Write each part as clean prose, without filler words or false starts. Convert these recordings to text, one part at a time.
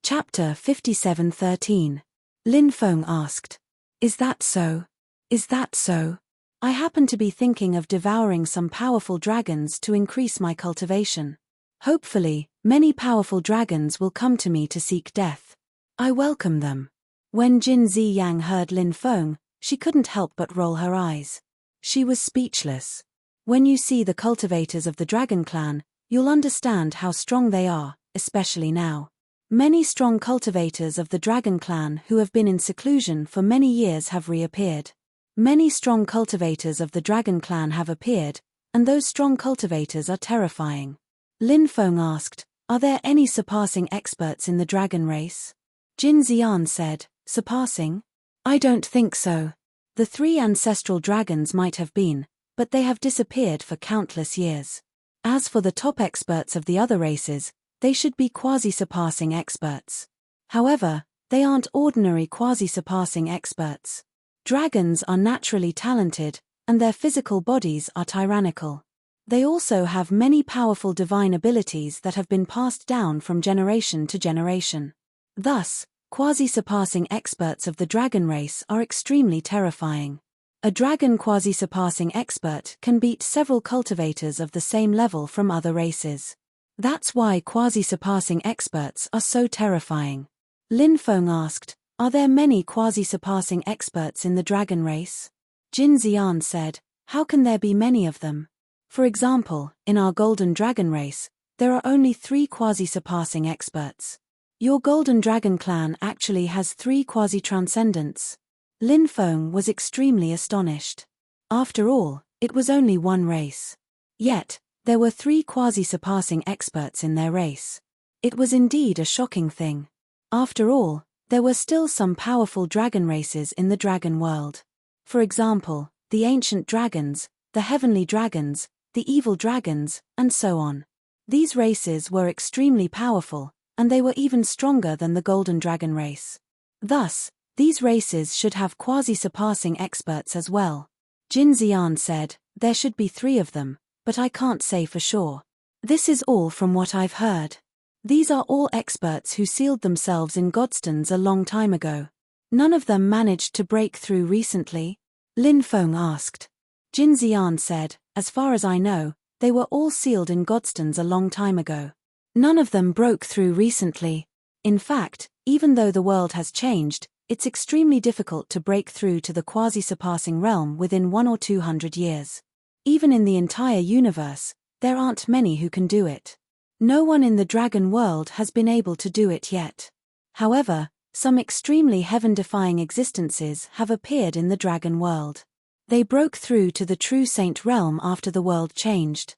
Chapter 57:13. Lin Feng asked. Is that so? Is that so? I happen to be thinking of devouring some powerful dragons to increase my cultivation. Hopefully, many powerful dragons will come to me to seek death. I welcome them. When Jin Ziyang heard Lin Feng, she couldn't help but roll her eyes. She was speechless. When you see the cultivators of the Dragon Clan, you'll understand how strong they are, especially now. Many strong cultivators of the Dragon Clan who have been in seclusion for many years have reappeared. Many strong cultivators of the Dragon Clan have appeared, and those strong cultivators are terrifying. Lin Feng asked, are there any surpassing experts in the dragon race? Jin Ziyan said, surpassing? I don't think so. The 3 ancestral dragons might have been, but they have disappeared for countless years. As for the top experts of the other races, they should be quasi-surpassing experts. However, they aren't ordinary quasi-surpassing experts. Dragons are naturally talented, and their physical bodies are tyrannical. They also have many powerful divine abilities that have been passed down from generation to generation. Thus, quasi-surpassing experts of the dragon race are extremely terrifying. A dragon quasi-surpassing expert can beat several cultivators of the same level from other races. That's why quasi-surpassing experts are so terrifying. Lin Feng asked, are there many quasi-surpassing experts in the dragon race? Jin Ziyan said, how can there be many of them? For example, in our Golden Dragon race, there are only 3 quasi-surpassing experts. Your Golden Dragon clan actually has 3 quasi-transcendents. Lin Feng was extremely astonished. After all, it was only one race. Yet, there were 3 quasi-surpassing experts in their race. It was indeed a shocking thing. After all, there were still some powerful dragon races in the dragon world. For example, the ancient dragons, the heavenly dragons, the evil dragons, and so on. These races were extremely powerful, and they were even stronger than the Golden Dragon race. Thus, these races should have quasi-surpassing experts as well. Jin Ziyan said, there should be 3 of them, but I can't say for sure. This is all from what I've heard. These are all experts who sealed themselves in Godstones a long time ago. None of them managed to break through recently? Lin Feng asked. Jin Ziyan said, as far as I know, they were all sealed in Godstones a long time ago. None of them broke through recently. In fact, even though the world has changed, it's extremely difficult to break through to the quasi-surpassing realm within 100 or 200 years. Even in the entire universe, there aren't many who can do it. No one in the dragon world has been able to do it yet. However, some extremely heaven-defying existences have appeared in the dragon world. They broke through to the true saint realm after the world changed.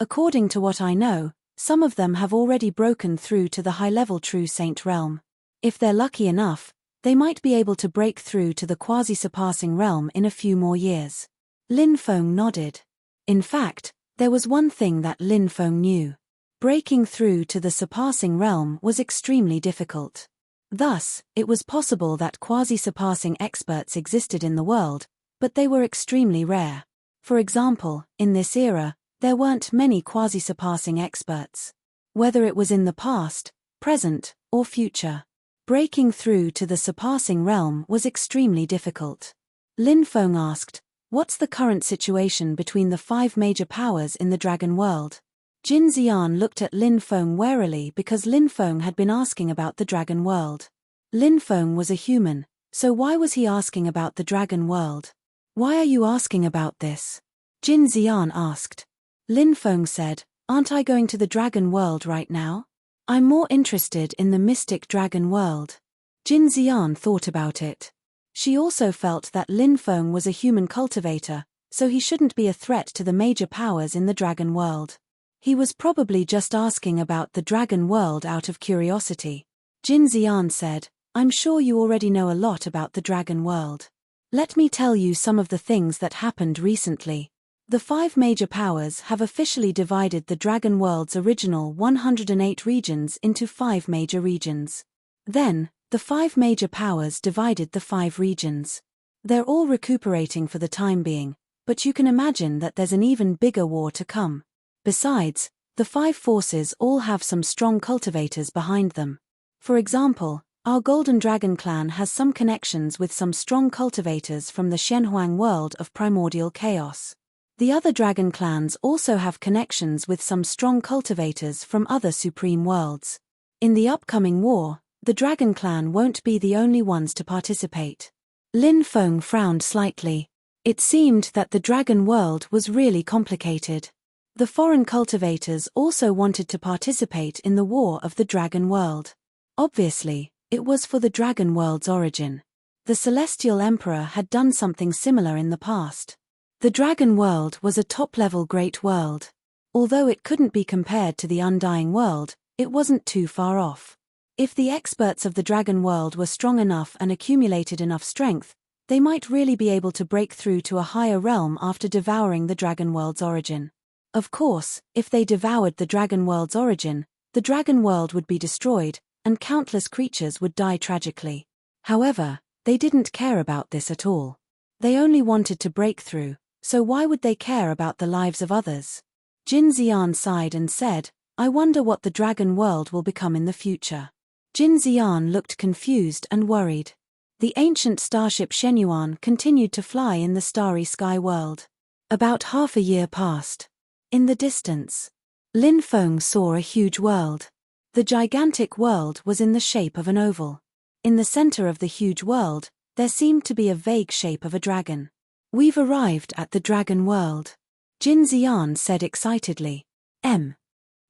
According to what I know, some of them have already broken through to the high-level true saint realm. If they're lucky enough, they might be able to break through to the quasi-surpassing realm in a few more years. Lin Feng nodded. In fact, there was one thing that Lin Feng knew. Breaking through to the surpassing realm was extremely difficult. Thus, it was possible that quasi-surpassing experts existed in the world, but they were extremely rare. For example, in this era, there weren't many quasi-surpassing experts. Whether it was in the past, present, or future, breaking through to the surpassing realm was extremely difficult. Lin Feng asked, what's the current situation between the 5 major powers in the dragon world? Jin Ziyan looked at Lin Feng warily because Lin Feng had been asking about the dragon world. Lin Feng was a human, so why was he asking about the dragon world? Why are you asking about this? Jin Ziyan asked. Lin Feng said, aren't I going to the dragon world right now? I'm more interested in the mystic dragon world. Jin Ziyan thought about it. She also felt that Lin Feng was a human cultivator, so he shouldn't be a threat to the major powers in the dragon world. He was probably just asking about the dragon world out of curiosity. Jin Ziyan said, I'm sure you already know a lot about the dragon world. Let me tell you some of the things that happened recently. The 5 major powers have officially divided the dragon world's original 108 regions into 5 major regions. Then, the 5 major powers divided the 5 regions. They're all recuperating for the time being, but you can imagine that there's an even bigger war to come. Besides, the 5 forces all have some strong cultivators behind them. For example, our Golden Dragon clan has some connections with some strong cultivators from the Shenhuang world of primordial chaos. The other dragon clans also have connections with some strong cultivators from other supreme worlds. In the upcoming war, the Dragon clan won't be the only ones to participate. Lin Feng frowned slightly. It seemed that the dragon world was really complicated. The foreign cultivators also wanted to participate in the war of the dragon world. Obviously, it was for the dragon world's origin. The Celestial Emperor had done something similar in the past. The dragon world was a top-level great world. Although it couldn't be compared to the Undying world, it wasn't too far off. If the experts of the dragon world were strong enough and accumulated enough strength, they might really be able to break through to a higher realm after devouring the dragon world's origin. Of course, if they devoured the dragon world's origin, the dragon world would be destroyed, and countless creatures would die tragically. However, they didn't care about this at all. They only wanted to break through, so why would they care about the lives of others? Jin Xian sighed and said, I wonder what the dragon world will become in the future. Jin Xian looked confused and worried. The ancient starship Shenyuan continued to fly in the starry sky world. About half a year passed. In the distance, Lin Feng saw a huge world. The gigantic world was in the shape of an oval. In the center of the huge world, there seemed to be a vague shape of a dragon. We've arrived at the dragon world, Jin Xian said excitedly.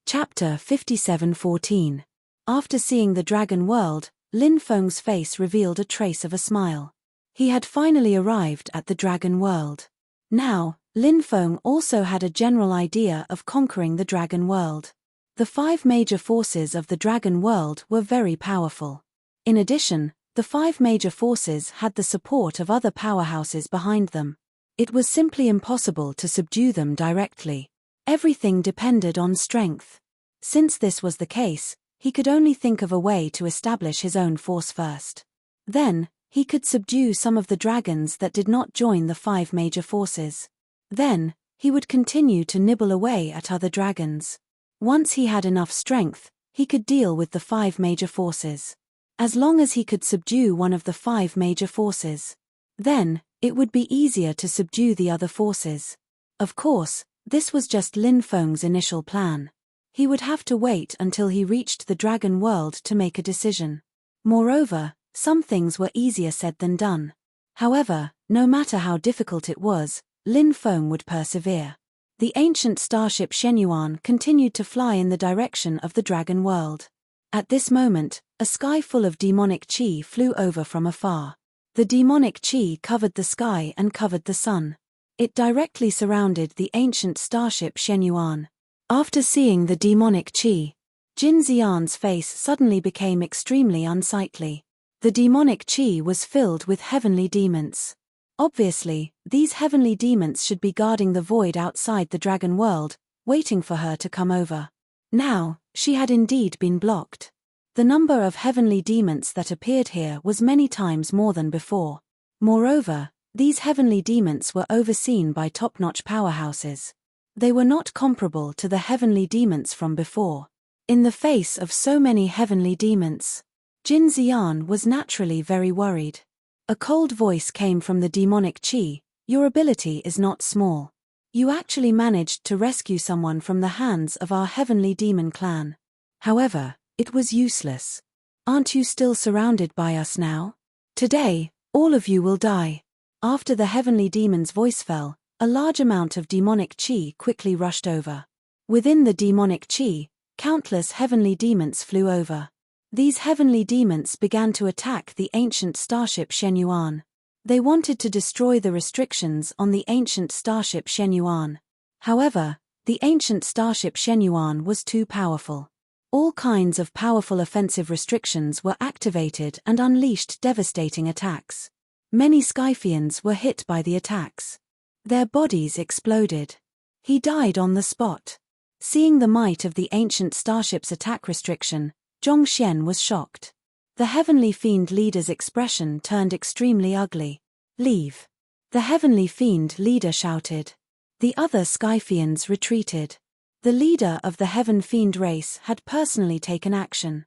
Chapter 57:14. After seeing the dragon world, Lin Feng's face revealed a trace of a smile. He had finally arrived at the dragon world. Now, Lin Feng also had a general idea of conquering the dragon world. The 5 major forces of the dragon world were very powerful. In addition, the 5 major forces had the support of other powerhouses behind them. It was simply impossible to subdue them directly. Everything depended on strength. Since this was the case, he could only think of a way to establish his own force first. Then, he could subdue some of the dragons that did not join the 5 major forces. Then, he would continue to nibble away at other dragons. Once he had enough strength, he could deal with the 5 major forces. As long as he could subdue one of the 5 major forces, then, it would be easier to subdue the other forces. Of course, this was just Lin Feng's initial plan. He would have to wait until he reached the dragon world to make a decision. Moreover, some things were easier said than done. However, no matter how difficult it was, Lin Feng would persevere. The ancient starship Shenyuan continued to fly in the direction of the dragon world. At this moment, a sky full of demonic chi flew over from afar. The demonic chi covered the sky and covered the sun. It directly surrounded the ancient starship Shenyuan. After seeing the demonic chi, Jin Xian's face suddenly became extremely unsightly. The demonic chi was filled with heavenly demons. Obviously, these heavenly demons should be guarding the void outside the dragon world, waiting for her to come over. Now, she had indeed been blocked. The number of heavenly demons that appeared here was many times more than before. Moreover, these heavenly demons were overseen by top-notch powerhouses. They were not comparable to the heavenly demons from before. In the face of so many heavenly demons, Jin Xian was naturally very worried. A cold voice came from the demonic chi, your ability is not small. You actually managed to rescue someone from the hands of our heavenly demon clan. However, it was useless. Aren't you still surrounded by us now? Today, all of you will die. After the heavenly demon's voice fell, a large amount of demonic chi quickly rushed over. Within the demonic chi, countless heavenly demons flew over. These heavenly demons began to attack the ancient starship Shenyuan. They wanted to destroy the restrictions on the ancient starship Shenyuan. However, the ancient starship Shenyuan was too powerful. All kinds of powerful offensive restrictions were activated and unleashed devastating attacks. Many Scythians were hit by the attacks. Their bodies exploded. He died on the spot. Seeing the might of the ancient starship's attack restriction, Zhongxian was shocked. The heavenly fiend leader's expression turned extremely ugly. Leave. The heavenly fiend leader shouted. The other Scythians retreated. The leader of the heaven fiend race had personally taken action.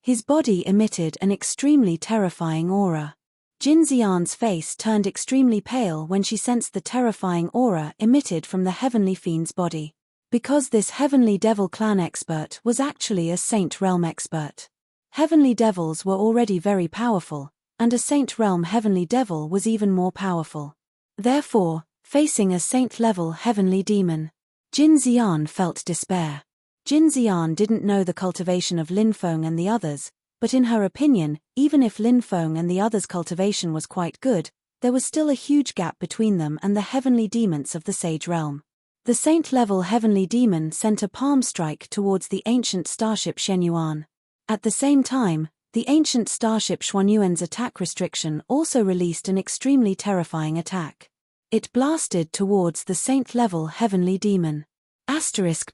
His body emitted an extremely terrifying aura. Jin Xian's face turned extremely pale when she sensed the terrifying aura emitted from the heavenly fiend's body. Because this heavenly devil clan expert was actually a saint realm expert. Heavenly devils were already very powerful, and a saint realm heavenly devil was even more powerful. Therefore, facing a saint-level heavenly demon, Jin Xian felt despair. Jin Xian didn't know the cultivation of Lin Feng and the others, but in her opinion, even if Lin Feng and the others' cultivation was quite good, there was still a huge gap between them and the heavenly demons of the sage realm. The saint-level heavenly demon sent a palm strike towards the ancient starship Shenyuan. At the same time, the ancient starship Xuanyuan's attack restriction also released an extremely terrifying attack. It blasted towards the saint-level heavenly demon.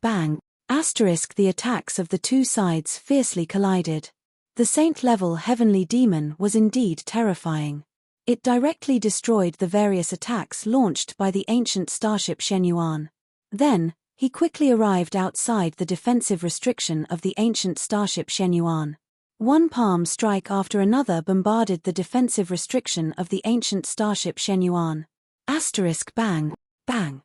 Bang. The attacks of the two sides fiercely collided. The saint-level heavenly demon was indeed terrifying. It directly destroyed the various attacks launched by the ancient starship Shenyuan. Then, he quickly arrived outside the defensive restriction of the ancient starship Shenyuan. One palm strike after another bombarded the defensive restriction of the ancient starship Shenyuan. Bang.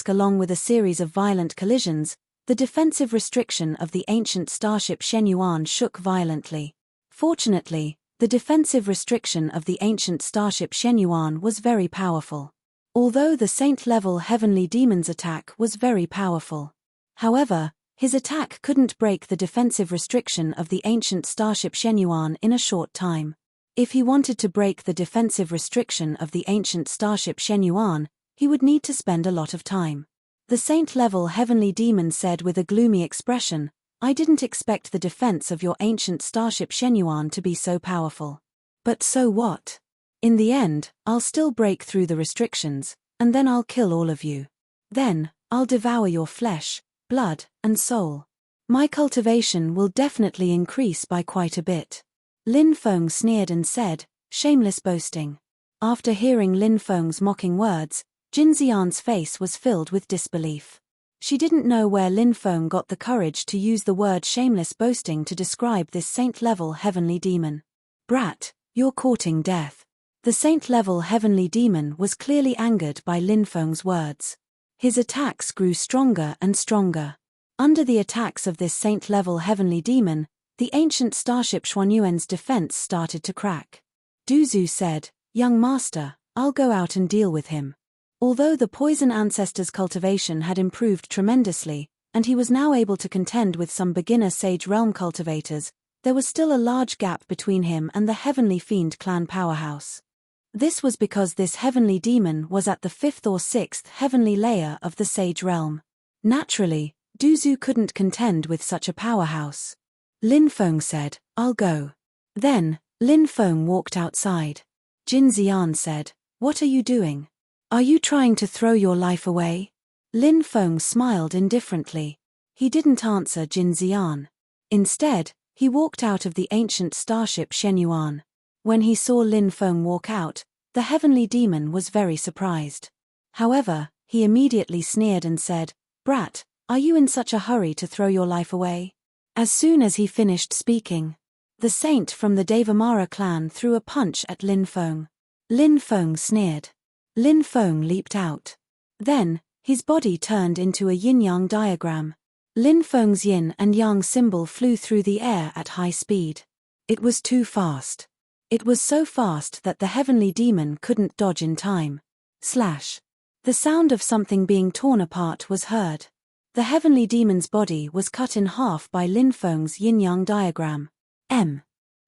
Along with a series of violent collisions, the defensive restriction of the ancient starship Shenyuan shook violently. Fortunately, the defensive restriction of the ancient starship Shenyuan was very powerful. Although the saint-level heavenly demon's attack was very powerful. However, his attack couldn't break the defensive restriction of the ancient starship Shenyuan in a short time. If he wanted to break the defensive restriction of the ancient starship Shenyuan, he would need to spend a lot of time. The saint-level heavenly demon said with a gloomy expression, "I didn't expect the defense of your ancient starship Shenyuan to be so powerful. But so what? In the end, I'll still break through the restrictions, and then I'll kill all of you. Then, I'll devour your flesh, blood, and soul. My cultivation will definitely increase by quite a bit." Lin Feng sneered and said, "Shameless boasting." After hearing Lin Feng's mocking words, Jin Xian's face was filled with disbelief. She didn't know where Lin Feng got the courage to use the word shameless boasting to describe this saint-level heavenly demon. "Brat, you're courting death." The saint-level heavenly demon was clearly angered by Lin Feng's words. His attacks grew stronger and stronger. Under the attacks of this saint-level heavenly demon, the ancient starship Xuanyuan's defense started to crack. Duzu said, "Young master, I'll go out and deal with him." Although the poison ancestor's cultivation had improved tremendously, and he was now able to contend with some beginner sage realm cultivators, there was still a large gap between him and the heavenly fiend clan powerhouse. This was because this heavenly demon was at the 5th or 6th heavenly layer of the sage realm. Naturally, Duzu couldn't contend with such a powerhouse. Lin Feng said, "I'll go." Then, Lin Feng walked outside. Jin Xian said, "What are you doing? Are you trying to throw your life away?" Lin Feng smiled indifferently. He didn't answer Jin Xian. Instead, he walked out of the ancient starship Shenyuan. When he saw Lin Feng walk out, the heavenly demon was very surprised. However, he immediately sneered and said, "Brat, are you in such a hurry to throw your life away?" As soon as he finished speaking, the saint from the Devamara clan threw a punch at Lin Feng. Lin Feng sneered. Lin Feng leaped out. Then, his body turned into a yin-yang diagram. Lin Feng's yin and yang symbol flew through the air at high speed. It was too fast. It was so fast that the heavenly demon couldn't dodge in time. Slash. The sound of something being torn apart was heard. The heavenly demon's body was cut in half by Lin Feng's yin-yang diagram.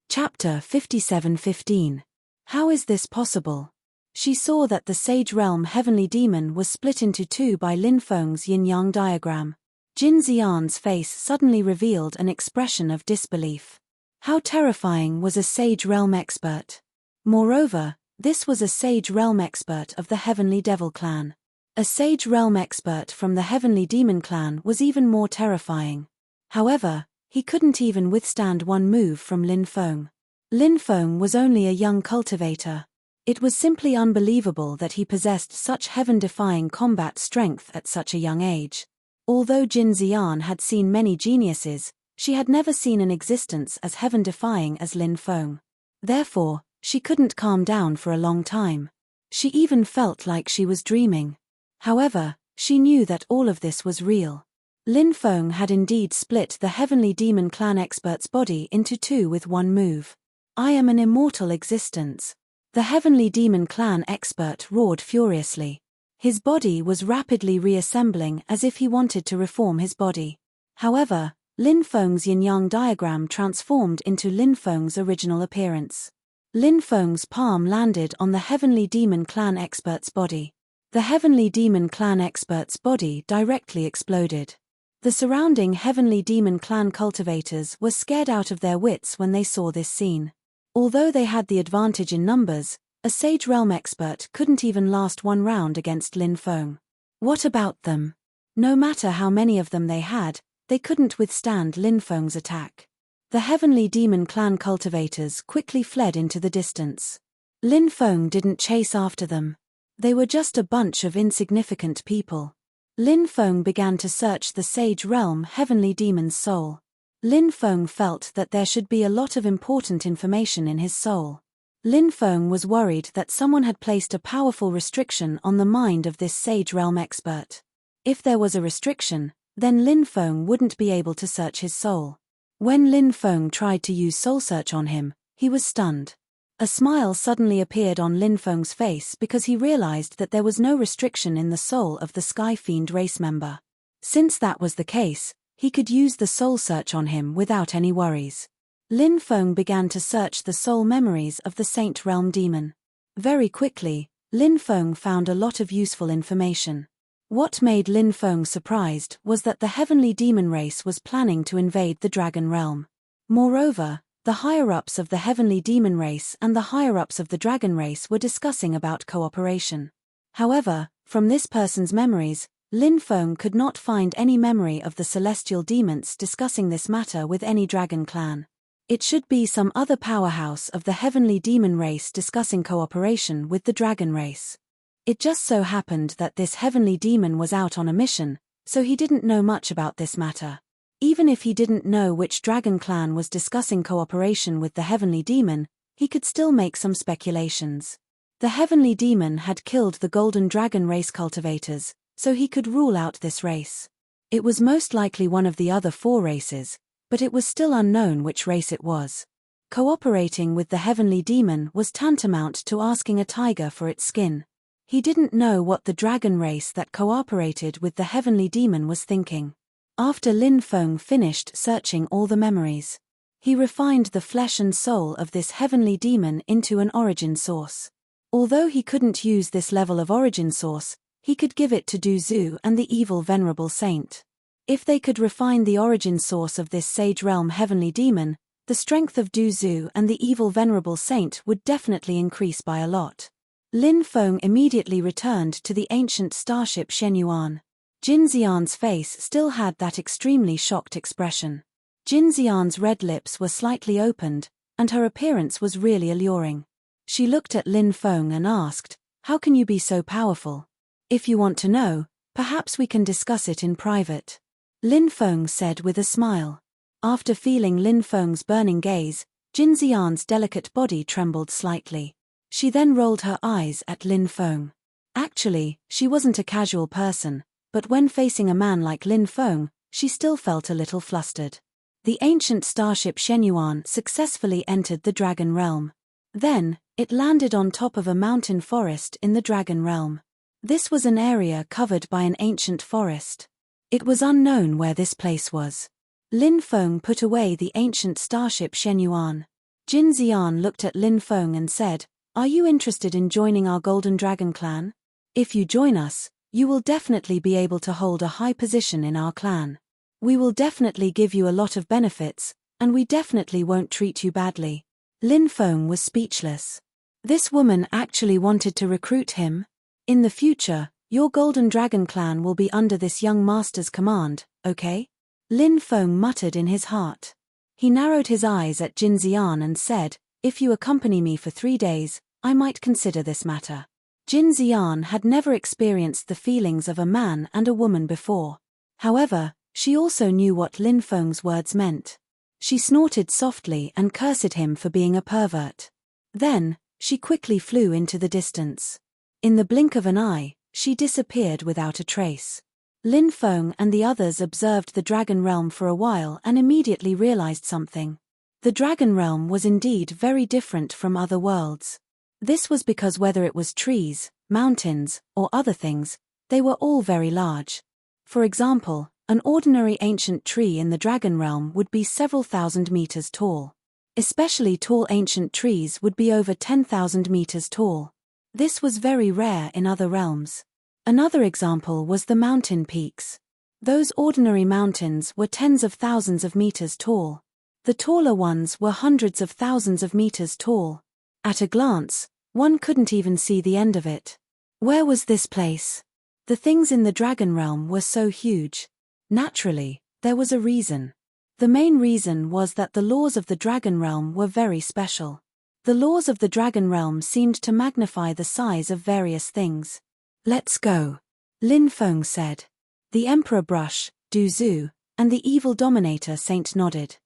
Chapter 57:15. How is this possible? She saw that the sage realm heavenly demon was split into two by Lin Feng's yin-yang diagram. Jin Xian's face suddenly revealed an expression of disbelief. How terrifying was a sage realm expert? Moreover, this was a sage realm expert of the heavenly devil clan. A sage realm expert from the heavenly demon clan was even more terrifying. However, he couldn't even withstand one move from Lin Feng. Lin Feng was only a young cultivator. It was simply unbelievable that he possessed such heaven-defying combat strength at such a young age. Although Jin Xian had seen many geniuses, She had never seen an existence as heaven-defying as Lin Feng. Therefore, she couldn't calm down for a long time. She even felt like she was dreaming. However, she knew that all of this was real. Lin Feng had indeed split the Heavenly Demon Clan expert's body into two with one move. I am an immortal existence. The Heavenly Demon Clan expert roared furiously. His body was rapidly reassembling as if he wanted to reform his body. However, Lin Feng's yin-yang diagram transformed into Lin Feng's original appearance. Lin Feng's palm landed on the Heavenly Demon Clan expert's body. The Heavenly Demon Clan expert's body directly exploded. The surrounding Heavenly Demon Clan cultivators were scared out of their wits when they saw this scene. Although they had the advantage in numbers, a Sage Realm expert couldn't even last one round against Lin Feng. What about them? No matter how many of them they had, they couldn't withstand Lin Feng's attack. The Heavenly Demon Clan cultivators quickly fled into the distance. Lin Feng didn't chase after them. They were just a bunch of insignificant people. Lin Feng began to search the Sage Realm Heavenly Demon's soul. Lin Feng felt that there should be a lot of important information in his soul. Lin Feng was worried that someone had placed a powerful restriction on the mind of this Sage Realm expert. If there was a restriction, then Lin Feng wouldn't be able to search his soul. When Lin Feng tried to use soul search on him, he was stunned. A smile suddenly appeared on Lin Feng's face because he realized that there was no restriction in the soul of the Sky Fiend race member. Since that was the case, he could use the soul search on him without any worries. Lin Feng began to search the soul memories of the Saint Realm demon. Very quickly, Lin Feng found a lot of useful information. What made Lin Feng surprised was that the Heavenly Demon race was planning to invade the Dragon Realm. Moreover, the higher-ups of the Heavenly Demon race and the higher-ups of the Dragon race were discussing about cooperation. However, from this person's memories, Lin Feng could not find any memory of the celestial demons discussing this matter with any dragon clan. It should be some other powerhouse of the Heavenly Demon race discussing cooperation with the Dragon race. It just so happened that this Heavenly Demon was out on a mission, so he didn't know much about this matter. Even if he didn't know which dragon clan was discussing cooperation with the Heavenly Demon, he could still make some speculations. The Heavenly Demon had killed the Golden Dragon race cultivators, so he could rule out this race. It was most likely one of the other four races, but it was still unknown which race it was. Cooperating with the Heavenly Demon was tantamount to asking a tiger for its skin. He didn't know what the dragon race that cooperated with the Heavenly Demon was thinking. After Lin Feng finished searching all the memories, he refined the flesh and soul of this Heavenly Demon into an origin source. Although he couldn't use this level of origin source, he could give it to Du Zhu and the evil Venerable Saint. If they could refine the origin source of this Sage Realm Heavenly Demon, the strength of Du Zhu and the evil Venerable Saint would definitely increase by a lot. Lin Feng immediately returned to the ancient starship Shenyuan. Jin Xian's face still had that extremely shocked expression. Jin Xian's red lips were slightly opened, and her appearance was really alluring. She looked at Lin Feng and asked, "How can you be so powerful? If you want to know, perhaps we can discuss it in private." Lin Feng said with a smile. After feeling Lin Feng's burning gaze, Jin Xian's delicate body trembled slightly. She then rolled her eyes at Lin Feng. Actually, she wasn't a casual person, but when facing a man like Lin Feng, she still felt a little flustered. The ancient starship Shenyuan successfully entered the Dragon Realm. Then, it landed on top of a mountain forest in the Dragon Realm. This was an area covered by an ancient forest. It was unknown where this place was. Lin Feng put away the ancient starship Shenyuan. Jin Xian looked at Lin Feng and said, "Are you interested in joining our Golden Dragon clan? If you join us, you will definitely be able to hold a high position in our clan. We will definitely give you a lot of benefits, and we definitely won't treat you badly." Lin Feng was speechless. This woman actually wanted to recruit him? In the future, your Golden Dragon clan will be under this young master's command, okay? Lin Feng muttered in his heart. He narrowed his eyes at Jin Xian and said, "If you accompany me for 3 days, I might consider this matter." Jin Xian had never experienced the feelings of a man and a woman before. However, She also knew what Lin Feng's words meant. She snorted softly and cursed him for being a pervert. Then, she quickly flew into the distance. In the blink of an eye, she disappeared without a trace. Lin Feng and the others observed the Dragon Realm for a while and immediately realized something. The Dragon Realm was indeed very different from other worlds. This was because whether it was trees, mountains, or other things, they were all very large. For example, an ordinary ancient tree in the Dragon Realm would be several thousand meters tall. Especially tall ancient trees would be over 10,000 meters tall. This was very rare in other realms. Another example was the mountain peaks. Those ordinary mountains were tens of thousands of meters tall. The taller ones were hundreds of thousands of meters tall. At a glance, one couldn't even see the end of it. Where was this place? The things in the Dragon Realm were so huge. Naturally, there was a reason. The main reason was that the laws of the Dragon Realm were very special. The laws of the Dragon Realm seemed to magnify the size of various things. Let's go, Lin Feng said. The Emperor Brush, Du Zhu, and the evil dominator Saint nodded.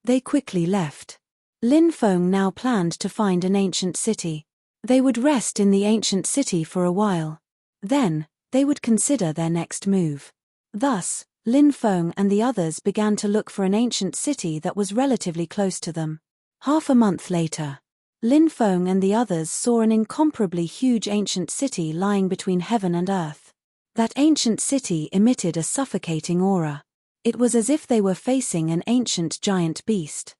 They quickly left. Lin Feng now planned to find an ancient city. They would rest in the ancient city for a while. Then, they would consider their next move. Thus, Lin Feng and the others began to look for an ancient city that was relatively close to them. Half a month later, Lin Feng and the others saw an incomparably huge ancient city lying between heaven and earth. That ancient city emitted a suffocating aura. It was as if they were facing an ancient giant beast.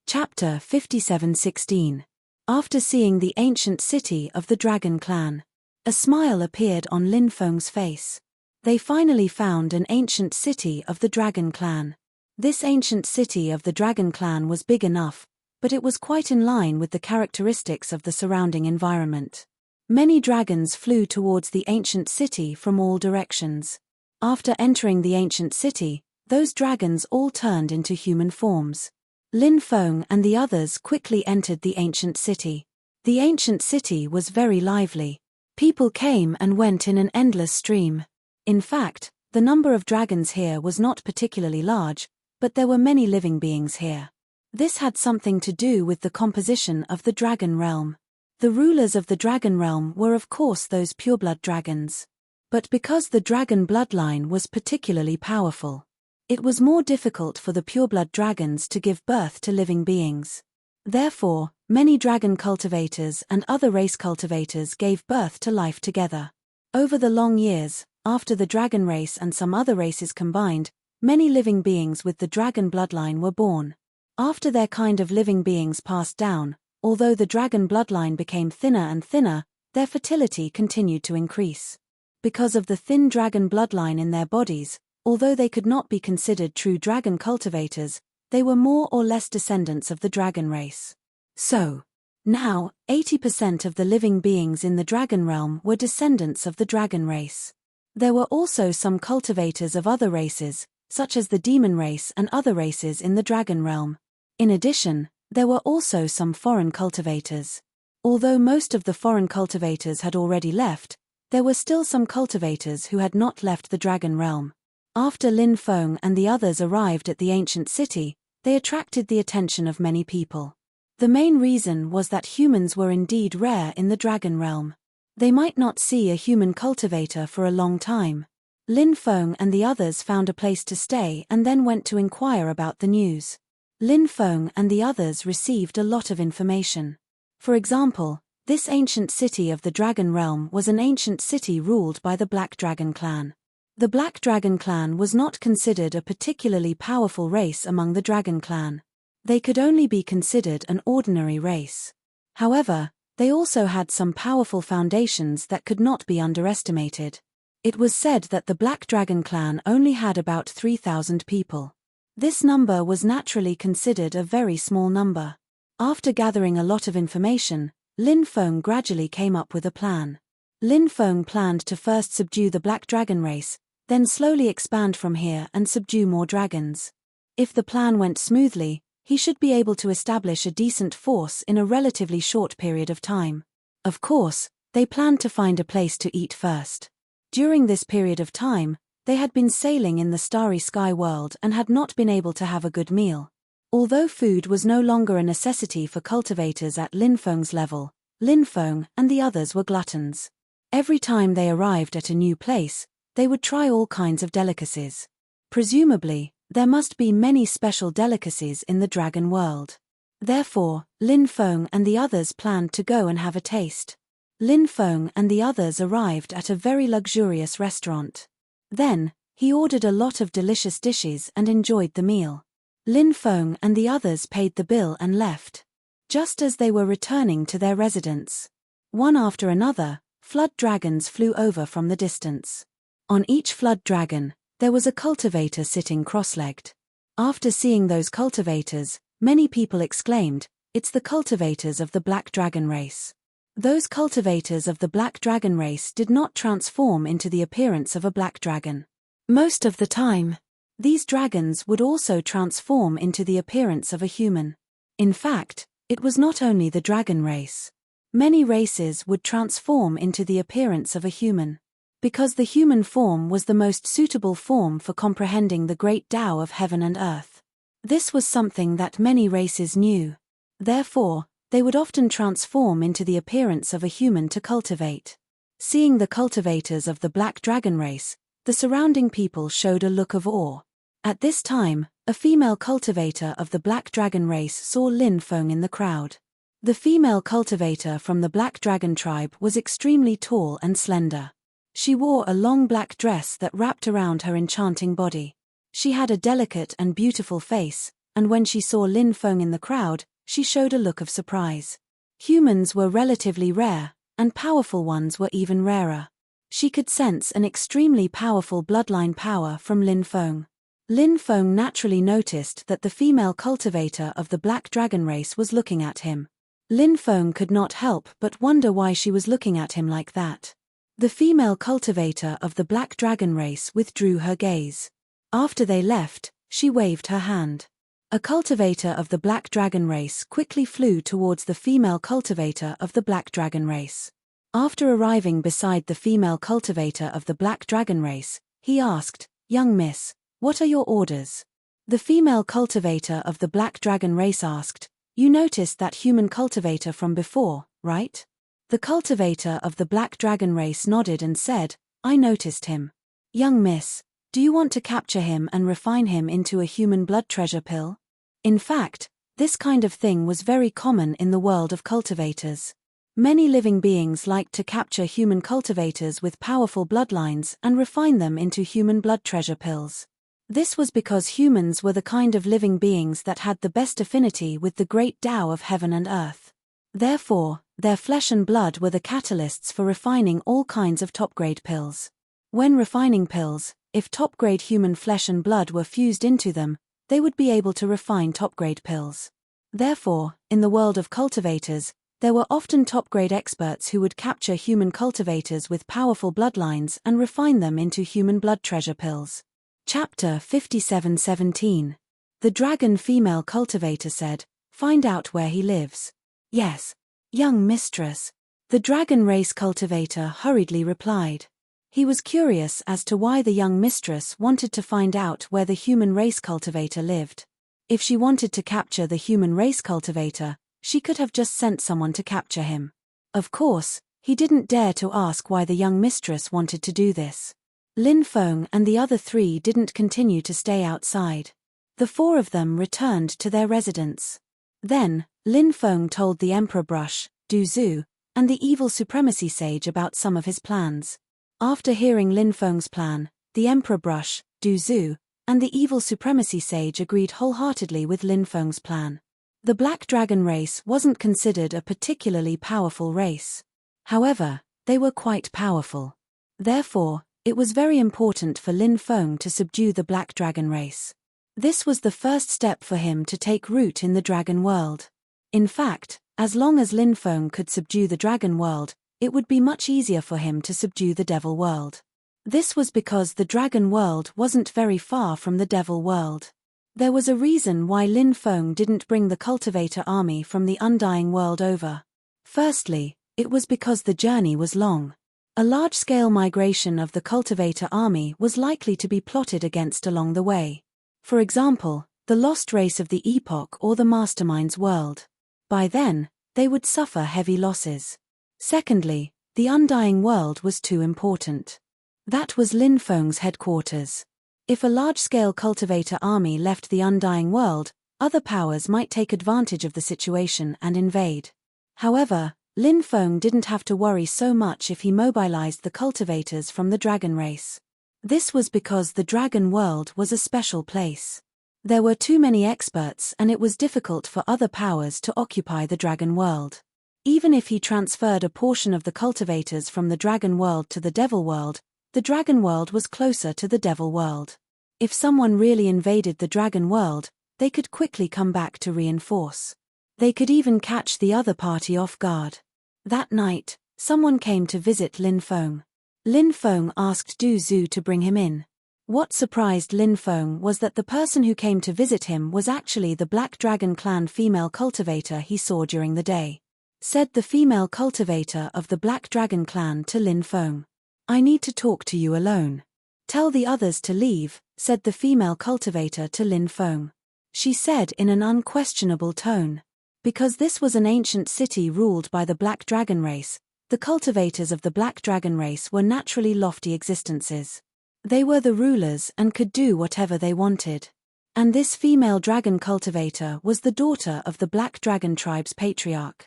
Chapter 57:16. After seeing the ancient city of the Dragon Clan, a smile appeared on Lin Feng's face. They finally found an ancient city of the Dragon Clan. This ancient city of the Dragon Clan was big enough, but it was quite in line with the characteristics of the surrounding environment. Many dragons flew towards the ancient city from all directions. After entering the ancient city, those dragons all turned into human forms. Lin Feng and the others quickly entered the ancient city. The ancient city was very lively. People came and went in an endless stream. In fact, the number of dragons here was not particularly large, but there were many living beings here. This had something to do with the composition of the Dragon Realm. The rulers of the Dragon Realm were of course those pureblood dragons. But because the dragon bloodline was particularly powerful, it was more difficult for the pureblood dragons to give birth to living beings. Therefore, many dragon cultivators and other race cultivators gave birth to life together. Over the long years, after the dragon race and some other races combined, many living beings with the dragon bloodline were born. After their kind of living beings passed down, although the dragon bloodline became thinner and thinner, their fertility continued to increase. Because of the thin dragon bloodline in their bodies, although they could not be considered true dragon cultivators, they were more or less descendants of the dragon race. So, now, 80% of the living beings in the Dragon Realm were descendants of the dragon race. There were also some cultivators of other races, such as the demon race and other races in the Dragon Realm. In addition, there were also some foreign cultivators. Although most of the foreign cultivators had already left, there were still some cultivators who had not left the Dragon Realm. After Lin Feng and the others arrived at the ancient city, they attracted the attention of many people. The main reason was that humans were indeed rare in the Dragon Realm. They might not see a human cultivator for a long time. Lin Feng and the others found a place to stay and then went to inquire about the news. Lin Feng and the others received a lot of information. For example, this ancient city of the Dragon Realm was an ancient city ruled by the Black Dragon Clan. The Black Dragon Clan was not considered a particularly powerful race among the Dragon Clan. They could only be considered an ordinary race. However, they also had some powerful foundations that could not be underestimated. It was said that the Black Dragon Clan only had about 3,000 people. This number was naturally considered a very small number. After gathering a lot of information, Lin Feng gradually came up with a plan. Lin Feng planned to first subdue the Black Dragon race, then slowly expand from here and subdue more dragons. If the plan went smoothly, he should be able to establish a decent force in a relatively short period of time. Of course, they planned to find a place to eat first. During this period of time, They had been sailing in the starry sky world and had not been able to have a good meal. Although food was no longer a necessity for cultivators at Lin Feng's level, Lin Feng and the others were gluttons. Every time they arrived at a new place, they would try all kinds of delicacies. Presumably, there must be many special delicacies in the dragon world. Therefore, Lin Feng and the others planned to go and have a taste. Lin Feng and the others arrived at a very luxurious restaurant. Then, he ordered a lot of delicious dishes and enjoyed the meal. Lin Feng and the others paid the bill and left. Just as they were returning to their residence, one after another, flood dragons flew over from the distance. On each flood dragon, there was a cultivator sitting cross-legged. After seeing those cultivators, many people exclaimed, "It's the cultivators of the black dragon race." Those cultivators of the black dragon race did not transform into the appearance of a black dragon. Most of the time, these dragons would also transform into the appearance of a human. In fact, it was not only the dragon race. Many races would transform into the appearance of a human. Because the human form was the most suitable form for comprehending the great Tao of heaven and earth. This was something that many races knew. Therefore, they would often transform into the appearance of a human to cultivate. Seeing the cultivators of the black dragon race, the surrounding people showed a look of awe. At this time, a female cultivator of the black dragon race saw Lin Feng in the crowd. The female cultivator from the black dragon tribe was extremely tall and slender. She wore a long black dress that wrapped around her enchanting body. She had a delicate and beautiful face, and when she saw Lin Feng in the crowd, she showed a look of surprise. Humans were relatively rare, and powerful ones were even rarer. She could sense an extremely powerful bloodline power from Lin Feng. Lin Feng naturally noticed that the female cultivator of the black dragon race was looking at him. Lin Feng could not help but wonder why she was looking at him like that. The female cultivator of the black dragon race withdrew her gaze. After they left, she waved her hand. A cultivator of the black dragon race quickly flew towards the female cultivator of the black dragon race. After arriving beside the female cultivator of the black dragon race, he asked, "Young miss, what are your orders?" The female cultivator of the black dragon race asked, "You noticed that human cultivator from before, right?" The cultivator of the black dragon race nodded and said, "I noticed him." "Young miss, do you want to capture him and refine him into a human blood treasure pill?" In fact, this kind of thing was very common in the world of cultivators. Many living beings liked to capture human cultivators with powerful bloodlines and refine them into human blood treasure pills. This was because humans were the kind of living beings that had the best affinity with the great Tao of heaven and earth. Therefore, their flesh and blood were the catalysts for refining all kinds of top-grade pills. When refining pills, if top-grade human flesh and blood were fused into them, they would be able to refine top-grade pills. Therefore, in the world of cultivators, there were often top-grade experts who would capture human cultivators with powerful bloodlines and refine them into human blood treasure pills. Chapter 57:17. The dragon female cultivator said, "Find out where he lives." "Yes, young mistress," the dragon race cultivator hurriedly replied. He was curious as to why the young mistress wanted to find out where the human race cultivator lived. If she wanted to capture the human race cultivator, she could have just sent someone to capture him. Of course, he didn't dare to ask why the young mistress wanted to do this. Lin Feng and the other three didn't continue to stay outside. The four of them returned to their residence. Then, Lin Feng told the Emperor Brush, Du Zhu, and the evil supremacy sage about some of his plans. After hearing Lin Feng's plan, the Emperor Brush, Du Zhu, and the evil supremacy sage agreed wholeheartedly with Lin Feng's plan. The Black Dragon race wasn't considered a particularly powerful race. However, they were quite powerful. Therefore, it was very important for Lin Feng to subdue the Black Dragon race. This was the first step for him to take root in the dragon world. In fact, as long as Lin Feng could subdue the dragon world, it would be much easier for him to subdue the devil world. This was because the dragon world wasn't very far from the devil world. There was a reason why Lin Feng didn't bring the cultivator army from the undying world over. Firstly, it was because the journey was long. A large-scale migration of the cultivator army was likely to be plotted against along the way. For example, the lost race of the epoch or the mastermind's world. By then, they would suffer heavy losses. Secondly, the undying world was too important. That was Lin Feng's headquarters. If a large-scale cultivator army left the undying world, other powers might take advantage of the situation and invade. However, Lin Feng didn't have to worry so much if he mobilized the cultivators from the dragon race. This was because the dragon world was a special place. There were too many experts and it was difficult for other powers to occupy the dragon world. Even if he transferred a portion of the cultivators from the dragon world to the devil world, the dragon world was closer to the devil world. If someone really invaded the dragon world, they could quickly come back to reinforce. They could even catch the other party off guard. That night, someone came to visit Lin Feng. Lin Feng asked Du Zhu to bring him in. What surprised Lin Feng was that the person who came to visit him was actually the Black Dragon Clan female cultivator he saw during the day. Said the female cultivator of the Black Dragon Clan to Lin Feng. "I need to talk to you alone." "Tell the others to leave," said the female cultivator to Lin Feng. She said in an unquestionable tone. Because this was an ancient city ruled by the Black Dragon race, the cultivators of the Black Dragon race were naturally lofty existences. They were the rulers and could do whatever they wanted. And this female dragon cultivator was the daughter of the Black Dragon tribe's patriarch.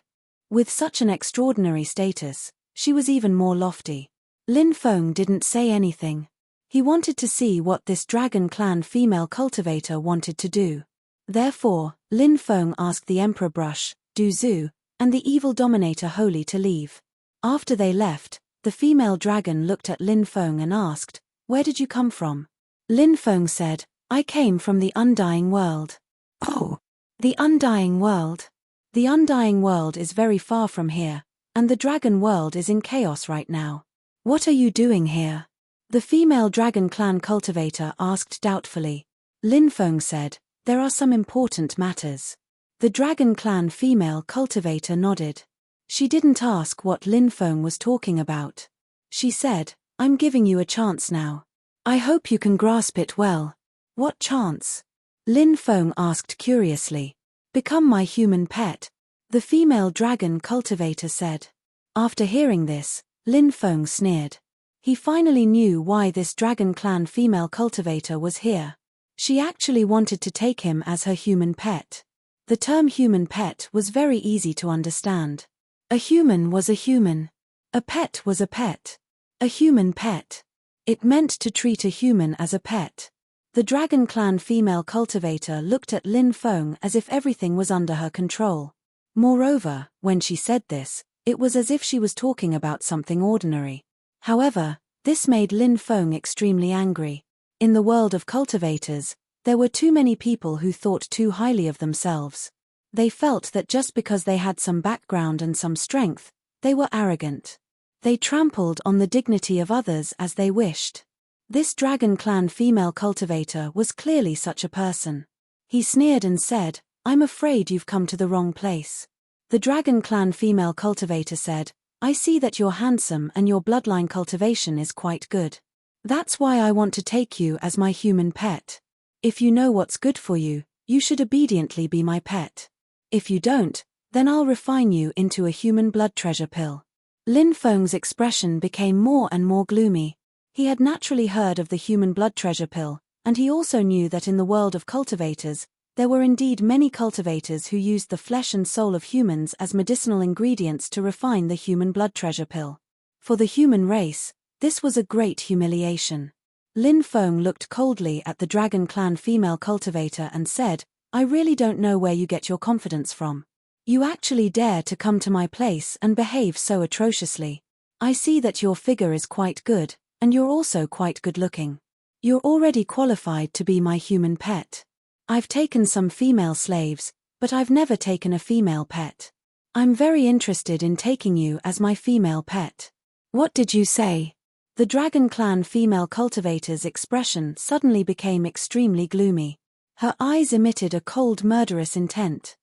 With such an extraordinary status, she was even more lofty. Lin Feng didn't say anything. He wanted to see what this Dragon Clan female cultivator wanted to do. Therefore, Lin Feng asked the Emperor Brush, Du Zhu, and the evil dominator Holy to leave. After they left, the female dragon looked at Lin Feng and asked, "Where did you come from?" Lin Feng said, "I came from the undying world." "Oh, the undying world. The undying world is very far from here, and the dragon world is in chaos right now. What are you doing here?" The female dragon clan cultivator asked doubtfully. Lin Feng said, "There are some important matters." The dragon clan female cultivator nodded. She didn't ask what Lin Feng was talking about. She said, "I'm giving you a chance now. I hope you can grasp it well." "What chance?" Lin Feng asked curiously. "Become my human pet," the female dragon cultivator said. After hearing this, Lin Feng sneered. He finally knew why this dragon clan female cultivator was here. She actually wanted to take him as her human pet. The term human pet was very easy to understand. A human was a human. A pet was a pet. A human pet. It meant to treat a human as a pet. The Dragon Clan female cultivator looked at Lin Feng as if everything was under her control. Moreover, when she said this, it was as if she was talking about something ordinary. However, this made Lin Feng extremely angry. In the world of cultivators, there were too many people who thought too highly of themselves. They felt that just because they had some background and some strength, they were arrogant. They trampled on the dignity of others as they wished. This Dragon Clan female cultivator was clearly such a person. He sneered and said, "I'm afraid you've come to the wrong place." The Dragon Clan female cultivator said, "I see that you're handsome and your bloodline cultivation is quite good. That's why I want to take you as my human pet. If you know what's good for you, you should obediently be my pet. If you don't, then I'll refine you into a human blood treasure pill." Lin Feng's expression became more and more gloomy. He had naturally heard of the human blood treasure pill, and he also knew that in the world of cultivators, there were indeed many cultivators who used the flesh and soul of humans as medicinal ingredients to refine the human blood treasure pill. For the human race, this was a great humiliation. Lin Feng looked coldly at the Dragon Clan female cultivator and said, "I really don't know where you get your confidence from. You actually dare to come to my place and behave so atrociously. I see that your figure is quite good, and you're also quite good-looking. You're already qualified to be my human pet. I've taken some female slaves, but I've never taken a female pet. I'm very interested in taking you as my female pet." "What did you say?" The Dragon Clan female cultivator's expression suddenly became extremely gloomy. Her eyes emitted a cold murderous intent.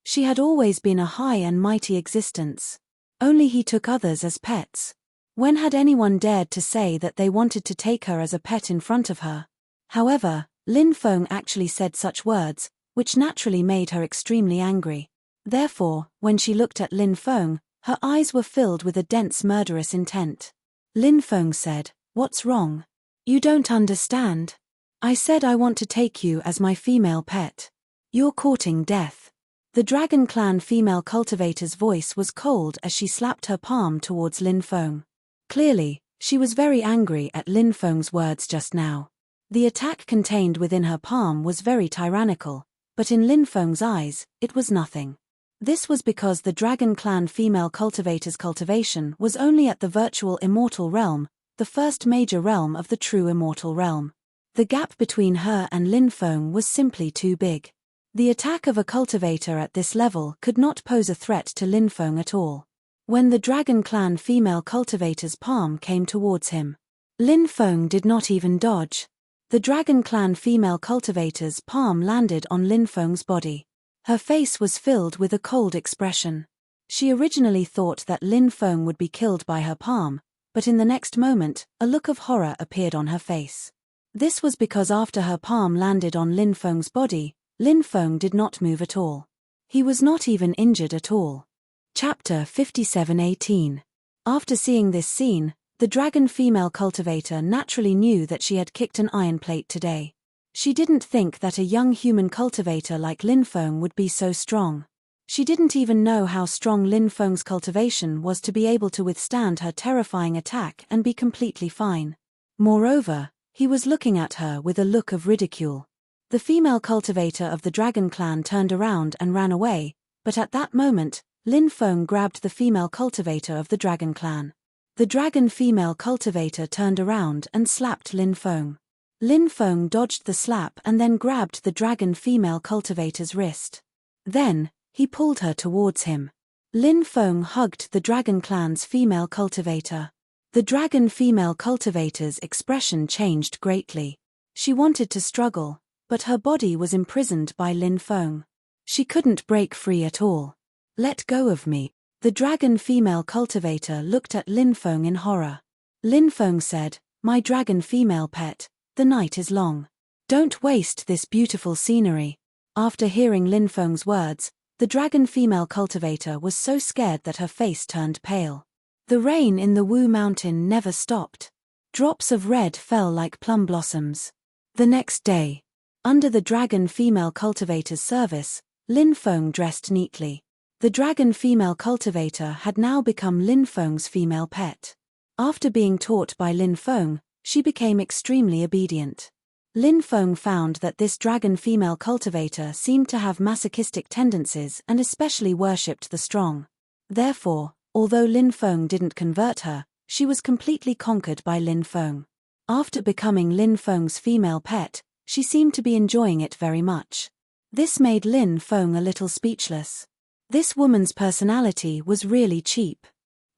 She had always been a high and mighty existence. Only he took others as pets. When had anyone dared to say that they wanted to take her as a pet in front of her? However, Lin Feng actually said such words, which naturally made her extremely angry. Therefore, when she looked at Lin Feng, her eyes were filled with a dense murderous intent. Lin Feng said, "What's wrong? You don't understand. I said I want to take you as my female pet. You're courting death." The Dragon Clan female cultivator's voice was cold as she slapped her palm towards Lin Feng. Clearly, she was very angry at Lin Feng's words just now. The attack contained within her palm was very tyrannical, but in Lin Feng's eyes, it was nothing. This was because the Dragon Clan female cultivator's cultivation was only at the virtual immortal realm, the first major realm of the true immortal realm. The gap between her and Lin Feng was simply too big. The attack of a cultivator at this level could not pose a threat to Lin Feng at all. When the Dragon Clan female cultivator's palm came towards him, Lin Feng did not even dodge. The Dragon Clan female cultivator's palm landed on Lin Feng's body. Her face was filled with a cold expression. She originally thought that Lin Feng would be killed by her palm, but in the next moment, a look of horror appeared on her face. This was because after her palm landed on Lin Feng's body, Lin Feng did not move at all. He was not even injured at all. Chapter 57:18. After seeing this scene, the dragon female cultivator naturally knew that she had kicked an iron plate today. She didn't think that a young human cultivator like Lin Feng would be so strong. She didn't even know how strong Lin Feng's cultivation was to be able to withstand her terrifying attack and be completely fine. Moreover, he was looking at her with a look of ridicule. The female cultivator of the Dragon Clan turned around and ran away, but at that moment, Lin Feng grabbed the female cultivator of the Dragon Clan. The dragon female cultivator turned around and slapped Lin Feng. Lin Feng dodged the slap and then grabbed the dragon female cultivator's wrist. Then, he pulled her towards him. Lin Feng hugged the Dragon Clan's female cultivator. The dragon female cultivator's expression changed greatly. She wanted to struggle, but her body was imprisoned by Lin Feng. She couldn't break free at all. "Let go of me." The dragon female cultivator looked at Lin Feng in horror. Lin Feng said, "My dragon female pet, the night is long. Don't waste this beautiful scenery." After hearing Lin Feng's words, the dragon female cultivator was so scared that her face turned pale. The rain in the Wu Mountain never stopped. Drops of red fell like plum blossoms. The next day, under the dragon female cultivator's service, Lin Feng dressed neatly. The dragon female cultivator had now become Lin Feng's female pet. After being taught by Lin Feng, she became extremely obedient. Lin Feng found that this dragon female cultivator seemed to have masochistic tendencies and especially worshipped the strong. Therefore, although Lin Feng didn't convert her, she was completely conquered by Lin Feng. After becoming Lin Feng's female pet, she seemed to be enjoying it very much. This made Lin Feng a little speechless. This woman's personality was really cheap.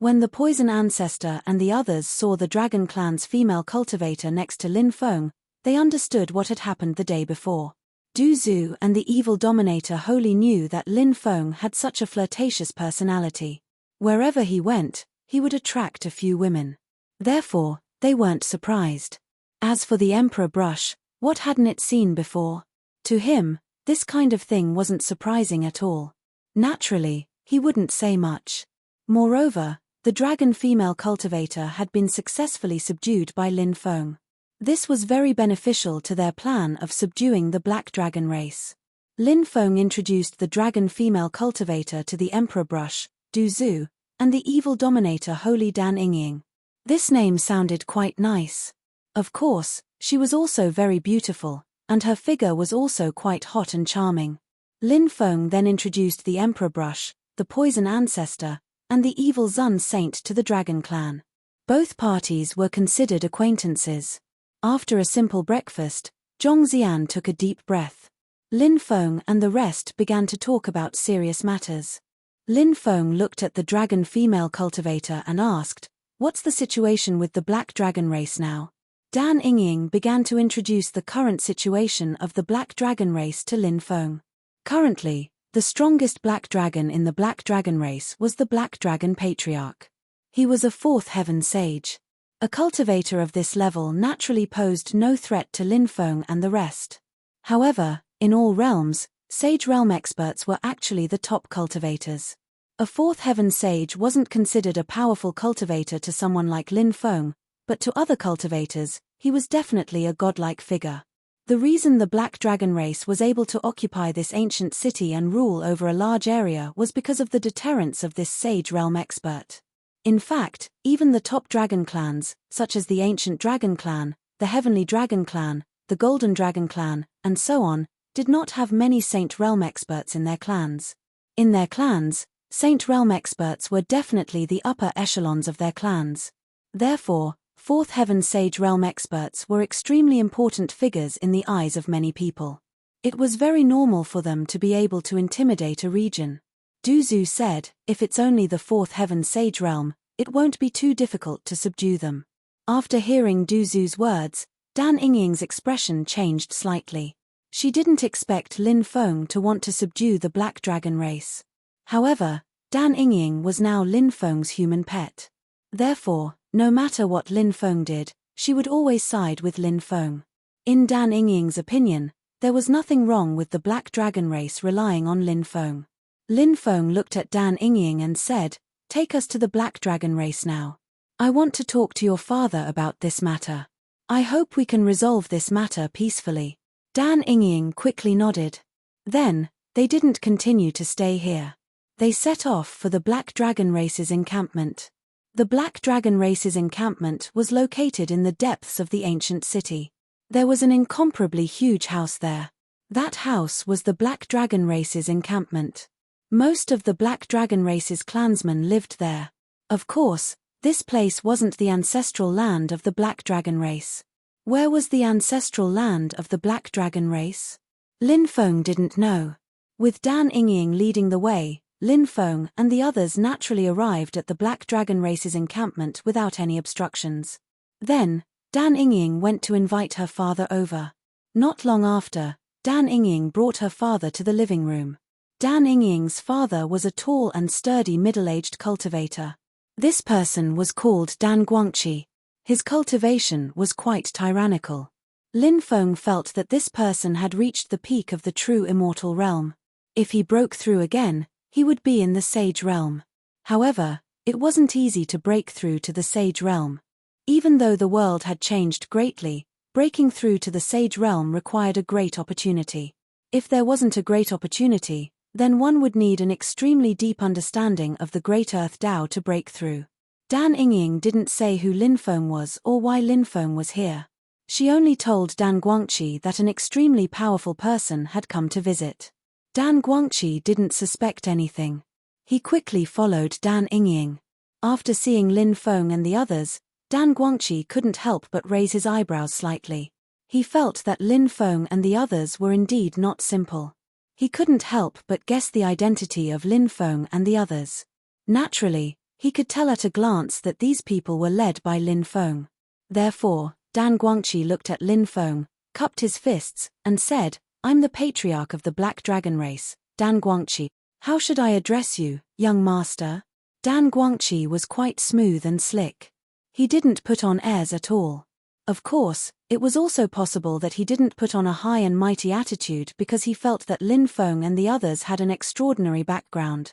When the poison ancestor and the others saw the Dragon Clan's female cultivator next to Lin Feng, they understood what had happened the day before. Du Zhu and the evil dominator wholly knew that Lin Feng had such a flirtatious personality. Wherever he went, he would attract a few women. Therefore, they weren't surprised. As for the Emperor Brush, what hadn't it seen before? To him, this kind of thing wasn't surprising at all. Naturally, he wouldn't say much. Moreover, the dragon female cultivator had been successfully subdued by Lin Feng. This was very beneficial to their plan of subduing the black dragon race. Lin Feng introduced the dragon female cultivator to the Emperor Brush, Du Zhu, and the evil dominator Holy Dan Yingying. This name sounded quite nice. Of course, she was also very beautiful, and her figure was also quite hot and charming. Lin Feng then introduced the Emperor Brush, the Poison Ancestor, and the Evil Zun Saint to the Dragon Clan. Both parties were considered acquaintances. After a simple breakfast, Zhong Xian took a deep breath. Lin Feng and the rest began to talk about serious matters. Lin Feng looked at the dragon female cultivator and asked, "What's the situation with the black dragon race now?" Dan Yingying began to introduce the current situation of the black dragon race to Lin Feng. Currently, the strongest black dragon in the black dragon race was the black dragon patriarch. He was a fourth heaven sage. A cultivator of this level naturally posed no threat to Lin Feng and the rest. However, in all realms, Sage Realm experts were actually the top cultivators. A fourth heaven sage wasn't considered a powerful cultivator to someone like Lin Feng, but to other cultivators, he was definitely a godlike figure. The reason the Black Dragon race was able to occupy this ancient city and rule over a large area was because of the deterrence of this Sage Realm expert. In fact, even the top dragon clans, such as the Ancient Dragon Clan, the Heavenly Dragon Clan, the Golden Dragon Clan, and so on, did not have many Saint Realm experts in their clans. In their clans, Saint Realm experts were definitely the upper echelons of their clans. Therefore, Fourth Heaven Sage Realm experts were extremely important figures in the eyes of many people. It was very normal for them to be able to intimidate a region. Du Zhu said, if it's only the Fourth Heaven Sage Realm, it won't be too difficult to subdue them. After hearing Du Zhu's words, Dan Yingying's expression changed slightly. She didn't expect Lin Feng to want to subdue the Black Dragon race. However, Dan Yingying was now Lin Feng's human pet. Therefore, no matter what Lin Feng did, she would always side with Lin Feng. In Dan Yingying's opinion, there was nothing wrong with the Black Dragon race relying on Lin Feng. Lin Feng looked at Dan Yingying and said, "Take us to the Black Dragon race now. I want to talk to your father about this matter. I hope we can resolve this matter peacefully." Dan Yingying quickly nodded. Then, they didn't continue to stay here. They set off for the Black Dragon race's encampment. The Black Dragon race's encampment was located in the depths of the ancient city. There was an incomparably huge house there. That house was the Black Dragon race's encampment. Most of the Black Dragon race's clansmen lived there. Of course, this place wasn't the ancestral land of the Black Dragon race. Where was the ancestral land of the Black Dragon race? Lin Feng didn't know. With Dan Yingying leading the way, Lin Feng and the others naturally arrived at the Black Dragon race's encampment without any obstructions. Then, Dan Yingying went to invite her father over. Not long after, Dan Yingying brought her father to the living room. Dan Yingying's father was a tall and sturdy middle-aged cultivator. This person was called Dan Guangqi. His cultivation was quite tyrannical. Lin Feng felt that this person had reached the peak of the true immortal realm. If he broke through again, he would be in the Sage realm. However, it wasn't easy to break through to the Sage realm. Even though the world had changed greatly, breaking through to the Sage realm required a great opportunity. If there wasn't a great opportunity, then one would need an extremely deep understanding of the Great Earth Tao to break through. Dan Yingying didn't say who Lin Feng was or why Lin Feng was here. She only told Dan Guangqi that an extremely powerful person had come to visit. Dan Guangqi didn't suspect anything. He quickly followed Dan Yingying. After seeing Lin Feng and the others, Dan Guangqi couldn't help but raise his eyebrows slightly. He felt that Lin Feng and the others were indeed not simple. He couldn't help but guess the identity of Lin Feng and the others. Naturally, he could tell at a glance that these people were led by Lin Feng. Therefore, Dan Guangqi looked at Lin Feng, cupped his fists, and said, "I'm the patriarch of the Black Dragon race, Dan Guangqi. How should I address you, young master?" Dan Guangqi was quite smooth and slick. He didn't put on airs at all. Of course, it was also possible that he didn't put on a high and mighty attitude because he felt that Lin Feng and the others had an extraordinary background.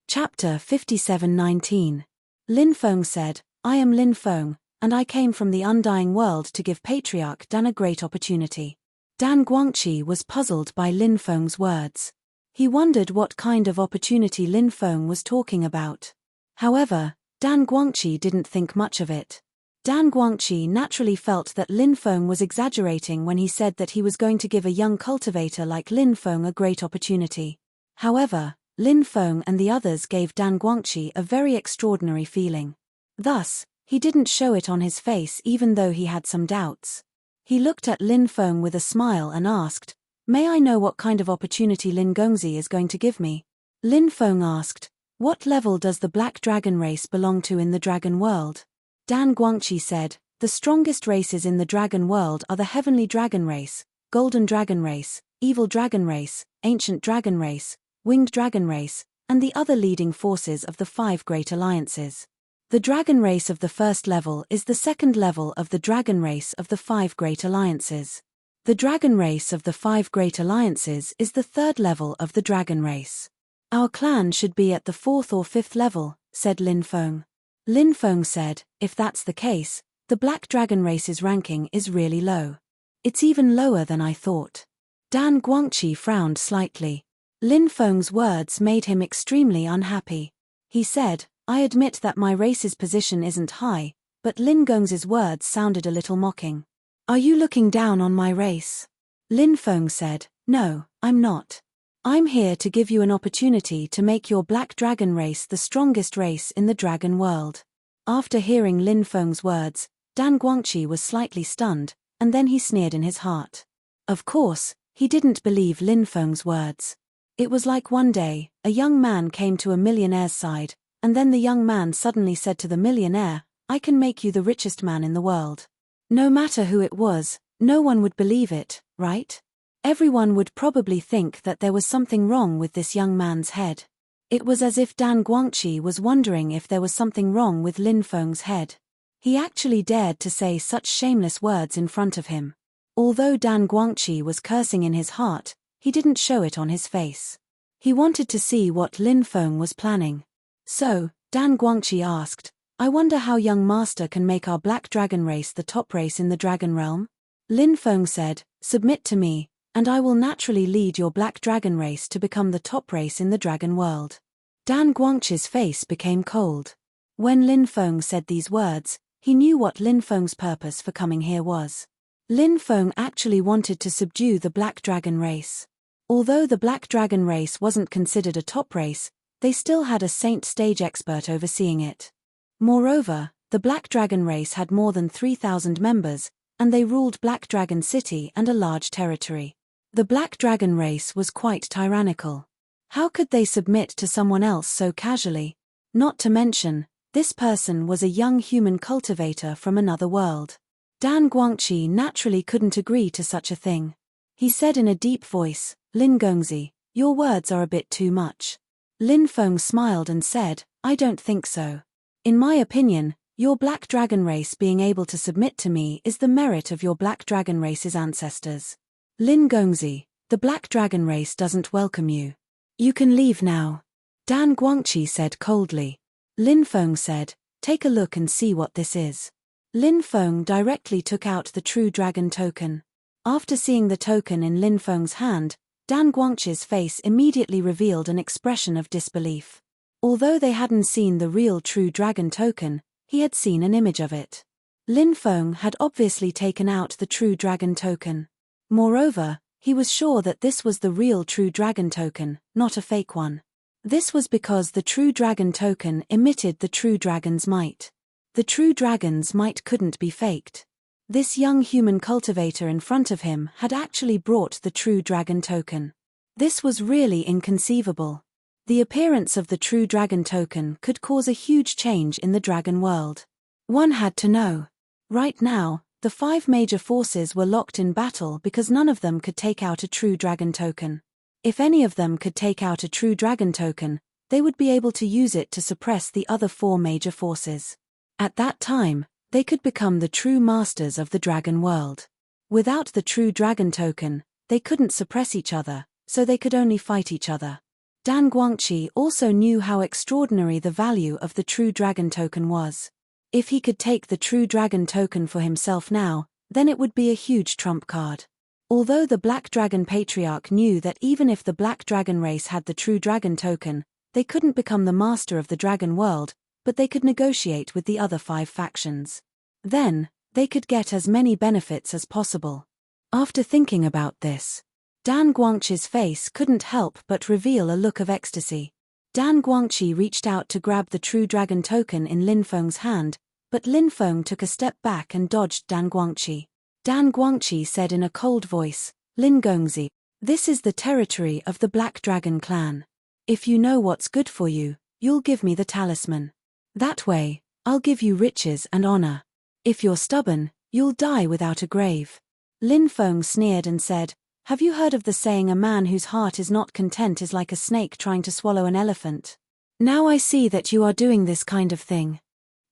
Chapter 57:19. Lin Feng said, "I am Lin Feng, and I came from the undying world to give Patriarch Dan a great opportunity." Dan Guangqi was puzzled by Lin Feng's words. He wondered what kind of opportunity Lin Feng was talking about. However, Dan Guangqi didn't think much of it. Dan Guangqi naturally felt that Lin Feng was exaggerating when he said that he was going to give a young cultivator like Lin Feng a great opportunity. However, Lin Feng and the others gave Dan Guangqi a very extraordinary feeling. Thus, he didn't show it on his face even though he had some doubts. He looked at Lin Feng with a smile and asked, "May I know what kind of opportunity Lin Gongzi is going to give me?" Lin Feng asked, "What level does the Black Dragon race belong to in the Dragon world?" Dan Guangqi said, "The strongest races in the Dragon world are the Heavenly Dragon race, Golden Dragon race, Evil Dragon race, Ancient Dragon race, Winged Dragon race, and the other leading forces of the 5 great alliances. The dragon race of the first level is the second level of the dragon race of the 5 great alliances. The dragon race of the 5 great alliances is the third level of the dragon race. Our clan should be at the 4th or 5th level, said Lin Feng. Lin Feng said, if that's the case, the black dragon race's ranking is really low. It's even lower than I thought. Dan Guangqi frowned slightly. Lin Feng's words made him extremely unhappy. He said, I admit that my race's position isn't high, but Lin Gong's words sounded a little mocking. Are you looking down on my race? Lin Feng said, no, I'm not. I'm here to give you an opportunity to make your black dragon race the strongest race in the dragon world. After hearing Lin Feng's words, Dan Guangqi was slightly stunned, and then he sneered in his heart. Of course, he didn't believe Lin Feng's words. It was like one day, a young man came to a millionaire's side, and then the young man suddenly said to the millionaire, I can make you the richest man in the world. No matter who it was, no one would believe it, right? Everyone would probably think that there was something wrong with this young man's head. It was as if Dan Guangqi was wondering if there was something wrong with Lin Feng's head. He actually dared to say such shameless words in front of him. Although Dan Guangqi was cursing in his heart, he didn't show it on his face. He wanted to see what Lin Feng was planning. So, Dan Guangqi asked, I wonder how young master can make our black dragon race the top race in the dragon realm? Lin Feng said, submit to me, and I will naturally lead your black dragon race to become the top race in the dragon world. Dan Guangqi's face became cold. When Lin Feng said these words, he knew what Lin Feng's purpose for coming here was. Lin Feng actually wanted to subdue the black dragon race. Although the black dragon race wasn't considered a top race, they still had a saint stage expert overseeing it. Moreover, the black dragon race had more than 3,000 members, and they ruled Black Dragon City and a large territory. The black dragon race was quite tyrannical. How could they submit to someone else so casually? Not to mention, this person was a young human cultivator from another world. Dan Guangqi naturally couldn't agree to such a thing. He said in a deep voice, Lin Gongzi, your words are a bit too much. Lin Feng smiled and said, I don't think so. In my opinion, your black dragon race being able to submit to me is the merit of your black dragon race's ancestors. Lin Gongzi, the black dragon race doesn't welcome you. You can leave now. Dan Guangqi said coldly. Lin Feng said, take a look and see what this is. Lin Feng directly took out the true dragon token. After seeing the token in Lin Feng's hand, Dan Guangqi's face immediately revealed an expression of disbelief. Although they hadn't seen the real true dragon token, he had seen an image of it. Lin Feng had obviously taken out the true dragon token. Moreover, he was sure that this was the real true dragon token, not a fake one. This was because the true dragon token emitted the true dragon's might. The true dragon's might couldn't be faked. This young human cultivator in front of him had actually brought the true dragon token. This was really inconceivable. The appearance of the true dragon token could cause a huge change in the dragon world. One had to know. Right now, the 5 major forces were locked in battle because none of them could take out a true dragon token. If any of them could take out a true dragon token, they would be able to use it to suppress the other 4 major forces. At that time, they could become the true masters of the dragon world. Without the true dragon token, they couldn't suppress each other, so they could only fight each other. Dan Guangqi also knew how extraordinary the value of the true dragon token was. If he could take the true dragon token for himself now, then it would be a huge trump card. Although the Black Dragon Patriarch knew that even if the Black Dragon race had the true dragon token, they couldn't become the master of the dragon world, but they could negotiate with the other 5 factions. Then, they could get as many benefits as possible. After thinking about this, Dan Guangqi's face couldn't help but reveal a look of ecstasy. Dan Guangqi reached out to grab the true dragon token in Lin Feng's hand, but Lin Feng took a step back and dodged Dan Guangqi. Dan Guangqi said in a cold voice, Lin Gongzi, this is the territory of the Black Dragon clan. If you know what's good for you, you'll give me the talisman. That way, I'll give you riches and honor. If you're stubborn, you'll die without a grave. Lin Feng sneered and said, Have you heard of the saying, a man whose heart is not content is like a snake trying to swallow an elephant? Now I see that you are doing this kind of thing.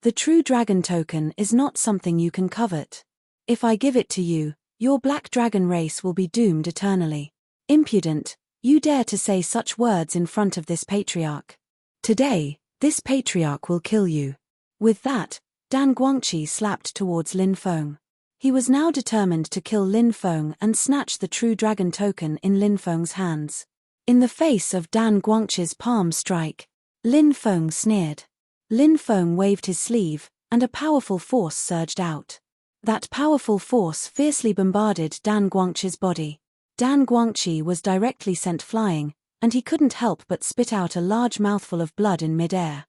The true dragon token is not something you can covet. If I give it to you, your black dragon race will be doomed eternally. Impudent, you dare to say such words in front of this patriarch. Today, this patriarch will kill you. With that, Dan Guangqi slapped towards Lin Feng. He was now determined to kill Lin Feng and snatch the true dragon token in Lin Feng's hands. In the face of Dan Guangqi's palm strike, Lin Feng sneered. Lin Feng waved his sleeve, and a powerful force surged out. That powerful force fiercely bombarded Dan Guangqi's body. Dan Guangqi was directly sent flying, and he couldn't help but spit out a large mouthful of blood in midair.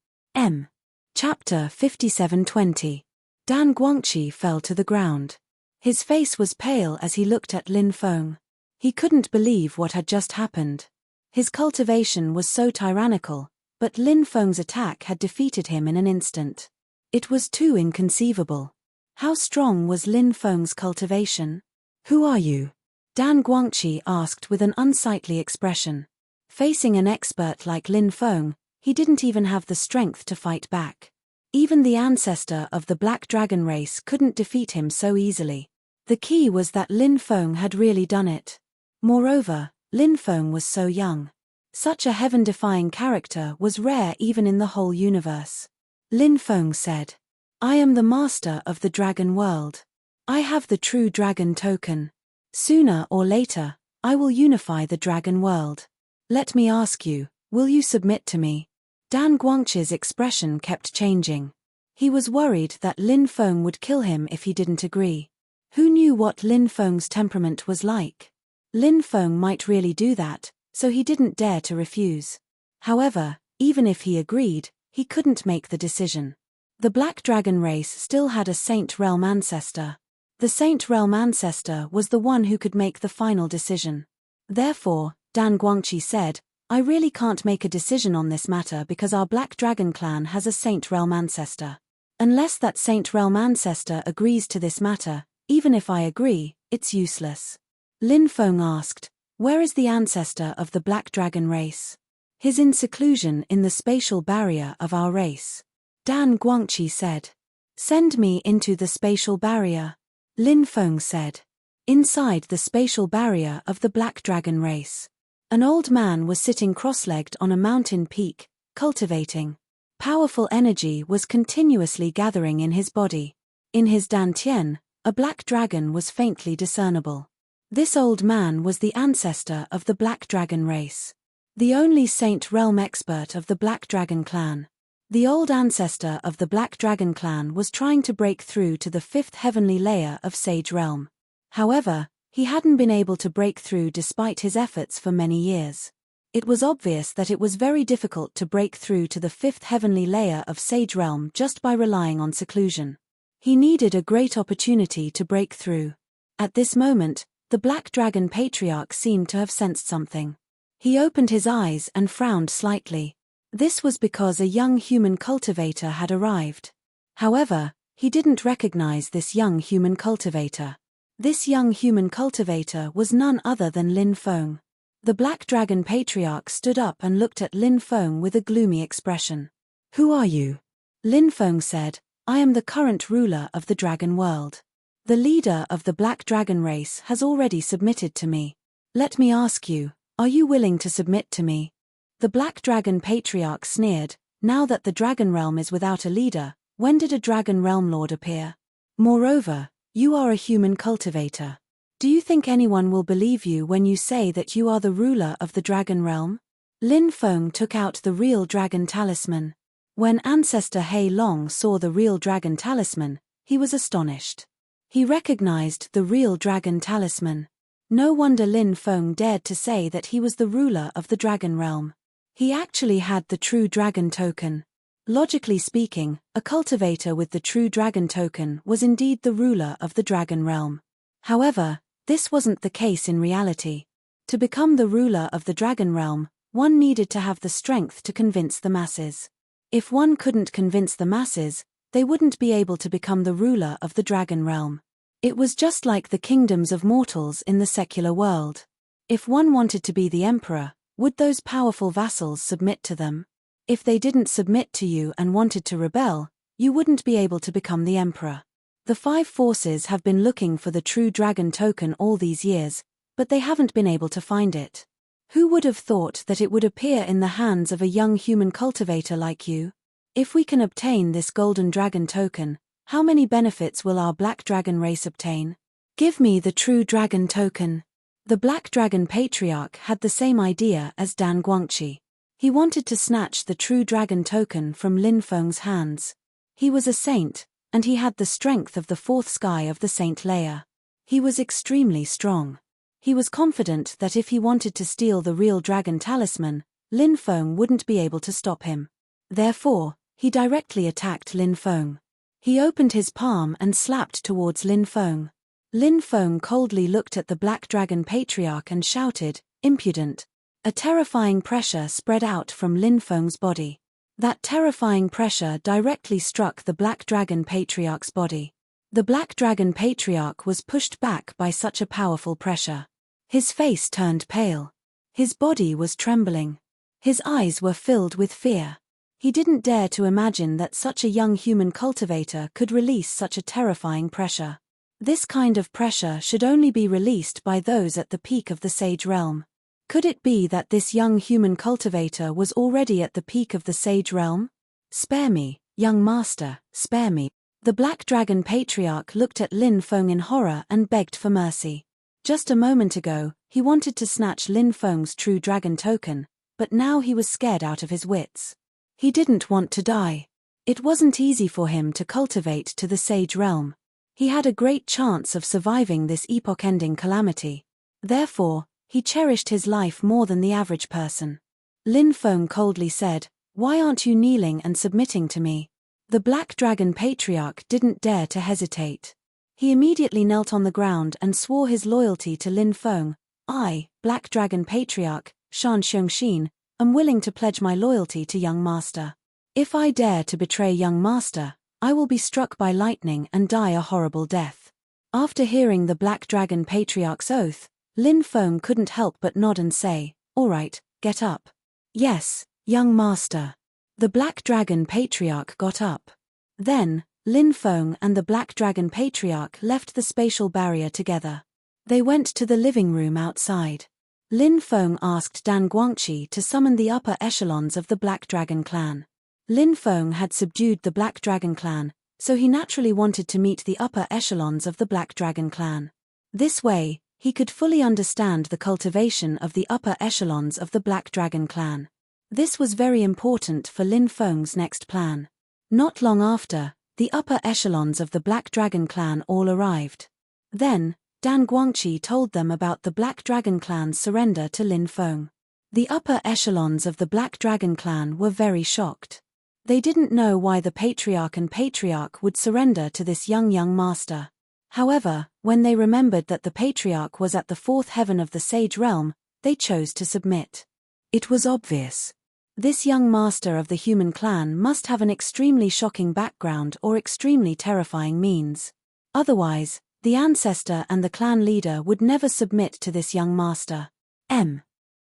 Chapter 57:20. Dan Guangqi fell to the ground. His face was pale as he looked at Lin Feng. He couldn't believe what had just happened. His cultivation was so tyrannical, but Lin Feng's attack had defeated him in an instant. It was too inconceivable. How strong was Lin Feng's cultivation? Who are you? Dan Guangqi asked with an unsightly expression. Facing an expert like Lin Feng, he didn't even have the strength to fight back. Even the ancestor of the Black Dragon race couldn't defeat him so easily. The key was that Lin Feng had really done it. Moreover, Lin Feng was so young. Such a heaven-defying character was rare even in the whole universe. Lin Feng said, "I am the master of the dragon world. I have the true dragon token. Sooner or later, I will unify the dragon world. Let me ask you, will you submit to me?" Dan Guangqi's expression kept changing. He was worried that Lin Feng would kill him if he didn't agree. Who knew what Lin Feng's temperament was like? Lin Feng might really do that, so he didn't dare to refuse. However, even if he agreed, he couldn't make the decision. The Black Dragon race still had a Saint Realm ancestor. The Saint Realm ancestor was the one who could make the final decision. Therefore, Dan Guangqi said, "I really can't make a decision on this matter because our Black Dragon clan has a Saint Realm ancestor. Unless that Saint Realm ancestor agrees to this matter, even if I agree, it's useless." Lin Feng asked, "Where is the ancestor of the Black Dragon race?" "He's in seclusion in the spatial barrier of our race." Dan Guangqi said. "Send me into the spatial barrier." Lin Feng said. Inside the spatial barrier of the Black Dragon race, an old man was sitting cross-legged on a mountain peak, cultivating. Powerful energy was continuously gathering in his body. In his dantian, a black dragon was faintly discernible. This old man was the ancestor of the Black Dragon race. The only Saint Realm expert of the Black Dragon clan. The old ancestor of the Black Dragon clan was trying to break through to the 5th heavenly layer of Sage Realm. However, he hadn't been able to break through despite his efforts for many years. It was obvious that it was very difficult to break through to the 5th heavenly layer of Sage Realm just by relying on seclusion. He needed a great opportunity to break through. At this moment, the Black Dragon Patriarch seemed to have sensed something. He opened his eyes and frowned slightly. This was because a young human cultivator had arrived. However, he didn't recognize this young human cultivator. This young human cultivator was none other than Lin Feng. The Black Dragon Patriarch stood up and looked at Lin Feng with a gloomy expression. "Who are you?" Lin Feng said, "I am the current ruler of the dragon world. The leader of the Black Dragon race has already submitted to me. Let me ask you, are you willing to submit to me?" The Black Dragon Patriarch sneered, "Now that the Dragon Realm is without a leader, when did a Dragon Realm Lord appear? Moreover, you are a human cultivator. Do you think anyone will believe you when you say that you are the ruler of the Dragon Realm?" Lin Feng took out the real dragon talisman. When Ancestor Hei Long saw the real dragon talisman, he was astonished. He recognized the real dragon talisman. No wonder Lin Feng dared to say that he was the ruler of the Dragon Realm. He actually had the true dragon token. Logically speaking, a cultivator with the true dragon token was indeed the ruler of the Dragon Realm. However, this wasn't the case in reality. To become the ruler of the Dragon Realm, one needed to have the strength to convince the masses. If one couldn't convince the masses, they wouldn't be able to become the ruler of the Dragon Realm. It was just like the kingdoms of mortals in the secular world. If one wanted to be the emperor, would those powerful vassals submit to them? If they didn't submit to you and wanted to rebel, you wouldn't be able to become the emperor. The 5 forces have been looking for the true dragon token all these years, but they haven't been able to find it. Who would have thought that it would appear in the hands of a young human cultivator like you? If we can obtain this golden dragon token, how many benefits will our black dragon race obtain? Give me the true dragon token. The black dragon patriarch had the same idea as Dan Guangqi. He wanted to snatch the true dragon token from Lin Feng's hands. He was a saint, and he had the strength of the 4th sky of the Saint Leia. He was extremely strong. He was confident that if he wanted to steal the real dragon talisman, Lin Feng wouldn't be able to stop him. Therefore, he directly attacked Lin Feng. He opened his palm and slapped towards Lin Feng. Lin Feng coldly looked at the black dragon patriarch and shouted, "Impudent!" A terrifying pressure spread out from Lin Feng's body. That terrifying pressure directly struck the black dragon patriarch's body. The black dragon patriarch was pushed back by such a powerful pressure. His face turned pale. His body was trembling. His eyes were filled with fear. He didn't dare to imagine that such a young human cultivator could release such a terrifying pressure. This kind of pressure should only be released by those at the peak of the sage realm. Could it be that this young human cultivator was already at the peak of the sage realm? Spare me, young master, spare me. The black dragon patriarch looked at Lin Feng in horror and begged for mercy. Just a moment ago, he wanted to snatch Lin Feng's true dragon token, but now he was scared out of his wits. He didn't want to die. It wasn't easy for him to cultivate to the sage realm. He had a great chance of surviving this epoch-ending calamity. Therefore, he cherished his life more than the average person. Lin Feng coldly said, "Why aren't you kneeling and submitting to me?" The black dragon patriarch didn't dare to hesitate. He immediately knelt on the ground and swore his loyalty to Lin Feng. "I, black dragon patriarch, Shan Xiongxin, am willing to pledge my loyalty to young master. If I dare to betray young master, I will be struck by lightning and die a horrible death." After hearing the black dragon patriarch's oath, Lin Feng couldn't help but nod and say, "All right, get up." "Yes, young master." The black dragon patriarch got up. Then, Lin Feng and the black dragon patriarch left the spatial barrier together. They went to the living room outside. Lin Feng asked Dan Guangqi to summon the upper echelons of the Black Dragon clan. Lin Feng had subdued the Black Dragon clan, so he naturally wanted to meet the upper echelons of the Black Dragon clan. This way, he could fully understand the cultivation of the upper echelons of the Black Dragon clan. This was very important for Lin Feng's next plan. Not long after, the upper echelons of the Black Dragon clan all arrived. Then, Dan Guangqi told them about the Black Dragon clan's surrender to Lin Feng. The upper echelons of the Black Dragon clan were very shocked. They didn't know why the patriarch and patriarch would surrender to this young master. However, when they remembered that the patriarch was at the 4th heaven of the sage realm, they chose to submit. It was obvious. This young master of the human clan must have an extremely shocking background or extremely terrifying means. Otherwise, the ancestor and the clan leader would never submit to this young master.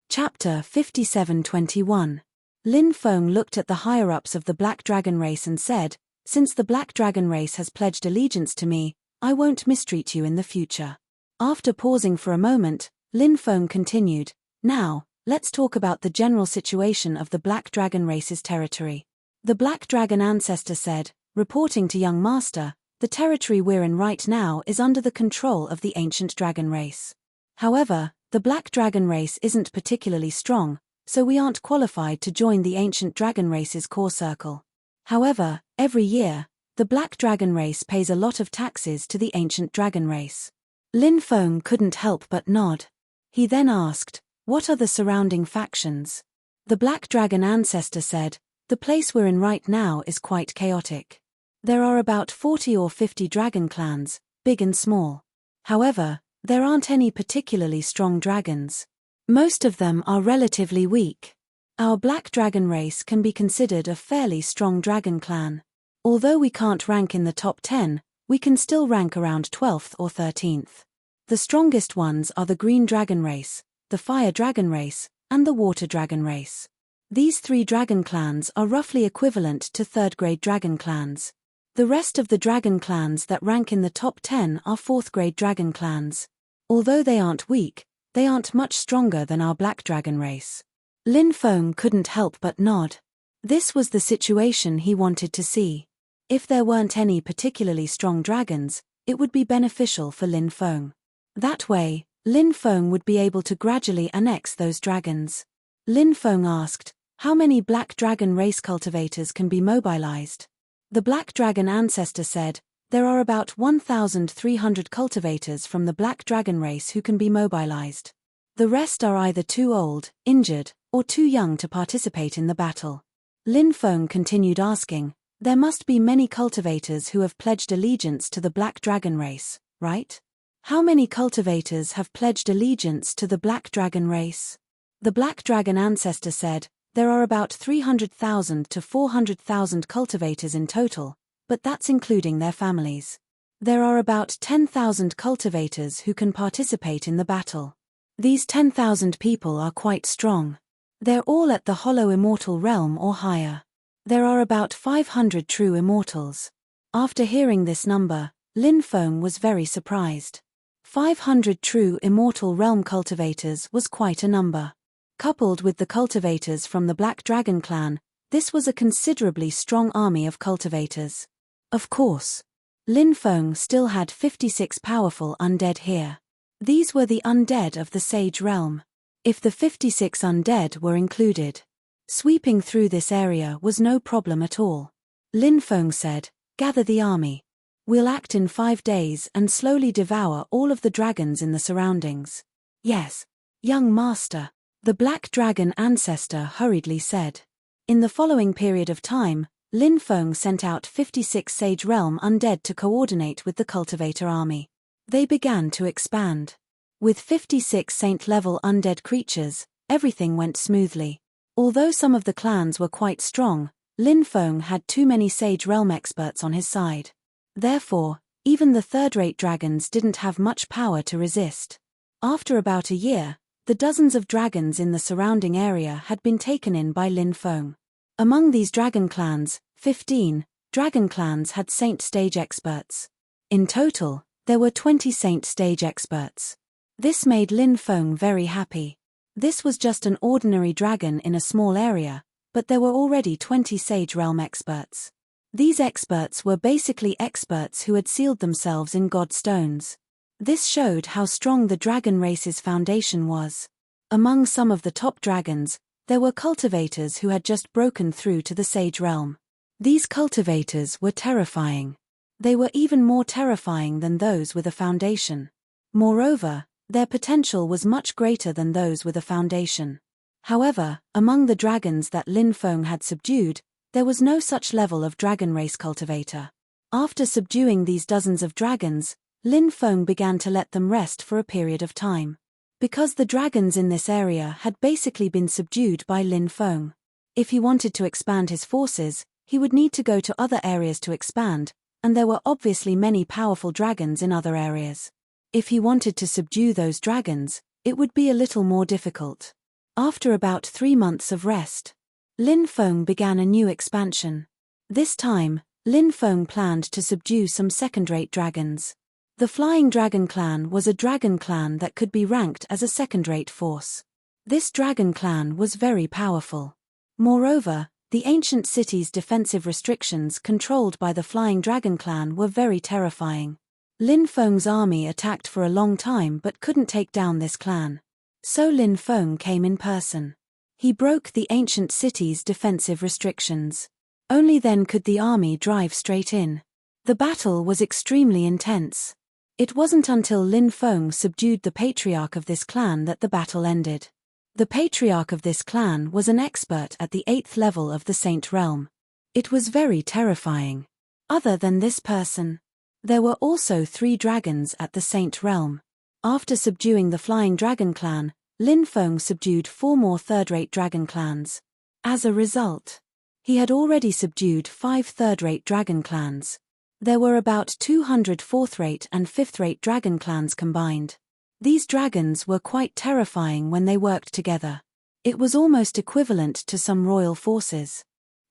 Chapter 57:21. Lin Feng looked at the higher-ups of the Black Dragon race and said, "Since the Black Dragon race has pledged allegiance to me, I won't mistreat you in the future." After pausing for a moment, Lin Feng continued, "Now, let's talk about the general situation of the Black Dragon race's territory." The Black Dragon ancestor said, reporting to young master, "The territory we're in right now is under the control of the ancient dragon race. However, the Black Dragon race isn't particularly strong, so we aren't qualified to join the ancient dragon race's core circle. However, every year, the Black Dragon race pays a lot of taxes to the ancient dragon race." Lin Feng couldn't help but nod. He then asked, "What are the surrounding factions?" The Black Dragon ancestor said, "The place we're in right now is quite chaotic. There are about 40 or 50 dragon clans, big and small. However, there aren't any particularly strong dragons. Most of them are relatively weak. Our Black Dragon race can be considered a fairly strong dragon clan. Although we can't rank in the top 10, we can still rank around 12th or 13th. The strongest ones are the Green Dragon race, the fire dragon race, and the water dragon race. These 3 dragon clans are roughly equivalent to third-grade dragon clans. The rest of the dragon clans that rank in the top 10 are fourth-grade dragon clans. Although they aren't weak, they aren't much stronger than our black dragon race. Lin Feng couldn't help but nod. This was the situation he wanted to see. If there weren't any particularly strong dragons, it would be beneficial for Lin Feng. That way, Lin Feng would be able to gradually annex those dragons. Lin Feng asked, how many black dragon race cultivators can be mobilized? The black dragon ancestor said, there are about 1,300 cultivators from the black dragon race who can be mobilized. The rest are either too old, injured, or too young to participate in the battle. Lin Feng continued asking, there must be many cultivators who have pledged allegiance to the black dragon race, right? How many cultivators have pledged allegiance to the black dragon race? The black dragon ancestor said, there are about 300,000 to 400,000 cultivators in total, but that's including their families. There are about 10,000 cultivators who can participate in the battle. These 10,000 people are quite strong. They're all at the hollow immortal realm or higher. There are about 500 true immortals. After hearing this number, Lin Feng was very surprised. 500 true immortal realm cultivators was quite a number. Coupled with the cultivators from the Black Dragon clan, this was a considerably strong army of cultivators. Of course, Lin Feng still had 56 powerful undead here. These were the undead of the Sage Realm. If the 56 undead were included, sweeping through this area was no problem at all. Lin Feng said, gather the army. We'll act in 5 days and slowly devour all of the dragons in the surroundings. Yes, young master, the Black Dragon ancestor hurriedly said. In the following period of time, Lin Feng sent out 56 Sage Realm undead to coordinate with the cultivator army. They began to expand. With 56 saint-level undead creatures, everything went smoothly. Although some of the clans were quite strong, Lin Feng had too many Sage Realm experts on his side. Therefore, even the third-rate dragons didn't have much power to resist. After about a year, the dozens of dragons in the surrounding area had been taken in by Lin Feng. Among these dragon clans, 15 dragon clans had saint stage experts. In total, there were 20 saint stage experts. This made Lin Feng very happy. This was just an ordinary dragon in a small area, but there were already 20 Sage Realm experts. These experts were basically experts who had sealed themselves in God stones. This showed how strong the dragon race's foundation was. Among some of the top dragons, there were cultivators who had just broken through to the Sage Realm. These cultivators were terrifying. They were even more terrifying than those with a foundation. Moreover, their potential was much greater than those with a foundation. However, among the dragons that Lin Feng had subdued, there was no such level of dragon race cultivator. After subduing these dozens of dragons, Lin Feng began to let them rest for a period of time. Because the dragons in this area had basically been subdued by Lin Feng. If he wanted to expand his forces, he would need to go to other areas to expand, and there were obviously many powerful dragons in other areas. If he wanted to subdue those dragons, it would be a little more difficult. After about 3 months of rest, Lin Feng began a new expansion. This time, Lin Feng planned to subdue some second-rate dragons. The Flying Dragon clan was a dragon clan that could be ranked as a second-rate force. This dragon clan was very powerful. Moreover, the ancient city's defensive restrictions controlled by the Flying Dragon clan were very terrifying. Lin Feng's army attacked for a long time but couldn't take down this clan. So Lin Feng came in person. He broke the ancient city's defensive restrictions. Only then could the army drive straight in. The battle was extremely intense. It wasn't until Lin Feng subdued the patriarch of this clan that the battle ended. The patriarch of this clan was an expert at the 8th level of the Saint Realm. It was very terrifying. Other than this person, there were also 3 dragons at the Saint Realm. After subduing the Flying Dragon clan, Lin Feng subdued 4 more third-rate dragon clans. As a result, he had already subdued 5 third-rate dragon clans. There were about 200 fourth-rate and fifth-rate dragon clans combined. These dragons were quite terrifying when they worked together. It was almost equivalent to some royal forces.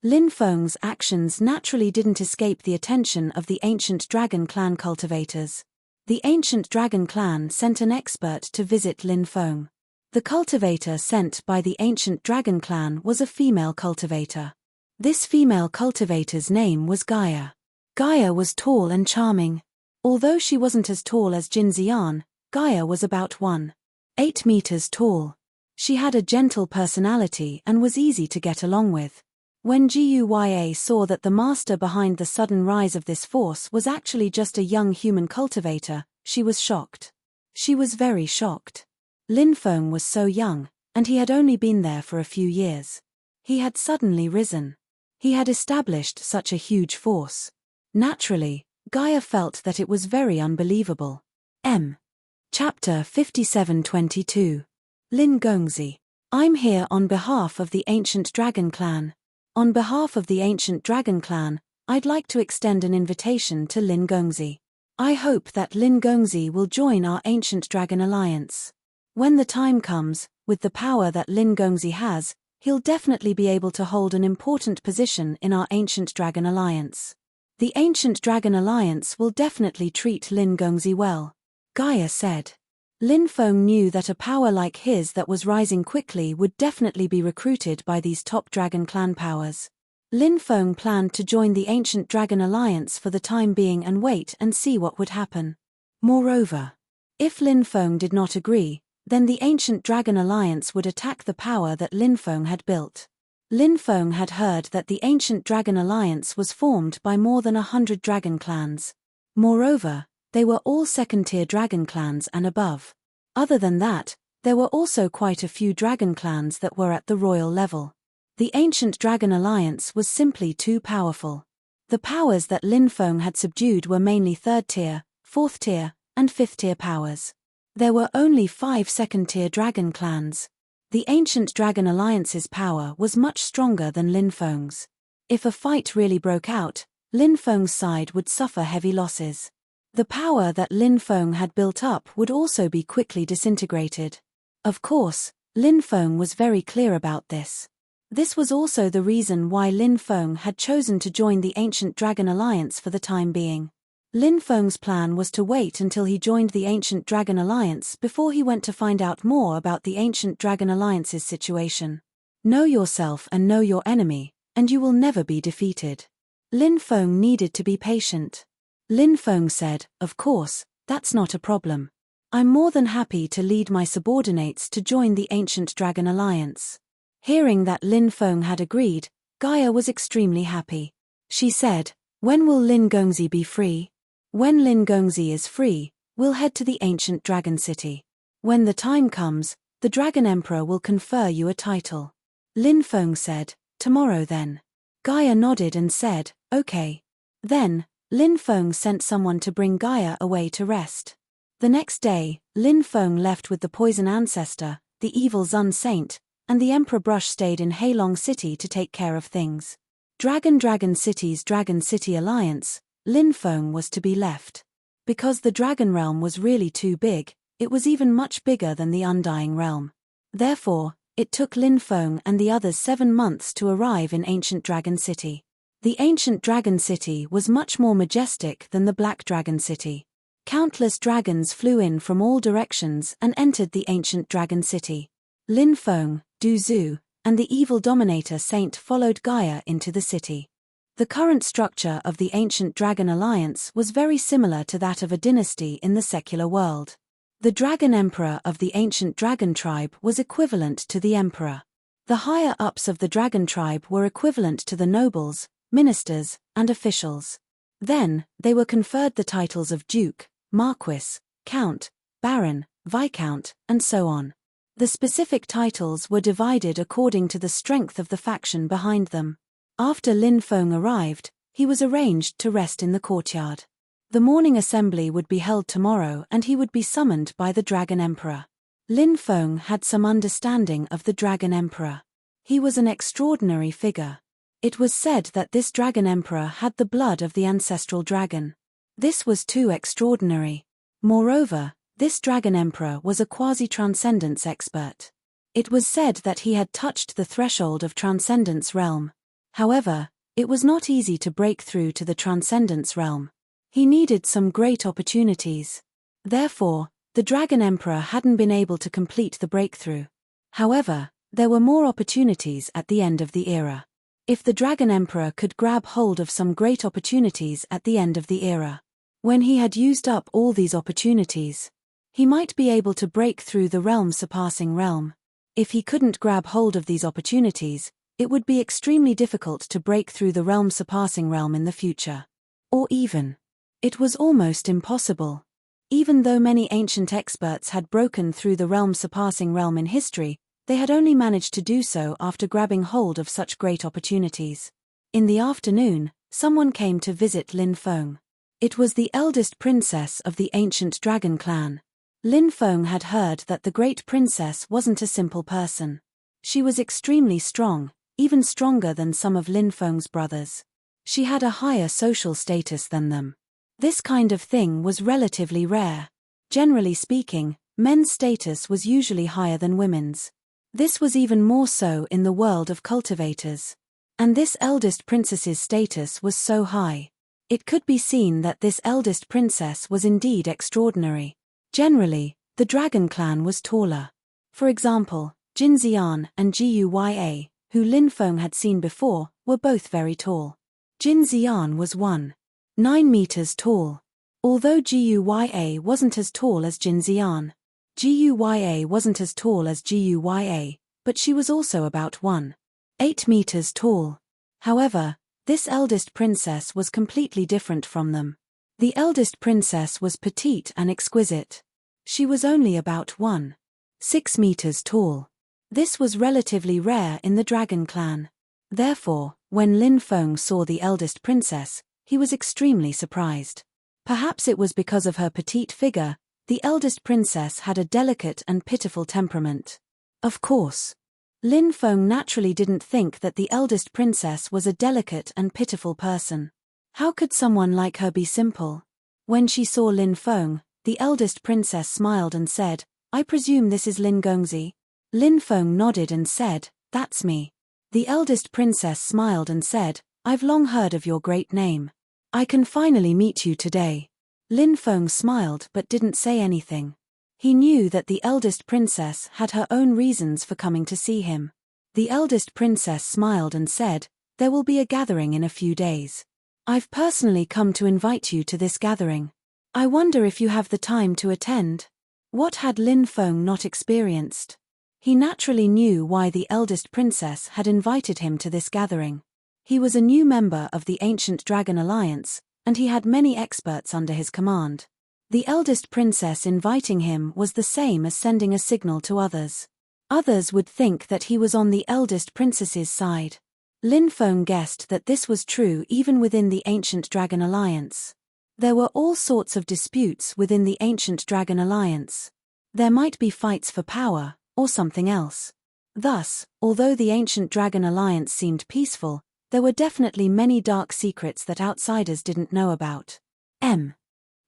Lin Feng's actions naturally didn't escape the attention of the ancient dragon clan cultivators. The ancient dragon clan sent an expert to visit Lin Feng. The cultivator sent by the ancient dragon clan was a female cultivator. This female cultivator's name was Gaia. Gaia was tall and charming. Although she wasn't as tall as Jin Xian, Gaia was about 1.8 meters tall. She had a gentle personality and was easy to get along with. When Guya saw that the master behind the sudden rise of this force was actually just a young human cultivator, she was shocked. She was very shocked. Lin Feng was so young, and he had only been there for a few years. He had suddenly risen. He had established such a huge force. Naturally, Gaia felt that it was very unbelievable. Chapter 57-22. Lin Gongzi. I'm here on behalf of the ancient dragon clan. On behalf of the ancient dragon clan, I'd like to extend an invitation to Lin Gongzi. I hope that Lin Gongzi will join our ancient dragon alliance. When the time comes, with the power that Lin Gongzi has, he'll definitely be able to hold an important position in our ancient dragon alliance. The ancient dragon alliance will definitely treat Lin Gongzi well. Gaia said. Lin Feng knew that a power like his that was rising quickly would definitely be recruited by these top dragon clan powers. Lin Feng planned to join the ancient dragon alliance for the time being and wait and see what would happen. Moreover, if Lin Feng did not agree, then the ancient dragon alliance would attack the power that Lin Feng had built. Lin Feng had heard that the ancient dragon alliance was formed by more than 100 dragon clans. Moreover, they were all second-tier dragon clans and above. Other than that, there were also quite a few dragon clans that were at the royal level. The ancient dragon alliance was simply too powerful. The powers that Lin Feng had subdued were mainly third-tier, fourth-tier, and fifth-tier powers. There were only 5 second-tier dragon clans. The ancient dragon alliance's power was much stronger than Lin Feng's. If a fight really broke out, Lin Feng's side would suffer heavy losses. The power that Lin Feng had built up would also be quickly disintegrated. Of course, Lin Feng was very clear about this. This was also the reason why Lin Feng had chosen to join the Ancient Dragon Alliance for the time being. Lin Feng's plan was to wait until he joined the Ancient Dragon Alliance before he went to find out more about the Ancient Dragon Alliance's situation. Know yourself and know your enemy, and you will never be defeated. Lin Feng needed to be patient. Lin Feng said, "Of course, that's not a problem. I'm more than happy to lead my subordinates to join the Ancient Dragon Alliance." Hearing that Lin Feng had agreed, Gaia was extremely happy. She said, "When will Lin Gongzi be free?" "When Lin Gongzi is free, we'll head to the ancient dragon city. When the time comes, the Dragon Emperor will confer you a title." Lin Feng said, "Tomorrow then." Gaia nodded and said, "Okay." Then, Lin Feng sent someone to bring Gaia away to rest. The next day, Lin Feng left with the poison ancestor, the evil Zun Saint, and the Emperor Brush stayed in Heilong City to take care of things. Dragon City's Dragon City Alliance, Lin Feng was to be left. Because the Dragon Realm was really too big, it was even much bigger than the Undying Realm. Therefore, it took Lin Feng and the others 7 months to arrive in Ancient Dragon City. The Ancient Dragon City was much more majestic than the Black Dragon City. Countless dragons flew in from all directions and entered the Ancient Dragon City. Lin Feng, Du Zhu, and the evil Dominator Saint followed Gaia into the city. The current structure of the Ancient Dragon Alliance was very similar to that of a dynasty in the secular world. The Dragon Emperor of the Ancient Dragon Tribe was equivalent to the Emperor. The higher-ups of the Dragon Tribe were equivalent to the nobles, ministers, and officials. Then, they were conferred the titles of Duke, Marquis, Count, Baron, Viscount, and so on. The specific titles were divided according to the strength of the faction behind them. After Lin Feng arrived, he was arranged to rest in the courtyard. The morning assembly would be held tomorrow and he would be summoned by the Dragon Emperor. Lin Feng had some understanding of the Dragon Emperor. He was an extraordinary figure. It was said that this Dragon Emperor had the blood of the ancestral dragon. This was too extraordinary. Moreover, This dragon emperor was a quasi-transcendence expert. It was said that he had touched the threshold of transcendence realm. However, it was not easy to break through to the transcendence realm. He needed some great opportunities. Therefore, the dragon emperor hadn't been able to complete the breakthrough. However, there were more opportunities at the end of the era. If the dragon emperor could grab hold of some great opportunities at the end of the era, when he had used up all these opportunities, he might be able to break through the realm-surpassing realm. If he couldn't grab hold of these opportunities, it would be extremely difficult to break through the realm-surpassing realm in the future. Or even, it was almost impossible. Even though many ancient experts had broken through the realm-surpassing realm in history, they had only managed to do so after grabbing hold of such great opportunities. In the afternoon, someone came to visit Lin Feng. It was the eldest princess of the ancient dragon clan. Lin Feng had heard that the great princess wasn't a simple person. She was extremely strong, even stronger than some of Lin Feng's brothers. She had a higher social status than them. This kind of thing was relatively rare. Generally speaking, men's status was usually higher than women's. This was even more so in the world of cultivators. And this eldest princess's status was so high. It could be seen that this eldest princess was indeed extraordinary. Generally, the dragon clan was taller. For example, Jin Xian and Guya, who Lin Feng had seen before, were both very tall. Jin Xian was 1.9 meters tall. Although Guya wasn't as tall as Jin Xian. Guya wasn't as tall as Guya, but she was also about 1.8 meters tall. However, this eldest princess was completely different from them. The eldest princess was petite and exquisite. She was only about 1.6 meters tall. This was relatively rare in the dragon clan. Therefore, when Lin Feng saw the eldest princess, he was extremely surprised. Perhaps it was because of her petite figure. The eldest princess had a delicate and pitiful temperament. Of course, Lin Feng naturally didn't think that the eldest princess was a delicate and pitiful person. How could someone like her be simple? When she saw Lin Feng, the eldest princess smiled and said, "I presume this is Lin Gongzi?" Lin Feng nodded and said, "That's me." The eldest princess smiled and said, "I've long heard of your great name. I can finally meet you today." Lin Feng smiled but didn't say anything. He knew that the eldest princess had her own reasons for coming to see him. The eldest princess smiled and said, "There will be a gathering in a few days. I've personally come to invite you to this gathering. I wonder if you have the time to attend." What had Lin Feng not experienced? He naturally knew why the eldest princess had invited him to this gathering. He was a new member of the Ancient Dragon Alliance, and he had many experts under his command. The eldest princess inviting him was the same as sending a signal to others. Others would think that he was on the eldest princess's side. Lin Feng guessed that this was true even within the Ancient Dragon Alliance. There were all sorts of disputes within the Ancient Dragon Alliance. There might be fights for power, or something else. Thus, although the Ancient Dragon Alliance seemed peaceful, there were definitely many dark secrets that outsiders didn't know about.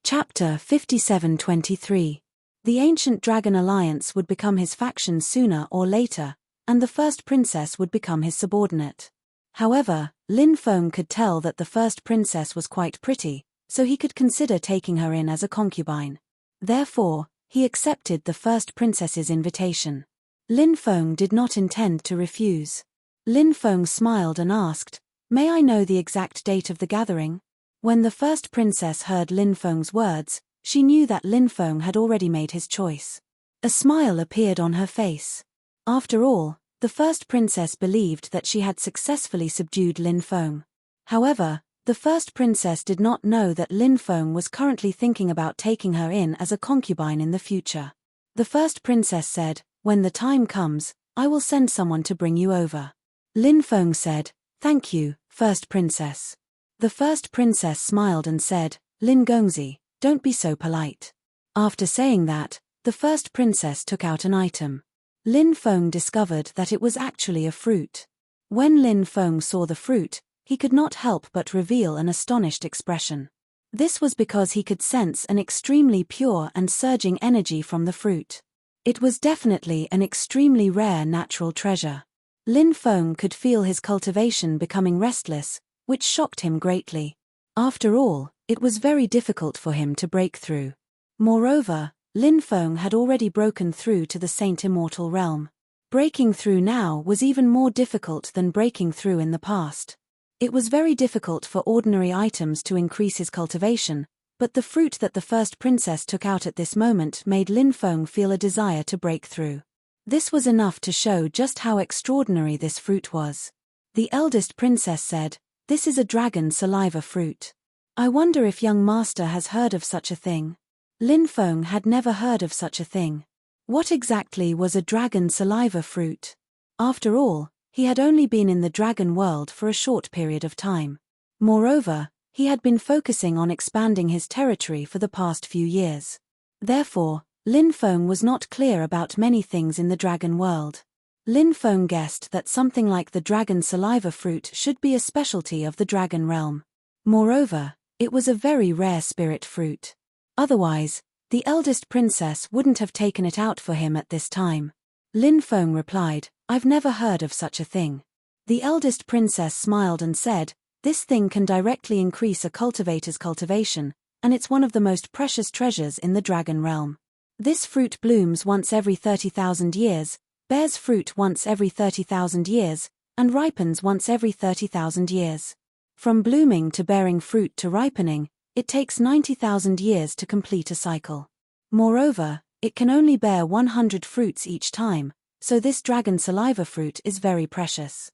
Chapter 57-23. The Ancient Dragon Alliance would become his faction sooner or later, and the first princess would become his subordinate. However, Lin Feng could tell that the first princess was quite pretty, so he could consider taking her in as a concubine. Therefore, he accepted the first princess's invitation. Lin Feng did not intend to refuse. Lin Feng smiled and asked, "May I know the exact date of the gathering?" When the first princess heard Lin Feng's words, she knew that Lin Feng had already made his choice. A smile appeared on her face. After all, the first princess believed that she had successfully subdued Lin Feng. However, the first princess did not know that Lin Feng was currently thinking about taking her in as a concubine in the future. The first princess said, "When the time comes, I will send someone to bring you over." Lin Feng said, "Thank you, first princess." The first princess smiled and said, "Lin Gongzi, don't be so polite." After saying that, the first princess took out an item. Lin Feng discovered that it was actually a fruit. When Lin Feng saw the fruit, he could not help but reveal an astonished expression. This was because he could sense an extremely pure and surging energy from the fruit. It was definitely an extremely rare natural treasure. Lin Feng could feel his cultivation becoming restless, which shocked him greatly. After all, it was very difficult for him to break through. Moreover, Lin Feng had already broken through to the Saint Immortal realm. Breaking through now was even more difficult than breaking through in the past. It was very difficult for ordinary items to increase his cultivation, but the fruit that the first princess took out at this moment made Lin Feng feel a desire to break through. This was enough to show just how extraordinary this fruit was. The eldest princess said, "This is a dragon saliva fruit. I wonder if young master has heard of such a thing." Lin Feng had never heard of such a thing. What exactly was a dragon saliva fruit? After all, he had only been in the dragon world for a short period of time. Moreover, he had been focusing on expanding his territory for the past few years. Therefore, Lin Feng was not clear about many things in the dragon world. Lin Feng guessed that something like the dragon saliva fruit should be a specialty of the dragon realm. Moreover, it was a very rare spirit fruit. Otherwise, the eldest princess wouldn't have taken it out for him at this time. Lin Feng replied, "I've never heard of such a thing." The eldest princess smiled and said, "This thing can directly increase a cultivator's cultivation, and it's one of the most precious treasures in the dragon realm. This fruit blooms once every 30,000 years, bears fruit once every 30,000 years, and ripens once every 30,000 years. From blooming to bearing fruit to ripening, it takes 90,000 years to complete a cycle. Moreover, it can only bear 100 fruits each time, so this dragon saliva fruit is very precious.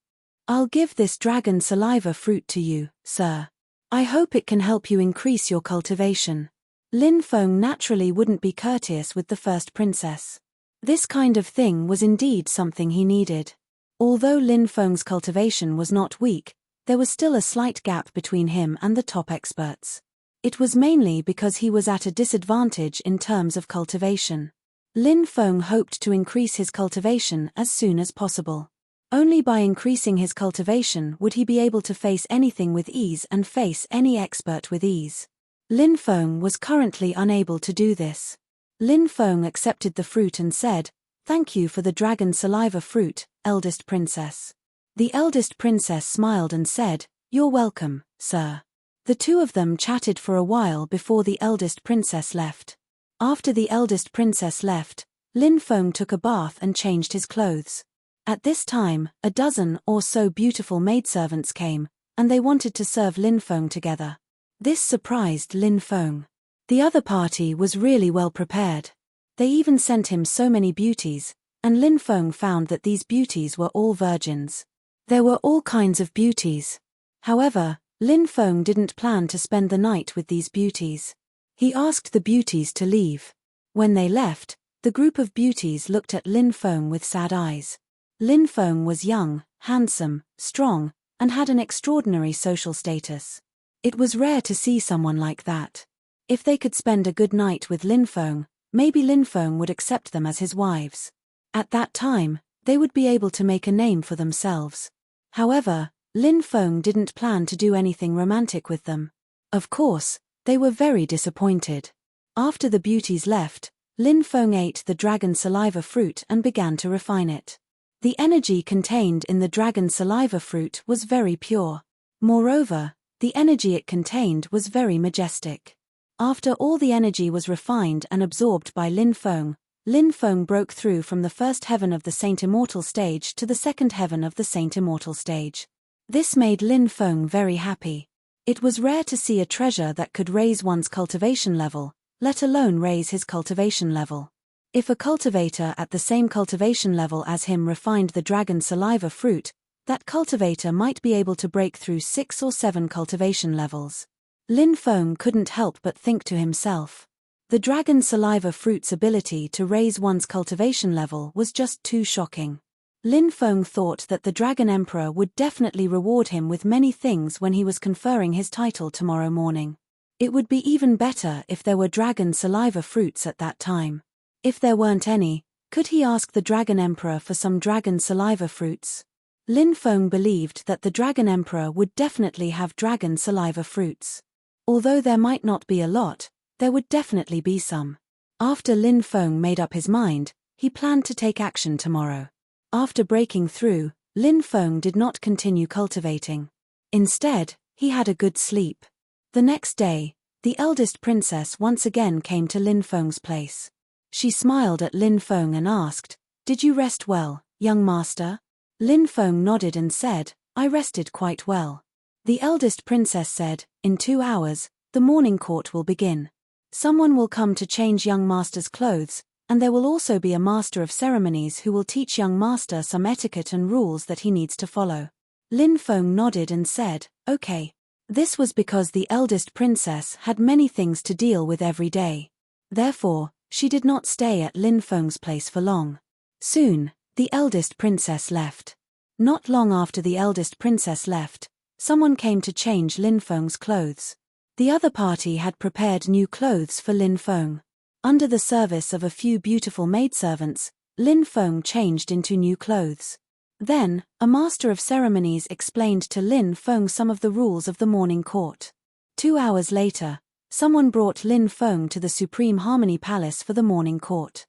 I'll give this dragon saliva fruit to you, sir. I hope it can help you increase your cultivation." Lin Feng naturally wouldn't be courteous with the first princess. This kind of thing was indeed something he needed. Although Lin Feng's cultivation was not weak, there was still a slight gap between him and the top experts. It was mainly because he was at a disadvantage in terms of cultivation. Lin Feng hoped to increase his cultivation as soon as possible. Only by increasing his cultivation would he be able to face anything with ease and face any expert with ease. Lin Feng was currently unable to do this. Lin Feng accepted the fruit and said, "Thank you for the dragon saliva fruit, eldest princess." The eldest princess smiled and said, "You're welcome, sir." The two of them chatted for a while before the eldest princess left. After the eldest princess left, Lin Feng took a bath and changed his clothes. At this time, a dozen or so beautiful maidservants came, and they wanted to serve Lin Feng together. This surprised Lin Feng. The other party was really well prepared. They even sent him so many beauties, and Lin Feng found that these beauties were all virgins. There were all kinds of beauties. However, Lin Feng didn't plan to spend the night with these beauties. He asked the beauties to leave. When they left, the group of beauties looked at Lin Feng with sad eyes. Lin Feng was young, handsome, strong, and had an extraordinary social status. It was rare to see someone like that. If they could spend a good night with Lin Feng, maybe Lin Feng would accept them as his wives. At that time, they would be able to make a name for themselves. However, Lin Feng didn't plan to do anything romantic with them. Of course, they were very disappointed. After the beauties left, Lin Feng ate the dragon saliva fruit and began to refine it. The energy contained in the dragon saliva fruit was very pure. Moreover, the energy it contained was very majestic. After all the energy was refined and absorbed by Lin Feng broke through from the first heaven of the Saint Immortal stage to the second heaven of the Saint Immortal stage. This made Lin Feng very happy. It was rare to see a treasure that could raise one's cultivation level, let alone raise his cultivation level. If a cultivator at the same cultivation level as him refined the dragon saliva fruit, that cultivator might be able to break through 6 or 7 cultivation levels. Lin Feng couldn't help but think to himself. The dragon saliva fruit's ability to raise one's cultivation level was just too shocking. Lin Feng thought that the Dragon Emperor would definitely reward him with many things when he was conferring his title tomorrow morning. It would be even better if there were dragon saliva fruits at that time. If there weren't any, could he ask the Dragon Emperor for some dragon saliva fruits? Lin Feng believed that the Dragon Emperor would definitely have dragon saliva fruits. Although there might not be a lot, there would definitely be some. After Lin Feng made up his mind, he planned to take action tomorrow. After breaking through, Lin Feng did not continue cultivating. Instead, he had a good sleep. The next day, the eldest princess once again came to Lin Feng's place. She smiled at Lin Feng and asked, "Did you rest well, young master?" Lin Feng nodded and said, "I rested quite well." The eldest princess said, "In 2 hours, the morning court will begin. Someone will come to change young master's clothes, and there will also be a master of ceremonies who will teach young master some etiquette and rules that he needs to follow." Lin Feng nodded and said, "Okay." This was because the eldest princess had many things to deal with every day. Therefore, she did not stay at Lin Feng's place for long. Soon, the eldest princess left. Not long after the eldest princess left, someone came to change Lin Feng's clothes. The other party had prepared new clothes for Lin Feng. Under the service of a few beautiful maidservants, Lin Feng changed into new clothes. Then, a master of ceremonies explained to Lin Feng some of the rules of the morning court. 2 hours later, someone brought Lin Feng to the Supreme Harmony Palace for the morning court.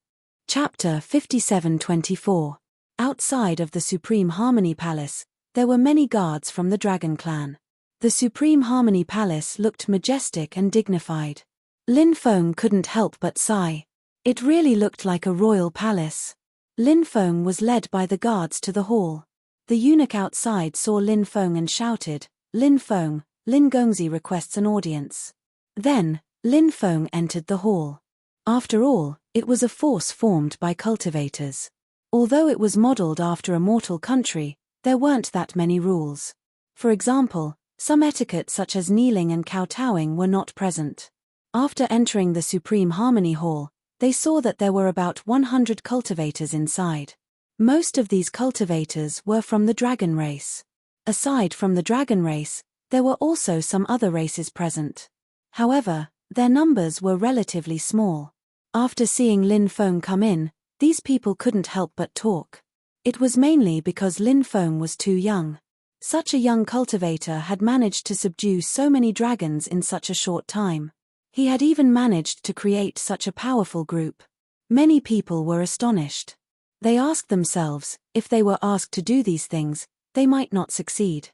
Chapter 57-24. Outside of the Supreme Harmony Palace, there were many guards from the Dragon Clan. The Supreme Harmony Palace looked majestic and dignified. Lin Feng couldn't help but sigh. It really looked like a royal palace. Lin Feng was led by the guards to the hall. The eunuch outside saw Lin Feng and shouted, "Lin Feng, Lin Gongzi requests an audience." Then, Lin Feng entered the hall. After all, it was a force formed by cultivators. Although it was modeled after a mortal country, there weren't that many rules. For example, some etiquette such as kneeling and kowtowing were not present. After entering the Supreme Harmony Hall, they saw that there were about 100 cultivators inside. Most of these cultivators were from the dragon race. Aside from the dragon race, there were also some other races present. However, their numbers were relatively small. After seeing Lin Feng come in, these people couldn't help but talk. It was mainly because Lin Feng was too young. Such a young cultivator had managed to subdue so many dragons in such a short time. He had even managed to create such a powerful group. Many people were astonished. They asked themselves, if they were asked to do these things, they might not succeed.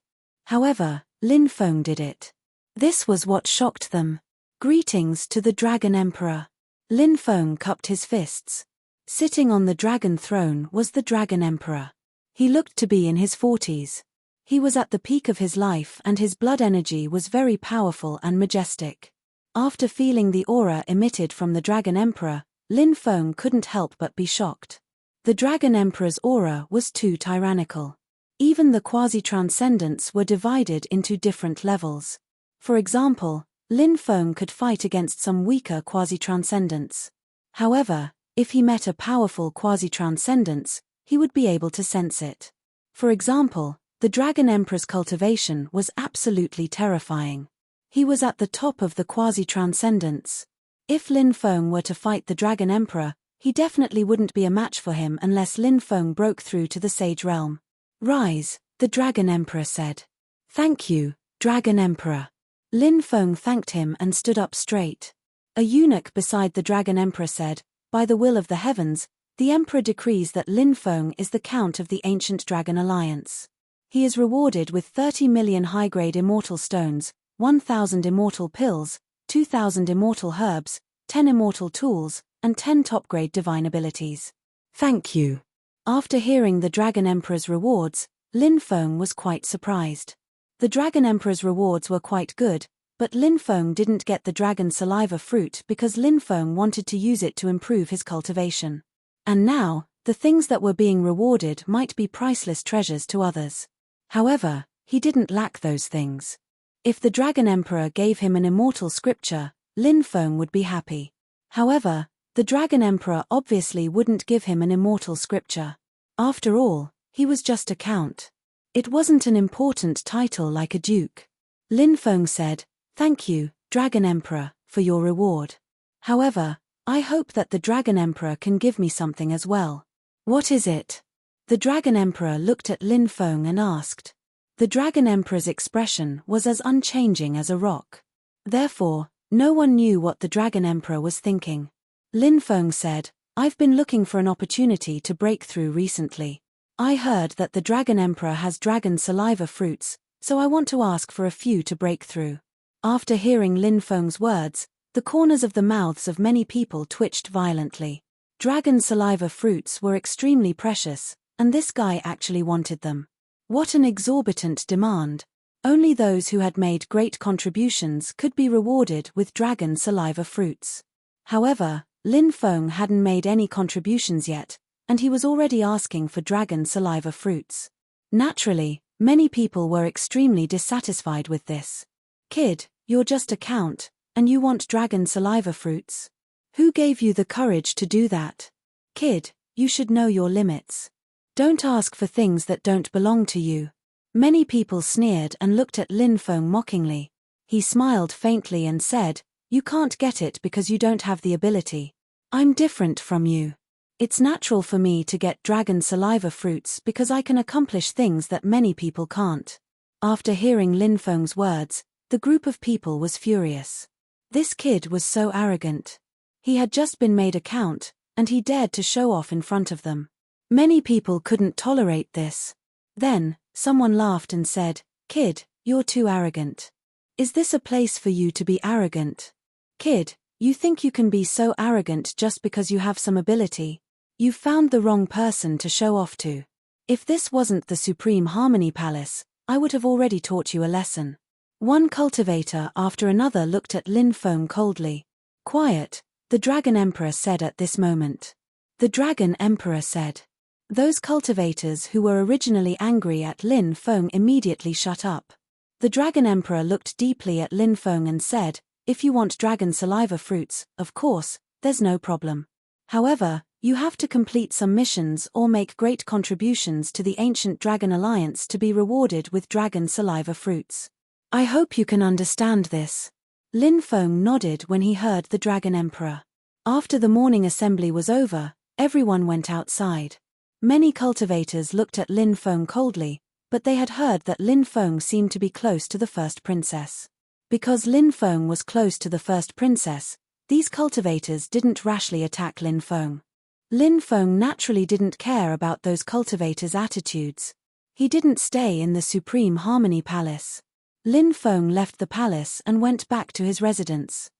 However, Lin Feng did it. This was what shocked them. Greetings to the Dragon Emperor. Lin Feng cupped his fists. Sitting on the dragon throne was the Dragon Emperor. He looked to be in his 40s. He was at the peak of his life and his blood energy was very powerful and majestic. After feeling the aura emitted from the Dragon Emperor, Lin Feng couldn't help but be shocked. The Dragon Emperor's aura was too tyrannical. Even the quasi-transcendents were divided into different levels. For example, Lin Feng could fight against some weaker quasi-transcendents. However, if he met a powerful quasi-transcendence, he would be able to sense it. For example, the Dragon Emperor's cultivation was absolutely terrifying. He was at the top of the quasi-transcendents. If Lin Feng were to fight the Dragon Emperor, he definitely wouldn't be a match for him unless Lin Feng broke through to the Sage Realm. "Rise," the Dragon Emperor said. "Thank you, Dragon Emperor." Lin Feng thanked him and stood up straight. A eunuch beside the Dragon Emperor said, "By the will of the heavens, the Emperor decrees that Lin Feng is the Count of the Ancient Dragon Alliance. He is rewarded with 30 million high-grade immortal stones, 1,000 immortal pills, 2,000 immortal herbs, 10 immortal tools, and 10 top-grade divine abilities." "Thank you." After hearing the Dragon Emperor's rewards, Lin Feng was quite surprised. The Dragon Emperor's rewards were quite good, but Lin Feng didn't get the dragon saliva fruit because Lin Feng wanted to use it to improve his cultivation. And now, the things that were being rewarded might be priceless treasures to others. However, he didn't lack those things. If the Dragon Emperor gave him an immortal scripture, Lin Feng would be happy. However, the Dragon Emperor obviously wouldn't give him an immortal scripture. After all, he was just a count. It wasn't an important title like a duke. Lin Feng said, "Thank you, Dragon Emperor, for your reward. However, I hope that the Dragon Emperor can give me something as well." "What is it?" The Dragon Emperor looked at Lin Feng and asked. The Dragon Emperor's expression was as unchanging as a rock. Therefore, no one knew what the Dragon Emperor was thinking. Lin Feng said, I've been looking for an opportunity to break through recently. I heard that the Dragon Emperor has dragon saliva fruits, so I want to ask for a few to break through. After hearing Lin Feng's words, the corners of the mouths of many people twitched violently. Dragon saliva fruits were extremely precious, and this guy actually wanted them. What an exorbitant demand! Only those who had made great contributions could be rewarded with dragon saliva fruits. However, Lin Feng hadn't made any contributions yet, and he was already asking for dragon saliva fruits. Naturally, many people were extremely dissatisfied with this. Kid, you're just a count, and you want dragon saliva fruits? Who gave you the courage to do that? Kid, you should know your limits. Don't ask for things that don't belong to you. Many people sneered and looked at Lin Feng mockingly. He smiled faintly and said, You can't get it because you don't have the ability. I'm different from you. It's natural for me to get dragon saliva fruits because I can accomplish things that many people can't. After hearing Lin Feng's words, the group of people was furious. This kid was so arrogant. He had just been made a count, and he dared to show off in front of them. Many people couldn't tolerate this. Then, someone laughed and said, Kid, you're too arrogant. Is this a place for you to be arrogant? Kid, you think you can be so arrogant just because you have some ability? You've found the wrong person to show off to. If this wasn't the Supreme Harmony Palace, I would have already taught you a lesson. One cultivator after another looked at Lin Feng coldly. Quiet, the Dragon Emperor said at this moment. The Dragon Emperor said. Those cultivators who were originally angry at Lin Feng immediately shut up. The Dragon Emperor looked deeply at Lin Feng and said, If you want dragon saliva fruits, of course, there's no problem. However, you have to complete some missions or make great contributions to the Ancient Dragon Alliance to be rewarded with dragon saliva fruits. I hope you can understand this. Lin Feng nodded when he heard the Dragon Emperor. After the morning assembly was over, everyone went outside. Many cultivators looked at Lin Feng coldly, but they had heard that Lin Feng seemed to be close to the first princess. Because Lin Feng was close to the first princess, these cultivators didn't rashly attack Lin Feng. Lin Feng naturally didn't care about those cultivators' attitudes. He didn't stay in the Supreme Harmony Palace. Lin Feng left the palace and went back to his residence.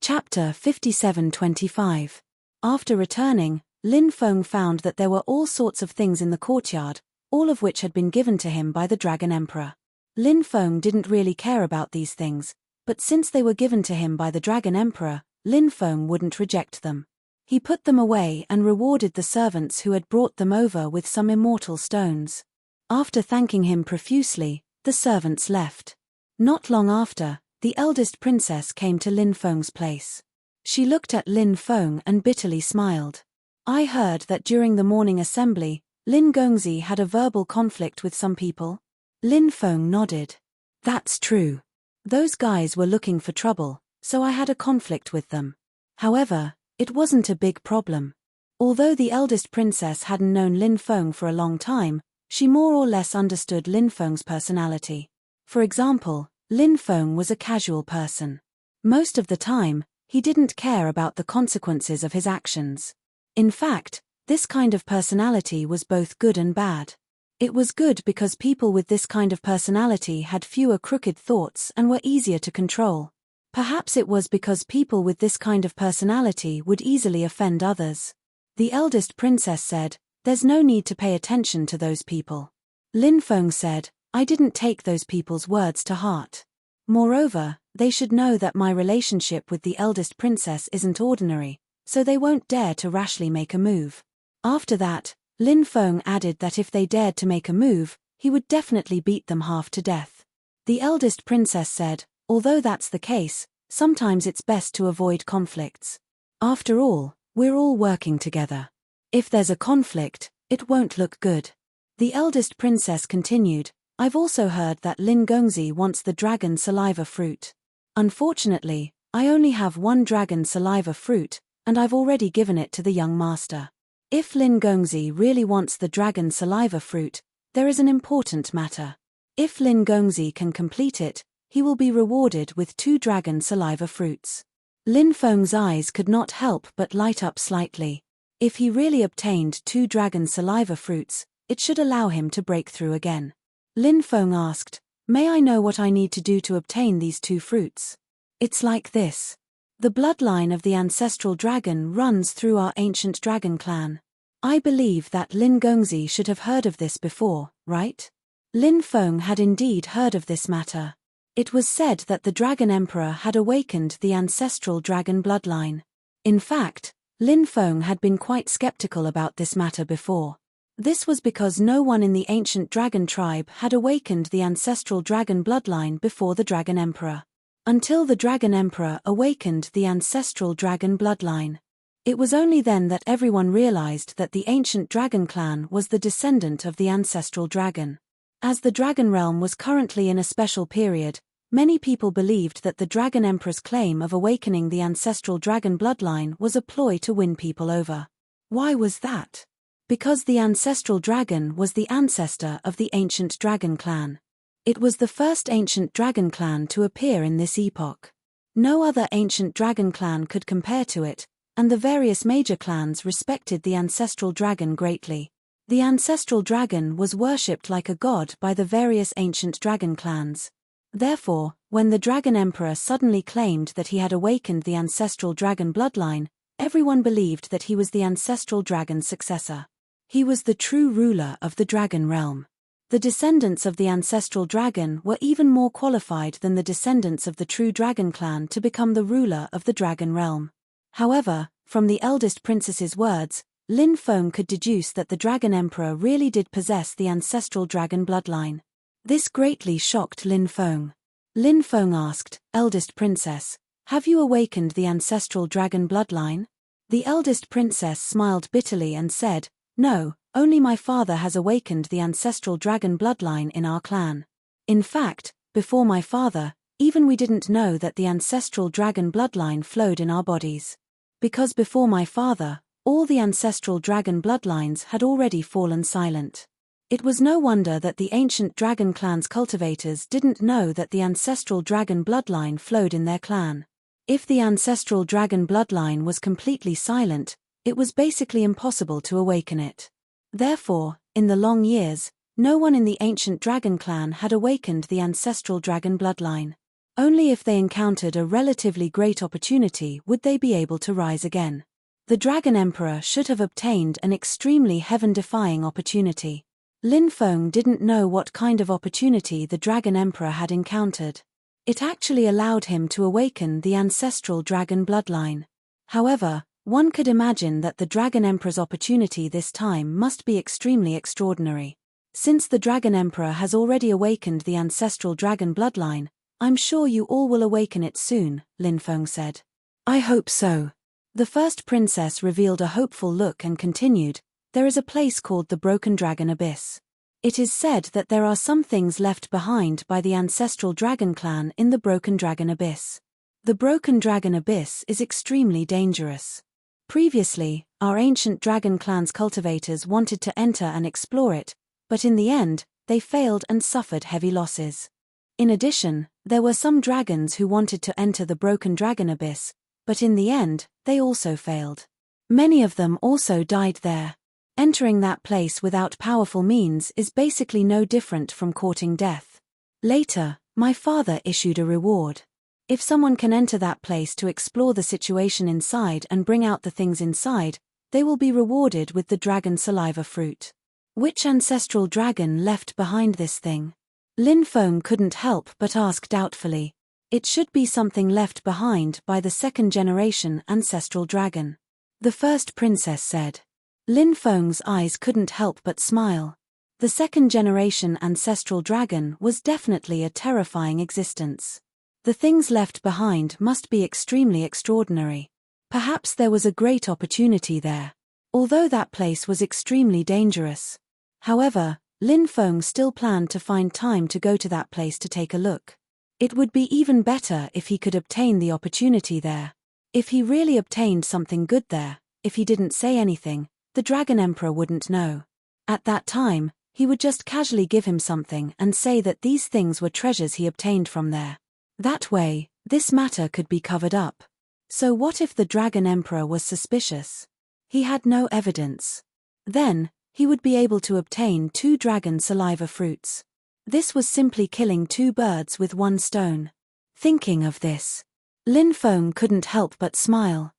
Chapter 57-25. After returning, Lin Feng found that there were all sorts of things in the courtyard, all of which had been given to him by the Dragon Emperor. Lin Feng didn't really care about these things, but since they were given to him by the Dragon Emperor, Lin Feng wouldn't reject them. He put them away and rewarded the servants who had brought them over with some immortal stones. After thanking him profusely, the servants left. Not long after, the eldest princess came to Lin Feng's place. She looked at Lin Feng and bitterly smiled. I heard that during the morning assembly, Lin Gongzi had a verbal conflict with some people. Lin Feng nodded. That's true. Those guys were looking for trouble, so I had a conflict with them. However, it wasn't a big problem. Although the eldest princess hadn't known Lin Feng for a long time, she more or less understood Lin Feng's personality. For example, Lin Feng was a casual person. Most of the time, he didn't care about the consequences of his actions. In fact, this kind of personality was both good and bad. It was good because people with this kind of personality had fewer crooked thoughts and were easier to control. Perhaps it was because people with this kind of personality would easily offend others. The eldest princess said, There's no need to pay attention to those people. Lin Feng said, I didn't take those people's words to heart. Moreover, they should know that my relationship with the eldest princess isn't ordinary, so they won't dare to rashly make a move. After that, Lin Feng added that if they dared to make a move, he would definitely beat them half to death. The eldest princess said, although that's the case, sometimes it's best to avoid conflicts. After all, we're all working together. If there's a conflict, it won't look good. The eldest princess continued, I've also heard that Lin Gongzi wants the dragon saliva fruit. Unfortunately, I only have one dragon saliva fruit, and I've already given it to the young master. If Lin Gongzi really wants the dragon saliva fruit, there is an important matter. If Lin Gongzi can complete it, he will be rewarded with 2 dragon saliva fruits. Lin Feng's eyes could not help but light up slightly. If he really obtained 2 dragon saliva fruits, it should allow him to break through again. Lin Feng asked, "May I know what I need to do to obtain these 2 fruits?" "It's like this. The bloodline of the ancestral dragon runs through our ancient dragon clan. I believe that Lin Gongzi should have heard of this before, right?" Lin Feng had indeed heard of this matter. It was said that the Dragon Emperor had awakened the ancestral dragon bloodline. In fact, Lin Feng had been quite skeptical about this matter before. This was because no one in the ancient dragon tribe had awakened the ancestral dragon bloodline before the Dragon Emperor. Until the Dragon Emperor awakened the ancestral dragon bloodline. It was only then that everyone realized that the ancient dragon clan was the descendant of the ancestral dragon. As the dragon realm was currently in a special period, many people believed that the Dragon Emperor's claim of awakening the ancestral dragon bloodline was a ploy to win people over. Why was that? Because the ancestral dragon was the ancestor of the ancient dragon clan. It was the first ancient dragon clan to appear in this epoch. No other ancient dragon clan could compare to it, and the various major clans respected the ancestral dragon greatly. The ancestral dragon was worshipped like a god by the various ancient dragon clans. Therefore, when the Dragon Emperor suddenly claimed that he had awakened the ancestral dragon bloodline, everyone believed that he was the ancestral dragon's successor. He was the true ruler of the dragon realm. The descendants of the ancestral dragon were even more qualified than the descendants of the true dragon clan to become the ruler of the dragon realm. However, from the eldest princess's words, Lin Feng could deduce that the Dragon Emperor really did possess the ancestral dragon bloodline. This greatly shocked Lin Feng. Lin Feng asked, "Eldest princess, have you awakened the ancestral dragon bloodline?" The eldest princess smiled bitterly and said, "No, only my father has awakened the ancestral dragon bloodline in our clan. In fact, before my father, even we didn't know that the ancestral dragon bloodline flowed in our bodies. Because before my father, all the ancestral dragon bloodlines had already fallen silent. It was no wonder that the ancient dragon clan's cultivators didn't know that the ancestral dragon bloodline flowed in their clan. If the ancestral dragon bloodline was completely silent, it was basically impossible to awaken it. Therefore, in the long years, no one in the ancient dragon clan had awakened the ancestral dragon bloodline. Only if they encountered a relatively great opportunity would they be able to rise again. The Dragon Emperor should have obtained an extremely heaven-defying opportunity. Lin Feng didn't know what kind of opportunity the Dragon Emperor had encountered. It actually allowed him to awaken the ancestral dragon bloodline. However, one could imagine that the Dragon Emperor's opportunity this time must be extremely extraordinary. Since the Dragon Emperor has already awakened the ancestral dragon bloodline, I'm sure you all will awaken it soon, Lin Feng said. I hope so. The first princess revealed a hopeful look and continued, there is a place called the Broken Dragon Abyss. It is said that there are some things left behind by the ancestral dragon clan in the Broken Dragon Abyss. The Broken Dragon Abyss is extremely dangerous. Previously, our ancient dragon clan's cultivators wanted to enter and explore it, but in the end, they failed and suffered heavy losses. In addition, there were some dragons who wanted to enter the Broken Dragon Abyss, but in the end, they also failed. Many of them also died there. Entering that place without powerful means is basically no different from courting death. Later, my father issued a reward. If someone can enter that place to explore the situation inside and bring out the things inside, they will be rewarded with the dragon saliva fruit. Which ancestral dragon left behind this thing? Lin Feng couldn't help but ask doubtfully. It should be something left behind by the second-generation ancestral dragon. The first princess said. Lin Feng's eyes couldn't help but smile. The second-generation ancestral dragon was definitely a terrifying existence. The things left behind must be extremely extraordinary. Perhaps there was a great opportunity there. Although that place was extremely dangerous. However, Lin Feng still planned to find time to go to that place to take a look. It would be even better if he could obtain the opportunity there. If he really obtained something good there, if he didn't say anything, the Dragon Emperor wouldn't know. At that time, he would just casually give him something and say that these things were treasures he obtained from there. That way, this matter could be covered up. So what if the Dragon Emperor was suspicious? He had no evidence. Then, he would be able to obtain 2 dragon saliva fruits. This was simply killing 2 birds with 1 stone. Thinking of this, Lin Feng couldn't help but smile.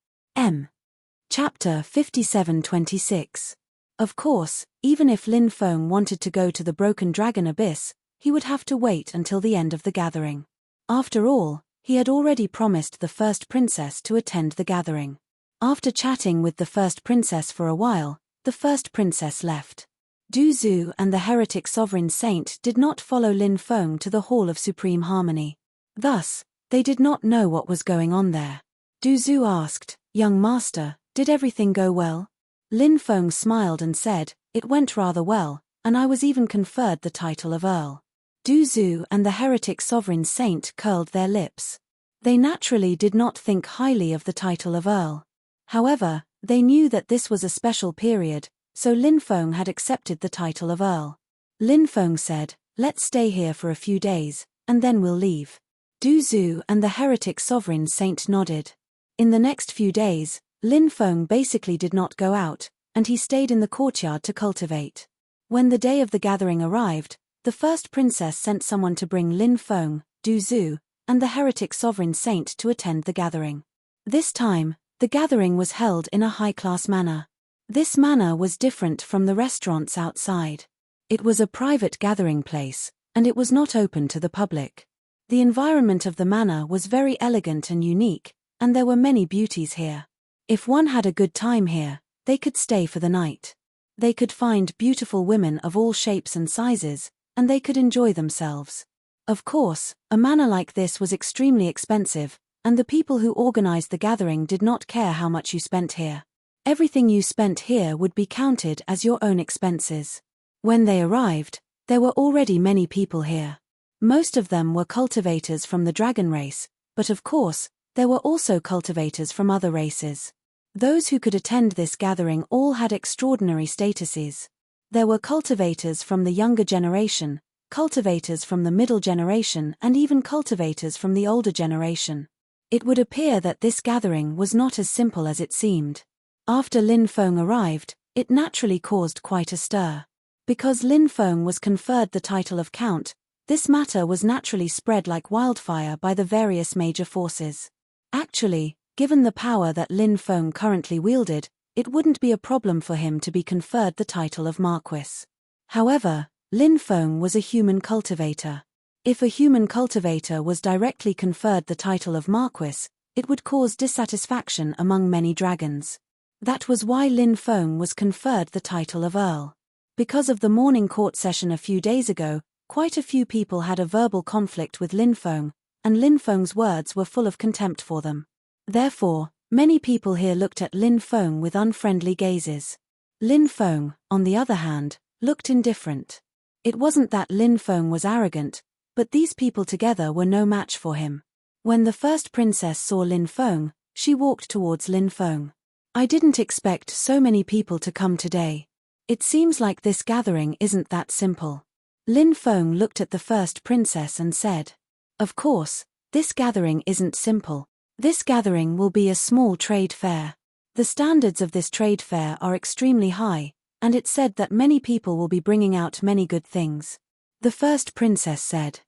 Chapter 57:26. Of course, even if Lin Feng wanted to go to the Broken Dragon Abyss, he would have to wait until the end of the gathering. After all, he had already promised the first princess to attend the gathering. After chatting with the first princess for a while, the first princess left. Du Zhu and the heretic sovereign saint did not follow Lin Feng to the Hall of Supreme Harmony. Thus, they did not know what was going on there. Du Zhu asked, "Young master, did everything go well?" Lin Feng smiled and said, "It went rather well, and I was even conferred the title of Earl." Du Zhu and the heretic sovereign saint curled their lips. They naturally did not think highly of the title of Earl. However, they knew that this was a special period, so Lin Feng had accepted the title of Earl. Lin Feng said, "Let's stay here for a few days, and then we'll leave." Du Zhu and the heretic sovereign saint nodded. In the next few days, Lin Feng basically did not go out, and he stayed in the courtyard to cultivate. When the day of the gathering arrived, the first princess sent someone to bring Lin Feng, Du Zhu, and the heretic sovereign saint to attend the gathering. This time, the gathering was held in a high-class manner. This manner was different from the restaurants outside. It was a private gathering place, and it was not open to the public. The environment of the manor was very elegant and unique, and there were many beauties here. If one had a good time here, they could stay for the night. They could find beautiful women of all shapes and sizes, and they could enjoy themselves. Of course, a manor like this was extremely expensive, and the people who organized the gathering did not care how much you spent here. Everything you spent here would be counted as your own expenses. When they arrived, there were already many people here. Most of them were cultivators from the dragon race, but of course, there were also cultivators from other races. Those who could attend this gathering all had extraordinary statuses. There were cultivators from the younger generation, cultivators from the middle generation, and even cultivators from the older generation. It would appear that this gathering was not as simple as it seemed. After Lin Feng arrived, it naturally caused quite a stir. Because Lin Feng was conferred the title of Count, this matter was naturally spread like wildfire by the various major forces. Actually, given the power that Lin Feng currently wielded, it wouldn't be a problem for him to be conferred the title of Marquis. However, Lin Feng was a human cultivator. If a human cultivator was directly conferred the title of Marquis, it would cause dissatisfaction among many dragons. That was why Lin Feng was conferred the title of Earl. Because of the morning court session a few days ago, quite a few people had a verbal conflict with Lin Feng, and Lin Feng's words were full of contempt for them. Therefore, many people here looked at Lin Feng with unfriendly gazes. Lin Feng, on the other hand, looked indifferent. It wasn't that Lin Feng was arrogant, but these people together were no match for him. When the first princess saw Lin Feng, she walked towards Lin Feng. "I didn't expect so many people to come today. It seems like this gathering isn't that simple." Lin Feng looked at the first princess and said, "Of course, this gathering isn't simple. This gathering will be a small trade fair. The standards of this trade fair are extremely high, and it's said that many people will be bringing out many good things." The first princess said,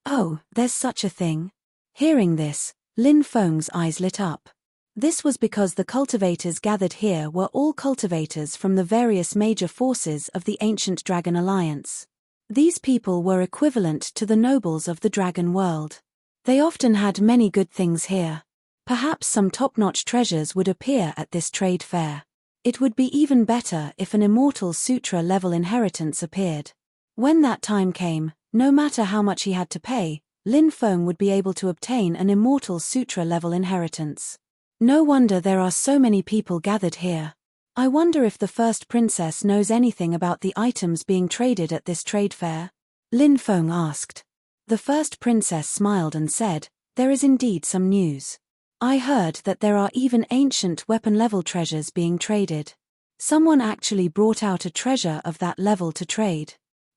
"Oh, there's such a thing?" Hearing this, Lin Feng's eyes lit up. This was because the cultivators gathered here were all cultivators from the various major forces of the ancient Dragon Alliance. These people were equivalent to the nobles of the dragon world. They often had many good things here. Perhaps some top-notch treasures would appear at this trade fair. It would be even better if an immortal sutra-level inheritance appeared. When that time came, no matter how much he had to pay, Lin Feng would be able to obtain an immortal sutra-level inheritance. No wonder there are so many people gathered here. I wonder if the first princess knows anything about the items being traded at this trade fair? Lin Feng asked. The first princess smiled and said, "There is indeed some news. I heard that there are even ancient weapon-level treasures being traded. Someone actually brought out a treasure of that level to trade."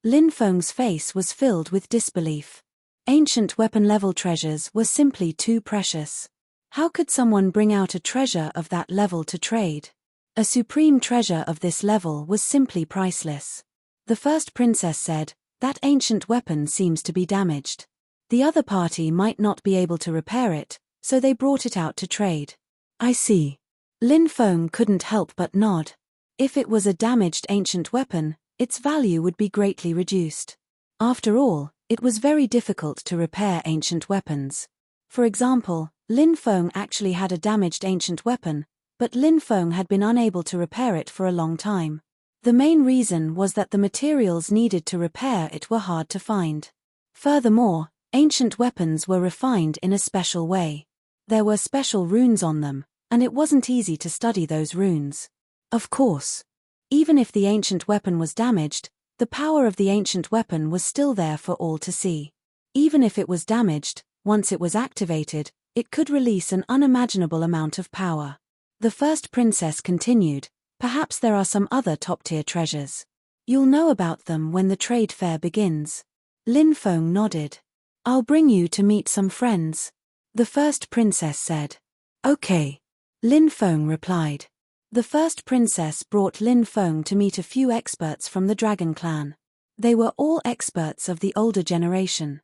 Lin Feng's face was filled with disbelief. Ancient weapon-level treasures were simply too precious. How could someone bring out a treasure of that level to trade? A supreme treasure of this level was simply priceless. The first princess said, "That ancient weapon seems to be damaged. The other party might not be able to repair it, so they brought it out to trade." "I see." Lin Feng couldn't help but nod. If it was a damaged ancient weapon, its value would be greatly reduced. After all, it was very difficult to repair ancient weapons. For example, Lin Feng actually had a damaged ancient weapon, but Lin Feng had been unable to repair it for a long time. The main reason was that the materials needed to repair it were hard to find. Furthermore, ancient weapons were refined in a special way. There were special runes on them, and it wasn't easy to study those runes. Of course, even if the ancient weapon was damaged, the power of the ancient weapon was still there for all to see. Even if it was damaged, once it was activated, it could release an unimaginable amount of power. The first princess continued, "Perhaps there are some other top-tier treasures. You'll know about them when the trade fair begins." Lin Feng nodded. "I'll bring you to meet some friends," the first princess said. "Okay," Lin Feng replied. The first princess brought Lin Feng to meet a few experts from the Dragon Clan. They were all experts of the older generation.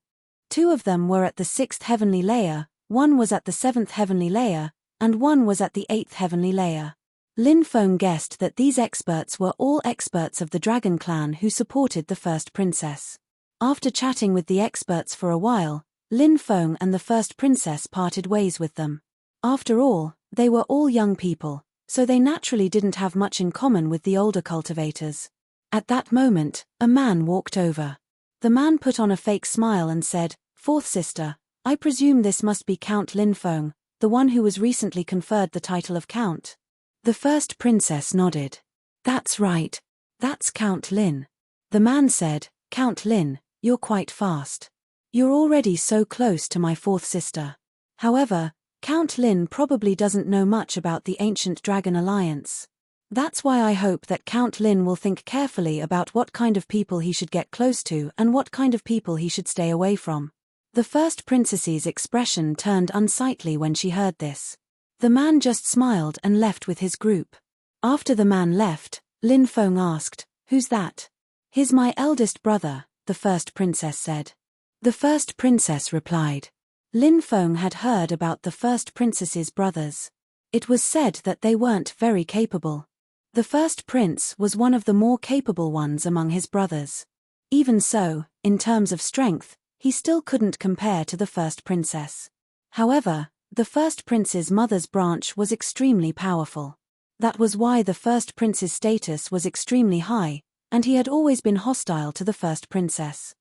2 of them were at the 6th heavenly layer, 1 was at the 7th heavenly layer, and 1 was at the 8th heavenly layer. Lin Feng guessed that these experts were all experts of the Dragon Clan who supported the first princess. After chatting with the experts for a while, Lin Feng and the first princess parted ways with them. After all, they were all young people, so they naturally didn't have much in common with the older cultivators. At that moment, a man walked over. The man put on a fake smile and said, "Fourth sister, I presume this must be Count Lin Feng, the one who was recently conferred the title of Count." The first princess nodded. "That's right. That's Count Lin." The man said, "Count Lin, you're quite fast. You're already so close to my fourth sister. However, Count Lin probably doesn't know much about the ancient Dragon Alliance. That's why I hope that Count Lin will think carefully about what kind of people he should get close to and what kind of people he should stay away from." The first princess's expression turned unsightly when she heard this. The man just smiled and left with his group. After the man left, Lin Feng asked, "Who's that?" "He's my eldest brother," the first princess said. The first princess replied. Lin Feng had heard about the first princess's brothers. It was said that they weren't very capable. The first prince was one of the more capable ones among his brothers. Even so, in terms of strength, he still couldn't compare to the first princess. However, the first prince's mother's branch was extremely powerful. That was why the first prince's status was extremely high, and he had always been hostile to the first princess.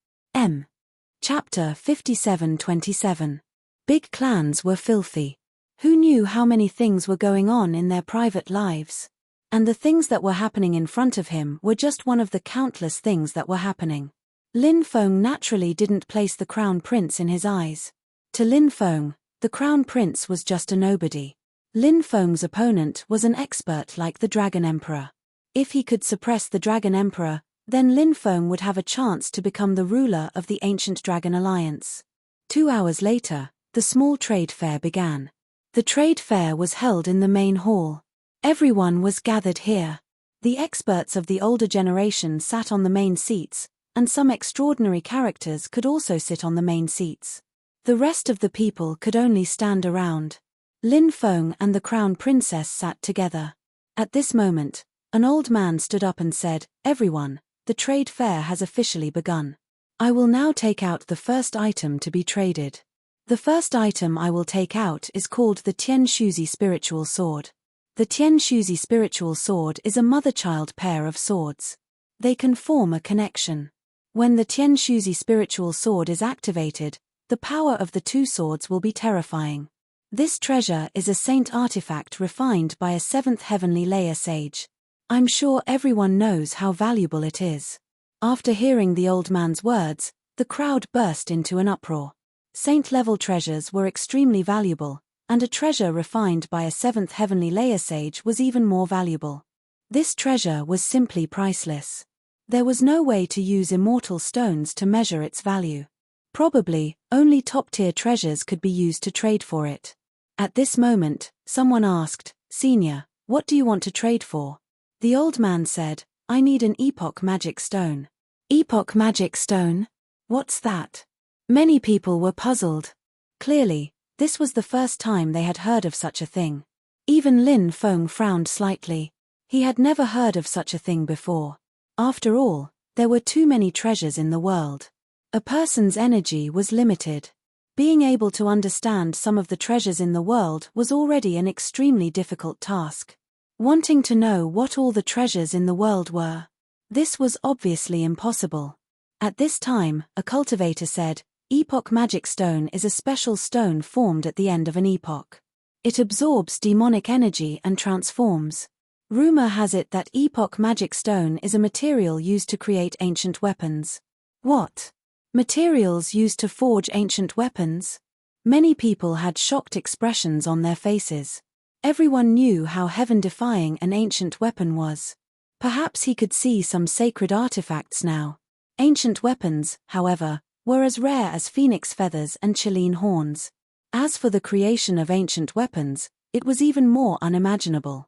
Chapter 57-27. Big clans were filthy. Who knew how many things were going on in their private lives? And the things that were happening in front of him were just one of the countless things that were happening. Lin Feng naturally didn't place the crown prince in his eyes. To Lin Feng, the crown prince was just a nobody. Lin Feng's opponent was an expert like the Dragon Emperor. If he could suppress the Dragon Emperor, then Lin Feng would have a chance to become the ruler of the ancient Dragon Alliance. 2 hours later, the small trade fair began. The trade fair was held in the main hall. Everyone was gathered here. The experts of the older generation sat on the main seats, and some extraordinary characters could also sit on the main seats. The rest of the people could only stand around. Lin Feng and the crown princess sat together. At this moment, an old man stood up and said, "Everyone, the trade fair has officially begun. I will now take out the first item to be traded. The first item I will take out is called the Tian Shuzi Spiritual Sword. The Tian Shuzi Spiritual Sword is a mother-child pair of swords. They can form a connection. When the Tian Shuzi Spiritual Sword is activated, the power of the 2 swords will be terrifying. This treasure is a saint artifact refined by a 7th heavenly layer sage. I'm sure everyone knows how valuable it is." After hearing the old man's words, the crowd burst into an uproar. Saint-level treasures were extremely valuable, and a treasure refined by a 7th heavenly layer sage was even more valuable. This treasure was simply priceless. There was no way to use immortal stones to measure its value. Probably, only top-tier treasures could be used to trade for it. At this moment, someone asked, "Senior, what do you want to trade for?" The old man said, "I need an epoch magic stone." Epoch magic stone? What's that? Many people were puzzled. Clearly, this was the first time they had heard of such a thing. Even Lin Feng frowned slightly. He had never heard of such a thing before. After all, there were too many treasures in the world. A person's energy was limited. Being able to understand some of the treasures in the world was already an extremely difficult task. Wanting to know what all the treasures in the world were, this was obviously impossible. At this time, a cultivator said, "Epoch magic stone is a special stone formed at the end of an epoch. It absorbs demonic energy and transforms. Rumor has it that epoch magic stone is a material used to create ancient weapons." What? Materials used to forge ancient weapons? Many people had shocked expressions on their faces. Everyone knew how heaven-defying an ancient weapon was. Perhaps he could see some sacred artifacts now. Ancient weapons, however, were as rare as phoenix feathers and Chilean horns. As for the creation of ancient weapons, it was even more unimaginable.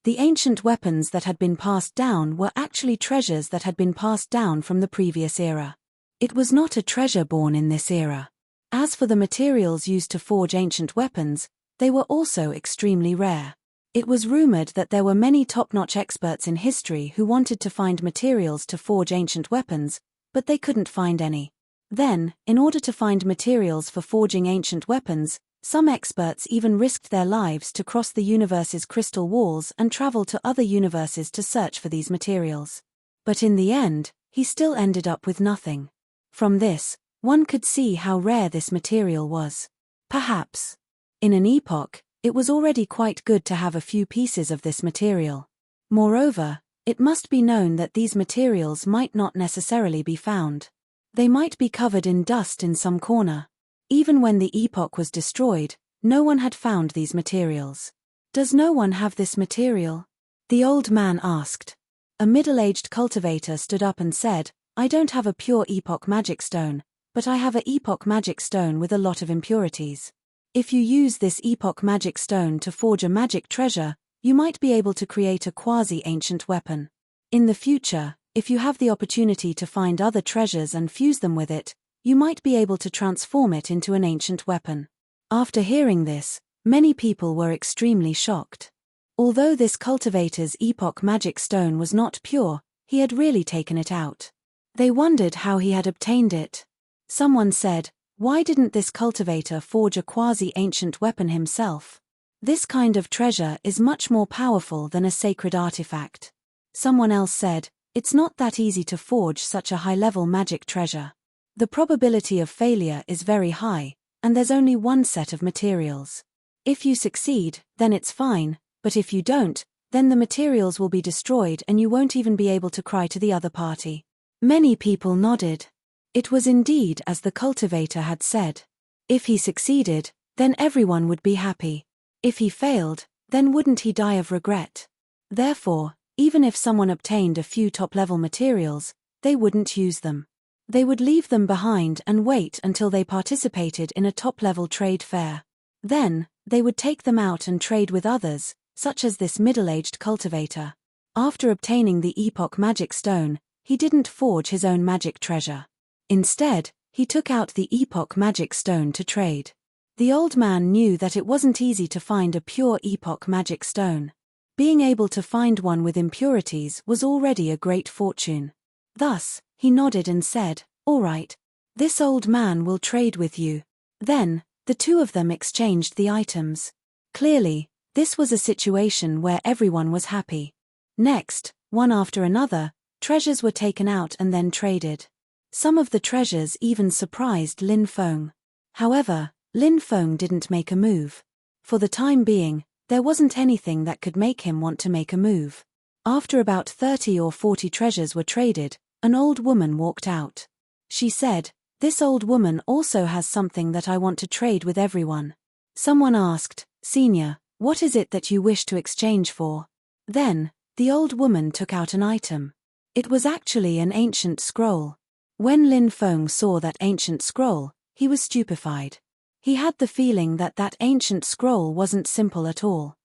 The ancient weapons that had been passed down were actually treasures that had been passed down from the previous era. It was not a treasure born in this era. As for the materials used to forge ancient weapons, they were also extremely rare. It was rumored that there were many top-notch experts in history who wanted to find materials to forge ancient weapons, but they couldn't find any. Then, in order to find materials for forging ancient weapons, some experts even risked their lives to cross the universe's crystal walls and travel to other universes to search for these materials. But in the end, he still ended up with nothing. From this, one could see how rare this material was. Perhaps, in an epoch, it was already quite good to have a few pieces of this material. Moreover, it must be known that these materials might not necessarily be found. They might be covered in dust in some corner. Even when the epoch was destroyed, no one had found these materials. "Does no one have this material?" the old man asked. A middle-aged cultivator stood up and said, "I don't have a pure epoch magic stone, but I have a epoch magic stone with a lot of impurities. If you use this epoch magic stone to forge a magic treasure, you might be able to create a quasi-ancient weapon. In the future, if you have the opportunity to find other treasures and fuse them with it, you might be able to transform it into an ancient weapon." After hearing this, many people were extremely shocked. Although this cultivator's epoch magic stone was not pure, he had really taken it out. They wondered how he had obtained it. Someone said, "Why didn't this cultivator forge a quasi-ancient weapon himself? This kind of treasure is much more powerful than a sacred artifact." Someone else said, "It's not that easy to forge such a high-level magic treasure. The probability of failure is very high, and there's only one set of materials. If you succeed, then it's fine, but if you don't, then the materials will be destroyed and you won't even be able to cry to the other party." Many people nodded. It was indeed as the cultivator had said. If he succeeded, then everyone would be happy. If he failed, then wouldn't he die of regret? Therefore, even if someone obtained a few top-level materials, they wouldn't use them. They would leave them behind and wait until they participated in a top-level trade fair. Then, they would take them out and trade with others, such as this middle-aged cultivator. After obtaining the epoch magic stone, he didn't forge his own magic treasure. Instead, he took out the epoch magic stone to trade. The old man knew that it wasn't easy to find a pure epoch magic stone. Being able to find one with impurities was already a great fortune. Thus, he nodded and said, "All right. This old man will trade with you." Then, the two of them exchanged the items. Clearly, this was a situation where everyone was happy. Next, one after another, treasures were taken out and then traded. Some of the treasures even surprised Lin Feng. However, Lin Feng didn't make a move. For the time being, there wasn't anything that could make him want to make a move. After about 30 or 40 treasures were traded, an old woman walked out. She said, "This old woman also has something that I want to trade with everyone." Someone asked, "Senior, what is it that you wish to exchange for?" Then, the old woman took out an item. It was actually an ancient scroll. When Lin Feng saw that ancient scroll, he was stupefied. He had the feeling that that ancient scroll wasn't simple at all.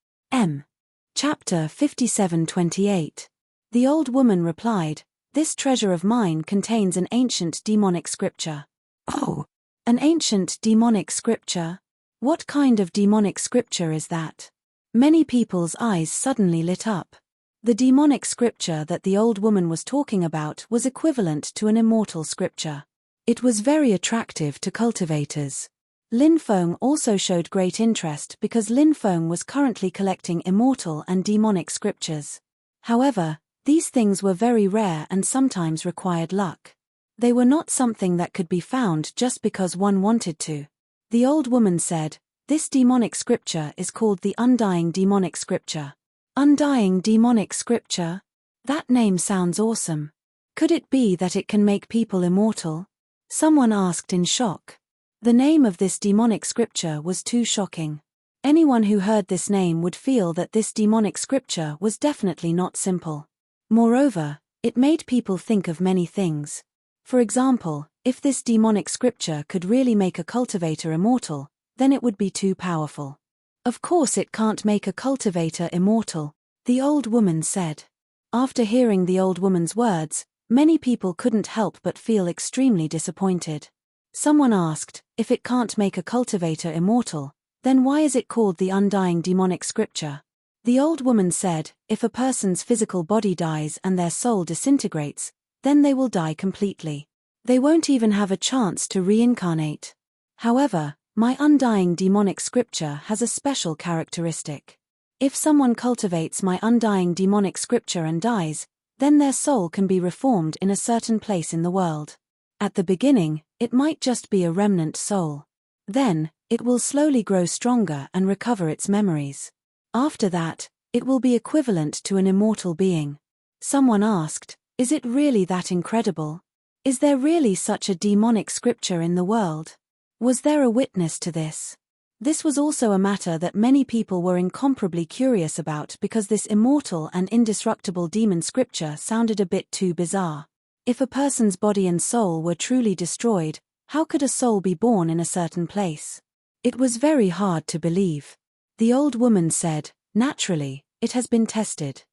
Chapter 57:28. The old woman replied, "This treasure of mine contains an ancient demonic scripture." "Oh, an ancient demonic scripture? What kind of demonic scripture is that?" Many people's eyes suddenly lit up. The demonic scripture that the old woman was talking about was equivalent to an immortal scripture. It was very attractive to cultivators. Lin Feng also showed great interest because Lin Feng was currently collecting immortal and demonic scriptures. However, these things were very rare and sometimes required luck. They were not something that could be found just because one wanted to. The old woman said, "This demonic scripture is called the Undying Demonic Scripture." Undying Demonic Scripture? That name sounds awesome. Could it be that it can make people immortal? Someone asked in shock. The name of this demonic scripture was too shocking. Anyone who heard this name would feel that this demonic scripture was definitely not simple. Moreover, it made people think of many things. For example, if this demonic scripture could really make a cultivator immortal, then it would be too powerful. Of course it can't make a cultivator immortal, the old woman said. After hearing the old woman's words, many people couldn't help but feel extremely disappointed. Someone asked, if it can't make a cultivator immortal, then why is it called the Undying Demonic Scripture? The old woman said, if a person's physical body dies and their soul disintegrates, then they will die completely. They won't even have a chance to reincarnate. However, my Undying Demonic Scripture has a special characteristic. If someone cultivates my Undying Demonic Scripture and dies, then their soul can be reformed in a certain place in the world. At the beginning, it might just be a remnant soul. Then, it will slowly grow stronger and recover its memories. After that, it will be equivalent to an immortal being. Someone asked, is it really that incredible? Is there really such a demonic scripture in the world? Was there a witness to this? This was also a matter that many people were incomparably curious about because this immortal and indestructible demon scripture sounded a bit too bizarre. If a person's body and soul were truly destroyed, how could a soul be born in a certain place? It was very hard to believe. The old woman said, naturally, it has been tested.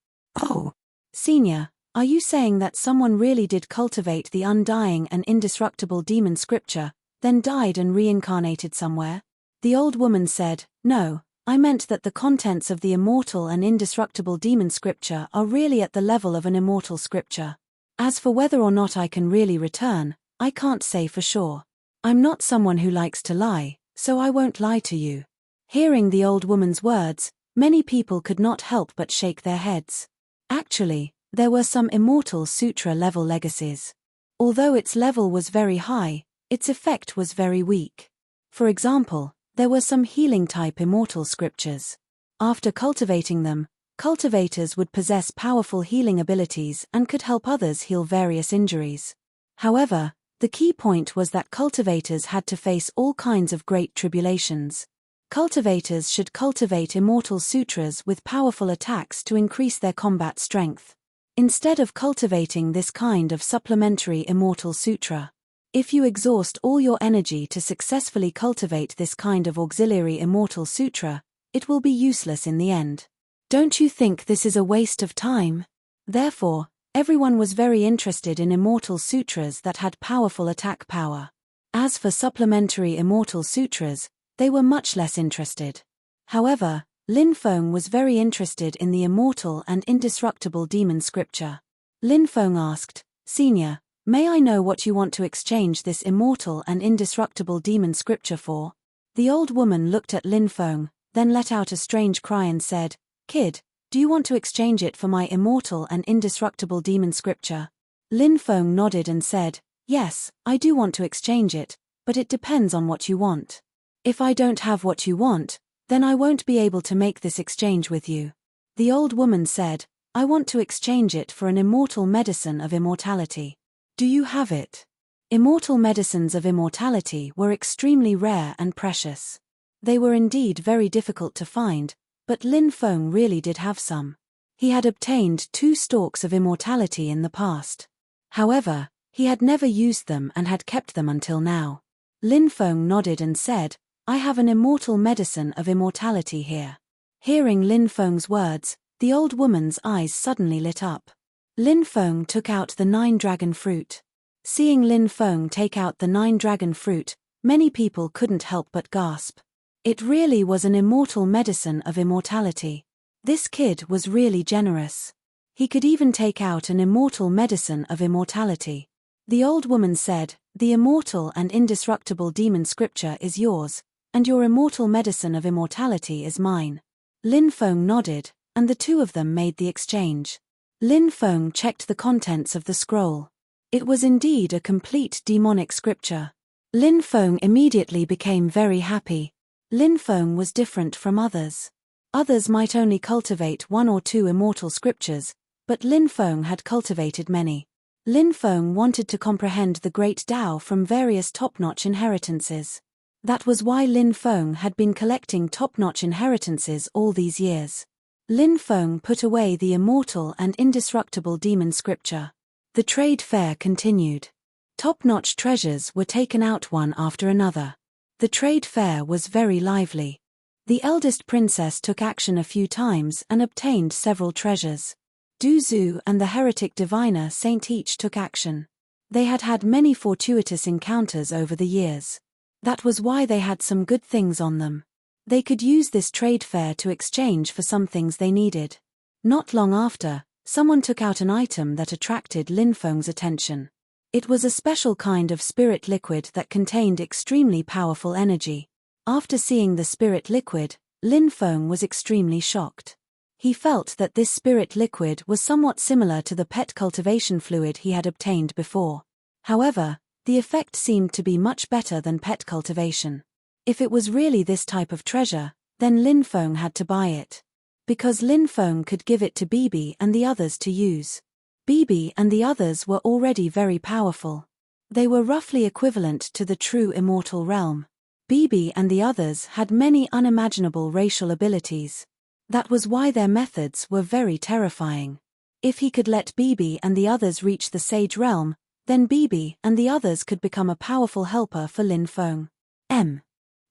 Oh, Senior, are you saying that someone really did cultivate the undying and indestructible demon scripture, then died and reincarnated somewhere? The old woman said, no, I meant that the contents of the immortal and indestructible demon scripture are really at the level of an immortal scripture. As for whether or not I can really return, I can't say for sure. I'm not someone who likes to lie, so I won't lie to you. Hearing the old woman's words, many people could not help but shake their heads. Actually, there were some immortal sutra level legacies. Although its level was very high, its effect was very weak. For example, there were some healing type immortal scriptures. After cultivating them, cultivators would possess powerful healing abilities and could help others heal various injuries. However, the key point was that cultivators had to face all kinds of great tribulations. Cultivators should cultivate immortal sutras with powerful attacks to increase their combat strength. Instead of cultivating this kind of supplementary immortal sutra, if you exhaust all your energy to successfully cultivate this kind of auxiliary immortal sutra, it will be useless in the end. Don't you think this is a waste of time? Therefore, everyone was very interested in immortal sutras that had powerful attack power. As for supplementary immortal sutras, they were much less interested. However, Lin Feng was very interested in the immortal and indestructible demon scripture. Lin Feng asked, Senior, may I know what you want to exchange this immortal and indestructible demon scripture for? The old woman looked at Lin Feng, then let out a strange cry and said, Kid, do you want to exchange it for my immortal and indestructible demon scripture? Lin Feng nodded and said, yes, I do want to exchange it, but it depends on what you want. If I don't have what you want, then I won't be able to make this exchange with you. The old woman said, I want to exchange it for an immortal medicine of immortality. Do you have it? Immortal medicines of immortality were extremely rare and precious. They were indeed very difficult to find, but Lin Feng really did have some. He had obtained 2 stalks of immortality in the past. However, he had never used them and had kept them until now. Lin Feng nodded and said, "I have an immortal medicine of immortality here." Hearing Lin Feng's words, the old woman's eyes suddenly lit up. Lin Feng took out the 9 dragon fruit. Seeing Lin Feng take out the 9 dragon fruit, many people couldn't help but gasp. It really was an immortal medicine of immortality. This kid was really generous. He could even take out an immortal medicine of immortality. The old woman said, "The immortal and indestructible demon scripture is yours, and your immortal medicine of immortality is mine." Lin Feng nodded, and the 2 of them made the exchange. Lin Feng checked the contents of the scroll. It was indeed a complete demonic scripture. Lin Feng immediately became very happy. Lin Feng was different from others. Others might only cultivate 1 or 2 immortal scriptures, but Lin Feng had cultivated many. Lin Feng wanted to comprehend the great Tao from various top-notch inheritances. That was why Lin Feng had been collecting top-notch inheritances all these years. Lin Feng put away the immortal and indestructible demon scripture. The trade fair continued. Top-notch treasures were taken out one after another. The trade fair was very lively. The eldest princess took action a few times and obtained several treasures. Du Zhu and the heretic diviner saint each took action. They had had many fortuitous encounters over the years. That was why they had some good things on them. They could use this trade fair to exchange for some things they needed. Not long after, someone took out an item that attracted Lin Feng's attention. It was a special kind of spirit liquid that contained extremely powerful energy. After seeing the spirit liquid, Lin Feng was extremely shocked. He felt that this spirit liquid was somewhat similar to the pet cultivation fluid he had obtained before. However, the effect seemed to be much better than pet cultivation. If it was really this type of treasure, then Lin Feng had to buy it. Because Lin Feng could give it to Bibi and the others to use. Bibi and the others were already very powerful. They were roughly equivalent to the true immortal realm. Bibi and the others had many unimaginable racial abilities. That was why their methods were very terrifying. If he could let Bibi and the others reach the sage realm, then Bibi and the others could become a powerful helper for Lin Feng.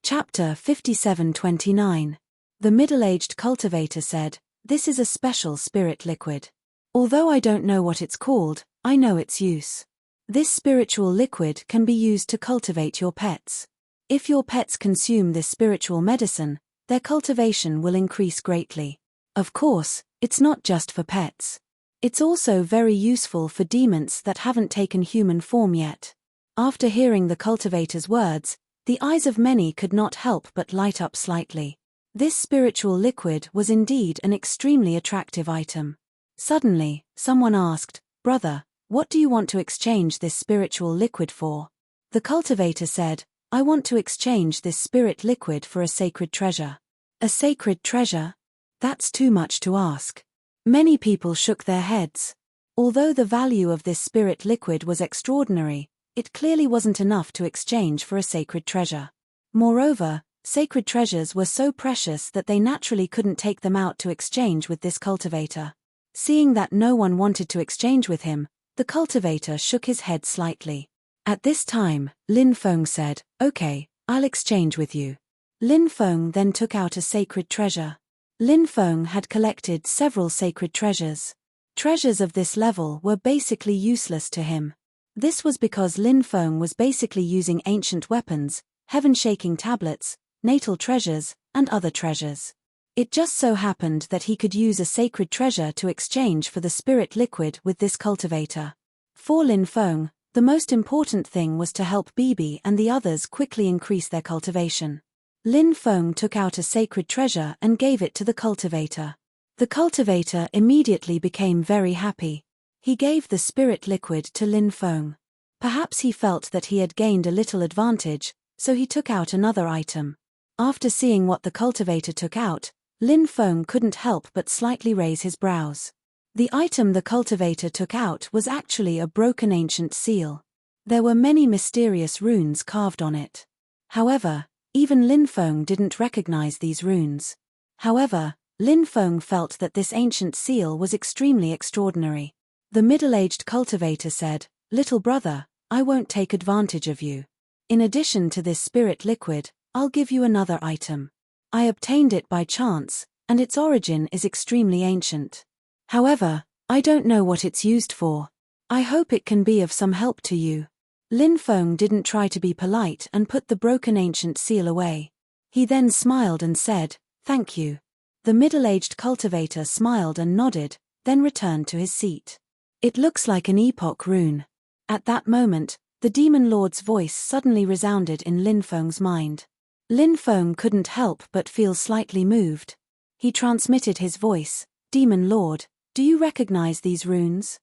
Chapter 57-29. The middle-aged cultivator said, "This is a special spirit liquid. Although I don't know what it's called, I know its use. This spiritual liquid can be used to cultivate your pets. If your pets consume this spiritual medicine, their cultivation will increase greatly. Of course, it's not just for pets. It's also very useful for demons that haven't taken human form yet." After hearing the cultivator's words, the eyes of many could not help but light up slightly. This spiritual liquid was indeed an extremely attractive item. Suddenly, someone asked, "Brother, what do you want to exchange this spiritual liquid for?" The cultivator said, "I want to exchange this spirit liquid for a sacred treasure." A sacred treasure? That's too much to ask. Many people shook their heads. Although the value of this spirit liquid was extraordinary, it clearly wasn't enough to exchange for a sacred treasure. Moreover, sacred treasures were so precious that they naturally couldn't take them out to exchange with this cultivator. Seeing that no one wanted to exchange with him, the cultivator shook his head slightly. At this time, Lin Feng said, "Okay, I'll exchange with you." Lin Feng then took out a sacred treasure. Lin Feng had collected several sacred treasures. Treasures of this level were basically useless to him. This was because Lin Feng was basically using ancient weapons, heaven-shaking tablets, natal treasures, and other treasures. It just so happened that he could use a sacred treasure to exchange for the spirit liquid with this cultivator. For Lin Feng, the most important thing was to help Bibi and the others quickly increase their cultivation. Lin Feng took out a sacred treasure and gave it to the cultivator. The cultivator immediately became very happy. He gave the spirit liquid to Lin Feng. Perhaps he felt that he had gained a little advantage, so he took out another item. After seeing what the cultivator took out, Lin Feng couldn't help but slightly raise his brows. The item the cultivator took out was actually a broken ancient seal. There were many mysterious runes carved on it. However, even Lin Feng didn't recognize these runes. However, Lin Feng felt that this ancient seal was extremely extraordinary. The middle-aged cultivator said, "Little brother, I won't take advantage of you. In addition to this spirit liquid, I'll give you another item. I obtained it by chance, and its origin is extremely ancient. However, I don't know what it's used for. I hope it can be of some help to you." Lin Feng didn't try to be polite and put the broken ancient seal away. He then smiled and said, "Thank you." The middle-aged cultivator smiled and nodded, then returned to his seat. "It looks like an epoch rune." At that moment, the demon lord's voice suddenly resounded in Lin Feng's mind. Lin Feng couldn't help but feel slightly moved. He transmitted his voice, "Demon Lord, do you recognize these runes?"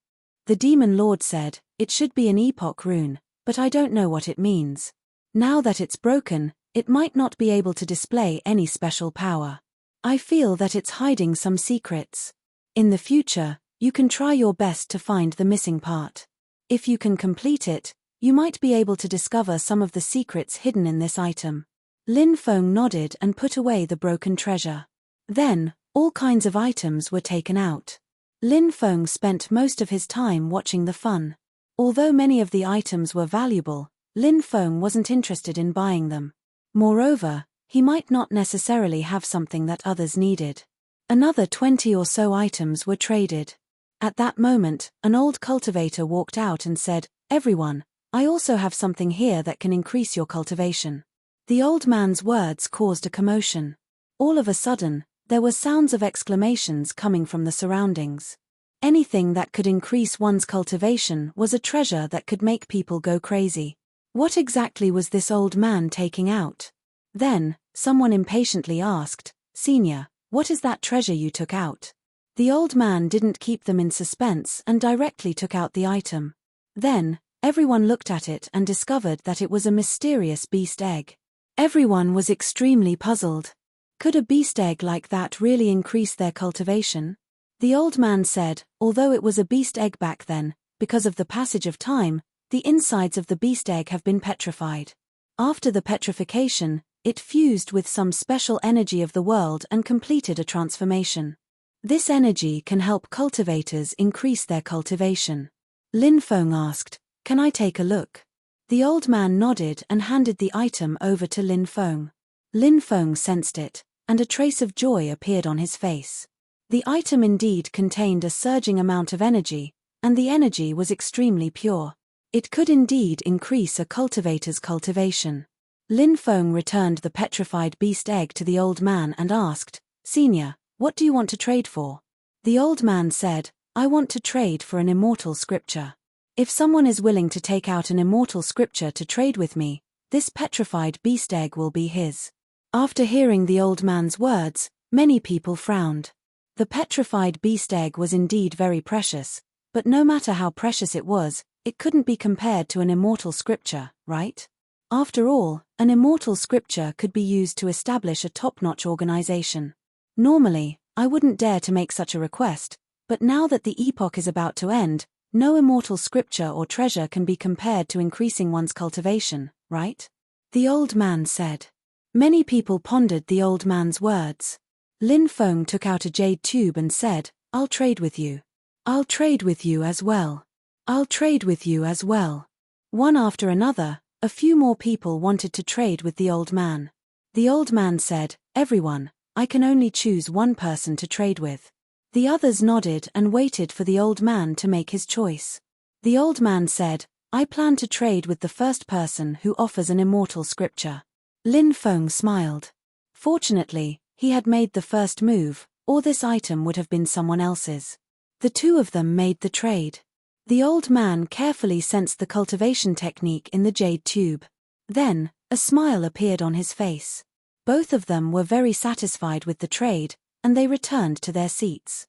The demon lord said, "It should be an epoch rune, but I don't know what it means. Now that it's broken, it might not be able to display any special power. I feel that it's hiding some secrets. In the future, you can try your best to find the missing part. If you can complete it, you might be able to discover some of the secrets hidden in this item." Lin Feng nodded and put away the broken treasure. Then, all kinds of items were taken out. Lin Feng spent most of his time watching the fun. Although many of the items were valuable, Lin Feng wasn't interested in buying them. Moreover, he might not necessarily have something that others needed. Another 20 or so items were traded. At that moment, an old cultivator walked out and said, "Everyone, I also have something here that can increase your cultivation." The old man's words caused a commotion. All of a sudden, there were sounds of exclamations coming from the surroundings. Anything that could increase one's cultivation was a treasure that could make people go crazy. What exactly was this old man taking out? Then, someone impatiently asked, "Senior, what is that treasure you took out?" The old man didn't keep them in suspense and directly took out the item. Then, everyone looked at it and discovered that it was a mysterious beast egg. Everyone was extremely puzzled. Could a beast egg like that really increase their cultivation? The old man said, although it was a beast egg back then, because of the passage of time, the insides of the beast egg have been petrified. After the petrification, it fused with some special energy of the world and completed a transformation. This energy can help cultivators increase their cultivation. Lin Feng asked, "Can I take a look?" The old man nodded and handed the item over to Lin Feng. Lin Feng sensed it, and a trace of joy appeared on his face. The item indeed contained a surging amount of energy, and the energy was extremely pure. It could indeed increase a cultivator's cultivation. Lin Feng returned the petrified beast egg to the old man and asked, "Senior, what do you want to trade for?" The old man said, "I want to trade for an immortal scripture. If someone is willing to take out an immortal scripture to trade with me, this petrified beast egg will be his." After hearing the old man's words, many people frowned. The petrified beast egg was indeed very precious, but no matter how precious it was, it couldn't be compared to an immortal scripture, right? After all, an immortal scripture could be used to establish a top-notch organization. Normally, I wouldn't dare to make such a request, but now that the epoch is about to end, no immortal scripture or treasure can be compared to increasing one's cultivation, right? The old man said. Many people pondered the old man's words. Lin Feng took out a jade tube and said, "I'll trade with you. I'll trade with you as well. I'll trade with you as well." One after another, a few more people wanted to trade with the old man. The old man said, "Everyone, I can only choose one person to trade with." The others nodded and waited for the old man to make his choice. The old man said, "I plan to trade with the first person who offers an immortal scripture." Lin Feng smiled. Fortunately, he had made the first move, or this item would have been someone else's. The two of them made the trade. The old man carefully sensed the cultivation technique in the jade tube. Then, a smile appeared on his face. Both of them were very satisfied with the trade, and they returned to their seats.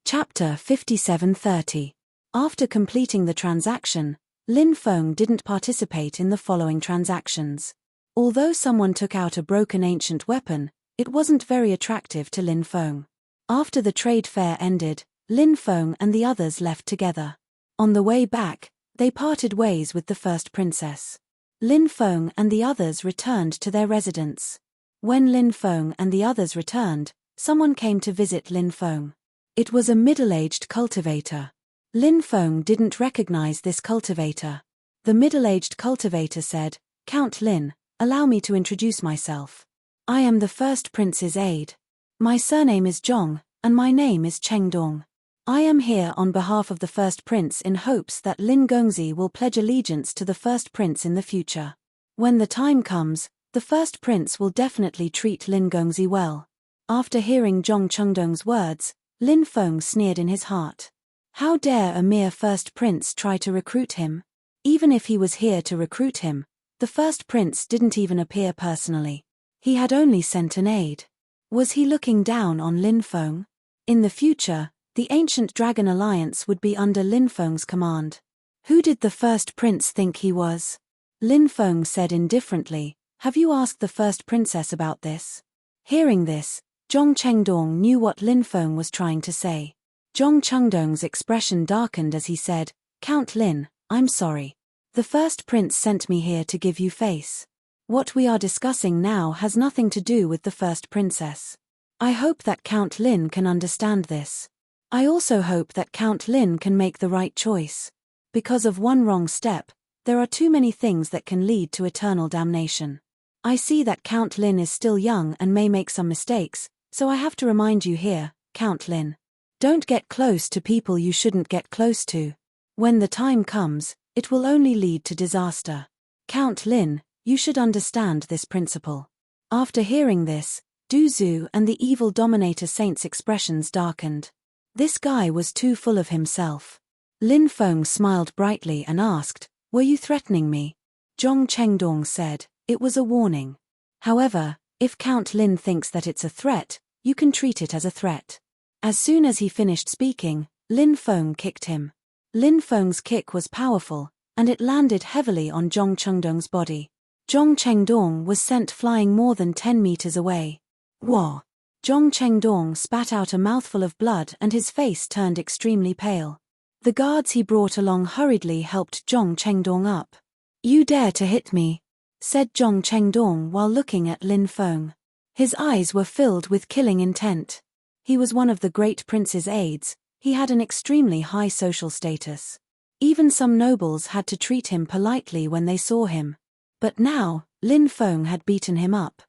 Chapter 57:30. After completing the transaction, Lin Feng didn't participate in the following transactions. Although someone took out a broken ancient weapon, it wasn't very attractive to Lin Feng. After the trade fair ended, Lin Feng and the others left together. On the way back, they parted ways with the first princess. Lin Feng and the others returned to their residence. When Lin Feng and the others returned, someone came to visit Lin Feng. It was a middle-aged cultivator. Lin Feng didn't recognize this cultivator. The middle-aged cultivator said, "Count Lin, allow me to introduce myself. I am the first prince's aide. My surname is Zhong, and my name is Chengdong. I am here on behalf of the first prince in hopes that Lin Gongzi will pledge allegiance to the first prince in the future. When the time comes, the first prince will definitely treat Lin Gongzi well." After hearing Zhong Chengdong's words, Lin Feng sneered in his heart. How dare a mere first prince try to recruit him? Even if he was here to recruit him, the first prince didn't even appear personally. He had only sent an aide. Was he looking down on Lin Feng? In the future, the ancient Dragon Alliance would be under Lin Feng's command. Who did the first prince think he was? Lin Feng said indifferently, "Have you asked the first princess about this?" Hearing this, Zhong Chengdong knew what Lin Feng was trying to say. Zhong Chengdong's expression darkened as he said, "Count Lin, I'm sorry. The first prince sent me here to give you face. What we are discussing now has nothing to do with the first princess. I hope that Count Lin can understand this. I also hope that Count Lin can make the right choice. Because of one wrong step, there are too many things that can lead to eternal damnation. I see that Count Lin is still young and may make some mistakes, so I have to remind you here, Count Lin. Don't get close to people you shouldn't get close to. When the time comes, it will only lead to disaster. Count Lin, you should understand this principle." After hearing this, Du Zhu and the evil Dominator Saint's expressions darkened. This guy was too full of himself. Lin Feng smiled brightly and asked, "Were you threatening me?" Zhong Chengdong said, "It was a warning. However, if Count Lin thinks that it's a threat, you can treat it as a threat." As soon as he finished speaking, Lin Feng kicked him. Lin Feng's kick was powerful, and it landed heavily on Zhong Chengdong's body. Zhong Chengdong was sent flying more than 10 meters away. Whoa! Zhong Chengdong spat out a mouthful of blood and his face turned extremely pale. The guards he brought along hurriedly helped Zhong Chengdong up. "You dare to hit me," said Zhong Chengdong while looking at Lin Feng. His eyes were filled with killing intent. He was one of the great prince's aides. He had an extremely high social status. Even some nobles had to treat him politely when they saw him. But now, Lin Feng had beaten him up.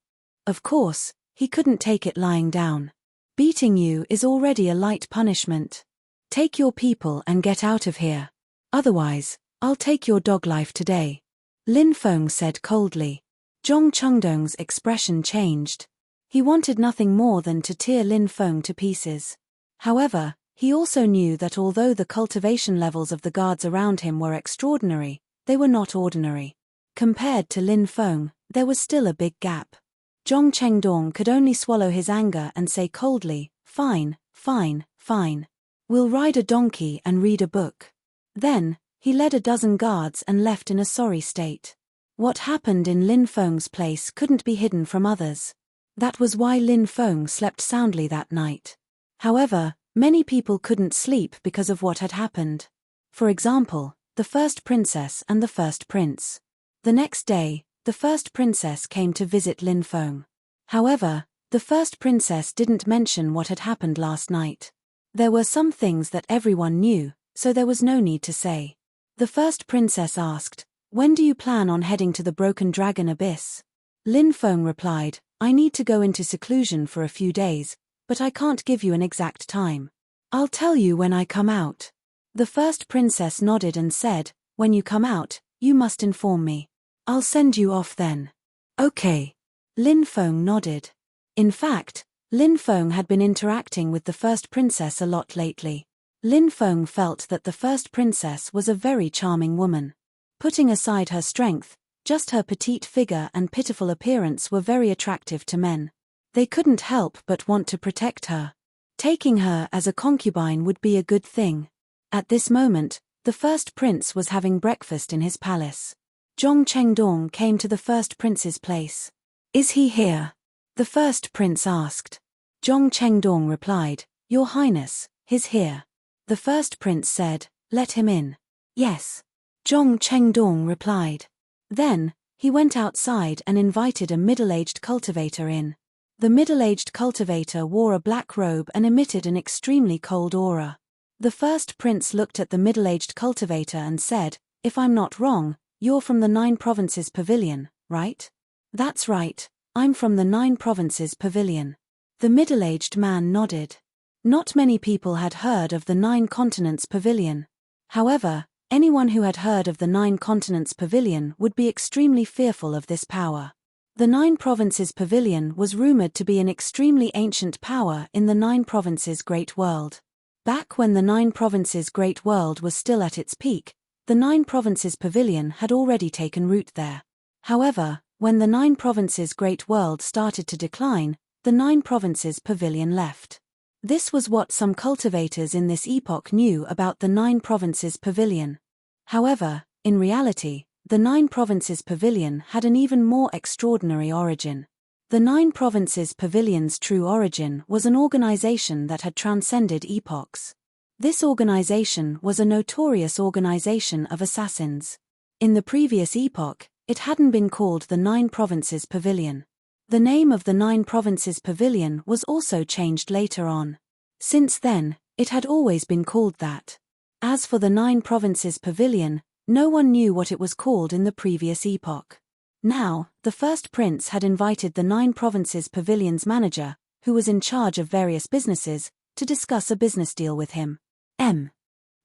Of course, he couldn't take it lying down. Beating you is already a light punishment. Take your people and get out of here. Otherwise, I'll take your dog life today, Lin Feng said coldly. Zhong Chengdong's expression changed. He wanted nothing more than to tear Lin Feng to pieces. However, he also knew that although the cultivation levels of the guards around him were extraordinary, they were not ordinary. Compared to Lin Feng, there was still a big gap. Zhong Chengdong could only swallow his anger and say coldly, "Fine, fine, fine. We'll ride a donkey and read a book." Then, he led a dozen guards and left in a sorry state. What happened in Lin Feng's place couldn't be hidden from others. That was why Lin Feng slept soundly that night. However, many people couldn't sleep because of what had happened. For example, the first princess and the first prince. The next day, the first princess came to visit Lin Feng. However, the first princess didn't mention what had happened last night. There were some things that everyone knew, so there was no need to say. The first princess asked, "When do you plan on heading to the Broken Dragon Abyss?" Lin Feng replied, "I need to go into seclusion for a few days, but I can't give you an exact time. I'll tell you when I come out." The first princess nodded and said, "When you come out, you must inform me. I'll send you off then." "Okay." Lin Feng nodded. In fact, Lin Feng had been interacting with the first princess a lot lately. Lin Feng felt that the first princess was a very charming woman. Putting aside her strength, just her petite figure and pitiful appearance were very attractive to men. They couldn't help but want to protect her. Taking her as a concubine would be a good thing. At this moment, the first prince was having breakfast in his palace. Zhong Chengdong came to the first prince's place. "Is he here?" the first prince asked. Zhong Chengdong replied, "Your Highness, he's here." The first prince said, "Let him in." "Yes." Zhong Chengdong replied. Then, he went outside and invited a middle-aged cultivator in. The middle-aged cultivator wore a black robe and emitted an extremely cold aura. The first prince looked at the middle-aged cultivator and said, "If I'm not wrong, you're from the 9 Provinces Pavilion, right?" "That's right, I'm from the 9 Provinces Pavilion." The middle-aged man nodded. Not many people had heard of the 9 Continents Pavilion. However, anyone who had heard of the 9 Continents Pavilion would be extremely fearful of this power. The 9 Provinces Pavilion was rumored to be an extremely ancient power in the 9 Provinces Great World. Back when the 9 Provinces Great World was still at its peak, the 9 Provinces Pavilion had already taken root there. However, when the 9 Provinces Great World started to decline, the 9 Provinces Pavilion left. This was what some cultivators in this epoch knew about the 9 Provinces Pavilion. However, in reality, the 9 Provinces Pavilion had an even more extraordinary origin. The 9 Provinces Pavilion's true origin was an organization that had transcended epochs. This organization was a notorious organization of assassins. In the previous epoch, it hadn't been called the 9 Provinces Pavilion. The name of the 9 Provinces Pavilion was also changed later on. Since then, it had always been called that. As for the 9 Provinces Pavilion, no one knew what it was called in the previous epoch. Now, the first prince had invited the 9 Provinces Pavilion's manager, who was in charge of various businesses, to discuss a business deal with him.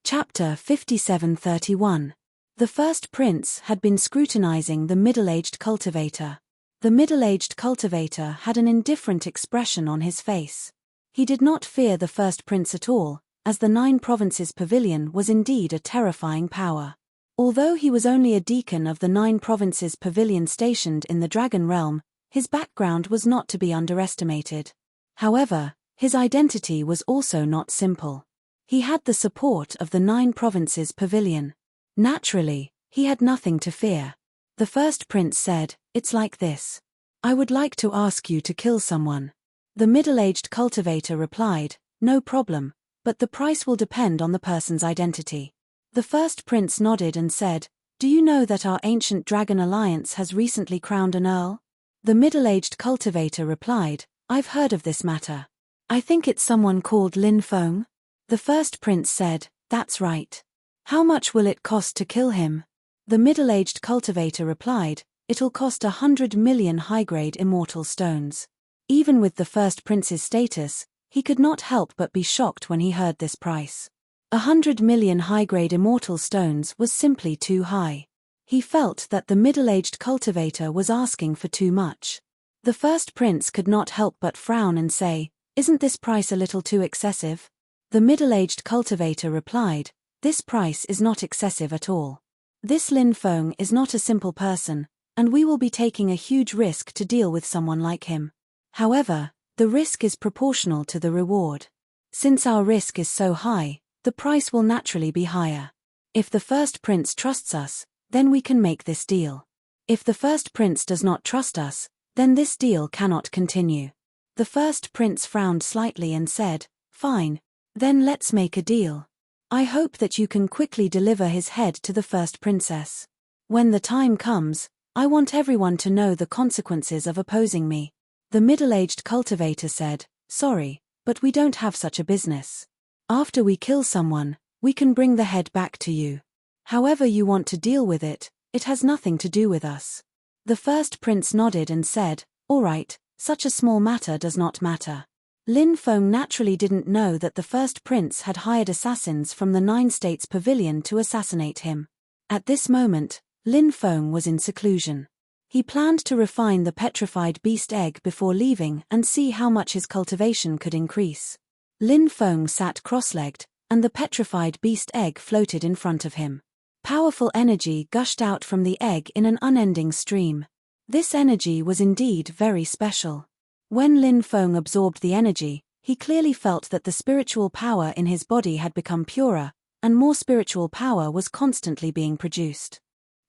Chapter 5731. The first prince had been scrutinizing the middle-aged cultivator. The middle-aged cultivator had an indifferent expression on his face. He did not fear the first prince at all, as the 9 Provinces Pavilion was indeed a terrifying power. Although he was only a deacon of the 9 Provinces Pavilion stationed in the Dragon Realm, his background was not to be underestimated. However, his identity was also not simple. He had the support of the 9 Provinces Pavilion. Naturally, he had nothing to fear. The first prince said, "It's like this. I would like to ask you to kill someone." The middle-aged cultivator replied, "No problem, but the price will depend on the person's identity." The first prince nodded and said, "Do you know that our ancient dragon alliance has recently crowned an earl?" The middle-aged cultivator replied, "I've heard of this matter. I think it's someone called Lin Feng." The first prince said, "That's right. How much will it cost to kill him?" The middle-aged cultivator replied, "It'll cost 100 million high-grade immortal stones." Even with the first prince's status, he could not help but be shocked when he heard this price. 100 million high-grade immortal stones was simply too high. He felt that the middle-aged cultivator was asking for too much. The first prince could not help but frown and say, "Isn't this price a little too excessive?" The middle-aged cultivator replied, "This price is not excessive at all. This Lin Feng is not a simple person, and we will be taking a huge risk to deal with someone like him. However, the risk is proportional to the reward. Since our risk is so high, the price will naturally be higher. If the first prince trusts us, then we can make this deal. If the first prince does not trust us, then this deal cannot continue." The first prince frowned slightly and said, "Fine, then let's make a deal. I hope that you can quickly deliver his head to the first princess. When the time comes, I want everyone to know the consequences of opposing me." The middle-aged cultivator said, "Sorry, but we don't have such a business. After we kill someone, we can bring the head back to you. However you want to deal with it, it has nothing to do with us." The first prince nodded and said, "All right, such a small matter does not matter." Lin Feng naturally didn't know that the first prince had hired assassins from the 9 States Pavilion to assassinate him. At this moment, Lin Feng was in seclusion. He planned to refine the petrified beast egg before leaving and see how much his cultivation could increase. Lin Feng sat cross-legged, and the petrified beast egg floated in front of him. Powerful energy gushed out from the egg in an unending stream. This energy was indeed very special. When Lin Feng absorbed the energy, he clearly felt that the spiritual power in his body had become purer, and more spiritual power was constantly being produced.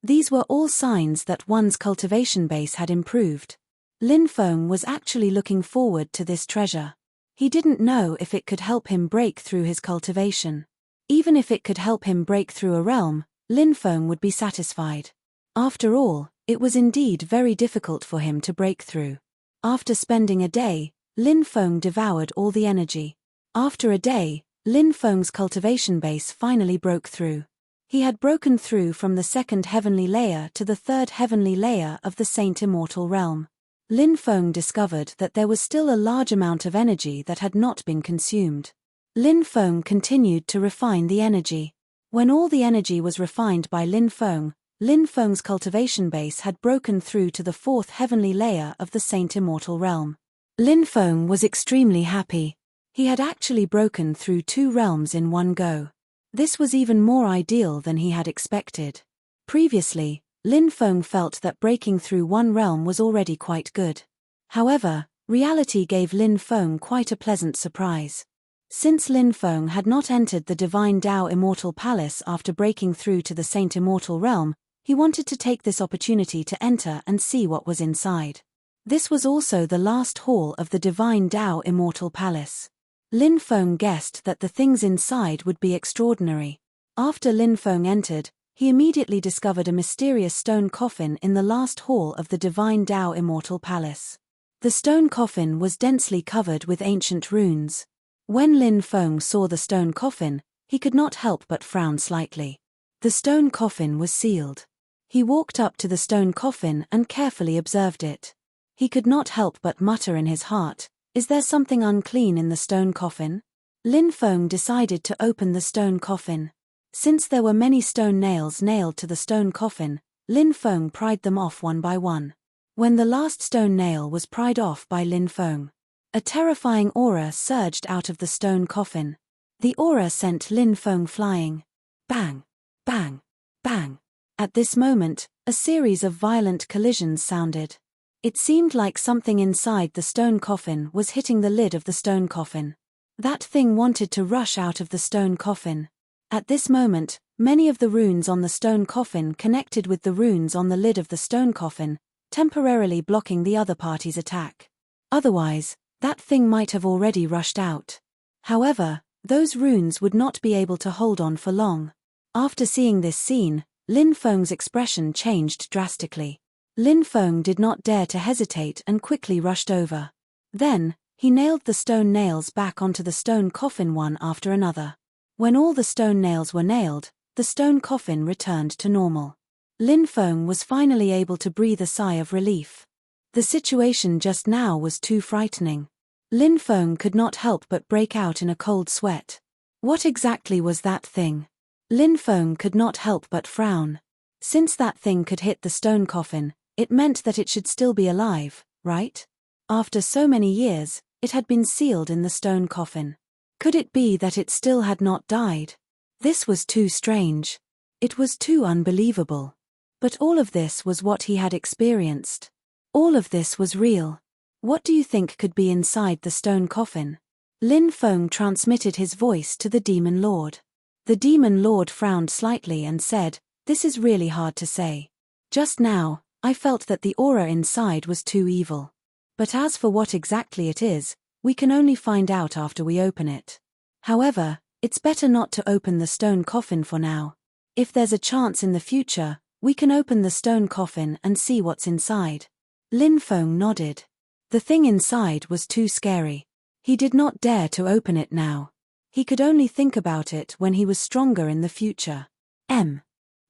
These were all signs that one's cultivation base had improved. Lin Feng was actually looking forward to this treasure. He didn't know if it could help him break through his cultivation. Even if it could help him break through a realm, Lin Feng would be satisfied. After all, it was indeed very difficult for him to break through. After spending a day, Lin Feng devoured all the energy. After a day, Lin Feng's cultivation base finally broke through. He had broken through from the second heavenly layer to the third heavenly layer of the Saint Immortal realm. Lin Feng discovered that there was still a large amount of energy that had not been consumed. Lin Feng continued to refine the energy. When all the energy was refined by Lin Feng's cultivation base had broken through to the fourth heavenly layer of the Saint Immortal realm. Lin Feng was extremely happy. He had actually broken through 2 realms in one go. This was even more ideal than he had expected. Previously, Lin Feng felt that breaking through one realm was already quite good. However, reality gave Lin Feng quite a pleasant surprise. Since Lin Feng had not entered the Divine Tao Immortal Palace after breaking through to the Saint Immortal realm, he wanted to take this opportunity to enter and see what was inside. This was also the last hall of the Divine Tao Immortal Palace. Lin Feng guessed that the things inside would be extraordinary. After Lin Feng entered, he immediately discovered a mysterious stone coffin in the last hall of the Divine Tao Immortal Palace. The stone coffin was densely covered with ancient runes. When Lin Feng saw the stone coffin, he could not help but frown slightly. The stone coffin was sealed. He walked up to the stone coffin and carefully observed it. He could not help but mutter in his heart, "Is there something unclean in the stone coffin?" Lin Feng decided to open the stone coffin. Since there were many stone nails nailed to the stone coffin, Lin Feng pried them off one by one. When the last stone nail was pried off by Lin Feng, a terrifying aura surged out of the stone coffin. The aura sent Lin Feng flying. Bang! Bang! Bang! At this moment, a series of violent collisions sounded. It seemed like something inside the stone coffin was hitting the lid of the stone coffin. That thing wanted to rush out of the stone coffin. At this moment, many of the runes on the stone coffin connected with the runes on the lid of the stone coffin, temporarily blocking the other party's attack. Otherwise, that thing might have already rushed out. However, those runes would not be able to hold on for long. After seeing this scene, Lin Feng's expression changed drastically. Lin Feng did not dare to hesitate and quickly rushed over. Then, he nailed the stone nails back onto the stone coffin one after another. When all the stone nails were nailed, the stone coffin returned to normal. Lin Feng was finally able to breathe a sigh of relief. The situation just now was too frightening. Lin Feng could not help but break out in a cold sweat. What exactly was that thing? Lin Feng could not help but frown. Since that thing could hit the stone coffin, it meant that it should still be alive, right? After so many years, it had been sealed in the stone coffin. Could it be that it still had not died? This was too strange. It was too unbelievable. But all of this was what he had experienced. All of this was real. What do you think could be inside the stone coffin? Lin Feng transmitted his voice to the Demon Lord. The Demon Lord frowned slightly and said, "This is really hard to say. Just now, I felt that the aura inside was too evil. But as for what exactly it is, we can only find out after we open it. However, it's better not to open the stone coffin for now. If there's a chance in the future, we can open the stone coffin and see what's inside." Lin Feng nodded. The thing inside was too scary. He did not dare to open it now. He could only think about it when he was stronger in the future.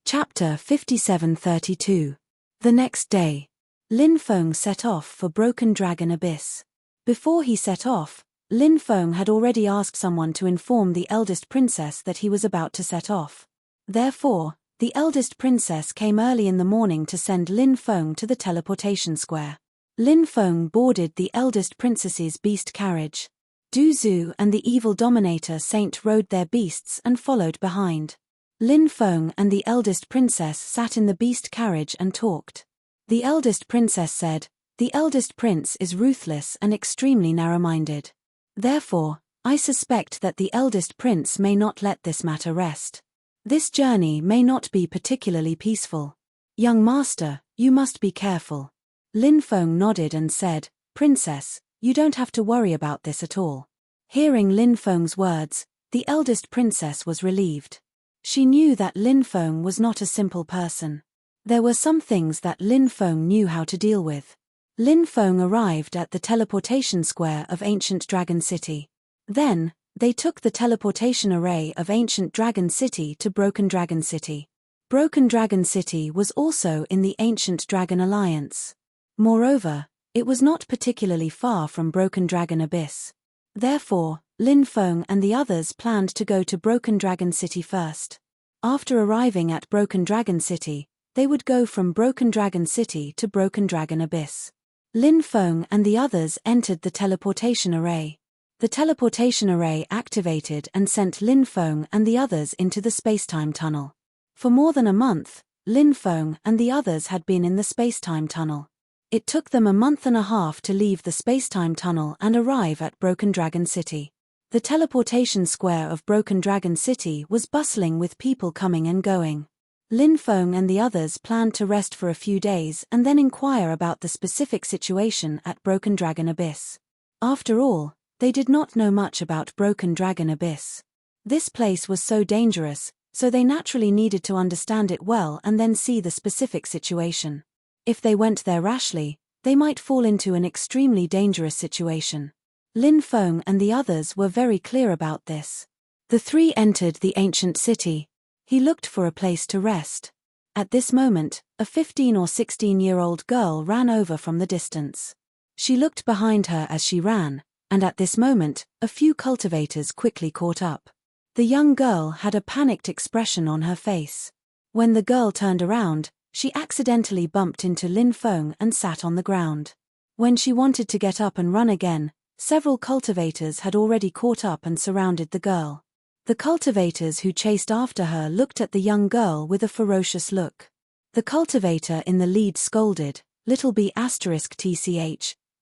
Chapter 5732. The next day, Lin Feng set off for Broken Dragon Abyss. Before he set off, Lin Feng had already asked someone to inform the eldest princess that he was about to set off. Therefore, the eldest princess came early in the morning to send Lin Feng to the teleportation square. Lin Feng boarded the eldest princess's beast carriage. Du Zhu and the evil dominator Saint rode their beasts and followed behind. Lin Feng and the eldest princess sat in the beast carriage and talked. The eldest princess said, "The eldest prince is ruthless and extremely narrow-minded. Therefore, I suspect that the eldest prince may not let this matter rest. This journey may not be particularly peaceful. Young master, you must be careful." Lin Feng nodded and said, "Princess, you don't have to worry about this at all." Hearing Lin Feng's words, the eldest princess was relieved. She knew that Lin Feng was not a simple person. There were some things that Lin Feng knew how to deal with. Lin Feng arrived at the teleportation square of Ancient Dragon City. Then, they took the teleportation array of Ancient Dragon City to Broken Dragon City. Broken Dragon City was also in the Ancient Dragon Alliance. Moreover, it was not particularly far from Broken Dragon Abyss. Therefore, Lin Feng and the others planned to go to Broken Dragon City first. After arriving at Broken Dragon City, they would go from Broken Dragon City to Broken Dragon Abyss. Lin Feng and the others entered the teleportation array. The teleportation array activated and sent Lin Feng and the others into the spacetime tunnel. For more than a month, Lin Feng and the others had been in the spacetime tunnel. It took them a month and a half to leave the spacetime tunnel and arrive at Broken Dragon City. The teleportation square of Broken Dragon City was bustling with people coming and going. Lin Feng and the others planned to rest for a few days and then inquire about the specific situation at Broken Dragon Abyss. After all, they did not know much about Broken Dragon Abyss. This place was so dangerous, so they naturally needed to understand it well and then see the specific situation. If they went there rashly, they might fall into an extremely dangerous situation. Lin Feng and the others were very clear about this. The three entered the ancient city. He looked for a place to rest. At this moment, a 15 or 16-year-old girl ran over from the distance. She looked behind her as she ran, and at this moment, a few cultivators quickly caught up. The young girl had a panicked expression on her face. When the girl turned around, she accidentally bumped into Lin Feng and sat on the ground. When she wanted to get up and run again, several cultivators had already caught up and surrounded the girl. The cultivators who chased after her looked at the young girl with a ferocious look. The cultivator in the lead scolded, "Little b****,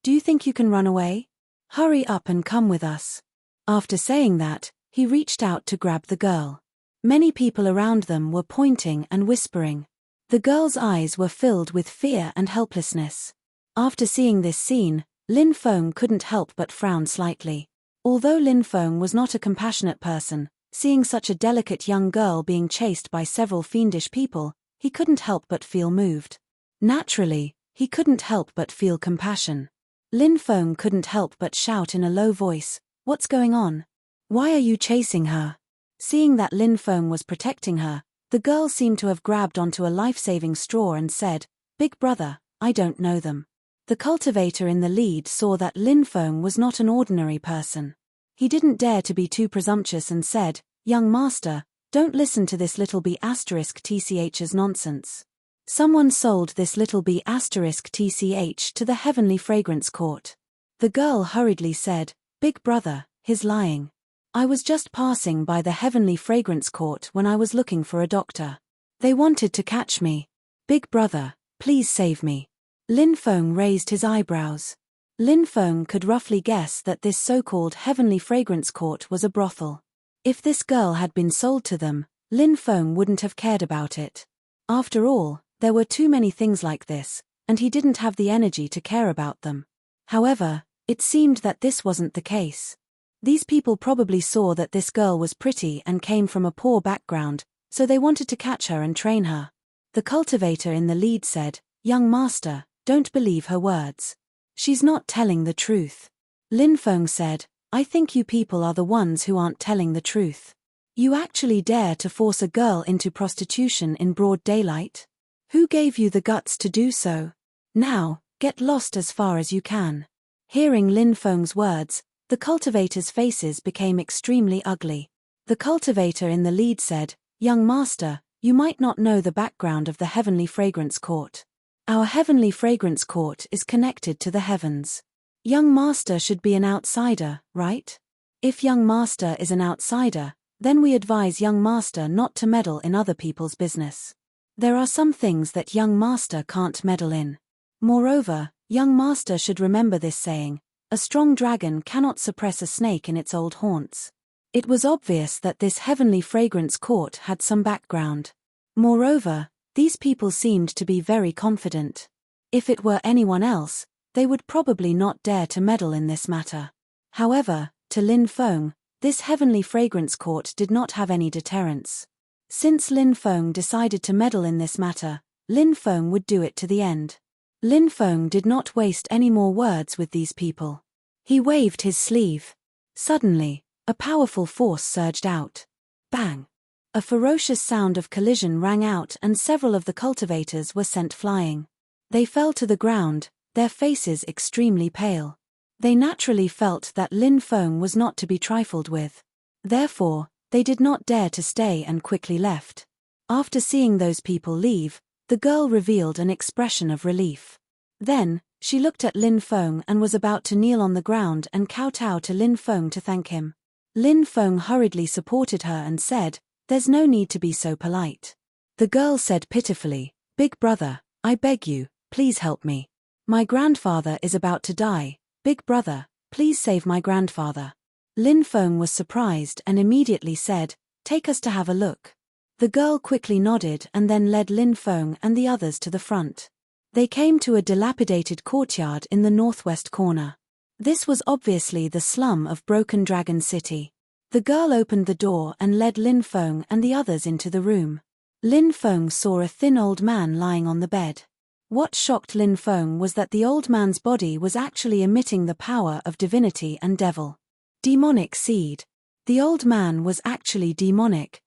do you think you can run away? Hurry up and come with us." After saying that, he reached out to grab the girl. Many people around them were pointing and whispering. The girl's eyes were filled with fear and helplessness. After seeing this scene, Lin Feng couldn't help but frown slightly. Although Lin Feng was not a compassionate person, seeing such a delicate young girl being chased by several fiendish people, he couldn't help but feel moved. Naturally, he couldn't help but feel compassion. Lin Feng couldn't help but shout in a low voice, "What's going on? Why are you chasing her?" Seeing that Lin Feng was protecting her, the girl seemed to have grabbed onto a life-saving straw and said, "Big brother, I don't know them." The cultivator in the lead saw that Lin Feng was not an ordinary person. He didn't dare to be too presumptuous and said, "Young master, don't listen to this little b****'s nonsense. Someone sold this little b****'* to the Heavenly Fragrance Court." The girl hurriedly said, "Big brother, he's lying. I was just passing by the Heavenly Fragrance Court when I was looking for a doctor. They wanted to catch me. Big brother, please save me." Lin Feng raised his eyebrows. Lin Feng could roughly guess that this so-called Heavenly Fragrance Court was a brothel. If this girl had been sold to them, Lin Feng wouldn't have cared about it. After all, there were too many things like this, and he didn't have the energy to care about them. However, it seemed that this wasn't the case. These people probably saw that this girl was pretty and came from a poor background, so they wanted to catch her and train her. The cultivator in the lead said, "Young master, don't believe her words. She's not telling the truth." Lin Feng said, "I think you people are the ones who aren't telling the truth. You actually dare to force a girl into prostitution in broad daylight? Who gave you the guts to do so? Now, get lost as far as you can." Hearing Lin Feng's words, the cultivators' faces became extremely ugly. The cultivator in the lead said, "Young master, you might not know the background of the Heavenly Fragrance Court. Our Heavenly Fragrance Court is connected to the heavens. Young master should be an outsider, right? If young master is an outsider, then we advise young master not to meddle in other people's business. There are some things that young master can't meddle in. Moreover, young master should remember this saying, a strong dragon cannot suppress a snake in its old haunts." It was obvious that this Heavenly Fragrance Court had some background. Moreover, these people seemed to be very confident. If it were anyone else, they would probably not dare to meddle in this matter. However, to Lin Feng, this Heavenly Fragrance Court did not have any deterrence. Since Lin Feng decided to meddle in this matter, Lin Feng would do it to the end. Lin Feng did not waste any more words with these people. He waved his sleeve. Suddenly, a powerful force surged out. Bang! A ferocious sound of collision rang out and several of the cultivators were sent flying. They fell to the ground, their faces extremely pale. They naturally felt that Lin Feng was not to be trifled with. Therefore, they did not dare to stay and quickly left. After seeing those people leave, the girl revealed an expression of relief. Then, she looked at Lin Feng and was about to kneel on the ground and kowtow to Lin Feng to thank him. Lin Feng hurriedly supported her and said, "There's no need to be so polite." The girl said pitifully, "Big brother, I beg you, please help me. My grandfather is about to die. Big brother, please save my grandfather." Lin Feng was surprised and immediately said, "Take us to have a look." The girl quickly nodded and then led Lin Feng and the others to the front. They came to a dilapidated courtyard in the northwest corner. This was obviously the slum of Broken Dragon City. The girl opened the door and led Lin Feng and the others into the room. Lin Feng saw a thin old man lying on the bed. What shocked Lin Feng was that the old man's body was actually emitting the power of divinity and devil. Demonic seed. The old man was actually demonic.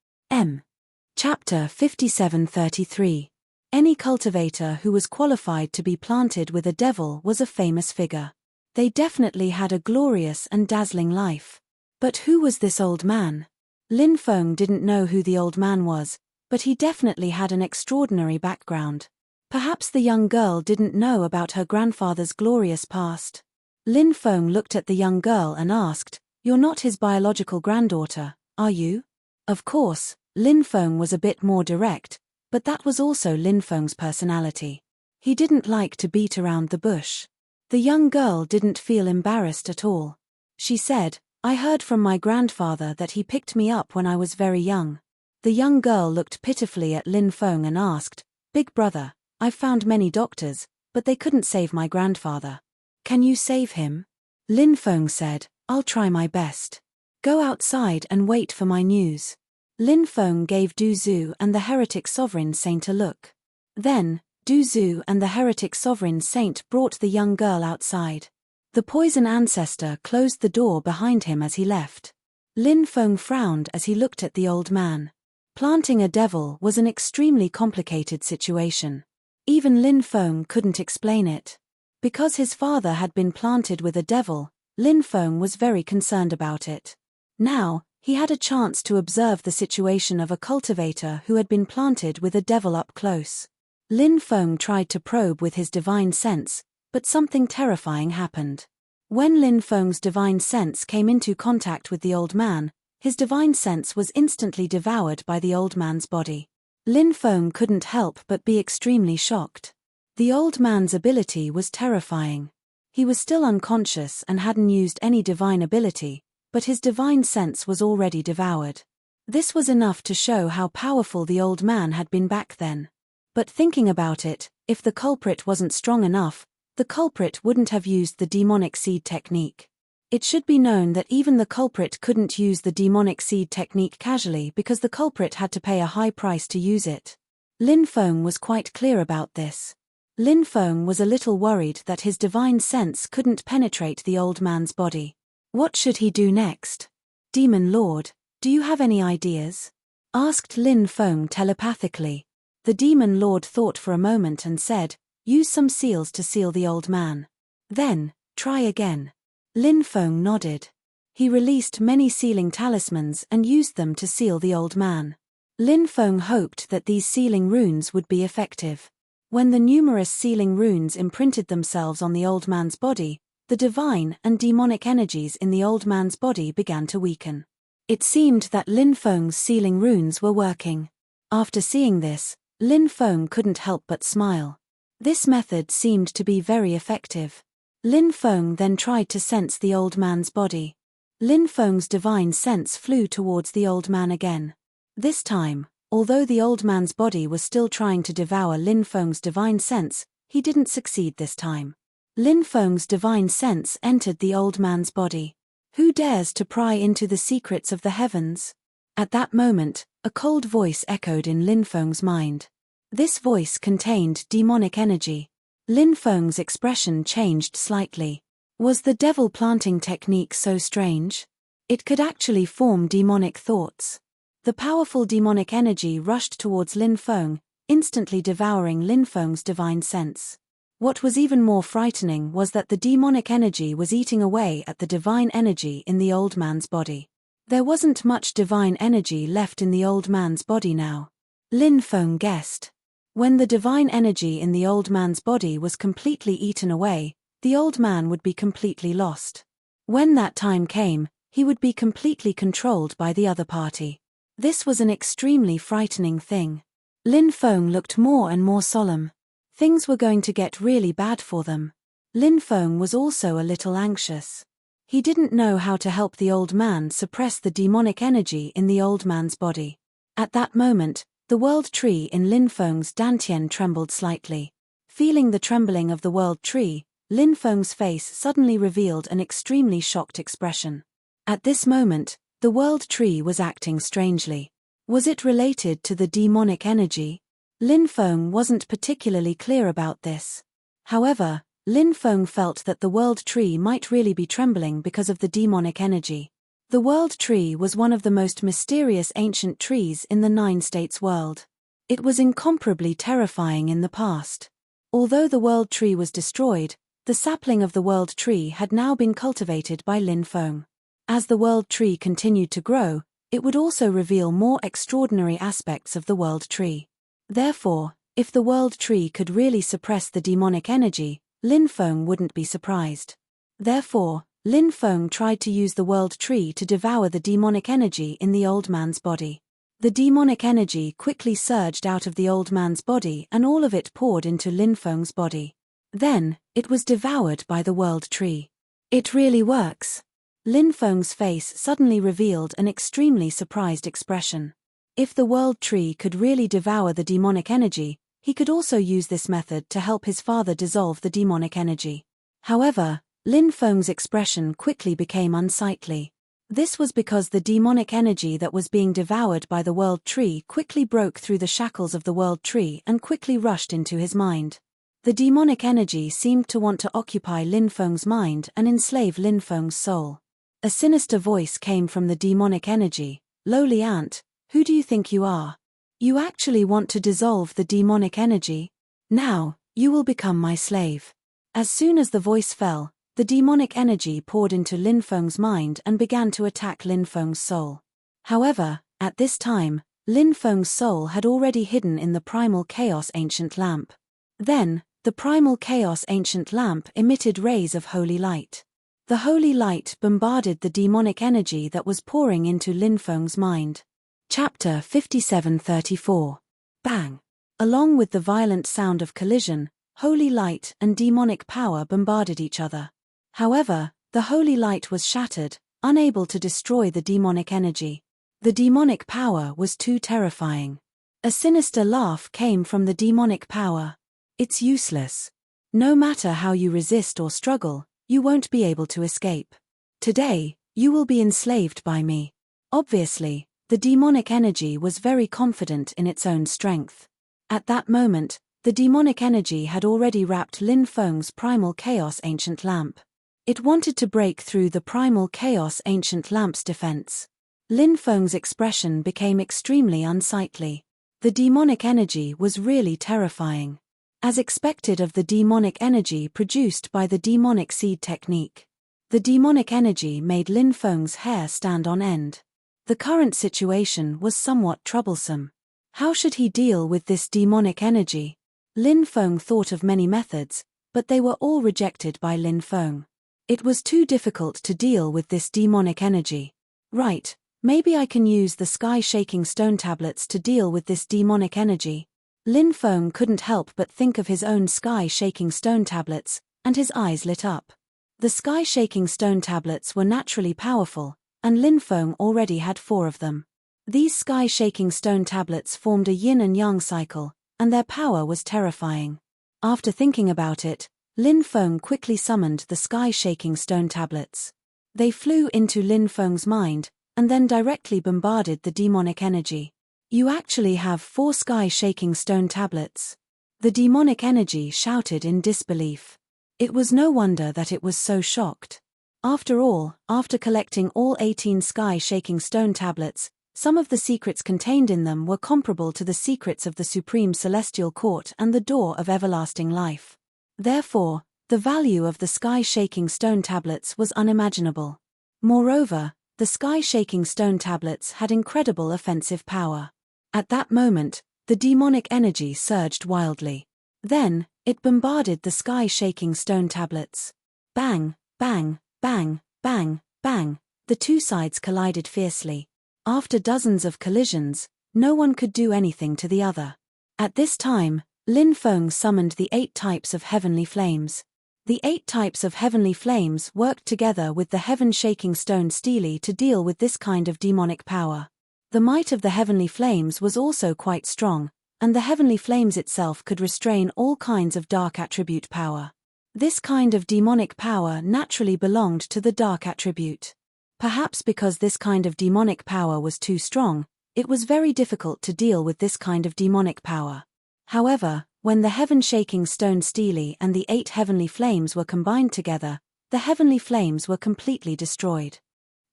Chapter 57:33. Any cultivator who was qualified to be planted with a devil was a famous figure. They definitely had a glorious and dazzling life. But who was this old man? Lin Feng didn't know who the old man was, but he definitely had an extraordinary background. Perhaps the young girl didn't know about her grandfather's glorious past. Lin Feng looked at the young girl and asked, "You're not his biological granddaughter, are you?" Of course, Lin Feng was a bit more direct, but that was also Lin Feng's personality. He didn't like to beat around the bush. The young girl didn't feel embarrassed at all. She said, "I heard from my grandfather that he picked me up when I was very young." The young girl looked pitifully at Lin Feng and asked, "Big brother, I've found many doctors, but they couldn't save my grandfather. Can you save him?" Lin Feng said, "I'll try my best. Go outside and wait for my news." Lin Feng gave Du Zhu and the heretic sovereign saint a look. Then, Du Zhu and the heretic sovereign saint brought the young girl outside. The poison ancestor closed the door behind him as he left. Lin Feng frowned as he looked at the old man. Planting a devil was an extremely complicated situation. Even Lin Feng couldn't explain it. Because his father had been planted with a devil, Lin Feng was very concerned about it. Now, he had a chance to observe the situation of a cultivator who had been planted with a devil up close. Lin Feng tried to probe with his divine sense, but something terrifying happened. When Lin Feng's divine sense came into contact with the old man, his divine sense was instantly devoured by the old man's body. Lin Feng couldn't help but be extremely shocked. The old man's ability was terrifying. He was still unconscious and hadn't used any divine ability, but his divine sense was already devoured. This was enough to show how powerful the old man had been back then. But thinking about it, if the culprit wasn't strong enough, the culprit wouldn't have used the demonic seed technique. It should be known that even the culprit couldn't use the demonic seed technique casually because the culprit had to pay a high price to use it. Lin Feng was quite clear about this. Lin Feng was a little worried that his divine sense couldn't penetrate the old man's body. What should he do next? "Demon Lord, do you have any ideas?" asked Lin Feng telepathically. The Demon Lord thought for a moment and said, "Use some seals to seal the old man. Then, try again." Lin Feng nodded. He released many sealing talismans and used them to seal the old man. Lin Feng hoped that these sealing runes would be effective. When the numerous sealing runes imprinted themselves on the old man's body, the divine and demonic energies in the old man's body began to weaken. It seemed that Lin Feng's sealing runes were working. After seeing this, Lin Feng couldn't help but smile. This method seemed to be very effective. Lin Feng then tried to sense the old man's body. Lin Feng's divine sense flew towards the old man again. This time, although the old man's body was still trying to devour Lin Feng's divine sense, he didn't succeed this time. Lin Feng's divine sense entered the old man's body. Who dares to pry into the secrets of the heavens? At that moment, a cold voice echoed in Lin Feng's mind. This voice contained demonic energy. Lin Feng's expression changed slightly. Was the devil planting technique so strange? It could actually form demonic thoughts. The powerful demonic energy rushed towards Lin Feng, instantly devouring Lin Feng's divine sense. What was even more frightening was that the demonic energy was eating away at the divine energy in the old man's body. There wasn't much divine energy left in the old man's body now. Lin Feng guessed. When the divine energy in the old man's body was completely eaten away, the old man would be completely lost. When that time came, he would be completely controlled by the other party. This was an extremely frightening thing. Lin Feng looked more and more solemn. Things were going to get really bad for them. Lin Feng was also a little anxious. He didn't know how to help the old man suppress the demonic energy in the old man's body. At that moment, the world tree in Lin Feng's dantian trembled slightly. Feeling the trembling of the world tree, Lin Feng's face suddenly revealed an extremely shocked expression. At this moment, the world tree was acting strangely. Was it related to the demonic energy? Lin Feng wasn't particularly clear about this. However, Lin Feng felt that the world tree might really be trembling because of the demonic energy. The world tree was one of the most mysterious ancient trees in the 9 states world. It was incomparably terrifying in the past. Although the world tree was destroyed, the sapling of the world tree had now been cultivated by Lin Feng. As the world tree continued to grow, it would also reveal more extraordinary aspects of the world tree. Therefore, if the world tree could really suppress the demonic energy, Lin Feng wouldn't be surprised. Therefore, Lin Feng tried to use the world tree to devour the demonic energy in the old man's body. The demonic energy quickly surged out of the old man's body and all of it poured into Lin Feng's body. Then, it was devoured by the world tree. It really works. Lin Feng's face suddenly revealed an extremely surprised expression. If the world tree could really devour the demonic energy, he could also use this method to help his father dissolve the demonic energy. However, Lin Feng's expression quickly became unsightly. This was because the demonic energy that was being devoured by the world tree quickly broke through the shackles of the world tree and quickly rushed into his mind. The demonic energy seemed to want to occupy Lin Feng's mind and enslave Lin Feng's soul. A sinister voice came from the demonic energy. "Lowly ant, who do you think you are? You actually want to dissolve the demonic energy? Now, you will become my slave." As soon as the voice fell, the demonic energy poured into Lin Feng's mind and began to attack Lin Feng's soul. However, at this time, Lin Feng's soul had already hidden in the primal chaos ancient lamp. Then, the primal chaos ancient lamp emitted rays of holy light. The holy light bombarded the demonic energy that was pouring into Lin Feng's mind. Chapter 57:34. Bang! Along with the violent sound of collision, holy light and demonic power bombarded each other. However, the holy light was shattered, unable to destroy the demonic energy. The demonic power was too terrifying. A sinister laugh came from the demonic power. "It's useless. No matter how you resist or struggle, you won't be able to escape. Today, you will be enslaved by me." Obviously, the demonic energy was very confident in its own strength. At that moment, the demonic energy had already wrapped Lin Feng's primal chaos ancient lamp. It wanted to break through the primal chaos ancient lamp's defense. Lin Feng's expression became extremely unsightly. The demonic energy was really terrifying. As expected of the demonic energy produced by the demonic seed technique. The demonic energy made Lin Feng's hair stand on end. The current situation was somewhat troublesome. How should he deal with this demonic energy? Lin Feng thought of many methods, but they were all rejected by Lin Feng. It was too difficult to deal with this demonic energy. Right, maybe I can use the sky-shaking stone tablets to deal with this demonic energy. Lin Feng couldn't help but think of his own sky-shaking stone tablets, and his eyes lit up. The sky-shaking stone tablets were naturally powerful, and Lin Feng already had 4 of them. These sky-shaking stone tablets formed a yin and yang cycle, and their power was terrifying. After thinking about it, Lin Feng quickly summoned the sky-shaking stone tablets. They flew into Lin Feng's mind, and then directly bombarded the demonic energy. "You actually have 4 sky-shaking stone tablets. The demonic energy shouted in disbelief. It was no wonder that it was so shocked. After all, after collecting all 18 sky-shaking stone tablets, some of the secrets contained in them were comparable to the secrets of the Supreme Celestial Court and the Door of Everlasting Life. Therefore, the value of the sky-shaking stone tablets was unimaginable. Moreover, the sky-shaking stone tablets had incredible offensive power. At that moment, the demonic energy surged wildly. Then, it bombarded the sky-shaking stone tablets. Bang, bang, bang, bang, bang, the two sides collided fiercely. After dozens of collisions, no one could do anything to the other. At this time, Lin Feng summoned the 8 types of heavenly flames. The 8 types of heavenly flames worked together with the heaven-shaking stone stele to deal with this kind of demonic power. The might of the heavenly flames was also quite strong, and the heavenly flames itself could restrain all kinds of dark attribute power. This kind of demonic power naturally belonged to the dark attribute. Perhaps because this kind of demonic power was too strong, it was very difficult to deal with this kind of demonic power. However, when the heaven-shaking stone stele and the 8 heavenly flames were combined together, the heavenly flames were completely destroyed.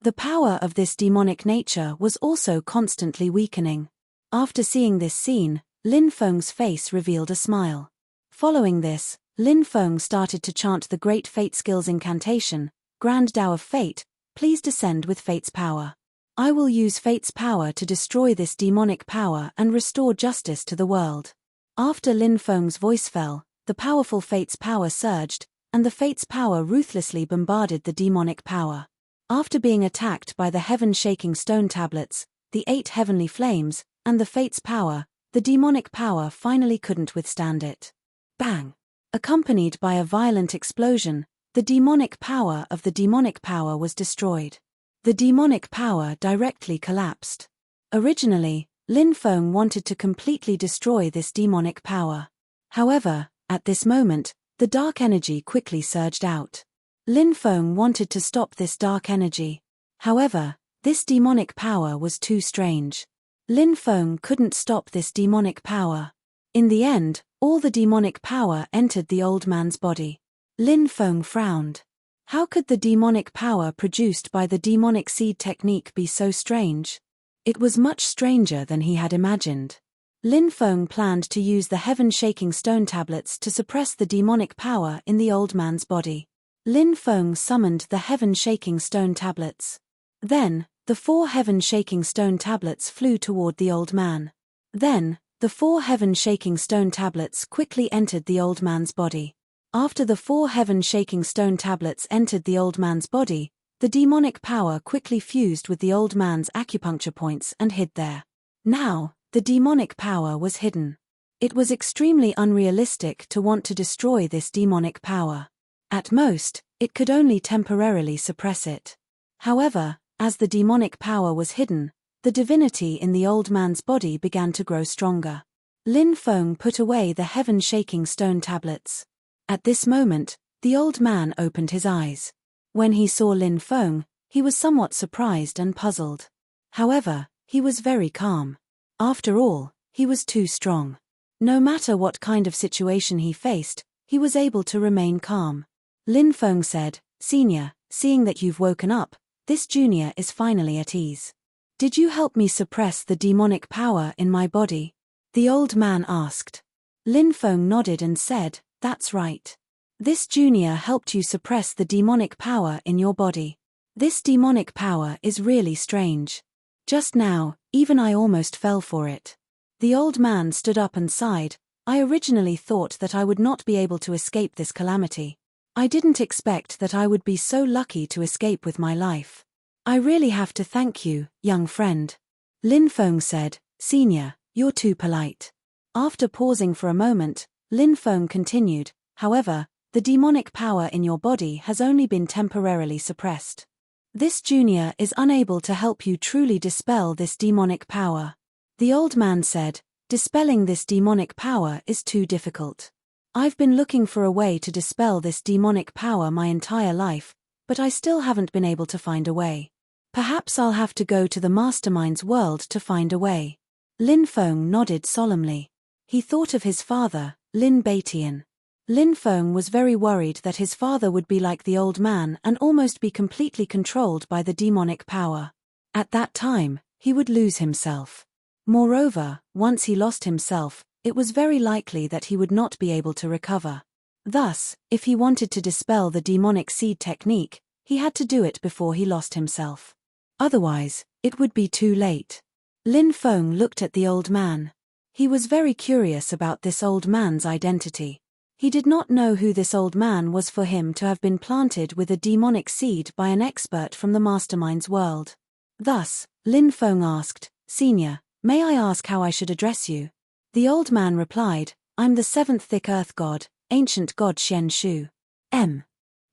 The power of this demonic nature was also constantly weakening. After seeing this scene, Lin Feng's face revealed a smile. Following this, Lin Feng started to chant the Great Fate Skills incantation, Grand Tao of Fate, please descend with Fate's power. I will use Fate's power to destroy this demonic power and restore justice to the world. After Lin Feng's voice fell, the powerful Fate's power surged, and the Fate's power ruthlessly bombarded the demonic power. After being attacked by the heaven-shaking stone tablets, the 8 heavenly flames, and the Fate's power, the demonic power finally couldn't withstand it. Bang! Accompanied by a violent explosion, the demonic power of the demonic power was destroyed. The demonic power directly collapsed. Originally, Lin Feng wanted to completely destroy this demonic power. However, at this moment, the dark energy quickly surged out. Lin Feng wanted to stop this dark energy. However, this demonic power was too strange. Lin Feng couldn't stop this demonic power. In the end, all the demonic power entered the old man's body. Lin Feng frowned. How could the demonic power produced by the demonic seed technique be so strange? It was much stranger than he had imagined. Lin Feng planned to use the heaven-shaking stone tablets to suppress the demonic power in the old man's body. Lin Feng summoned the heaven-shaking stone tablets. Then, the 4 heaven-shaking stone tablets flew toward the old man. Then, the 4 heaven-shaking stone tablets quickly entered the old man's body. After the 4 heaven-shaking stone tablets entered the old man's body, the demonic power quickly fused with the old man's acupuncture points and hid there. Now, the demonic power was hidden. It was extremely unrealistic to want to destroy this demonic power. At most, it could only temporarily suppress it. However, as the demonic power was hidden, the divinity in the old man's body began to grow stronger. Lin Feng put away the heaven-shaking stone tablets. At this moment, the old man opened his eyes. When he saw Lin Feng, he was somewhat surprised and puzzled. However, he was very calm. After all, he was too strong. No matter what kind of situation he faced, he was able to remain calm. Lin Feng said, "Senior, seeing that you've woken up, this junior is finally at ease. Did you help me suppress the demonic power in my body?" The old man asked. Lin Feng nodded and said, "That's right. This junior helped you suppress the demonic power in your body. This demonic power is really strange. Just now, even I almost fell for it." The old man stood up and sighed. "I originally thought that I would not be able to escape this calamity. I didn't expect that I would be so lucky to escape with my life. I really have to thank you, young friend." Lin Feng said, "Senior, you're too polite." After pausing for a moment, Lin Feng continued, "However, the demonic power in your body has only been temporarily suppressed. This junior is unable to help you truly dispel this demonic power." The old man said, "Dispelling this demonic power is too difficult. I've been looking for a way to dispel this demonic power my entire life, but I still haven't been able to find a way. Perhaps I'll have to go to the mastermind's world to find a way." Lin Feng nodded solemnly. He thought of his father, Lin Batian. Lin Feng was very worried that his father would be like the old man and almost be completely controlled by the demonic power. At that time, he would lose himself. Moreover, once he lost himself, it was very likely that he would not be able to recover. Thus, if he wanted to dispel the demonic seed technique, he had to do it before he lost himself. Otherwise, it would be too late. Lin Feng looked at the old man. He was very curious about this old man's identity. He did not know who this old man was for him to have been planted with a demonic seed by an expert from the mastermind's world. Thus, Lin Feng asked, "Senior, may I ask how I should address you?" The old man replied, "I'm the seventh thick earth god, ancient god Xian Shu."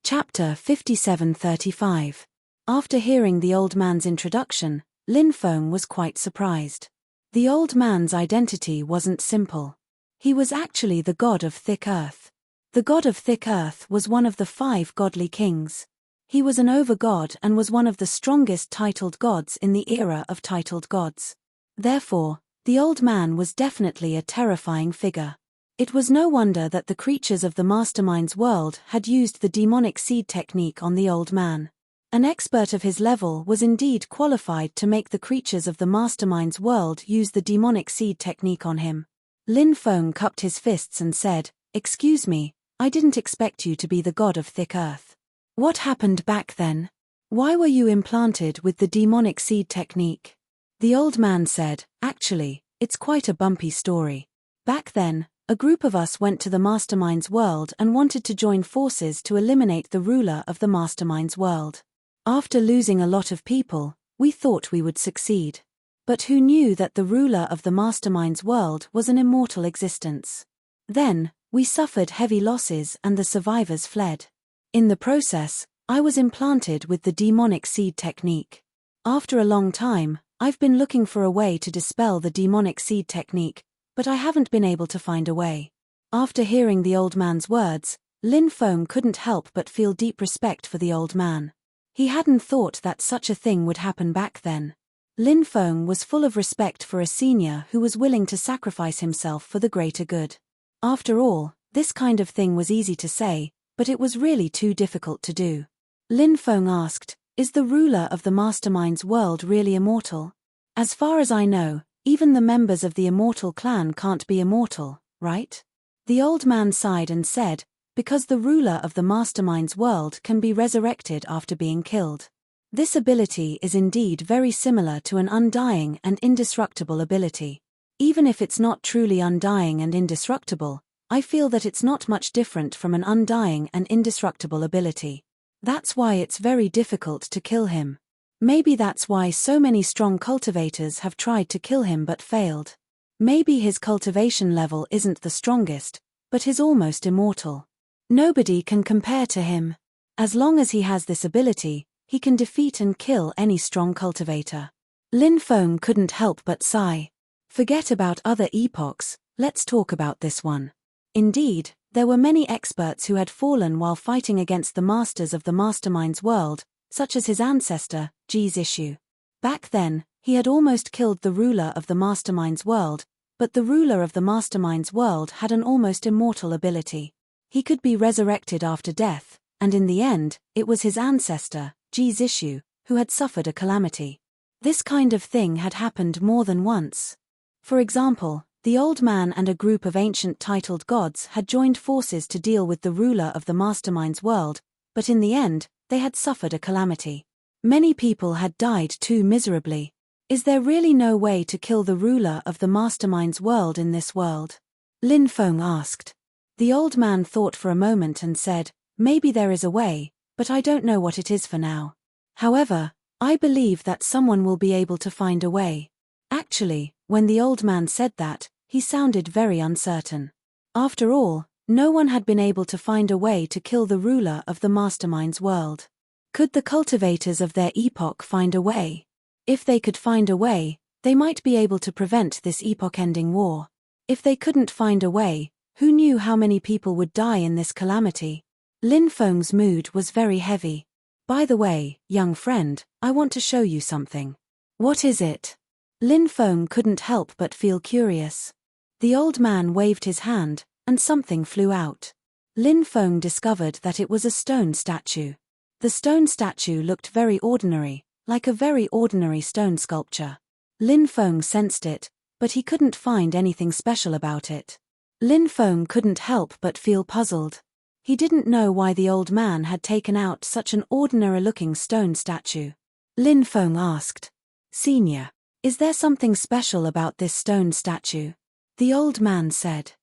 Chapter 57:35. After hearing the old man's introduction, Lin Feng was quite surprised. The old man's identity wasn't simple. He was actually the god of thick earth. The god of thick earth was one of the 5 godly kings. He was an over-god and was one of the strongest titled gods in the era of titled gods. Therefore, the old man was definitely a terrifying figure. It was no wonder that the creatures of the mastermind's world had used the demonic seed technique on the old man. An expert of his level was indeed qualified to make the creatures of the mastermind's world use the demonic seed technique on him. Lin Feng cupped his fists and said, "Excuse me, I didn't expect you to be the god of thick earth. What happened back then? Why were you implanted with the demonic seed technique?" The old man said, "Actually, it's quite a bumpy story. Back then, a group of us went to the mastermind's world and wanted to join forces to eliminate the ruler of the mastermind's world. After losing a lot of people, we thought we would succeed. But who knew that the ruler of the mastermind's world was an immortal existence? Then, we suffered heavy losses and the survivors fled. In the process, I was implanted with the demonic seed technique. After a long time, I've been looking for a way to dispel the demonic seed technique, but I haven't been able to find a way." After hearing the old man's words, Lin Feng couldn't help but feel deep respect for the old man. He hadn't thought that such a thing would happen back then. Lin Feng was full of respect for a senior who was willing to sacrifice himself for the greater good. After all, this kind of thing was easy to say, but it was really too difficult to do. Lin Feng asked, "Is the ruler of the mastermind's world really immortal?" "As far as I know, even the members of the immortal clan can't be immortal, right?" The old man sighed and said, "Because the ruler of the mastermind's world can be resurrected after being killed. This ability is indeed very similar to an undying and indestructible ability. Even if it's not truly undying and indestructible, I feel that it's not much different from an undying and indestructible ability. That's why it's very difficult to kill him. Maybe that's why so many strong cultivators have tried to kill him but failed. Maybe his cultivation level isn't the strongest, but he's almost immortal. Nobody can compare to him. As long as he has this ability, he can defeat and kill any strong cultivator." Lin Feng couldn't help but sigh. Forget about other epochs, let's talk about this one. Indeed, there were many experts who had fallen while fighting against the masters of the mastermind's world, such as his ancestor, Ji's issue. Back then, he had almost killed the ruler of the mastermind's world, but the ruler of the mastermind's world had an almost immortal ability. He could be resurrected after death, and in the end, it was his ancestor, Ji's issue, who had suffered a calamity. This kind of thing had happened more than once. For example, the old man and a group of ancient titled gods had joined forces to deal with the ruler of the mastermind's world, but in the end, they had suffered a calamity. Many people had died too miserably. Is there really no way to kill the ruler of the mastermind's world in this world? Lin Feng asked. The old man thought for a moment and said, "Maybe there is a way, but I don't know what it is for now. However, I believe that someone will be able to find a way." Actually, when the old man said that, he sounded very uncertain. After all, no one had been able to find a way to kill the ruler of the mastermind's world. Could the cultivators of their epoch find a way? If they could find a way, they might be able to prevent this epoch-ending war. If they couldn't find a way, who knew how many people would die in this calamity? Lin Feng's mood was very heavy. "By the way, young friend, I want to show you something." "What is it?" Lin Feng couldn't help but feel curious. The old man waved his hand, and something flew out. Lin Feng discovered that it was a stone statue. The stone statue looked very ordinary, like a very ordinary stone sculpture. Lin Feng sensed it, but he couldn't find anything special about it. Lin Feng couldn't help but feel puzzled. He didn't know why the old man had taken out such an ordinary-looking stone statue. Lin Feng asked, "Senior, is there something special about this stone statue?" The old man said,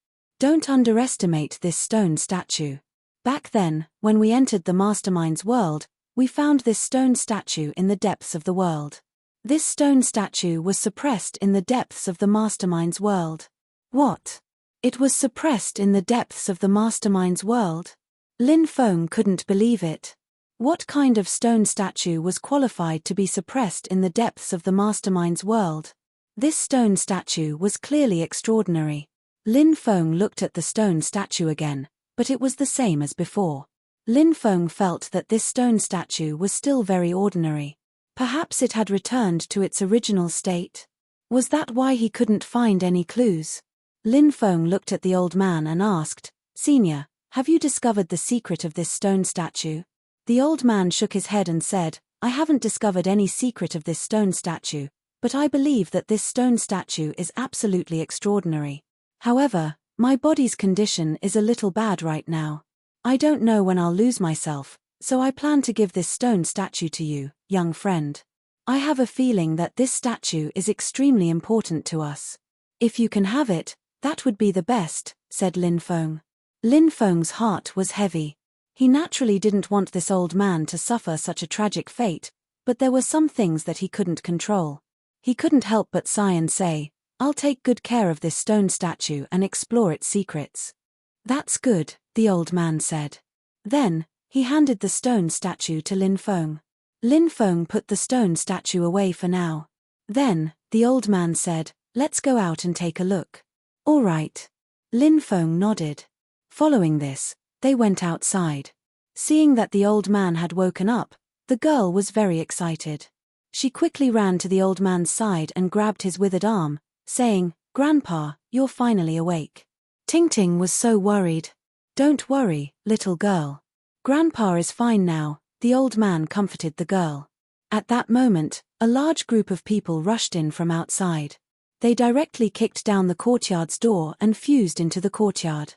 "Don't underestimate this stone statue. Back then, when we entered the Mastermind's world, we found this stone statue in the depths of the world. This stone statue was suppressed in the depths of the Mastermind's world." What? It was suppressed in the depths of the Mastermind's world? Lin Feng couldn't believe it. What kind of stone statue was qualified to be suppressed in the depths of the Mastermind's world? This stone statue was clearly extraordinary. Lin Feng looked at the stone statue again, but it was the same as before. Lin Feng felt that this stone statue was still very ordinary. Perhaps it had returned to its original state? Was that why he couldn't find any clues? Lin Feng looked at the old man and asked, "Senior, have you discovered the secret of this stone statue?" The old man shook his head and said, "I haven't discovered any secret of this stone statue, but I believe that this stone statue is absolutely extraordinary. However, my body's condition is a little bad right now. I don't know when I'll lose myself, so I plan to give this stone statue to you, young friend. I have a feeling that this statue is extremely important to us. If you can have it, that would be the best," said Lin Feng. Lin Feng's heart was heavy. He naturally didn't want this old man to suffer such a tragic fate, but there were some things that he couldn't control. He couldn't help but sigh and say, "I'll take good care of this stone statue and explore its secrets." "That's good," the old man said. Then, he handed the stone statue to Lin Feng. Lin Feng put the stone statue away for now. Then, the old man said, "Let's go out and take a look." "All right." Lin Feng nodded. Following this, they went outside. Seeing that the old man had woken up, the girl was very excited. She quickly ran to the old man's side and grabbed his withered arm, saying, "Grandpa, you're finally awake." Ting Ting was so worried. "Don't worry, little girl. Grandpa is fine now," the old man comforted the girl. At that moment, a large group of people rushed in from outside. They directly kicked down the courtyard's door and fused into the courtyard.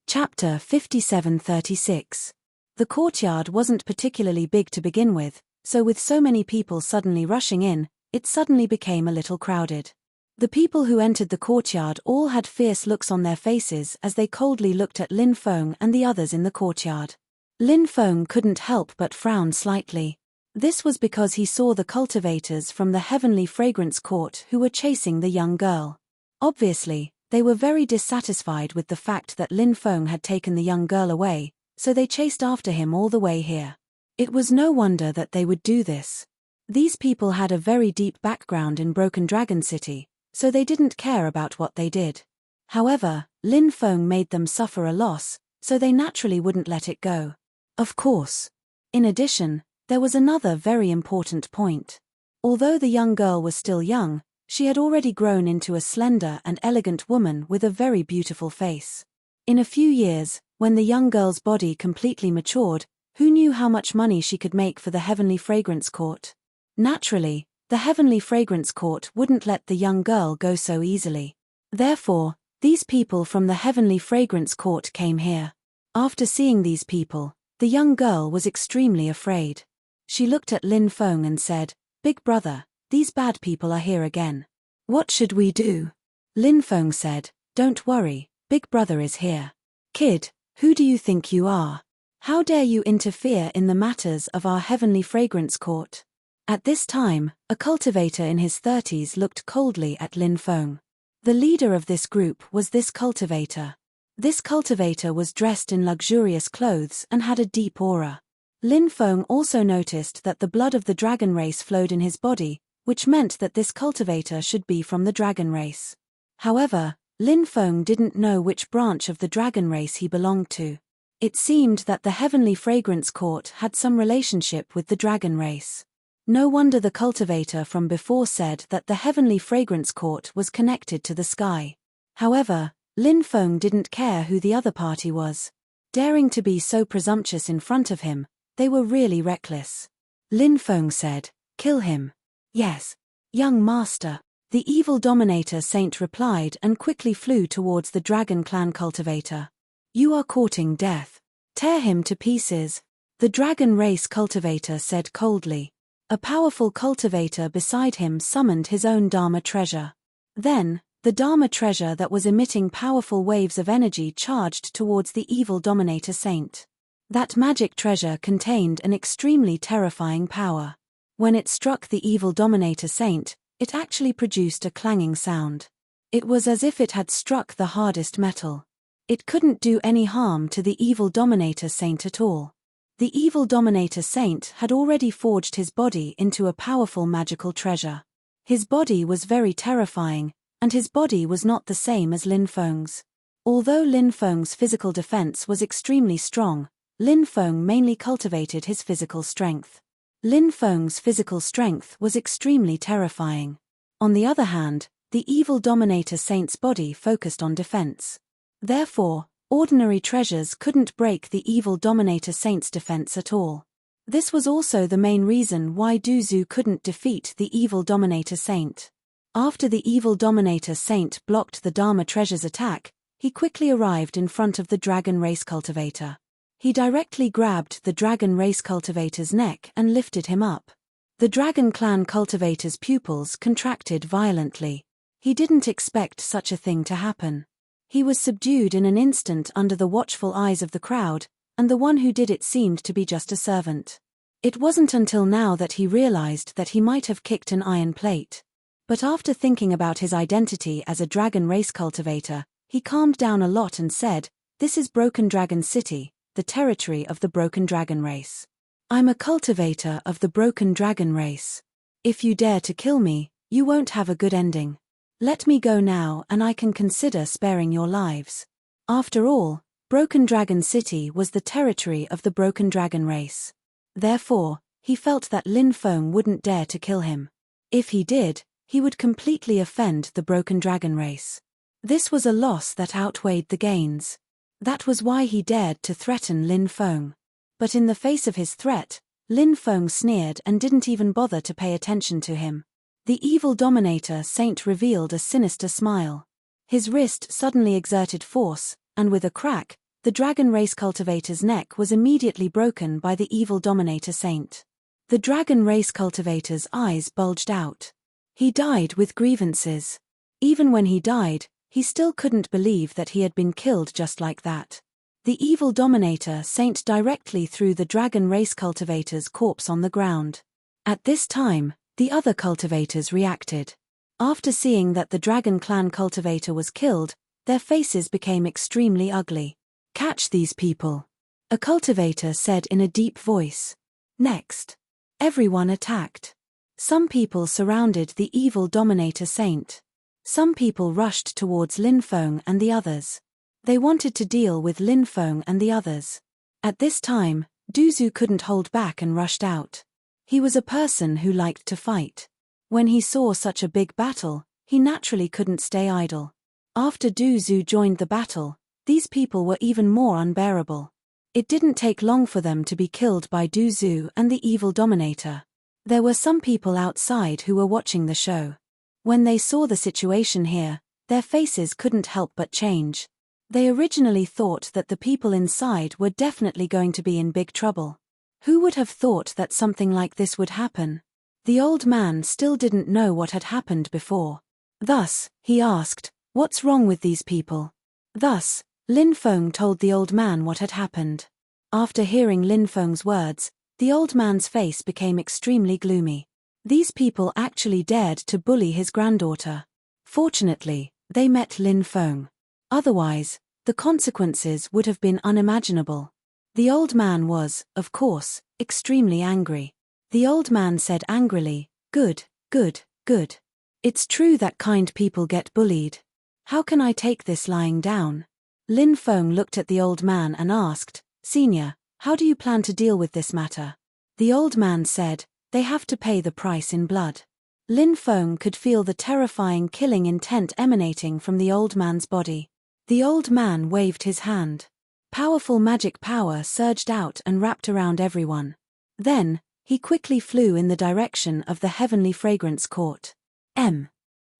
Chapter 5736. The courtyard wasn't particularly big to begin with, so with so many people suddenly rushing in, it suddenly became a little crowded. The people who entered the courtyard all had fierce looks on their faces as they coldly looked at Lin Feng and the others in the courtyard. Lin Feng couldn't help but frown slightly. This was because he saw the cultivators from the Heavenly Fragrance Court who were chasing the young girl. Obviously, they were very dissatisfied with the fact that Lin Feng had taken the young girl away, so they chased after him all the way here. It was no wonder that they would do this. These people had a very deep background in Broken Dragon City, so they didn't care about what they did. However, Lin Feng made them suffer a loss, so they naturally wouldn't let it go. Of course. In addition, there was another very important point. Although the young girl was still young, she had already grown into a slender and elegant woman with a very beautiful face. In a few years, when the young girl's body completely matured, who knew how much money she could make for the Heavenly Fragrance Court? Naturally, the Heavenly Fragrance Court wouldn't let the young girl go so easily. Therefore, these people from the Heavenly Fragrance Court came here. After seeing these people, the young girl was extremely afraid. She looked at Lin Feng and said, "Big brother, these bad people are here again. What should we do?" Lin Feng said, "Don't worry, Big brother is here. Kid, who do you think you are? How dare you interfere in the matters of our Heavenly Fragrance Court?" At this time, a cultivator in his 30s looked coldly at Lin Feng. The leader of this group was this cultivator. This cultivator was dressed in luxurious clothes and had a deep aura. Lin Feng also noticed that the blood of the dragon race flowed in his body, which meant that this cultivator should be from the dragon race. However, Lin Feng didn't know which branch of the dragon race he belonged to. It seemed that the Heavenly Fragrance Court had some relationship with the dragon race. No wonder the cultivator from before said that the Heavenly Fragrance Court was connected to the sky. However, Lin Feng didn't care who the other party was. Daring to be so presumptuous in front of him, they were really reckless. Lin Feng said, "Kill him." "Yes, young master," the evil dominator saint replied and quickly flew towards the dragon clan cultivator. "You are courting death. Tear him to pieces," the dragon race cultivator said coldly. A powerful cultivator beside him summoned his own Dharma treasure. Then, the Dharma treasure that was emitting powerful waves of energy charged towards the evil dominator saint. That magic treasure contained an extremely terrifying power. When it struck the evil dominator saint, it actually produced a clanging sound. It was as if it had struck the hardest metal. It couldn't do any harm to the evil dominator saint at all. The evil dominator saint had already forged his body into a powerful magical treasure. His body was very terrifying, and his body was not the same as Lin Feng's. Although Lin Feng's physical defense was extremely strong, Lin Feng mainly cultivated his physical strength. Lin Feng's physical strength was extremely terrifying. On the other hand, the evil dominator saint's body focused on defense. Therefore, ordinary treasures couldn't break the evil dominator saint's defense at all. This was also the main reason why Duzu couldn't defeat the evil dominator saint. After the evil dominator saint blocked the Dharma treasure's attack, he quickly arrived in front of the dragon race cultivator. He directly grabbed the dragon race cultivator's neck and lifted him up. The dragon clan cultivator's pupils contracted violently. He didn't expect such a thing to happen. He was subdued in an instant under the watchful eyes of the crowd, and the one who did it seemed to be just a servant. It wasn't until now that he realized that he might have kicked an iron plate. But after thinking about his identity as a dragon race cultivator, he calmed down a lot and said, "This is Broken Dragon City, the territory of the Broken Dragon race. I'm a cultivator of the Broken Dragon race. If you dare to kill me, you won't have a good ending. Let me go now and I can consider sparing your lives." After all, Broken Dragon City was the territory of the Broken Dragon race. Therefore, he felt that Lin Feng wouldn't dare to kill him. If he did, he would completely offend the Broken Dragon race. This was a loss that outweighed the gains. That was why he dared to threaten Lin Feng. But in the face of his threat, Lin Feng sneered and didn't even bother to pay attention to him. The evil dominator saint revealed a sinister smile. His wrist suddenly exerted force, and with a crack, the dragon race cultivator's neck was immediately broken by the evil dominator saint. The dragon race cultivator's eyes bulged out. He died with grievances. Even when he died, he still couldn't believe that he had been killed just like that. The evil dominator saint directly threw the dragon race cultivator's corpse on the ground. At this time, the other cultivators reacted. After seeing that the dragon clan cultivator was killed, their faces became extremely ugly. "Catch these people," a cultivator said in a deep voice. Next, everyone attacked. Some people surrounded the evil dominator saint. Some people rushed towards Lin Feng and the others. They wanted to deal with Lin Feng and the others. At this time, Duzu couldn't hold back and rushed out. He was a person who liked to fight. When he saw such a big battle, he naturally couldn't stay idle. After Duzu joined the battle, these people were even more unbearable. It didn't take long for them to be killed by Duzu and the evil dominator. There were some people outside who were watching the show. When they saw the situation here, their faces couldn't help but change. They originally thought that the people inside were definitely going to be in big trouble. Who would have thought that something like this would happen? The old man still didn't know what had happened before. Thus, he asked, "What's wrong with these people?" Thus, Lin Feng told the old man what had happened. After hearing Lin Feng's words, the old man's face became extremely gloomy. These people actually dared to bully his granddaughter. Fortunately, they met Lin Feng. Otherwise, the consequences would have been unimaginable. The old man was, of course, extremely angry. The old man said angrily, "Good, good, good. It's true that kind people get bullied. How can I take this lying down?" Lin Feng looked at the old man and asked, "Senior, how do you plan to deal with this matter?" The old man said, "They have to pay the price in blood." Lin Feng could feel the terrifying killing intent emanating from the old man's body. The old man waved his hand. Powerful magic power surged out and wrapped around everyone. Then, he quickly flew in the direction of the heavenly fragrance court.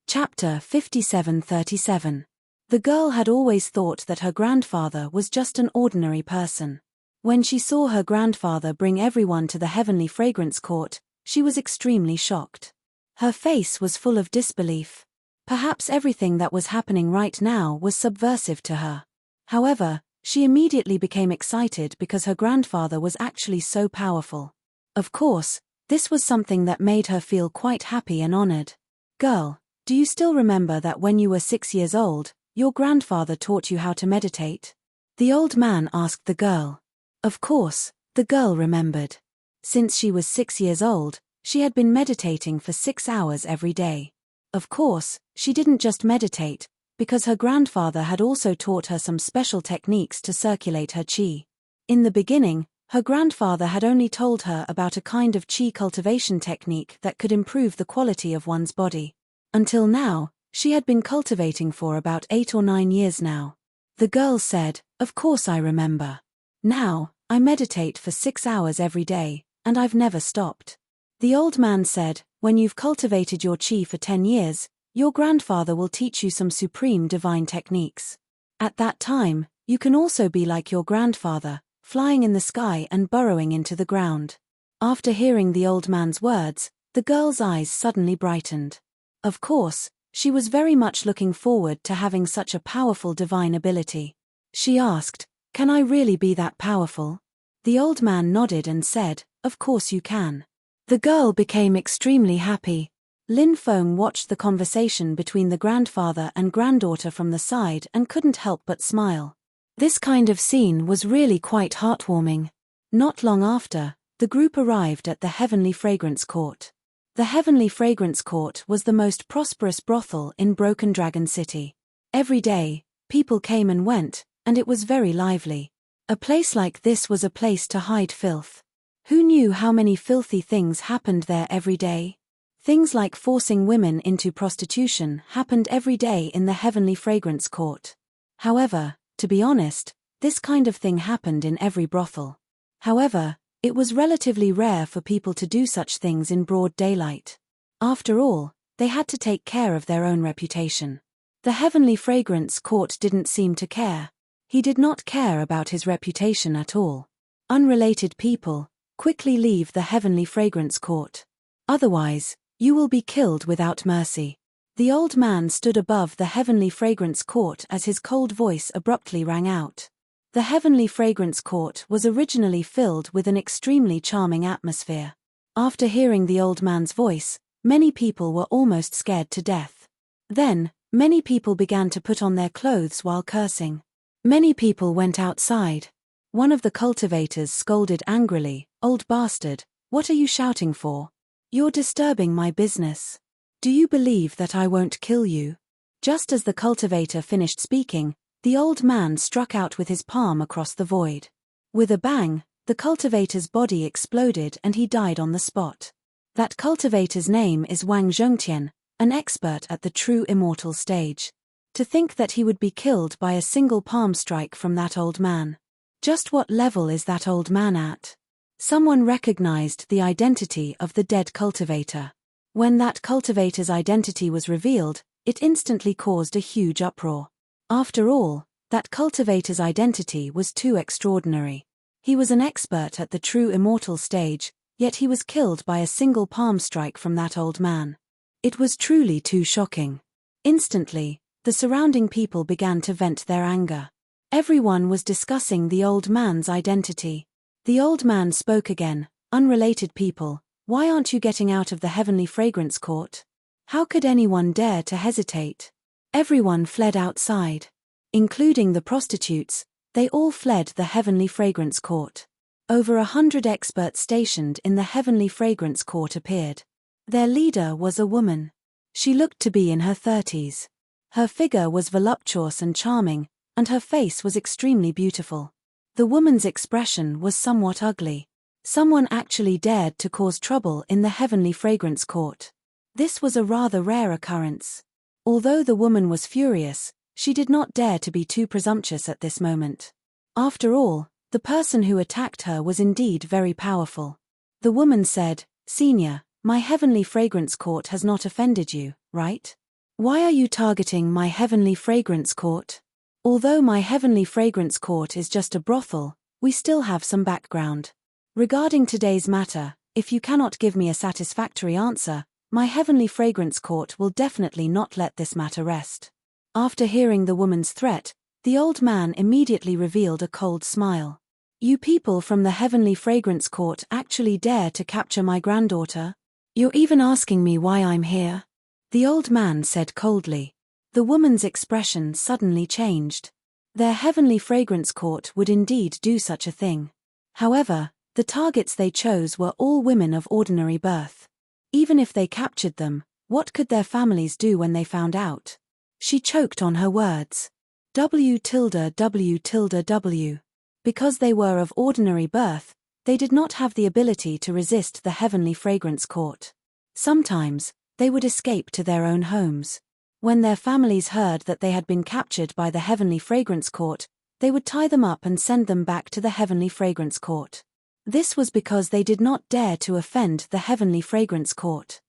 Chapter 57:37. The girl had always thought that her grandfather was just an ordinary person. When she saw her grandfather bring everyone to the heavenly fragrance court, she was extremely shocked. Her face was full of disbelief. Perhaps everything that was happening right now was subversive to her. However, she immediately became excited because her grandfather was actually so powerful. Of course, this was something that made her feel quite happy and honored. Girl, do you still remember that when you were 6 years old, your grandfather taught you how to meditate? The old man asked the girl. Of course, the girl remembered. Since she was 6 years old, she had been meditating for 6 hours every day. Of course, she didn't just meditate, because her grandfather had also taught her some special techniques to circulate her chi. In the beginning, her grandfather had only told her about a kind of chi cultivation technique that could improve the quality of one's body. Until now, she had been cultivating for about 8 or 9 years now. The girl said, "Of course I remember. Now, I meditate for 6 hours every day, and I've never stopped." The old man said, "When you've cultivated your chi for 10 years, your grandfather will teach you some supreme divine techniques. At that time, you can also be like your grandfather, flying in the sky and burrowing into the ground." After hearing the old man's words, the girl's eyes suddenly brightened. Of course, she was very much looking forward to having such a powerful divine ability. She asked, "Can I really be that powerful?" The old man nodded and said, "Of course you can." The girl became extremely happy. Lin Feng watched the conversation between the grandfather and granddaughter from the side and couldn't help but smile. This kind of scene was really quite heartwarming. Not long after, the group arrived at the Heavenly Fragrance Court. The Heavenly Fragrance Court was the most prosperous brothel in Broken Dragon City. Every day, people came and went, and it was very lively. A place like this was a place to hide filth. Who knew how many filthy things happened there every day? Things like forcing women into prostitution happened every day in the Heavenly Fragrance Court. However, to be honest, this kind of thing happened in every brothel. However, it was relatively rare for people to do such things in broad daylight. After all, they had to take care of their own reputation. The Heavenly Fragrance Court didn't seem to care. He did not care about his reputation at all. Unrelated people, quickly leave the Heavenly Fragrance Court. Otherwise, you will be killed without mercy. The old man stood above the Heavenly Fragrance Court as his cold voice abruptly rang out. The Heavenly Fragrance Court was originally filled with an extremely charming atmosphere. After hearing the old man's voice, many people were almost scared to death. Then, many people began to put on their clothes while cursing. Many people went outside. One of the cultivators scolded angrily, "Old bastard, what are you shouting for? You're disturbing my business. Do you believe that I won't kill you?" Just as the cultivator finished speaking, the old man struck out with his palm across the void. With a bang, the cultivator's body exploded and he died on the spot. That cultivator's name is Wang Zhongtian, an expert at the true immortal stage. To think that he would be killed by a single palm strike from that old man. Just what level is that old man at? Someone recognized the identity of the dead cultivator. When that cultivator's identity was revealed, it instantly caused a huge uproar. After all, that cultivator's identity was too extraordinary. He was an expert at the true immortal stage, yet he was killed by a single palm strike from that old man. It was truly too shocking. Instantly, the surrounding people began to vent their anger. Everyone was discussing the old man's identity. The old man spoke again, "Unrelated people, why aren't you getting out of the Heavenly Fragrance Court? How could anyone dare to hesitate?" Everyone fled outside. Including the prostitutes, they all fled the Heavenly Fragrance Court. Over 100 experts stationed in the Heavenly Fragrance Court appeared. Their leader was a woman. She looked to be in her 30s. Her figure was voluptuous and charming, and her face was extremely beautiful. The woman's expression was somewhat ugly. Someone actually dared to cause trouble in the Heavenly Fragrance Court. This was a rather rare occurrence. Although the woman was furious, She did not dare to be too presumptuous at this moment. After all, the person who attacked her was indeed very powerful. The woman said, "Senior, my heavenly fragrance court has not offended you, right? Why are you targeting my heavenly fragrance court? Although my heavenly fragrance court is just a brothel, we still have some background. Regarding today's matter, if you cannot give me a satisfactory answer, my heavenly fragrance court will definitely not let this matter rest." After hearing the woman's threat, the old man immediately revealed a cold smile. "You people from the heavenly fragrance court actually dare to capture my granddaughter? You're even asking me why I'm here?" The old man said coldly. The woman's expression suddenly changed. Their heavenly fragrance court would indeed do such a thing. However, the targets they chose were all women of ordinary birth. Even if they captured them, what could their families do when they found out? She choked on her words. W. Because they were of ordinary birth, they did not have the ability to resist the heavenly fragrance court. Sometimes, they would escape to their own homes. When their families heard that they had been captured by the heavenly fragrance court, they would tie them up and send them back to the heavenly fragrance court. This was because they did not dare to offend the heavenly fragrance court.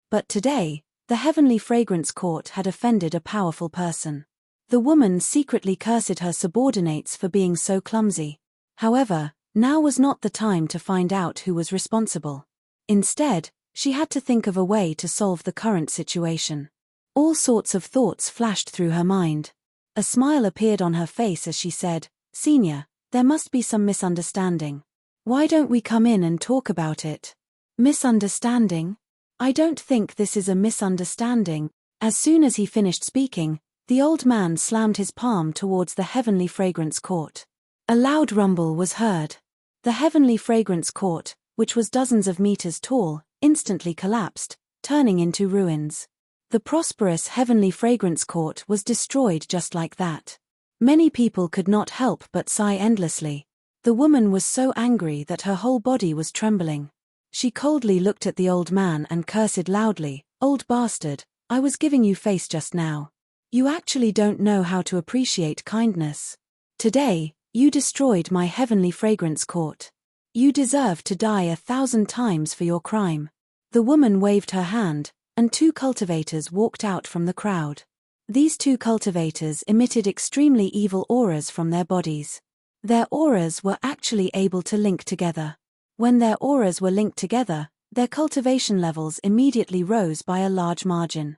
But today, the heavenly fragrance court had offended a powerful person. The woman secretly cursed her subordinates for being so clumsy. However, now was not the time to find out who was responsible. Instead, she had to think of a way to solve the current situation. All sorts of thoughts flashed through her mind. A smile appeared on her face as she said, "Senior, there must be some misunderstanding. Why don't we come in and talk about it?" "Misunderstanding? I don't think this is a misunderstanding." As soon as he finished speaking, the old man slammed his palm towards the heavenly fragrance court. A loud rumble was heard. The heavenly fragrance court, which was dozens of meters tall, instantly collapsed, turning into ruins. The prosperous heavenly fragrance court was destroyed just like that. Many people could not help but sigh endlessly. The woman was so angry that her whole body was trembling. She coldly looked at the old man and cursed loudly, "Old bastard, I was giving you face just now. You actually don't know how to appreciate kindness. Today, you destroyed my heavenly fragrance court. You deserve to die 1,000 times for your crime." The woman waved her hand, and 2 cultivators walked out from the crowd. These 2 cultivators emitted extremely evil auras from their bodies. Their auras were actually able to link together. When their auras were linked together, their cultivation levels immediately rose by a large margin.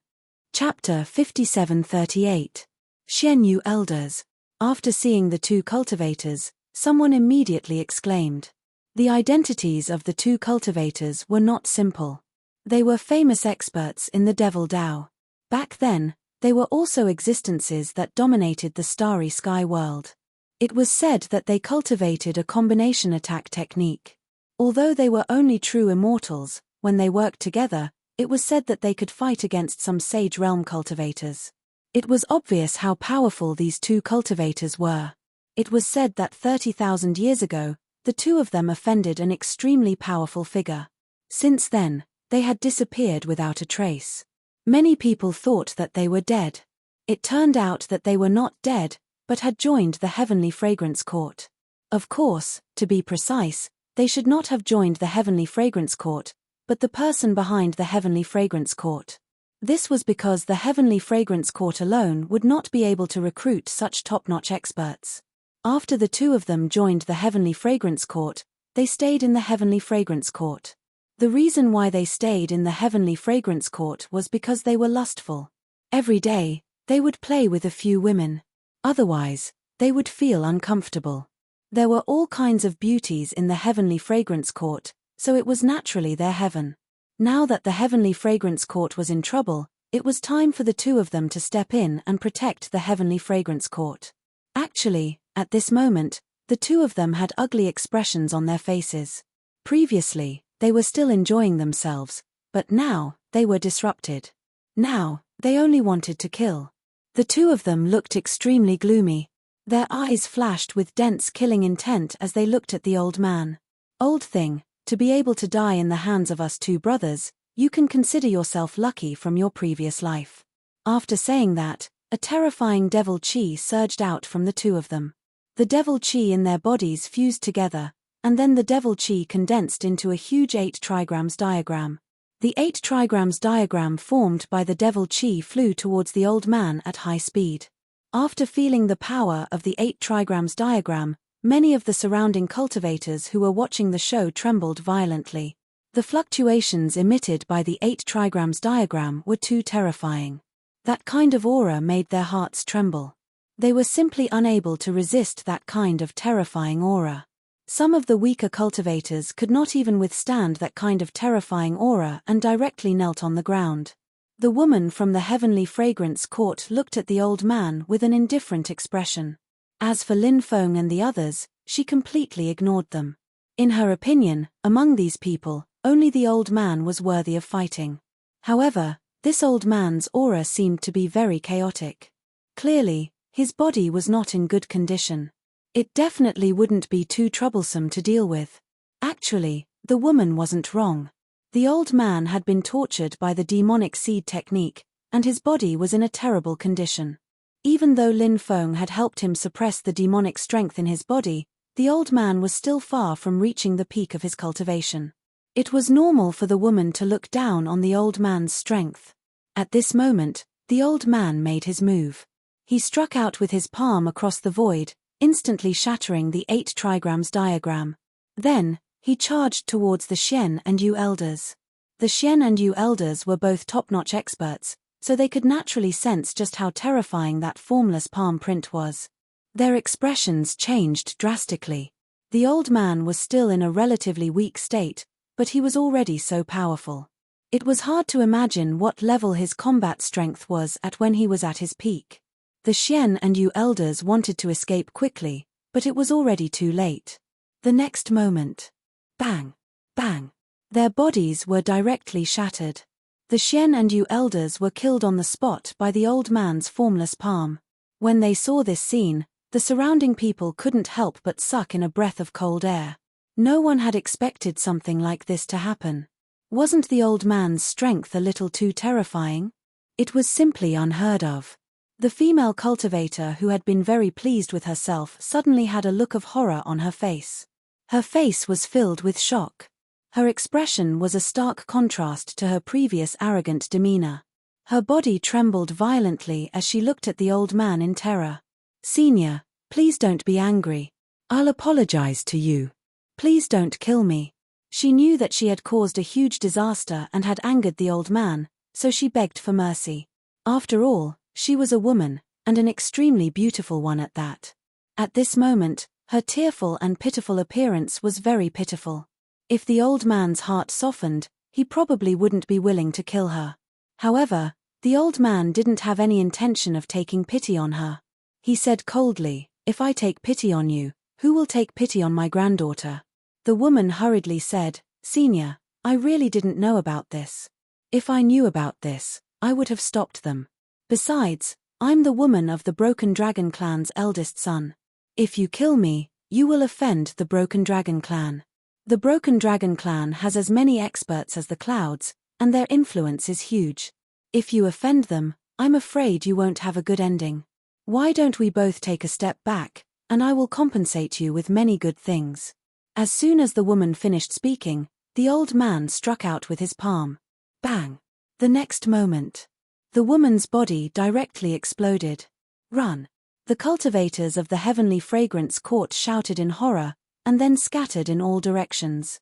Chapter 5738. Xianyu Elders. After seeing the 2 cultivators, someone immediately exclaimed. The identities of the 2 cultivators were not simple. They were famous experts in the Devil Dao. Back then, they were also existences that dominated the starry sky world. It was said that they cultivated a combination attack technique. Although they were only true immortals, when they worked together, it was said that they could fight against some Sage Realm cultivators. It was obvious how powerful these 2 cultivators were. It was said that 30,000 years ago, the 2 of them offended an extremely powerful figure. Since then, they had disappeared without a trace. Many people thought that they were dead. It turned out that they were not dead, but had joined the heavenly fragrance court. Of course, to be precise, they should not have joined the heavenly fragrance court, but the person behind the heavenly fragrance court. This was because the heavenly fragrance court alone would not be able to recruit such top-notch experts. After the 2 of them joined the heavenly fragrance court, they stayed in the heavenly fragrance court. The reason why they stayed in the heavenly fragrance court was because they were lustful. Every day, they would play with a few women. Otherwise, they would feel uncomfortable. There were all kinds of beauties in the heavenly fragrance court, so it was naturally their heaven. Now that the heavenly fragrance court was in trouble, it was time for the 2 of them to step in and protect the heavenly fragrance court. Actually, at this moment, the 2 of them had ugly expressions on their faces. Previously, they were still enjoying themselves, but now, they were disrupted. Now, they only wanted to kill. The 2 of them looked extremely gloomy. Their eyes flashed with dense killing intent as they looked at the old man. "Old thing, to be able to die in the hands of us 2 brothers, you can consider yourself lucky from your previous life." After saying that, A terrifying devil chi surged out from the two of them. The devil chi in their bodies fused together, and then the devil chi condensed into a huge 8 trigrams diagram. The 8 trigrams diagram formed by the devil chi flew towards the old man at high speed. After feeling the power of the 8 trigrams diagram, many of the surrounding cultivators who were watching the show trembled violently. The fluctuations emitted by the 8 trigrams diagram were too terrifying. That kind of aura made their hearts tremble. They were simply unable to resist that kind of terrifying aura. Some of the weaker cultivators could not even withstand that kind of terrifying aura and directly knelt on the ground. The woman from the heavenly fragrance court looked at the old man with an indifferent expression. As for Lin Feng and the others, she completely ignored them. In her opinion, among these people, only the old man was worthy of fighting. However, this old man's aura seemed to be very chaotic. Clearly, his body was not in good condition. It definitely wouldn't be too troublesome to deal with. Actually, the woman wasn't wrong. The old man had been tortured by the demonic seed technique, and his body was in a terrible condition. Even though Lin Feng had helped him suppress the demonic strength in his body, the old man was still far from reaching the peak of his cultivation. It was normal for the woman to look down on the old man's strength. At this moment, the old man made his move. He struck out with his palm across the void, instantly shattering the 8 trigrams diagram. Then, he charged towards the Xian and Yu elders. The Xian and Yu elders were both top-notch experts, so they could naturally sense just how terrifying that formless palm print was. Their expressions changed drastically. The old man was still in a relatively weak state, but he was already so powerful. It was hard to imagine what level his combat strength was at when he was at his peak. The Xian and Yu elders wanted to escape quickly, but it was already too late. The next moment. Bang! Bang! Their bodies were directly shattered. The Xian and Yu elders were killed on the spot by the old man's formless palm. When they saw this scene, the surrounding people couldn't help but suck in a breath of cold air. No one had expected something like this to happen. Wasn't the old man's strength a little too terrifying? It was simply unheard of. The female cultivator who had been very pleased with herself suddenly had a look of horror on her face. Her face was filled with shock. Her expression was a stark contrast to her previous arrogant demeanor. Her body trembled violently as she looked at the old man in terror. "Senior, please don't be angry. I'll apologize to you. Please don't kill me." She knew that she had caused a huge disaster and had angered the old man, so she begged for mercy. After all, she was a woman, and an extremely beautiful one at that. At this moment, her tearful and pitiful appearance was very pitiful. If the old man's heart softened, he probably wouldn't be willing to kill her. However, the old man didn't have any intention of taking pity on her. He said coldly, "If I take pity on you, who will take pity on my granddaughter?" The woman hurriedly said, "Senior, I really didn't know about this. If I knew about this, I would have stopped them. Besides, I'm the woman of the Broken Dragon clan's eldest son. If you kill me, you will offend the Broken Dragon clan. The Broken Dragon clan has as many experts as the clouds, and their influence is huge. If you offend them, I'm afraid you won't have a good ending. Why don't we both take a step back, and I will compensate you with many good things." As soon as the woman finished speaking, the old man struck out with his palm. Bang! The next moment, the woman's body directly exploded. "Run!" The cultivators of the heavenly fragrance court shouted in horror, and then scattered in all directions.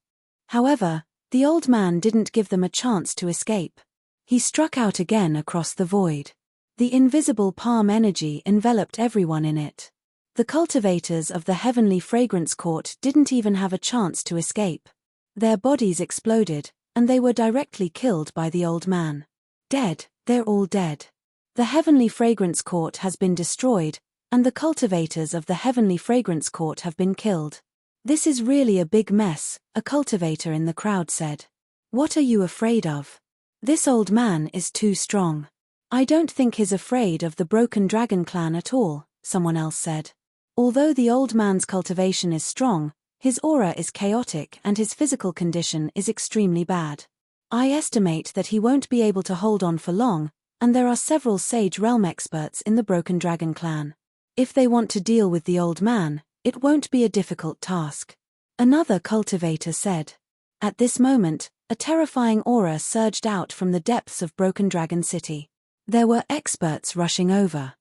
However, the old man didn't give them a chance to escape. He struck out again across the void. The invisible palm energy enveloped everyone in it. The cultivators of the heavenly fragrance court didn't even have a chance to escape. Their bodies exploded, and they were directly killed by the old man. Dead, they're all dead. The heavenly fragrance court has been destroyed, and the cultivators of the heavenly fragrance court have been killed. "This is really a big mess," a cultivator in the crowd said. "What are you afraid of? This old man is too strong. I don't think he's afraid of the Broken Dragon clan at all," someone else said. Although the old man's cultivation is strong, his aura is chaotic and his physical condition is extremely bad. I estimate that he won't be able to hold on for long, and there are several sage realm experts in the Broken Dragon clan. If they want to deal with the old man, it won't be a difficult task. Another cultivator said. At this moment, a terrifying aura surged out from the depths of Broken Dragon City. There were experts rushing over.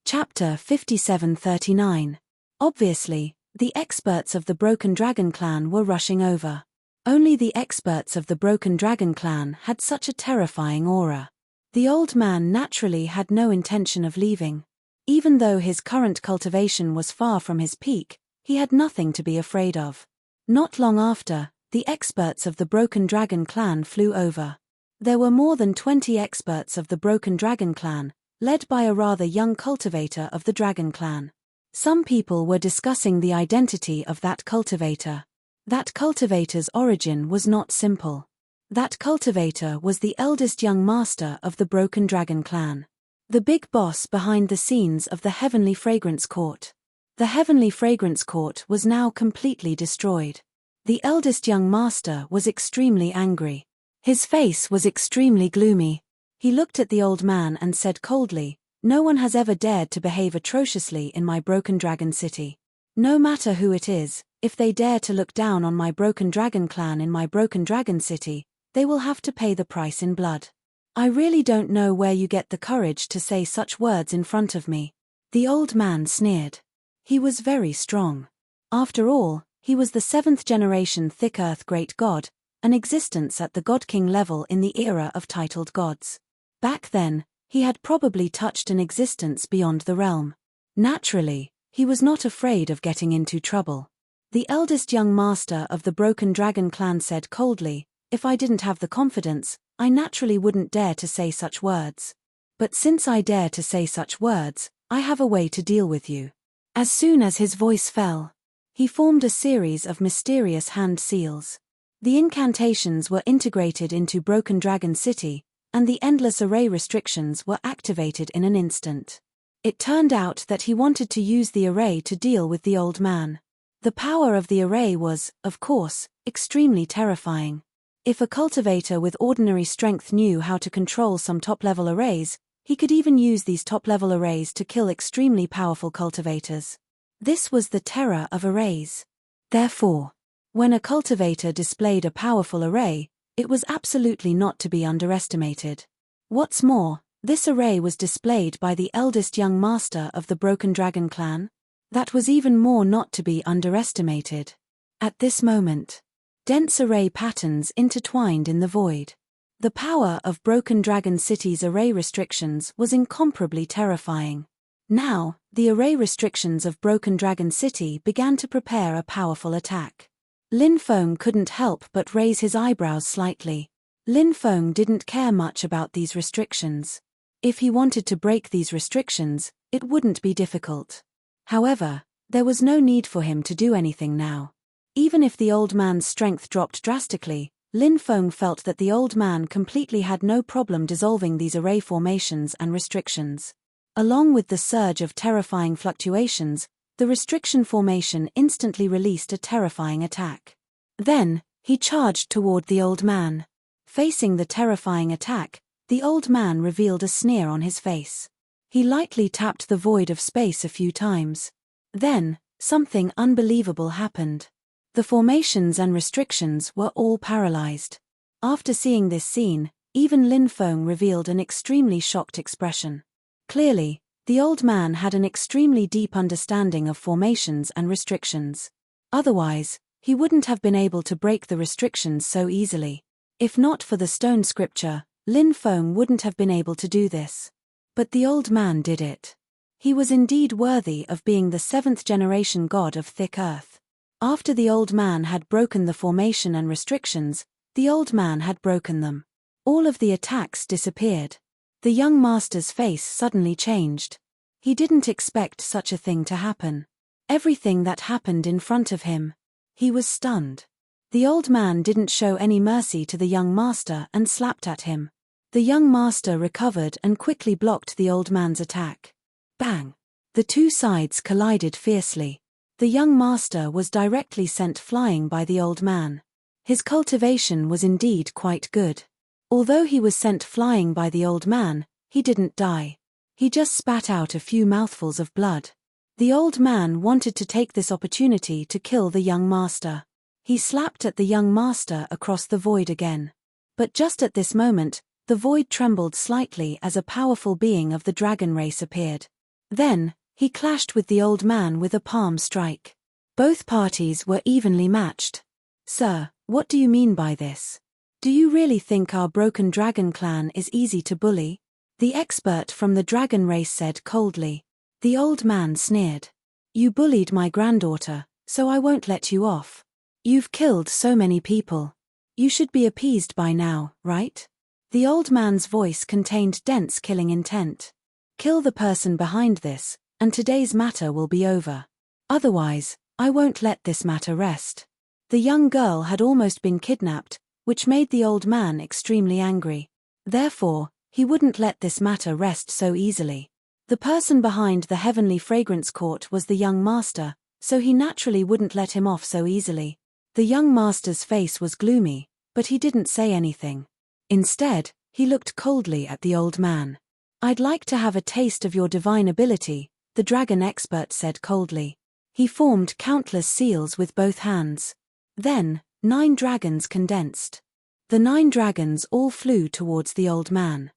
Chapter 5739. Obviously, the experts of the Broken Dragon clan were rushing over. Only the experts of the Broken Dragon clan had such a terrifying aura. The old man naturally had no intention of leaving. Even though his current cultivation was far from his peak, he had nothing to be afraid of. Not long after, the experts of the Broken Dragon clan flew over. There were more than 20 experts of the Broken Dragon clan, led by a rather young cultivator of the Dragon clan. Some people were discussing the identity of that cultivator. That cultivator's origin was not simple. That cultivator was the eldest young master of the Broken Dragon clan. The big boss behind the scenes of the Heavenly Fragrance Court. The Heavenly Fragrance Court was now completely destroyed. The eldest young master was extremely angry. His face was extremely gloomy. He looked at the old man and said coldly, "No one has ever dared to behave atrociously in my Broken Dragon City. No matter who it is, if they dare to look down on my Broken Dragon clan in my Broken Dragon City, they will have to pay the price in blood. I really don't know where you get the courage to say such words in front of me." The old man sneered. He was very strong. After all, he was the 7th generation Thick Earth Great God, an existence at the God King level in the era of titled gods. Back then, he had probably touched an existence beyond the realm. Naturally, he was not afraid of getting into trouble. The eldest young master of the Broken Dragon clan said coldly, "If I didn't have the confidence, I naturally wouldn't dare to say such words. But since I dare to say such words, I have a way to deal with you." As soon as his voice fell, he formed a series of mysterious hand seals. The incantations were integrated into Broken Dragon City, and the endless array restrictions were activated in an instant. It turned out that he wanted to use the array to deal with the old man. The power of the array was, of course, extremely terrifying. If a cultivator with ordinary strength knew how to control some top-level arrays, he could even use these top-level arrays to kill extremely powerful cultivators. This was the terror of arrays. Therefore, when a cultivator displayed a powerful array, it was absolutely not to be underestimated. What's more, this array was displayed by the eldest young master of the Broken Dragon clan. That was even more not to be underestimated. At this moment, dense array patterns intertwined in the void. The power of Broken Dragon City's array restrictions was incomparably terrifying. Now, the array restrictions of Broken Dragon City began to prepare a powerful attack. Lin Feng couldn't help but raise his eyebrows slightly. Lin Feng didn't care much about these restrictions. If he wanted to break these restrictions, it wouldn't be difficult. However, there was no need for him to do anything now. Even if the old man's strength dropped drastically, Lin Feng felt that the old man completely had no problem dissolving these array formations and restrictions. Along with the surge of terrifying fluctuations, the restriction formation instantly released a terrifying attack. Then, he charged toward the old man. Facing the terrifying attack, the old man revealed a sneer on his face. He lightly tapped the void of space a few times. Then, something unbelievable happened. The formations and restrictions were all paralyzed. After seeing this scene, even Lin Feng revealed an extremely shocked expression. Clearly, the old man had an extremely deep understanding of formations and restrictions. Otherwise, he wouldn't have been able to break the restrictions so easily. If not for the stone scripture, Lin Feng wouldn't have been able to do this. But the old man did it. He was indeed worthy of being the 7th generation god of Thick Earth. After the old man had broken the formation and restrictions, the old man had broken them. All of the attacks disappeared. The young master's face suddenly changed. He didn't expect such a thing to happen. Everything that happened in front of him. He was stunned. The old man didn't show any mercy to the young master and slapped at him. The young master recovered and quickly blocked the old man's attack. Bang! The two sides collided fiercely. The young master was directly sent flying by the old man. His cultivation was indeed quite good. Although he was sent flying by the old man, he didn't die. He just spat out a few mouthfuls of blood. The old man wanted to take this opportunity to kill the young master. He slapped at the young master across the void again. But just at this moment, the void trembled slightly as a powerful being of the dragon race appeared. Then, he clashed with the old man with a palm strike. Both parties were evenly matched. Sir, what do you mean by this? Do you really think our broken dragon clan is easy to bully? The expert from the dragon race said coldly. The old man sneered. You bullied my granddaughter, so I won't let you off. You've killed so many people. You should be appeased by now, right? The old man's voice contained dense killing intent. Kill the person behind this, and today's matter will be over. Otherwise, I won't let this matter rest. The young girl had almost been kidnapped, which made the old man extremely angry. Therefore, he wouldn't let this matter rest so easily. The person behind the heavenly fragrance court was the young master, so he naturally wouldn't let him off so easily. The young master's face was gloomy, but he didn't say anything. Instead, he looked coldly at the old man. I'd like to have a taste of your divine ability, the dragon expert said coldly. He formed countless seals with both hands. Then, 9 dragons condensed. The 9 dragons all flew towards the old man.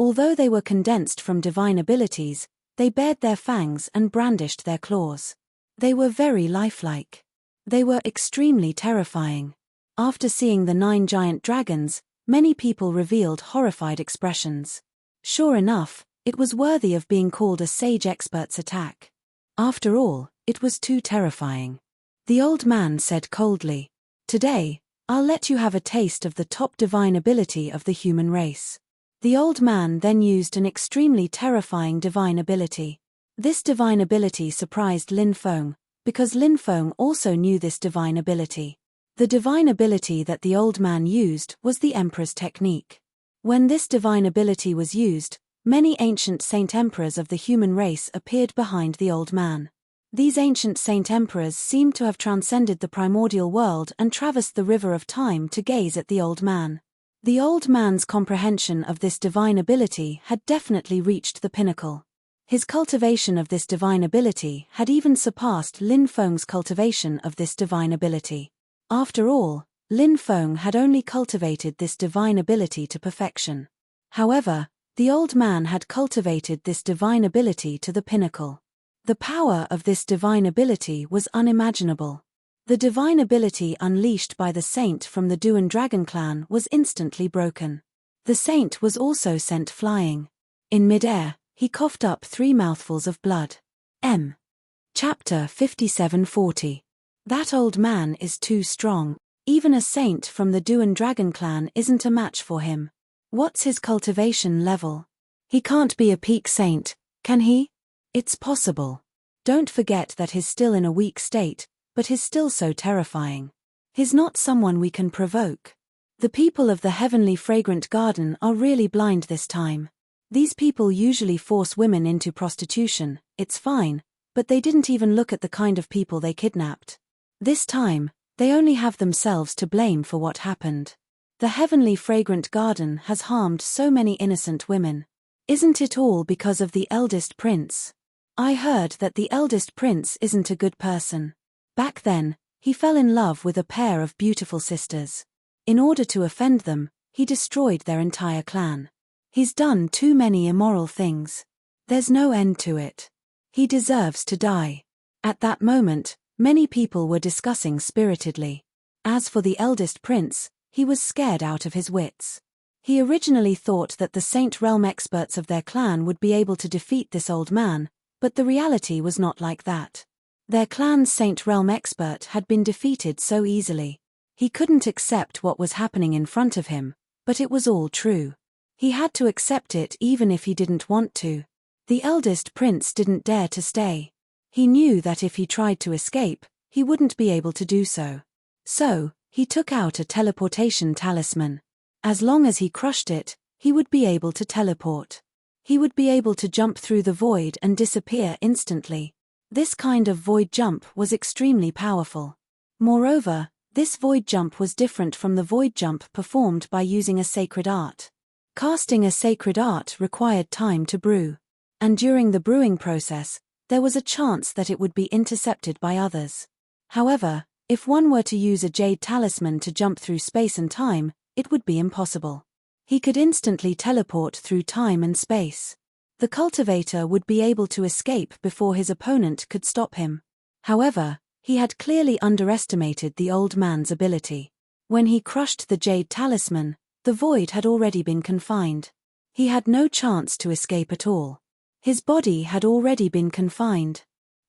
Although they were condensed from divine abilities, they bared their fangs and brandished their claws. They were very lifelike. They were extremely terrifying. After seeing the 9 giant dragons, many people revealed horrified expressions. Sure enough, it was worthy of being called a sage expert's attack. After all, it was too terrifying. The old man said coldly, Today, I'll let you have a taste of the top divine ability of the human race. The old man then used an extremely terrifying divine ability. This divine ability surprised Lin Feng, because Lin Feng also knew this divine ability. The divine ability that the old man used was the Emperor's technique. When this divine ability was used, many ancient saint emperors of the human race appeared behind the old man. These ancient saint emperors seemed to have transcended the primordial world and traversed the river of time to gaze at the old man. The old man's comprehension of this divine ability had definitely reached the pinnacle. His cultivation of this divine ability had even surpassed Lin Feng's cultivation of this divine ability. After all, Lin Feng had only cultivated this divine ability to perfection. However, the old man had cultivated this divine ability to the pinnacle. The power of this divine ability was unimaginable. The divine ability unleashed by the saint from the Duan Dragon clan was instantly broken. The saint was also sent flying. In midair, he coughed up 3 mouthfuls of blood. Chapter 5740. That old man is too strong. Even a saint from the Duan Dragon clan isn't a match for him. What's his cultivation level? He can't be a peak saint, can he? It's possible. Don't forget that he's still in a weak state, but he's still so terrifying. He's not someone we can provoke. The people of the heavenly fragrant garden are really blind this time. These people usually force women into prostitution, it's fine, but they didn't even look at the kind of people they kidnapped. This time, they only have themselves to blame for what happened. The heavenly fragrant garden has harmed so many innocent women. Isn't it all because of the eldest prince? I heard that the eldest prince isn't a good person. Back then, he fell in love with a pair of beautiful sisters. In order to offend them, he destroyed their entire clan. He's done too many immoral things. There's no end to it. He deserves to die. At that moment, many people were discussing spiritedly. As for the eldest prince, he was scared out of his wits. He originally thought that the Saint Realm experts of their clan would be able to defeat this old man, but the reality was not like that. Their clan's Saint Realm expert had been defeated so easily. He couldn't accept what was happening in front of him, but it was all true. He had to accept it even if he didn't want to. The eldest prince didn't dare to stay. He knew that if he tried to escape, he wouldn't be able to do so. So, he took out a teleportation talisman. As long as he crushed it, he would be able to teleport. He would be able to jump through the void and disappear instantly. This kind of void jump was extremely powerful. Moreover, This void jump was different from the void jump performed by using a sacred art. Casting a sacred art required time to brew. And during the brewing process, there was a chance that it would be intercepted by others. However, if one were to use a jade talisman to jump through space and time, it would be impossible. He could instantly teleport through time and space. The cultivator would be able to escape before his opponent could stop him. However, he had clearly underestimated the old man's ability. When he crushed the jade talisman, the void had already been confined. He had no chance to escape at all. His body had already been confined.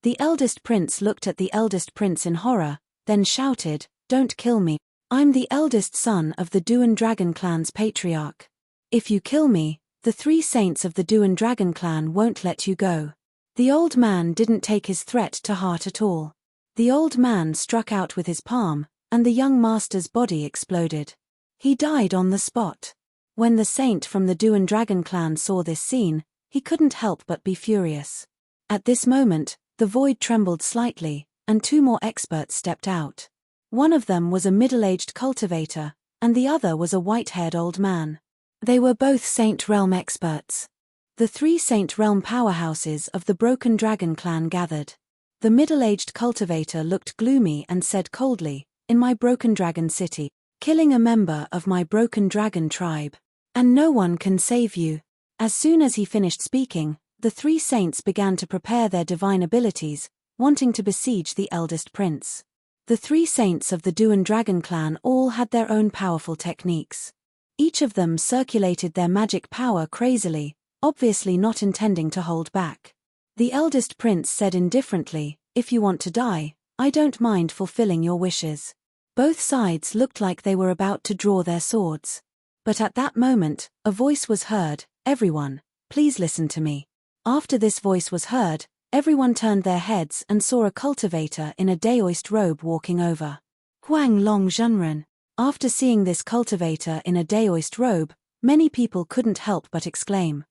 The eldest prince looked at the eldest prince in horror, then shouted, "Don't kill me. I'm the eldest son of the Duan Dragon clan's patriarch. If you kill me, the 3 saints of the Duan Dragon clan won't let you go." The old man didn't take his threat to heart at all. The old man struck out with his palm, and the young master's body exploded. He died on the spot. When the saint from the Duan Dragon clan saw this scene, he couldn't help but be furious. At this moment, the void trembled slightly, and 2 more experts stepped out. One of them was a middle-aged cultivator, and the other was a white-haired old man. They were both Saint Realm experts. The 3 Saint Realm powerhouses of the Broken Dragon clan gathered. The middle-aged cultivator looked gloomy and said coldly, "In my Broken Dragon city, killing a member of my Broken Dragon tribe. And no one can save you." As soon as he finished speaking, the 3 saints began to prepare their divine abilities, wanting to besiege the eldest prince. The 3 saints of the Duan Dragon clan all had their own powerful techniques. Each of them circulated their magic power crazily, obviously not intending to hold back. The eldest prince said indifferently, "If you want to die, I don't mind fulfilling your wishes." Both sides looked like they were about to draw their swords. But at that moment, a voice was heard, "Everyone, please listen to me." After this voice was heard, everyone turned their heads and saw a cultivator in a daoist robe walking over. Huang Long Zhenren. After seeing this cultivator in a daoist robe, many people couldn't help but exclaim.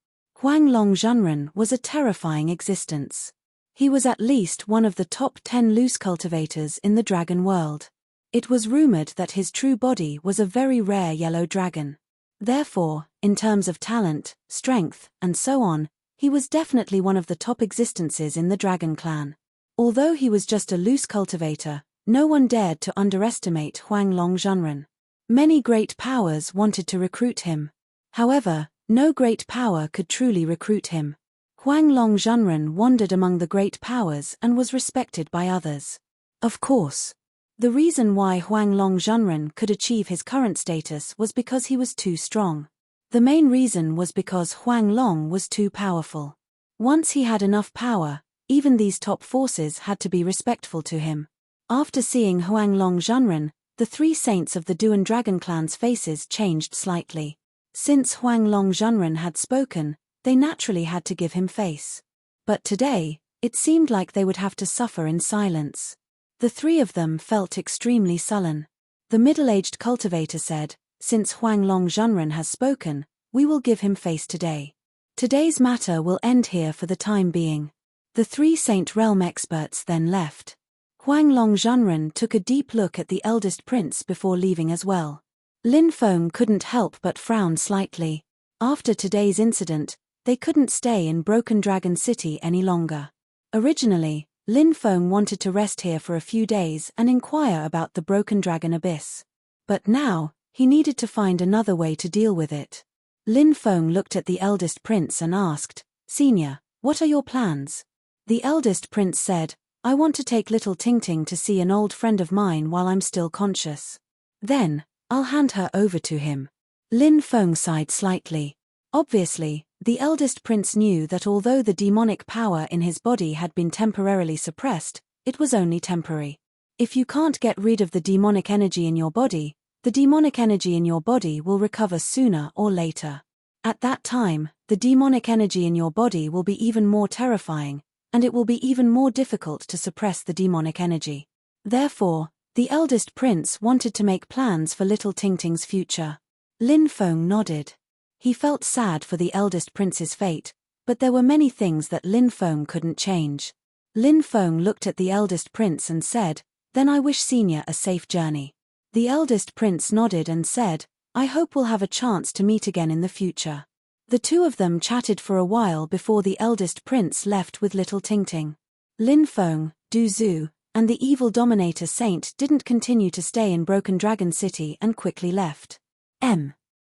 Huang Long Zhenren was a terrifying existence. He was at least one of the top 10 loose cultivators in the dragon world. It was rumored that his true body was a very rare yellow dragon. Therefore, in terms of talent, strength, and so on, he was definitely one of the top existences in the Dragon clan. Although he was just a loose cultivator, no one dared to underestimate Huang Long Zhenren. Many great powers wanted to recruit him. However, no great power could truly recruit him. Huang Long Zhenren wandered among the great powers and was respected by others. Of course. The reason why Huang Long Zhenren could achieve his current status was because he was too strong. The main reason was because Huang Long was too powerful. Once he had enough power, even these top forces had to be respectful to him. After seeing Huang Long Zhenren, the 3 saints of the Duan Dragon clan's faces changed slightly. Since Huang Long Zhenren had spoken, they naturally had to give him face. But today, it seemed like they would have to suffer in silence. The 3 of them felt extremely sullen. The middle-aged cultivator said, "Since Huang Long Zhenren has spoken, we will give him face today. Today's matter will end here for the time being." The 3 Saint Realm experts then left. Huang Long Zhenren took a deep look at the eldest prince before leaving as well. Lin Feng couldn't help but frown slightly. After today's incident, they couldn't stay in Broken Dragon City any longer. Originally, Lin Feng wanted to rest here for a few days and inquire about the Broken Dragon Abyss. But now, he needed to find another way to deal with it. Lin Feng looked at the eldest prince and asked, "Senior, what are your plans?" The eldest prince said, "I want to take little Tingting to see an old friend of mine while I'm still conscious. Then, I'll hand her over to him." Lin Feng sighed slightly. Obviously, the eldest prince knew that although the demonic power in his body had been temporarily suppressed, it was only temporary. If you can't get rid of the demonic energy in your body, the demonic energy in your body will recover sooner or later. At that time, the demonic energy in your body will be even more terrifying, and it will be even more difficult to suppress the demonic energy. Therefore, the eldest prince wanted to make plans for little Tingting's future. Lin Feng nodded. He felt sad for the eldest prince's fate, but there were many things that Lin Feng couldn't change. Lin Feng looked at the eldest prince and said, "Then I wish Senior a safe journey." The eldest prince nodded and said, "I hope we'll have a chance to meet again in the future." The two of them chatted for a while before the eldest prince left with little Tingting. Lin Feng, Du Zhu, and the evil dominator saint didn't continue to stay in Broken Dragon City and quickly left.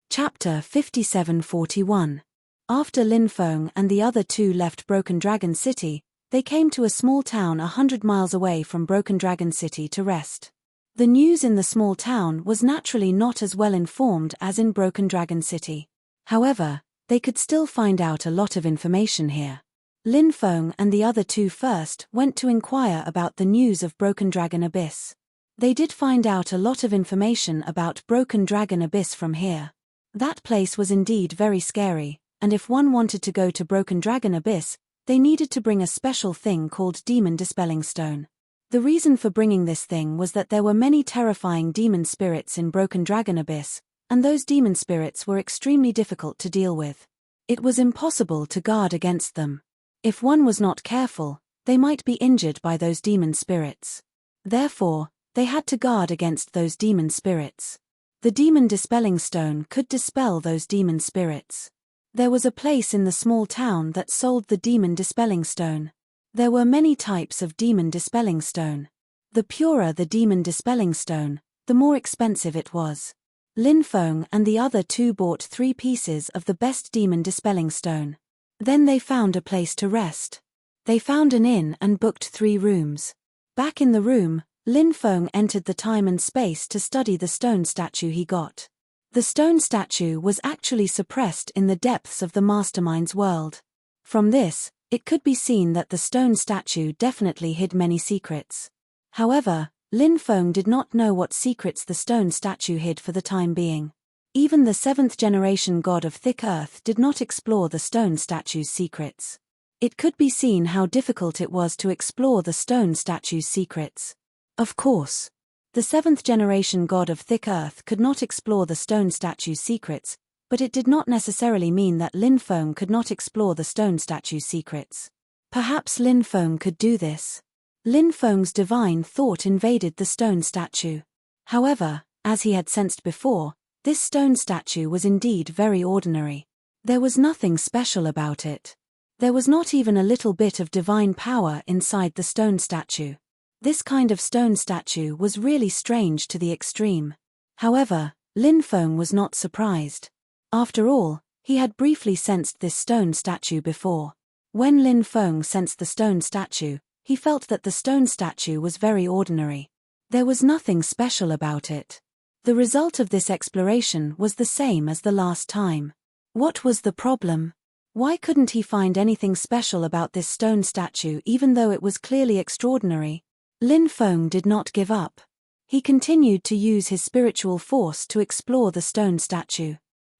Chapter 57-41. After Lin Feng and the other two left Broken Dragon City, they came to a small town 100 miles away from Broken Dragon City to rest. The news in the small town was naturally not as well informed as in Broken Dragon City. However, they could still find out a lot of information here. Lin Feng and the other two first went to inquire about the news of Broken Dragon Abyss. They did find out a lot of information about Broken Dragon Abyss from here. That place was indeed very scary, and if one wanted to go to Broken Dragon Abyss, they needed to bring a special thing called Demon Dispelling Stone. The reason for bringing this thing was that there were many terrifying demon spirits in Broken Dragon Abyss, and those demon spirits were extremely difficult to deal with. It was impossible to guard against them. If one was not careful, they might be injured by those demon spirits. Therefore, they had to guard against those demon spirits. The Demon Dispelling Stone could dispel those demon spirits. There was a place in the small town that sold the Demon Dispelling Stone. There were many types of Demon Dispelling Stone. The purer the Demon Dispelling Stone, the more expensive it was. Lin Feng and the other two bought 3 pieces of the best Demon Dispelling Stone. Then they found a place to rest. They found an inn and booked 3 rooms. Back in the room, Lin Feng entered the time and space to study the stone statue he got. The stone statue was actually suppressed in the depths of the mastermind's world. From this, it could be seen that the stone statue definitely hid many secrets. However, Lin Feng did not know what secrets the stone statue hid for the time being. Even the 7th generation god of thick earth did not explore the stone statue's secrets. It could be seen how difficult it was to explore the stone statue's secrets. Of course, the 7th generation god of thick earth could not explore the stone statue's secrets, but it did not necessarily mean that Lin Feng could not explore the stone statue's secrets. Perhaps Lin Feng could do this. Lin Feng's divine thought invaded the stone statue. However, as he had sensed before, this stone statue was indeed very ordinary. There was nothing special about it. There was not even a little bit of divine power inside the stone statue. This kind of stone statue was really strange to the extreme. However, Lin Feng was not surprised. After all, he had briefly sensed this stone statue before. When Lin Feng sensed the stone statue, he felt that the stone statue was very ordinary. There was nothing special about it. The result of this exploration was the same as the last time. What was the problem? Why couldn't he find anything special about this stone statue even though it was clearly extraordinary? Lin Feng did not give up. He continued to use his spiritual force to explore the stone statue.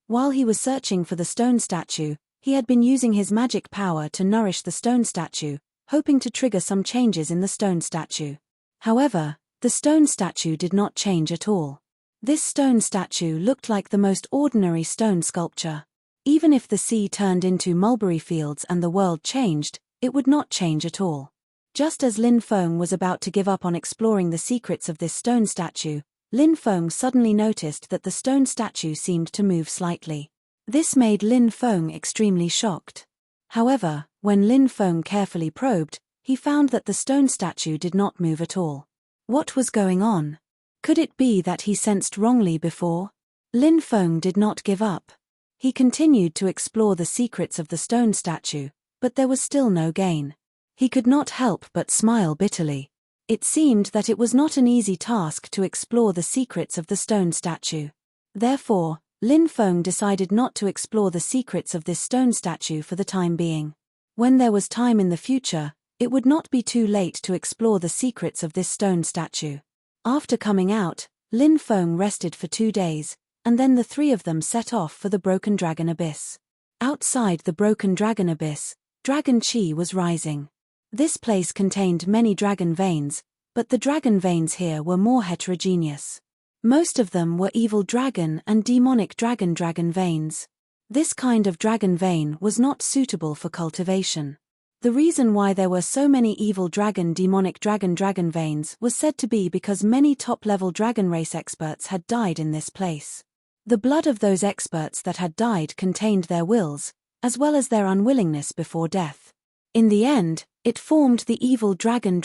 While he was searching for the stone statue, he had been using his magic power to nourish the stone statue, hoping to trigger some changes in the stone statue. However, the stone statue did not change at all. This stone statue looked like the most ordinary stone sculpture. Even if the sea turned into mulberry fields and the world changed, it would not change at all. Just as Lin Feng was about to give up on exploring the secrets of this stone statue, Lin Feng suddenly noticed that the stone statue seemed to move slightly. This made Lin Feng extremely shocked. However, when Lin Feng carefully probed, he found that the stone statue did not move at all. What was going on? Could it be that he sensed wrongly before? Lin Feng did not give up. He continued to explore the secrets of the stone statue, but there was still no gain. He could not help but smile bitterly. It seemed that it was not an easy task to explore the secrets of the stone statue. Therefore, Lin Feng decided not to explore the secrets of this stone statue for the time being. When there was time in the future, it would not be too late to explore the secrets of this stone statue. After coming out, Lin Feng rested for 2 days, and then the 3 of them set off for the Broken Dragon Abyss. Outside the Broken Dragon Abyss, dragon chi was rising. This place contained many dragon veins, but the dragon veins here were more heterogeneous. Most of them were evil dragon and demonic dragon veins. This kind of dragon vein was not suitable for cultivation. The reason why there were so many evil demonic dragon veins was said to be because many top-level dragon race experts had died in this place. The blood of those experts that had died contained their wills, as well as their unwillingness before death. In the end, it formed the evil dragon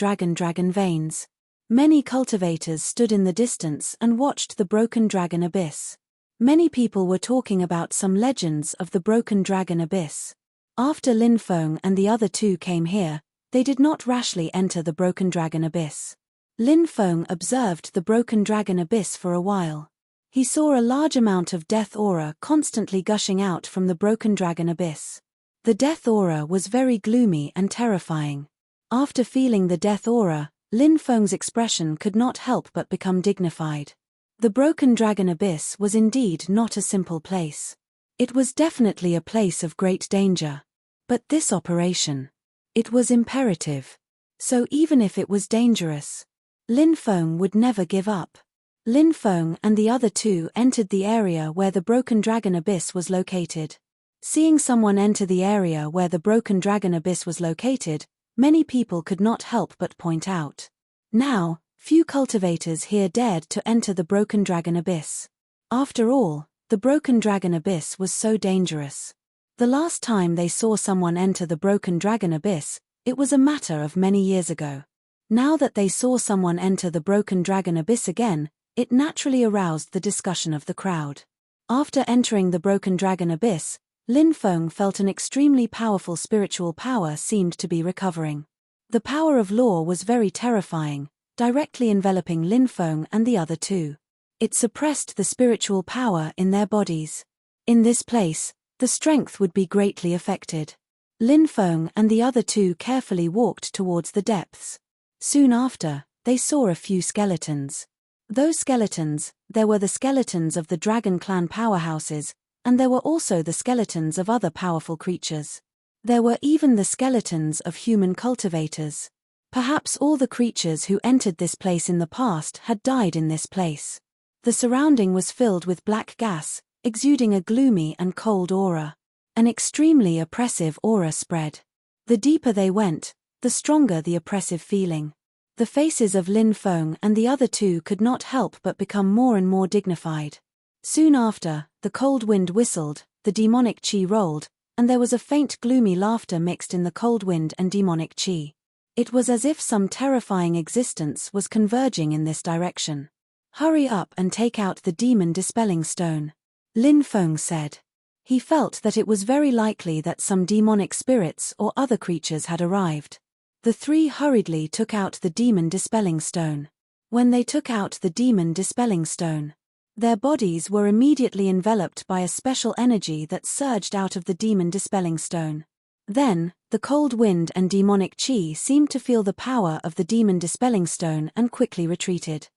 veins. Many cultivators stood in the distance and watched the broken dragon abyss. Many people were talking about some legends of the broken dragon abyss. After Lin Feng and the other two came here, they did not rashly enter the broken dragon abyss. Lin Feng observed the broken dragon abyss for a while. He saw a large amount of death aura constantly gushing out from the broken dragon abyss. The death aura was very gloomy and terrifying. After feeling the death aura, Lin Feng's expression could not help but become dignified. The broken dragon abyss was indeed not a simple place. It was definitely a place of great danger. But this operation, it was imperative. So even if it was dangerous, Lin Feng would never give up. Lin Feng and the other two entered the area where the broken dragon abyss was located. Seeing someone enter the area where the broken dragon abyss was located, many people could not help but point out. Now, few cultivators here dared to enter the broken dragon abyss. After all, the broken dragon abyss was so dangerous. The last time they saw someone enter the broken dragon abyss, it was a matter of many years ago. Now that they saw someone enter the broken dragon abyss again, it naturally aroused the discussion of the crowd. After entering the broken dragon abyss, Lin Feng felt an extremely powerful spiritual power seemed to be recovering. The power of law was very terrifying, directly enveloping Lin Feng and the other two. It suppressed the spiritual power in their bodies. In this place, the strength would be greatly affected. Lin Feng and the other two carefully walked towards the depths. Soon after, they saw a few skeletons. Those skeletons, there were the skeletons of the Dragon Clan powerhouses, and there were also the skeletons of other powerful creatures. There were even the skeletons of human cultivators. Perhaps all the creatures who entered this place in the past had died in this place. The surrounding was filled with black gas, exuding a gloomy and cold aura. An extremely oppressive aura spread. The deeper they went, the stronger the oppressive feeling. The faces of Lin Feng and the other two could not help but become more and more dignified. Soon after, the cold wind whistled, the demonic chi rolled, and there was a faint gloomy laughter mixed in the cold wind and demonic chi. It was as if some terrifying existence was converging in this direction. "Hurry up and take out the demon dispelling stone," Lin Feng said. He felt that it was very likely that some demonic spirits or other creatures had arrived. The three hurriedly took out the demon dispelling stone. When they took out the demon dispelling stone, their bodies were immediately enveloped by a special energy that surged out of the demon dispelling stone. Then, the cold wind and demonic chi seemed to feel the power of the demon dispelling stone and quickly retreated.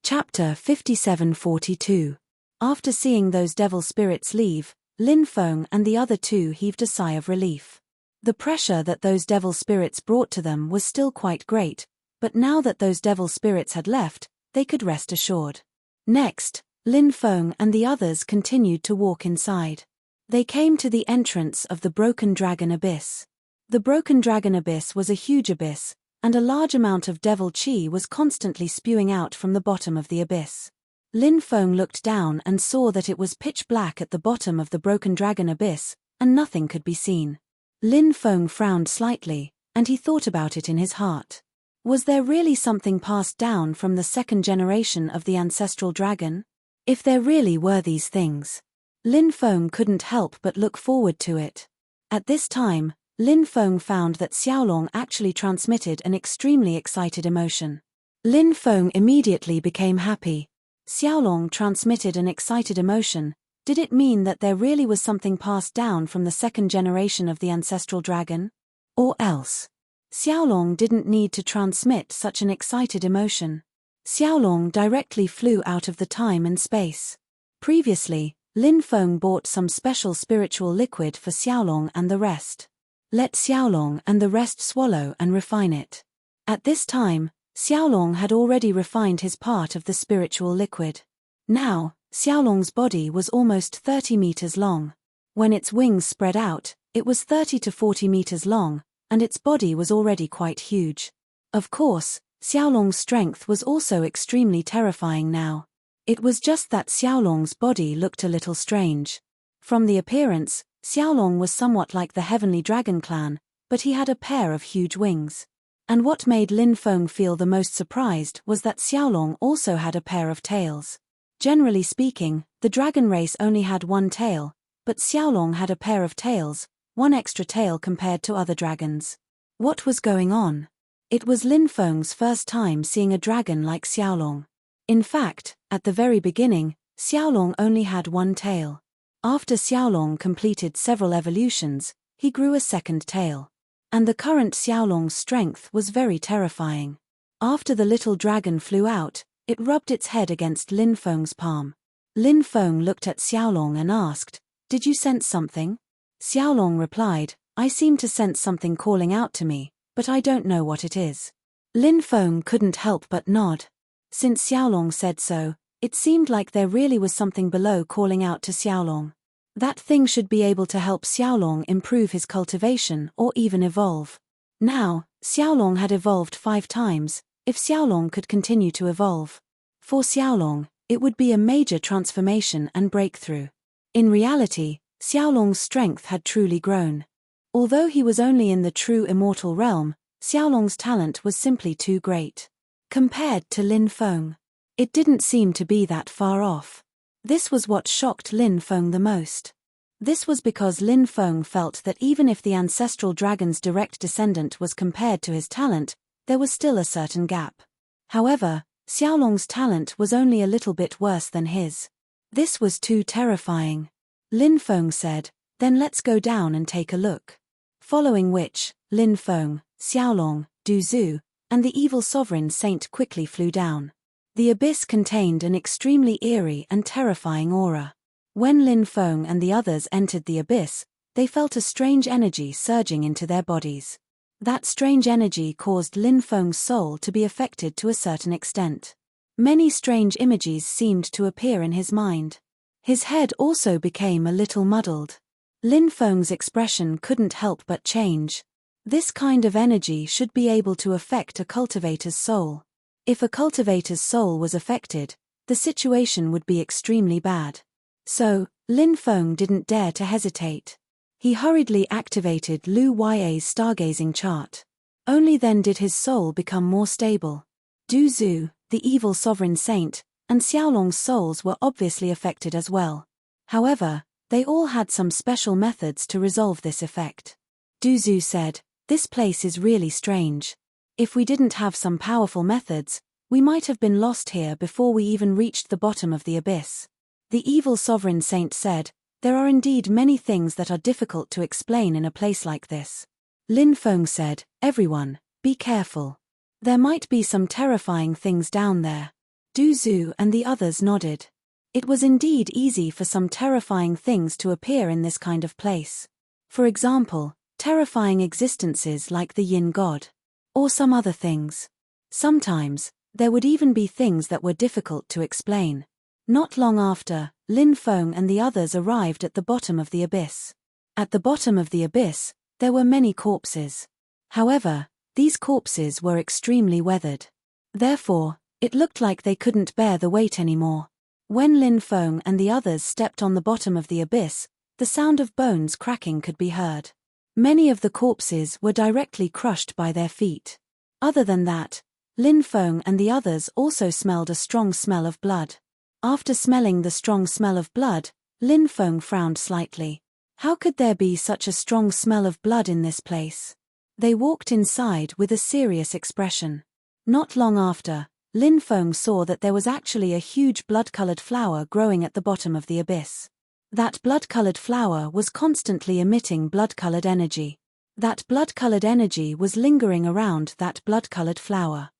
Chapter 57-42. After seeing those devil spirits leave, Lin Feng and the other two heaved a sigh of relief. The pressure that those devil spirits brought to them was still quite great, but now that those devil spirits had left, they could rest assured. Next, Lin Feng and the others continued to walk inside. They came to the entrance of the Broken Dragon Abyss. The Broken Dragon Abyss was a huge abyss, and a large amount of devil chi was constantly spewing out from the bottom of the abyss. Lin Feng looked down and saw that it was pitch black at the bottom of the Broken Dragon Abyss, and nothing could be seen. Lin Feng frowned slightly, and he thought about it in his heart. Was there really something passed down from the second generation of the ancestral dragon? If there really were these things, Lin Feng couldn't help but look forward to it. At this time, Lin Feng found that Xiaolong actually transmitted an extremely excited emotion. Lin Feng immediately became happy. Xiaolong transmitted an excited emotion. Did it mean that there really was something passed down from the second generation of the ancestral dragon? Or else, Xiaolong didn't need to transmit such an excited emotion. Xiaolong directly flew out of the time and space. Previously, Lin Feng bought some special spiritual liquid for Xiaolong and the rest. Let Xiaolong and the rest swallow and refine it. At this time, Xiaolong had already refined his part of the spiritual liquid. Now, Xiaolong's body was almost 30 meters long. When its wings spread out, It was 30 to 40 meters long, and its body was already quite huge. Of course, Xiaolong's strength was also extremely terrifying now. It was just that Xiaolong's body looked a little strange. From the appearance, Xiaolong was somewhat like the Heavenly Dragon clan, but he had a pair of huge wings. And what made Lin Feng feel the most surprised was that Xiaolong also had a pair of tails. Generally speaking, the dragon race only had one tail, but Xiaolong had a pair of tails, one extra tail compared to other dragons. What was going on? It was Lin Feng's first time seeing a dragon like Xiaolong. In fact, at the very beginning, Xiaolong only had one tail. After Xiaolong completed several evolutions, he grew a second tail. And the current Xiaolong's strength was very terrifying. After the little dragon flew out, it rubbed its head against Lin Feng's palm. Lin Feng looked at Xiaolong and asked, "Did you sense something?" Xiaolong replied, "I seem to sense something calling out to me, but I don't know what it is." Lin Feng couldn't help but nod. Since Xiaolong said so, it seemed like there really was something below calling out to Xiaolong. That thing should be able to help Xiaolong improve his cultivation or even evolve. Now, Xiaolong had evolved 5 times. If Xiaolong could continue to evolve, for Xiaolong, it would be a major transformation and breakthrough. In reality, Xiaolong's strength had truly grown. Although he was only in the true immortal realm, Xiaolong's talent was simply too great. Compared to Lin Feng, it didn't seem to be that far off. This was what shocked Lin Feng the most. This was because Lin Feng felt that even if the ancestral dragon's direct descendant was compared to his talent, there was still a certain gap. However, Xiaolong's talent was only a little bit worse than his. This was too terrifying. Lin Feng said, "Then let's go down and take a look." Following which, Lin Feng, Xiaolong, Du Zhu, and the evil sovereign saint quickly flew down. The abyss contained an extremely eerie and terrifying aura. When Lin Feng and the others entered the abyss, they felt a strange energy surging into their bodies. That strange energy caused Lin Feng's soul to be affected to a certain extent. Many strange images seemed to appear in his mind. His head also became a little muddled. Lin Feng's expression couldn't help but change. This kind of energy should be able to affect a cultivator's soul. If a cultivator's soul was affected, the situation would be extremely bad. So, Lin Feng didn't dare to hesitate. He hurriedly activated Lu Ya's stargazing chart. Only then did his soul become more stable. Du Zhu, the evil sovereign saint, and Xiaolong's souls were obviously affected as well. However, they all had some special methods to resolve this effect. Du Zhu said, "This place is really strange. If we didn't have some powerful methods, we might have been lost here before we even reached the bottom of the abyss." The evil sovereign saint said, "There are indeed many things that are difficult to explain in a place like this." Lin Feng said, "Everyone, be careful. There might be some terrifying things down there." Du Zhu and the others nodded. It was indeed easy for some terrifying things to appear in this kind of place. For example, terrifying existences like the Yin God. Or some other things. Sometimes, there would even be things that were difficult to explain. Not long after, Lin Feng and the others arrived at the bottom of the abyss. At the bottom of the abyss, there were many corpses. However, these corpses were extremely weathered. Therefore, it looked like they couldn't bear the weight anymore. When Lin Feng and the others stepped on the bottom of the abyss, the sound of bones cracking could be heard. Many of the corpses were directly crushed by their feet. Other than that, Lin Feng and the others also smelled a strong smell of blood. After smelling the strong smell of blood, Lin Feng frowned slightly. How could there be such a strong smell of blood in this place? They walked inside with a serious expression. Not long after, Lin Feng saw that there was actually a huge blood-colored flower growing at the bottom of the abyss. That blood-colored flower was constantly emitting blood-colored energy. That blood-colored energy was lingering around that blood-colored flower.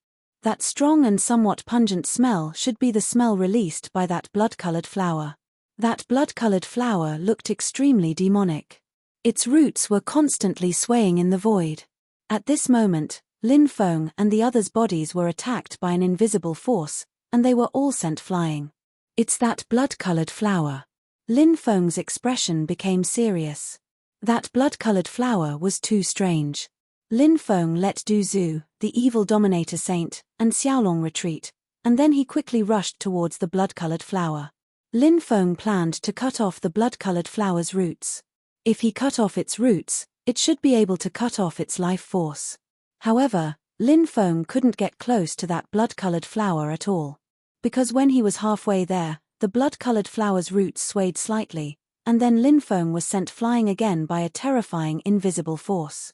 That strong and somewhat pungent smell should be the smell released by that blood-colored flower. That blood-colored flower looked extremely demonic. Its roots were constantly swaying in the void. At this moment, Lin Feng and the others' bodies were attacked by an invisible force, and they were all sent flying. "It's that blood-colored flower." Lin Feng's expression became serious. That blood-colored flower was too strange. Lin Feng let Du Zhu, the evil dominator saint, and Xiaolong retreat, and then he quickly rushed towards the blood-colored flower. Lin Feng planned to cut off the blood-colored flower's roots. If he cut off its roots, it should be able to cut off its life force. However, Lin Feng couldn't get close to that blood-colored flower at all. Because when he was halfway there, the blood-colored flower's roots swayed slightly, and then Lin Feng was sent flying again by a terrifying invisible force.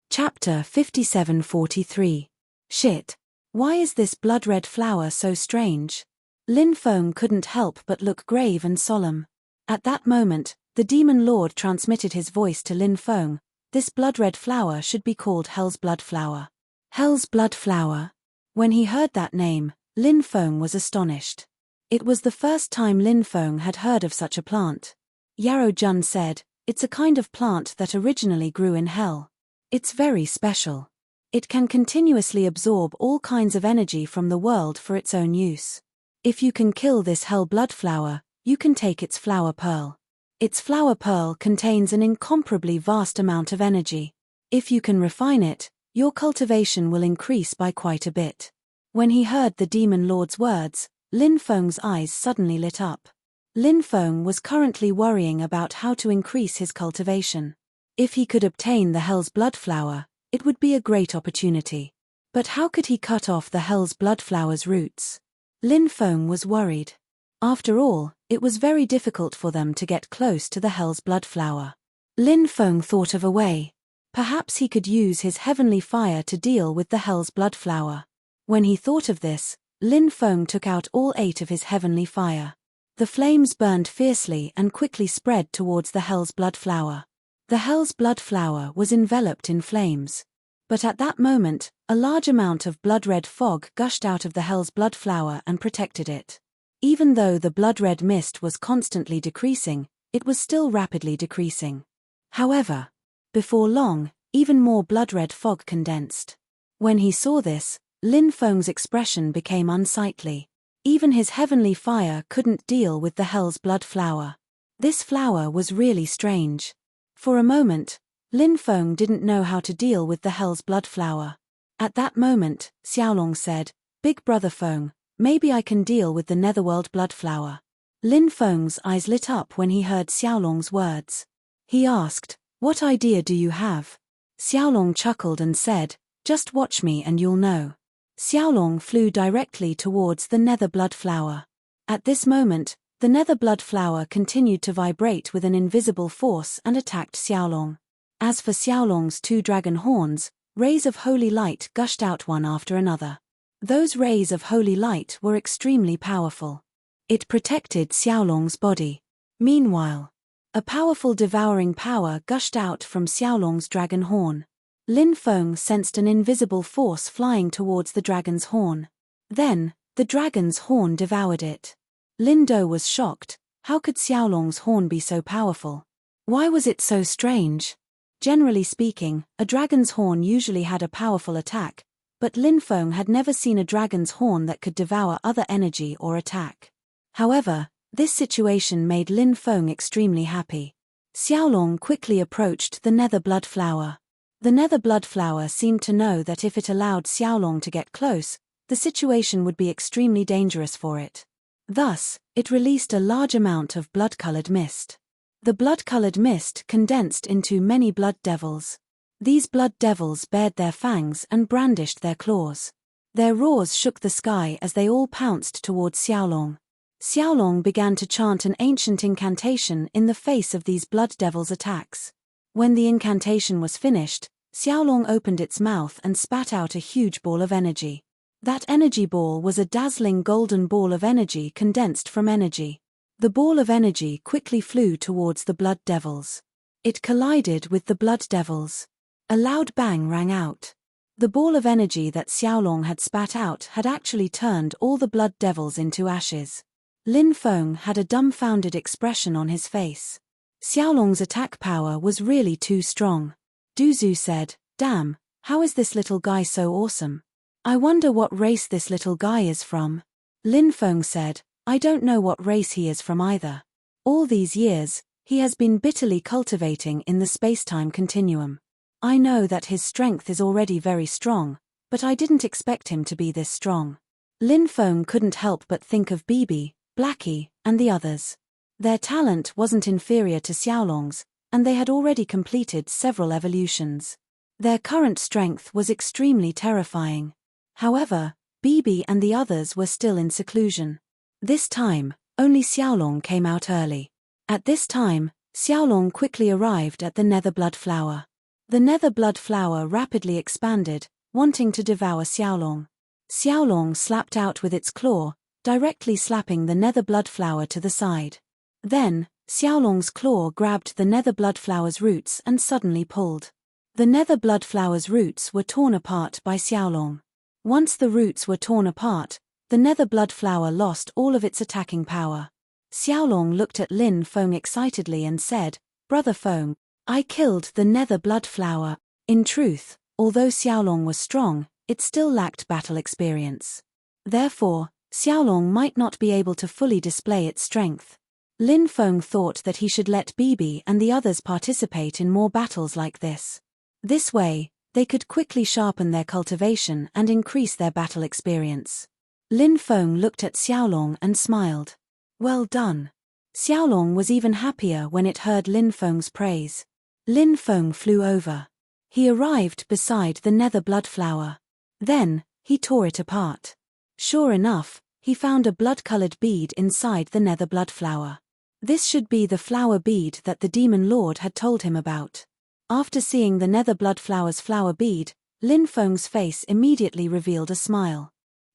Chapter 5743. Shit. Why is this blood-red flower so strange? Lin Feng couldn't help but look grave and solemn. At that moment, the demon lord transmitted his voice to Lin Feng. This blood-red flower should be called Hell's Blood Flower. Hell's Blood Flower. When he heard that name, Lin Feng was astonished. It was the first time Lin Feng had heard of such a plant. Yarrow Jun said, "It's a kind of plant that originally grew in hell. It's very special. It can continuously absorb all kinds of energy from the world for its own use. If you can kill this hell blood flower, you can take its flower pearl. Its flower pearl contains an incomparably vast amount of energy. If you can refine it, your cultivation will increase by quite a bit." When he heard the demon lord's words, Lin Feng's eyes suddenly lit up. Lin Feng was currently worrying about how to increase his cultivation. If he could obtain the Hell's Blood Flower, it would be a great opportunity. But how could he cut off the Hell's Blood Flower's roots? Lin Feng was worried. After all, it was very difficult for them to get close to the Hell's Blood Flower. Lin Feng thought of a way. Perhaps he could use his heavenly fire to deal with the Hell's Blood Flower. When he thought of this, Lin Feng took out all 8 of his heavenly fire. The flames burned fiercely and quickly spread towards the Hell's Blood Flower. The Hell's Blood Flower was enveloped in flames. But at that moment, a large amount of blood-red fog gushed out of the Hell's Blood Flower and protected it. Even though the blood-red mist was constantly decreasing, it was still rapidly decreasing. However, before long, even more blood-red fog condensed. When he saw this, Lin Feng's expression became unsightly. Even his heavenly fire couldn't deal with the Hell's Blood Flower. This flower was really strange. For a moment, Lin Feng didn't know how to deal with the Hell's Blood Flower. At that moment, Xiaolong said, "Big brother Feng, maybe I can deal with the Netherworld Blood Flower." Lin Feng's eyes lit up when he heard Xiaolong's words. He asked, "What idea do you have?" Xiaolong chuckled and said, "Just watch me and you'll know." Xiaolong flew directly towards the Nether Blood Flower. At this moment, the Nether Blood Flower continued to vibrate with an invisible force and attacked Xiaolong. As for Xiaolong's 2 dragon horns, rays of holy light gushed out one after another. Those rays of holy light were extremely powerful. It protected Xiaolong's body. Meanwhile, a powerful devouring power gushed out from Xiaolong's dragon horn. Lin Feng sensed an invisible force flying towards the dragon's horn. Then, the dragon's horn devoured it. Lin Do was shocked. How could Xiaolong's horn be so powerful? Why was it so strange? Generally speaking, a dragon's horn usually had a powerful attack, but Lin Feng had never seen a dragon's horn that could devour other energy or attack. However, this situation made Lin Feng extremely happy. Xiaolong quickly approached the Nether Blood Flower. The Nether Blood Flower seemed to know that if it allowed Xiaolong to get close, the situation would be extremely dangerous for it. Thus, it released a large amount of blood-colored mist. The blood-colored mist condensed into many blood devils. These blood devils bared their fangs and brandished their claws. Their roars shook the sky as they all pounced towards Xiaolong. Xiaolong began to chant an ancient incantation in the face of these blood devils' attacks. When the incantation was finished, Xiaolong opened its mouth and spat out a huge ball of energy. That energy ball was a dazzling golden ball of energy condensed from energy. The ball of energy quickly flew towards the blood devils. It collided with the blood devils. A loud bang rang out. The ball of energy that Xiaolong had spat out had actually turned all the blood devils into ashes. Lin Feng had a dumbfounded expression on his face. Xiaolong's attack power was really too strong. Du Zhu said, "Damn, how is this little guy so awesome? I wonder what race this little guy is from." Lin Feng said, "I don't know what race he is from either. All these years, He has been bitterly cultivating in the space-time continuum. I know that his strength is already very strong, but I didn't expect him to be this strong. Lin Feng couldn't help but think of Bibi, Blackie, and the others. Their talent wasn't inferior to Xiaolong's, and they had already completed several evolutions. Their current strength was extremely terrifying. However, Bibi and the others were still in seclusion. This time, only Xiaolong came out early. At this time, Xiaolong quickly arrived at the nether blood flower. The nether blood flower rapidly expanded, wanting to devour Xiaolong. Xiaolong slapped out with its claw, directly slapping the nether blood flower to the side. Then, Xiaolong's claw grabbed the nether blood flower's roots and suddenly pulled. The nether blood flower's roots were torn apart by Xiaolong. Once the roots were torn apart, the nether blood flower lost all of its attacking power. Xiaolong looked at Lin Feng excitedly and said, "Brother Feng, I killed the nether blood flower." In truth, although Xiaolong was strong, it still lacked battle experience. Therefore, Xiaolong might not be able to fully display its strength. Lin Feng thought that he should let Bibi and the others participate in more battles like this. This way, they could quickly sharpen their cultivation and increase their battle experience. Lin Feng looked at Xiaolong and smiled. Well done. Xiaolong was even happier when it heard Lin Feng's praise. Lin Feng flew over. He arrived beside the nether blood flower. Then, he tore it apart. Sure enough, he found a blood-colored bead inside the nether blood flower. This should be the flower bead that the demon lord had told him about. After seeing the nether blood flower's flower bead, Lin Feng's face immediately revealed a smile.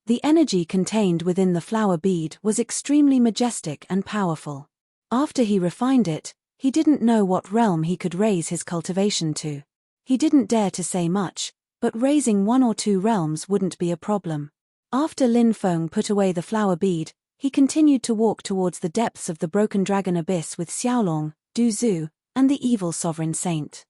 The energy contained within the flower bead was extremely majestic and powerful. After he refined it, he didn't know what realm he could raise his cultivation to. He didn't dare to say much, but raising 1 or 2 realms wouldn't be a problem. After Lin Feng put away the flower bead, he continued to walk towards the depths of the Broken Dragon Abyss with Xiaolong, Du Zhu, and the evil sovereign saint.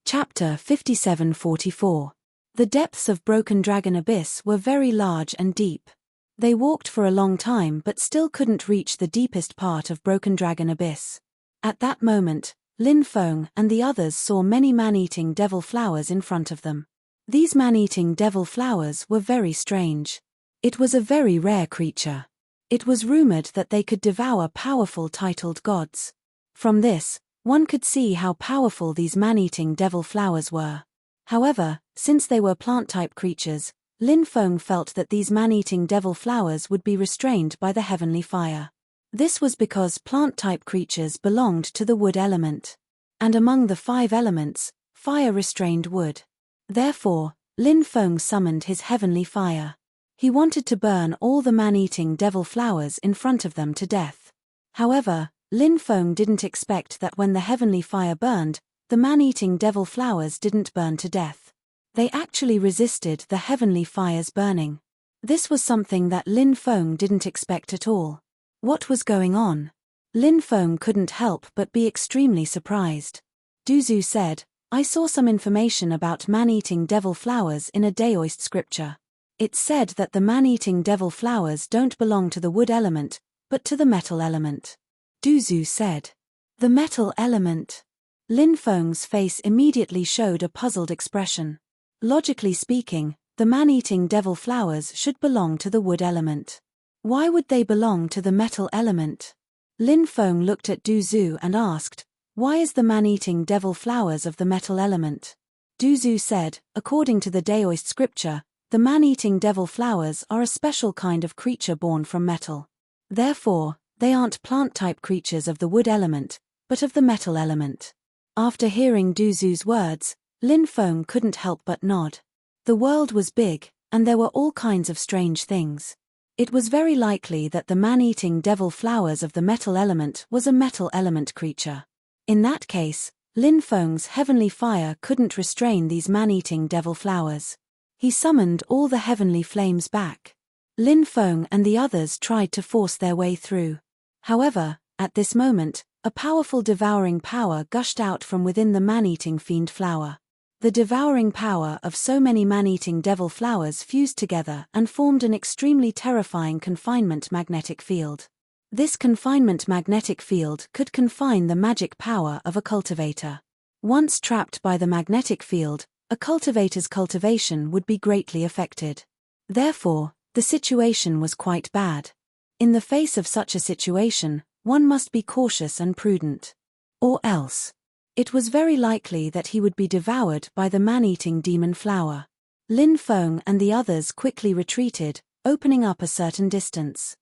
Chapter 57-44. The depths of Broken Dragon Abyss were very large and deep. They walked for a long time but still couldn't reach the deepest part of Broken Dragon Abyss. At that moment, Lin Feng and the others saw many man-eating devil flowers in front of them. These man-eating devil flowers were very strange. It was a very rare creature. It was rumored that they could devour powerful titled gods. From this, one could see how powerful these man-eating devil flowers were. However, since they were plant-type creatures, Lin Feng felt that these man-eating devil flowers would be restrained by the heavenly fire. This was because plant-type creatures belonged to the wood element. And among the 5 elements, fire restrained wood. Therefore, Lin Feng summoned his heavenly fire. He wanted to burn all the man-eating devil flowers in front of them to death. However, Lin Feng didn't expect that when the heavenly fire burned, the man-eating devil flowers didn't burn to death. They actually resisted the heavenly fire's burning. This was something that Lin Feng didn't expect at all. What was going on? Lin Feng couldn't help but be extremely surprised. Du Zhu said, "I saw some information about man-eating devil flowers in a Daoist scripture. It said that the man-eating devil flowers don't belong to the wood element, but to the metal element." Du Zhu said. "The metal element?" Lin Feng's face immediately showed a puzzled expression. Logically speaking, the man-eating devil flowers should belong to the wood element. Why would they belong to the metal element? Lin Feng looked at Du Zhu and asked, "Why is the man-eating devil flowers of the metal element?" Du Zhu said, "According to the Daoist scripture, the man-eating devil flowers are a special kind of creature born from metal. Therefore, they aren't plant-type creatures of the wood element, but of the metal element." After hearing Du Zhu's words, Lin Feng couldn't help but nod. The world was big, and there were all kinds of strange things. It was very likely that the man-eating devil flowers of the metal element was a metal element creature. In that case, Lin Feng's heavenly fire couldn't restrain these man-eating devil flowers. He summoned all the heavenly flames back. Lin Feng and the others tried to force their way through. However, at this moment, a powerful devouring power gushed out from within the man-eating fiend flower. The devouring power of so many man-eating devil flowers fused together and formed an extremely terrifying confinement magnetic field. This confinement magnetic field could confine the magic power of a cultivator. Once trapped by the magnetic field, a cultivator's cultivation would be greatly affected. Therefore, the situation was quite bad. In the face of such a situation, one must be cautious and prudent. Or else, it was very likely that he would be devoured by the man-eating demon flower. Lin Feng and the others quickly retreated, opening up a certain distance.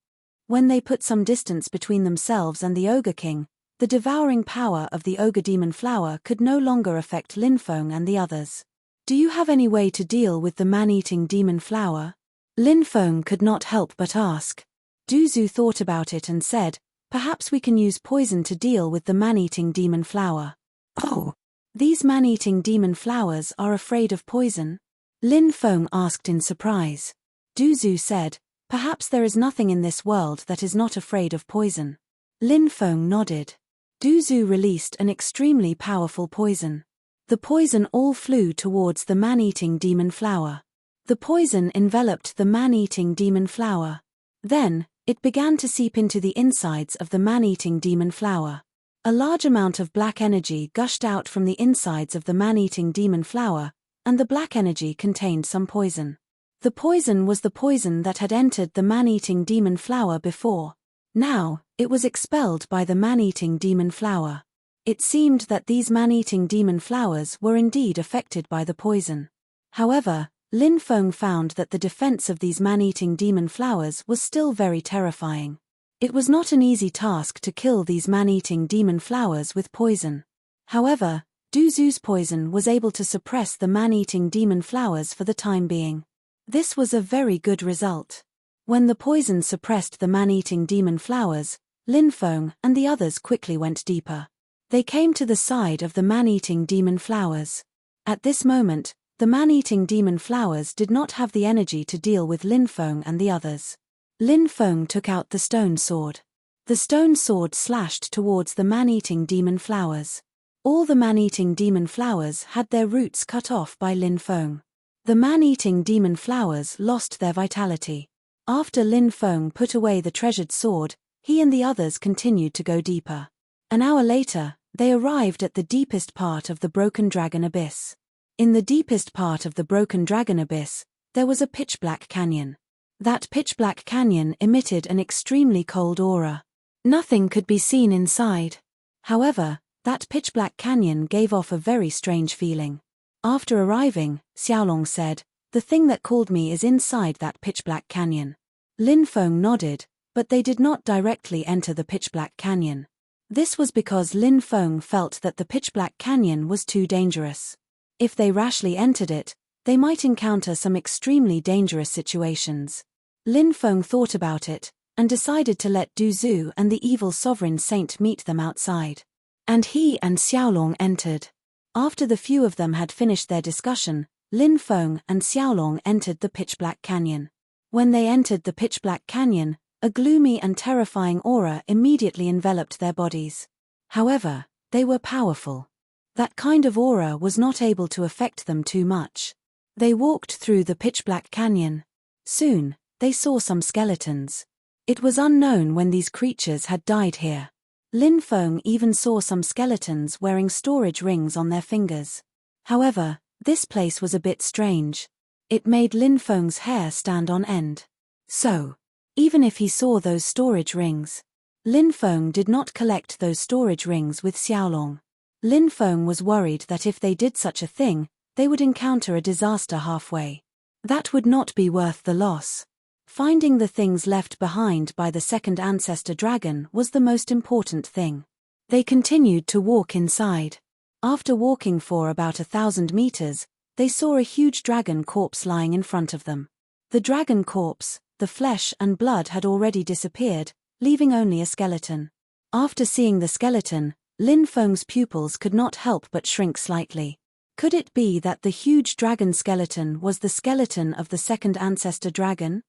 When they put some distance between themselves and the Ogre King, the devouring power of the Ogre Demon Flower could no longer affect Lin Feng and the others. Do you have any way to deal with the man-eating demon flower? Lin Feng could not help but ask. Du Zhu thought about it and said, perhaps we can use poison to deal with the man-eating demon flower. Oh, these man-eating demon flowers are afraid of poison? Lin Feng asked in surprise. Du Zhu said, perhaps there is nothing in this world that is not afraid of poison. Lin Feng nodded. Du Zhu released an extremely powerful poison. The poison all flew towards the man-eating demon flower. The poison enveloped the man-eating demon flower. Then, it began to seep into the insides of the man-eating demon flower. A large amount of black energy gushed out from the insides of the man-eating demon flower, and the black energy contained some poison. The poison was the poison that had entered the man-eating demon flower before. Now, it was expelled by the man-eating demon flower. It seemed that these man-eating demon flowers were indeed affected by the poison. However, Lin Feng found that the defense of these man-eating demon flowers was still very terrifying. It was not an easy task to kill these man-eating demon flowers with poison. However, Du Zhu's poison was able to suppress the man-eating demon flowers for the time being. This was a very good result. When the poison suppressed the man-eating demon flowers, Lin Feng and the others quickly went deeper. They came to the side of the man-eating demon flowers. At this moment, the man-eating demon flowers did not have the energy to deal with Lin Feng and the others. Lin Feng took out the stone sword. The stone sword slashed towards the man-eating demon flowers. All the man-eating demon flowers had their roots cut off by Lin Feng. The man-eating demon flowers lost their vitality. After Lin Feng put away the treasured sword, he and the others continued to go deeper. An hour later, they arrived at the deepest part of the Broken Dragon Abyss. In the deepest part of the Broken Dragon Abyss, there was a pitch-black canyon. That pitch-black canyon emitted an extremely cold aura. Nothing could be seen inside. However, that pitch-black canyon gave off a very strange feeling. After arriving, Xiaolong said, the thing that called me is inside that pitch-black canyon. Lin Feng nodded, but they did not directly enter the pitch-black canyon. This was because Lin Feng felt that the pitch-black canyon was too dangerous. If they rashly entered it, they might encounter some extremely dangerous situations. Lin Feng thought about it, and decided to let Du Zhu and the evil sovereign saint meet them outside. And he and Xiaolong entered. After the few of them had finished their discussion, Lin Feng and Xiaolong entered the pitch-black canyon. When they entered the pitch-black canyon, a gloomy and terrifying aura immediately enveloped their bodies. However, they were powerful. That kind of aura was not able to affect them too much. They walked through the pitch-black canyon. Soon, they saw some skeletons. It was unknown when these creatures had died here. Lin Feng even saw some skeletons wearing storage rings on their fingers. However, this place was a bit strange. It made Lin Feng's hair stand on end. So, even if he saw those storage rings, Lin Feng did not collect those storage rings with Xiaolong. Lin Feng was worried that if they did such a thing, they would encounter a disaster halfway. That would not be worth the loss. Finding the things left behind by the second ancestor dragon was the most important thing. They continued to walk inside. After walking for about 1,000 meters, they saw a huge dragon corpse lying in front of them. The dragon corpse, the flesh and blood had already disappeared, leaving only a skeleton. After seeing the skeleton, Lin Feng's pupils could not help but shrink slightly. Could it be that the huge dragon skeleton was the skeleton of the second ancestor dragon?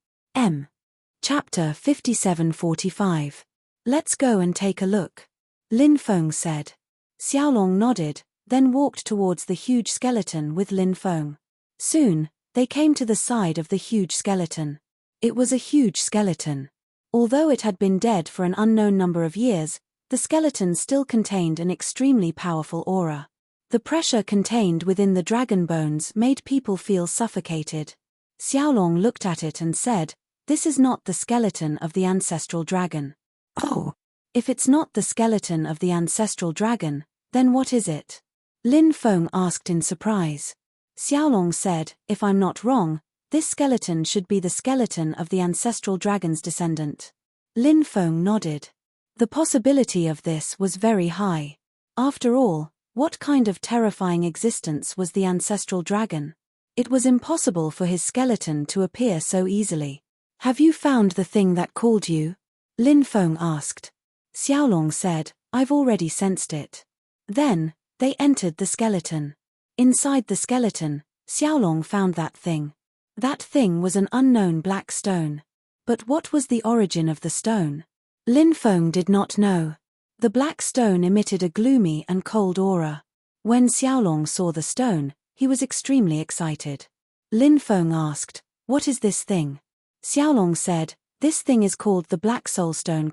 Chapter 5745. Let's go and take a look. Lin Feng said. Xiaolong nodded, then walked towards the huge skeleton with Lin Feng. Soon, they came to the side of the huge skeleton. It was a huge skeleton. Although it had been dead for an unknown number of years, the skeleton still contained an extremely powerful aura. The pressure contained within the dragon bones made people feel suffocated. Xiaolong looked at it and said, "This is not the skeleton of the ancestral dragon." "Oh. If it's not the skeleton of the ancestral dragon, then what is it?" Lin Feng asked in surprise. Xiaolong said, "If I'm not wrong, this skeleton should be the skeleton of the ancestral dragon's descendant." Lin Feng nodded. The possibility of this was very high. After all, what kind of terrifying existence was the ancestral dragon? It was impossible for his skeleton to appear so easily. "Have you found the thing that called you?" Lin Feng asked. Xiaolong said, "I've already sensed it." Then, they entered the skeleton. Inside the skeleton, Xiaolong found that thing. That thing was an unknown black stone. But what was the origin of the stone? Lin Feng did not know. The black stone emitted a gloomy and cold aura. When Xiaolong saw the stone, he was extremely excited. Lin Feng asked, "What is this thing?" Xiaolong said, "This thing is called the Black Soul Stone?"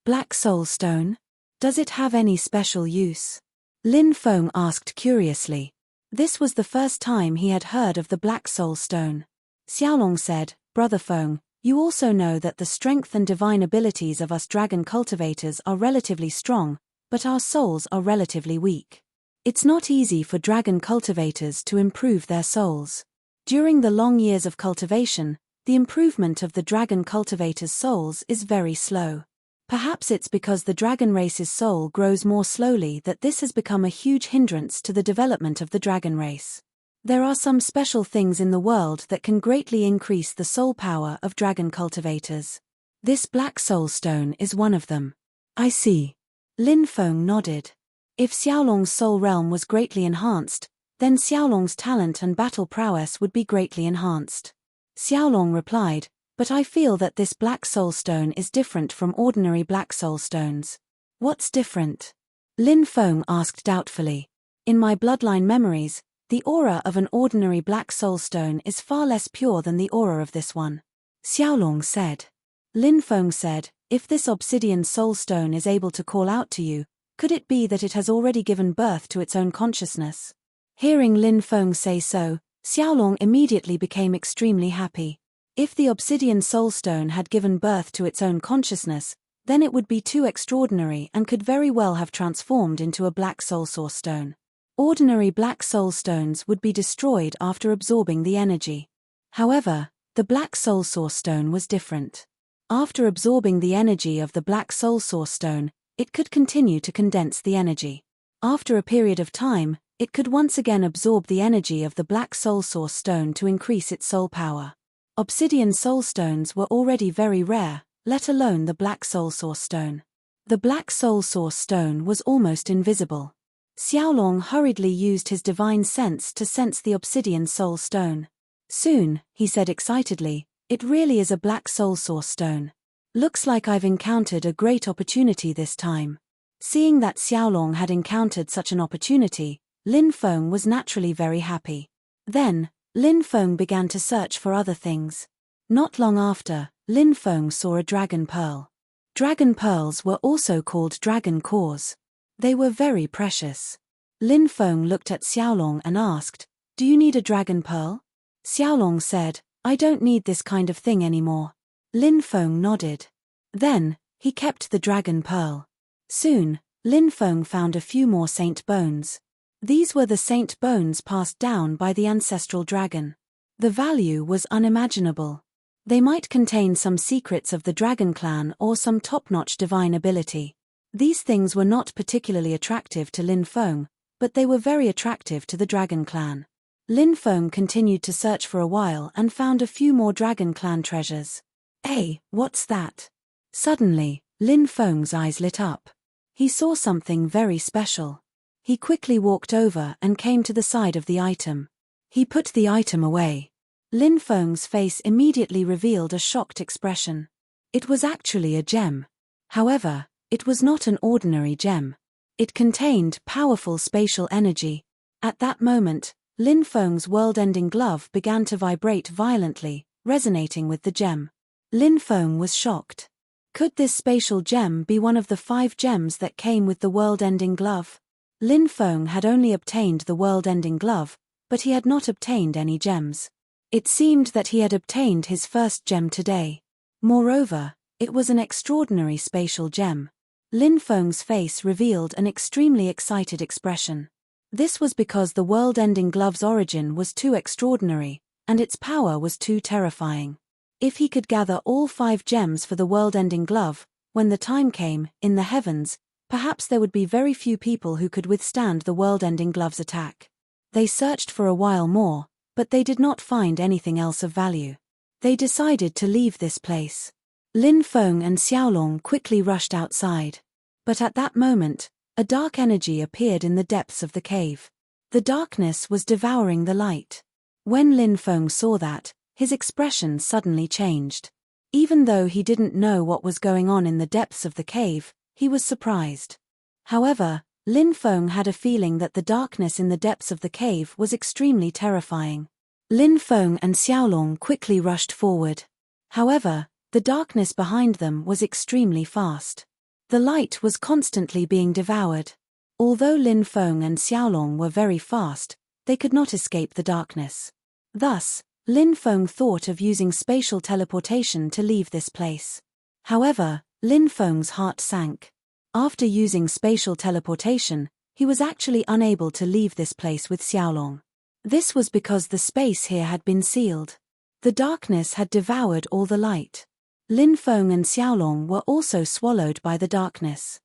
Black Soul Stone? Does it have any special use? Lin Feng asked curiously. This was the first time he had heard of the Black Soul Stone. Xiaolong said, "Brother Feng, you also know that the strength and divine abilities of us dragon cultivators are relatively strong, but our souls are relatively weak. It's not easy for dragon cultivators to improve their souls. During the long years of cultivation, the improvement of the dragon cultivators' souls is very slow. Perhaps it's because the dragon race's soul grows more slowly that this has become a huge hindrance to the development of the dragon race. There are some special things in the world that can greatly increase the soul power of dragon cultivators. This Black Soul Stone is one of them." "I see." Lin Feng nodded. If Xiaolong's soul realm was greatly enhanced, then Xiaolong's talent and battle prowess would be greatly enhanced. Xiaolong replied, "But I feel that this Black Soul Stone is different from ordinary Black Soul Stones." "What's different?" Lin Feng asked doubtfully. "In my bloodline memories, the aura of an ordinary Black Soul Stone is far less pure than the aura of this one," Xiaolong said. Lin Feng said, "If this obsidian soul stone is able to call out to you, could it be that it has already given birth to its own consciousness?" Hearing Lin Feng say so, Xiaolong immediately became extremely happy. If the obsidian soul stone had given birth to its own consciousness, then it would be too extraordinary and could very well have transformed into a Black Soul Source Stone. Ordinary Black Soul Stones would be destroyed after absorbing the energy. However, the Black Soul Source Stone was different. After absorbing the energy of the Black Soul Source Stone, it could continue to condense the energy. After a period of time, it could once again absorb the energy of the Black Soul Source Stone to increase its soul power. Obsidian soul stones were already very rare, let alone the Black Soul Source Stone. The Black Soul Source Stone was almost invisible. Xiaolong hurriedly used his divine sense to sense the obsidian soul stone. "Soon," he said excitedly, "it really is a Black Soul Source Stone. Looks like I've encountered a great opportunity this time." Seeing that Xiaolong had encountered such an opportunity, Lin Feng was naturally very happy. Then, Lin Feng began to search for other things. Not long after, Lin Feng saw a dragon pearl. Dragon pearls were also called dragon cores. They were very precious. Lin Feng looked at Xiaolong and asked, "Do you need a dragon pearl?" Xiaolong said, "I don't need this kind of thing anymore." Lin Feng nodded. Then, he kept the dragon pearl. Soon, Lin Feng found a few more saint bones. These were the saint bones passed down by the ancestral dragon. The value was unimaginable. They might contain some secrets of the dragon clan or some top-notch divine ability. These things were not particularly attractive to Lin Feng, but they were very attractive to the dragon clan. Lin Feng continued to search for a while and found a few more dragon clan treasures. "Hey, what's that?" Suddenly, Lin Feng's eyes lit up. He saw something very special. He quickly walked over and came to the side of the item. He put the item away. Lin Feng's face immediately revealed a shocked expression. It was actually a gem. However, it was not an ordinary gem. It contained powerful spatial energy. At that moment, Lin Feng's world-ending glove began to vibrate violently, resonating with the gem. Lin Feng was shocked. Could this spatial gem be one of the 5 gems that came with the world-ending glove? Lin Feng had only obtained the world-ending glove, but he had not obtained any gems. It seemed that he had obtained his first gem today. Moreover, it was an extraordinary spatial gem. Lin Feng's face revealed an extremely excited expression. This was because the world-ending glove's origin was too extraordinary, and its power was too terrifying. If he could gather all 5 gems for the world-ending glove, when the time came, in the heavens, perhaps there would be very few people who could withstand the world-ending glove's attack. They searched for a while more, but they did not find anything else of value. They decided to leave this place. Lin Feng and Xiaolong quickly rushed outside. But at that moment, a dark energy appeared in the depths of the cave. The darkness was devouring the light. When Lin Feng saw that, his expression suddenly changed. Even though he didn't know what was going on in the depths of the cave, he was surprised. However, Lin Feng had a feeling that the darkness in the depths of the cave was extremely terrifying. Lin Feng and Xiaolong quickly rushed forward. However, the darkness behind them was extremely fast. The light was constantly being devoured. Although Lin Feng and Xiaolong were very fast, they could not escape the darkness. Thus, Lin Feng thought of using spatial teleportation to leave this place. However, Lin Feng's heart sank. After using spatial teleportation, he was actually unable to leave this place with Xiaolong. This was because the space here had been sealed. The darkness had devoured all the light. Lin Feng and Xiaolong were also swallowed by the darkness.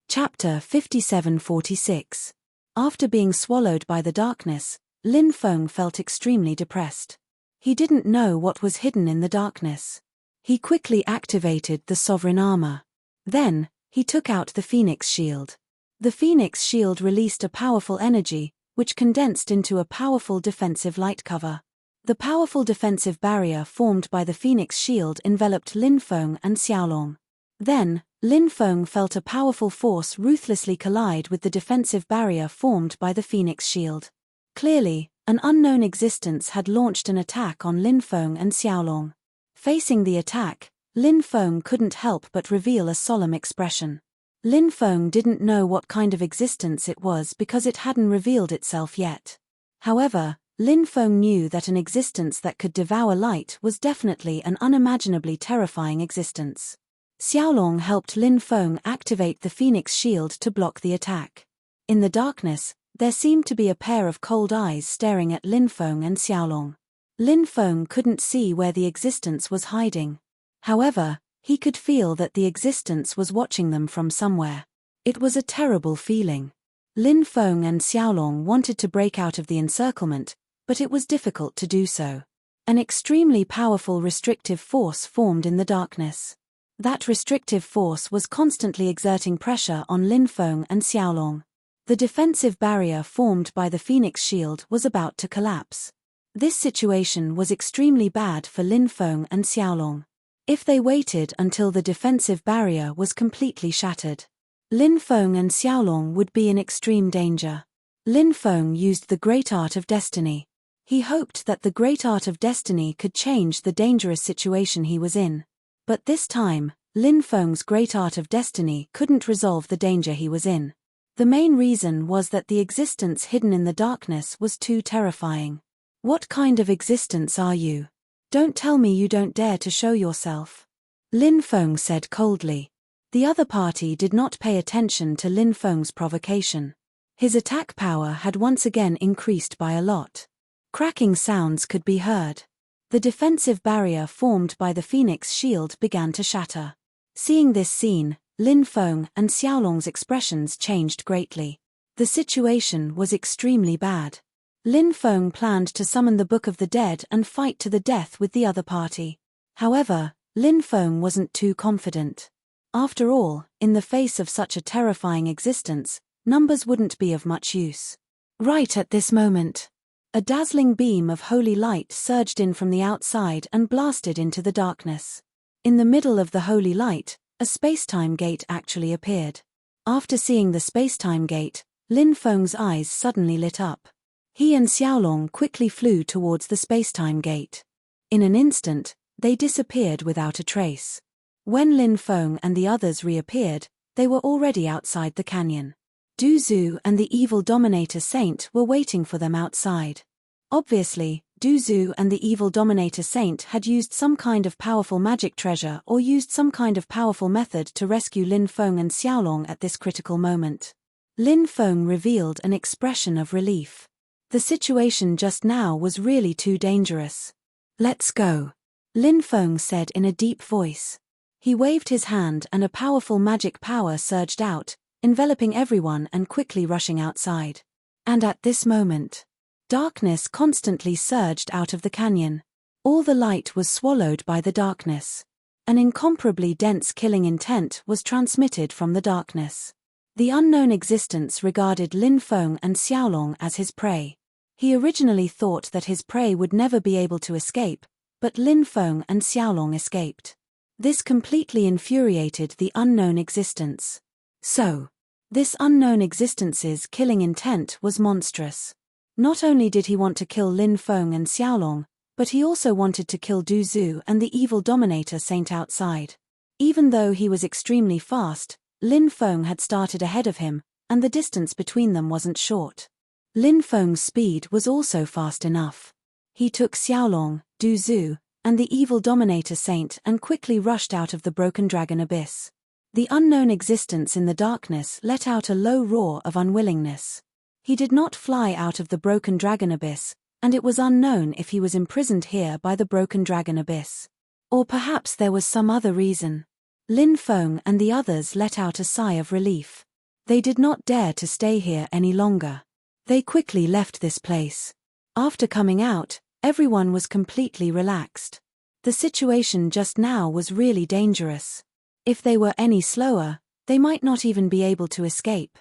Chapter 57-46. After being swallowed by the darkness, Lin Feng felt extremely depressed. He didn't know what was hidden in the darkness. He quickly activated the sovereign armor. Then, he took out the Phoenix shield. The Phoenix shield released a powerful energy, which condensed into a powerful defensive light cover. The powerful defensive barrier formed by the Phoenix shield enveloped Lin Feng and Xiaolong. Then, Lin Feng felt a powerful force ruthlessly collide with the defensive barrier formed by the Phoenix shield. Clearly, an unknown existence had launched an attack on Lin Feng and Xiaolong. Facing the attack, Lin Feng couldn't help but reveal a solemn expression. Lin Feng didn't know what kind of existence it was because it hadn't revealed itself yet. However, Lin Feng knew that an existence that could devour light was definitely an unimaginably terrifying existence. Xiaolong helped Lin Feng activate the Phoenix shield to block the attack. In the darkness, there seemed to be a pair of cold eyes staring at Lin Feng and Xiaolong. Lin Feng couldn't see where the existence was hiding. However, he could feel that the existence was watching them from somewhere. It was a terrible feeling. Lin Feng and Xiaolong wanted to break out of the encirclement, but it was difficult to do so. An extremely powerful restrictive force formed in the darkness. That restrictive force was constantly exerting pressure on Lin Feng and Xiaolong. The defensive barrier formed by the Phoenix shield was about to collapse. This situation was extremely bad for Lin Feng and Xiaolong. If they waited until the defensive barrier was completely shattered, Lin Feng and Xiaolong would be in extreme danger. Lin Feng used the Great Art of Destiny. He hoped that the Great Art of Destiny could change the dangerous situation he was in. But this time, Lin Feng's Great Art of Destiny couldn't resolve the danger he was in. The main reason was that the existence hidden in the darkness was too terrifying. What kind of existence are you? Don't tell me you don't dare to show yourself. Lin Feng said coldly. The other party did not pay attention to Lin Feng's provocation. His attack power had once again increased by a lot. Cracking sounds could be heard. The defensive barrier formed by the Phoenix shield began to shatter. Seeing this scene, Lin Feng and Xiaolong's expressions changed greatly. The situation was extremely bad. Lin Feng planned to summon the Book of the Dead and fight to the death with the other party. However, Lin Feng wasn't too confident. After all, in the face of such a terrifying existence, numbers wouldn't be of much use. Right at this moment, a dazzling beam of holy light surged in from the outside and blasted into the darkness. In the middle of the holy light, a space-time gate actually appeared. After seeing the space-time gate, Lin Feng's eyes suddenly lit up. He and Xiaolong quickly flew towards the space-time gate. In an instant, They disappeared without a trace. When Lin Feng and the others reappeared, they were already outside the canyon. Du Zhu and the evil Dominator Saint were waiting for them outside. Obviously, Du Zhu and the evil Dominator Saint had used some kind of powerful magic treasure or used some kind of powerful method to rescue Lin Feng and Xiaolong at this critical moment. Lin Feng revealed an expression of relief. The situation just now was really too dangerous. "Let's go," Lin Feng said in a deep voice. He waved his hand and a powerful magic power surged out, enveloping everyone and quickly rushing outside. And at this moment, darkness constantly surged out of the canyon. All the light was swallowed by the darkness. An incomparably dense killing intent was transmitted from the darkness. The unknown existence regarded Lin Feng and Xiaolong as his prey. He originally thought that his prey would never be able to escape, but Lin Feng and Xiaolong escaped. This completely infuriated the unknown existence. So, this unknown existence's killing intent was monstrous. Not only did he want to kill Lin Feng and Xiaolong, but he also wanted to kill Du Zhu and the evil Dominator Saint outside. Even though he was extremely fast, Lin Feng had started ahead of him, and the distance between them wasn't short. Lin Feng's speed was also fast enough. He took Xiaolong, Du Zhu, and the evil Dominator Saint and quickly rushed out of the broken dragon abyss. The unknown existence in the darkness let out a low roar of unwillingness. He did not fly out of the broken dragon abyss, and it was unknown if he was imprisoned here by the broken dragon abyss. Or perhaps there was some other reason. Lin Feng and the others let out a sigh of relief. They did not dare to stay here any longer. They quickly left this place. After coming out, everyone was completely relaxed. The situation just now was really dangerous. If they were any slower, they might not even be able to escape.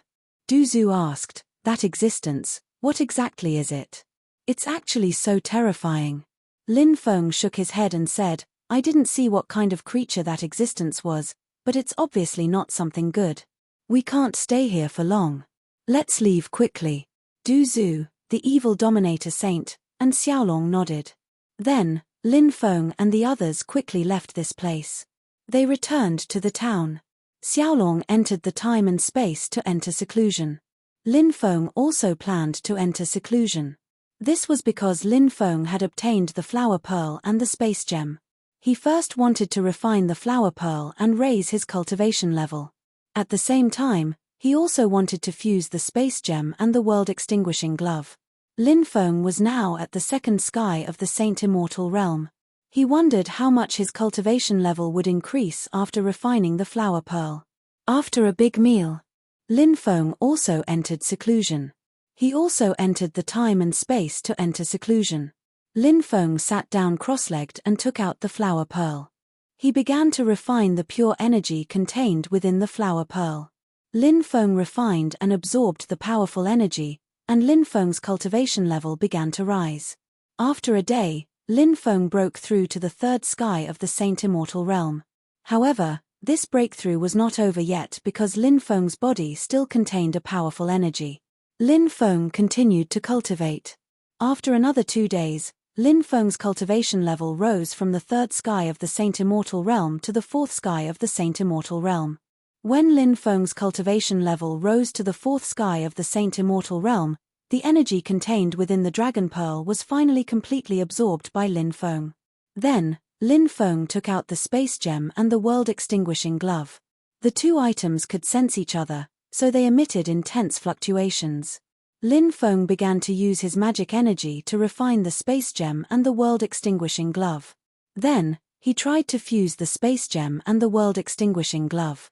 Du Zhu asked, "That existence, what exactly is it?" "It's actually so terrifying." Lin Feng shook his head and said, "I didn't see what kind of creature that existence was, but it's obviously not something good. We can't stay here for long. Let's leave quickly." Du Zhu, the evil Dominator Saint, and Xiaolong nodded. Then, Lin Feng and the others quickly left this place. They returned to the town. Xiaolong entered the time and space to enter seclusion. Lin Feng also planned to enter seclusion. This was because Lin Feng had obtained the flower pearl and the space gem. He first wanted to refine the flower pearl and raise his cultivation level. At the same time, he also wanted to fuse the space gem and the world-extinguishing glove. Lin Feng was now at the second sky of the Saint Immortal Realm. He wondered how much his cultivation level would increase after refining the flower pearl. After a big meal, Lin Feng also entered seclusion. He also entered the time and space to enter seclusion. Lin Feng sat down cross-legged and took out the flower pearl. He began to refine the pure energy contained within the flower pearl. Lin Feng refined and absorbed the powerful energy, and Lin Feng's cultivation level began to rise. After a day, Lin Feng broke through to the third sky of the Saint Immortal Realm. However, this breakthrough was not over yet because Lin Feng's body still contained a powerful energy. Lin Feng continued to cultivate. After another 2 days, Lin Feng's cultivation level rose from the third sky of the Saint Immortal Realm to the fourth sky of the Saint Immortal Realm. When Lin Feng's cultivation level rose to the fourth sky of the Saint Immortal Realm, the energy contained within the Dragon Pearl was finally completely absorbed by Lin Feng. Then, Lin Feng took out the space gem and the world-extinguishing glove. The two items could sense each other, so they emitted intense fluctuations. Lin Feng began to use his magic energy to refine the space gem and the world-extinguishing glove. Then, he tried to fuse the space gem and the world-extinguishing glove.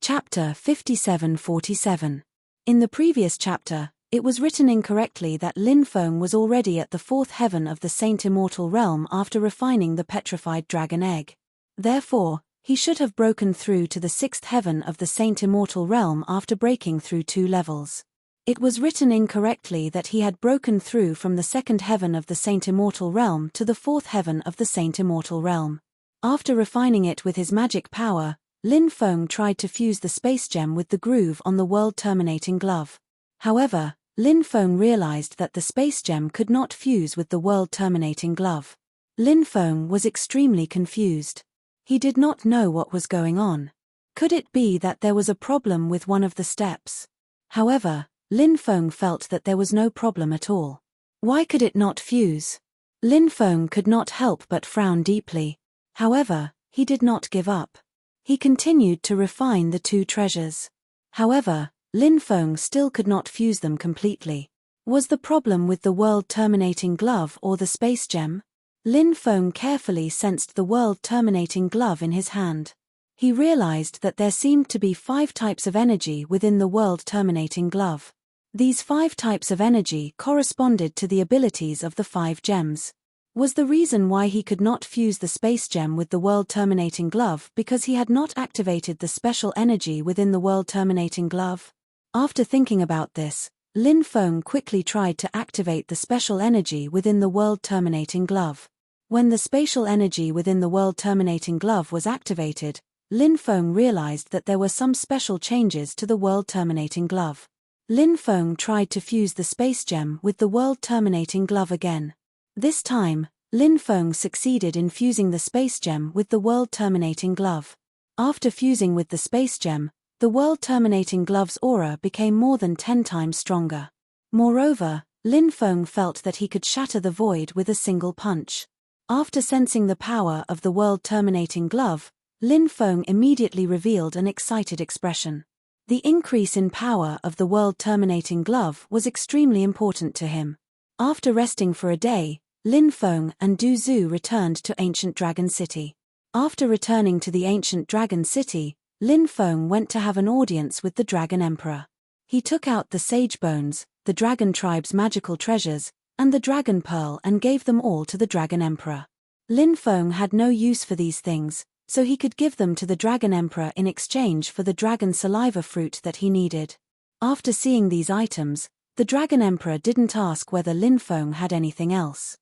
Chapter 57-47. In the previous chapter, it was written incorrectly that Lin Feng was already at the fourth heaven of the Saint Immortal Realm after refining the petrified dragon egg. Therefore, he should have broken through to the sixth heaven of the Saint Immortal Realm after breaking through 2 levels. It was written incorrectly that he had broken through from the second heaven of the Saint Immortal Realm to the fourth heaven of the Saint Immortal Realm. After refining it with his magic power, Lin Feng tried to fuse the space gem with the groove on the world-terminating glove. However, Lin Feng realized that the space gem could not fuse with the world-terminating glove. Lin Feng was extremely confused. He did not know what was going on. Could it be that there was a problem with one of the steps? However, Lin Feng felt that there was no problem at all. Why could it not fuse? Lin Feng could not help but frown deeply. However, he did not give up. He continued to refine the two treasures. However, Lin Feng still could not fuse them completely. Was the problem with the world-terminating glove or the space gem? Lin Feng carefully sensed the world-terminating glove in his hand. He realized that there seemed to be 5 types of energy within the world-terminating glove. These 5 types of energy corresponded to the abilities of the 5 gems. Was the reason why he could not fuse the space gem with the world-terminating glove because he had not activated the special energy within the world-terminating glove? After thinking about this, Lin Feng quickly tried to activate the special energy within the world-terminating glove. When the spatial energy within the world-terminating glove was activated, Lin Feng realized that there were some special changes to the world-terminating glove. Lin Feng tried to fuse the space gem with the world-terminating glove again. This time, Lin Feng succeeded in fusing the space gem with the world-terminating glove. After fusing with the space gem, the world-terminating glove's aura became more than 10 times stronger. Moreover, Lin Feng felt that he could shatter the void with a single punch. After sensing the power of the world-terminating glove, Lin Feng immediately revealed an excited expression. The increase in power of the world-terminating glove was extremely important to him. After resting for a day, Lin Feng and Du Zhu returned to Ancient Dragon City. After returning to the Ancient Dragon City, Lin Feng went to have an audience with the Dragon Emperor. He took out the sage bones, the Dragon Tribe's magical treasures, and the Dragon Pearl and gave them all to the Dragon Emperor. Lin Feng had no use for these things, so he could give them to the Dragon Emperor in exchange for the Dragon Saliva fruit that he needed. After seeing these items, the Dragon Emperor didn't ask whether Lin Feng had anything else.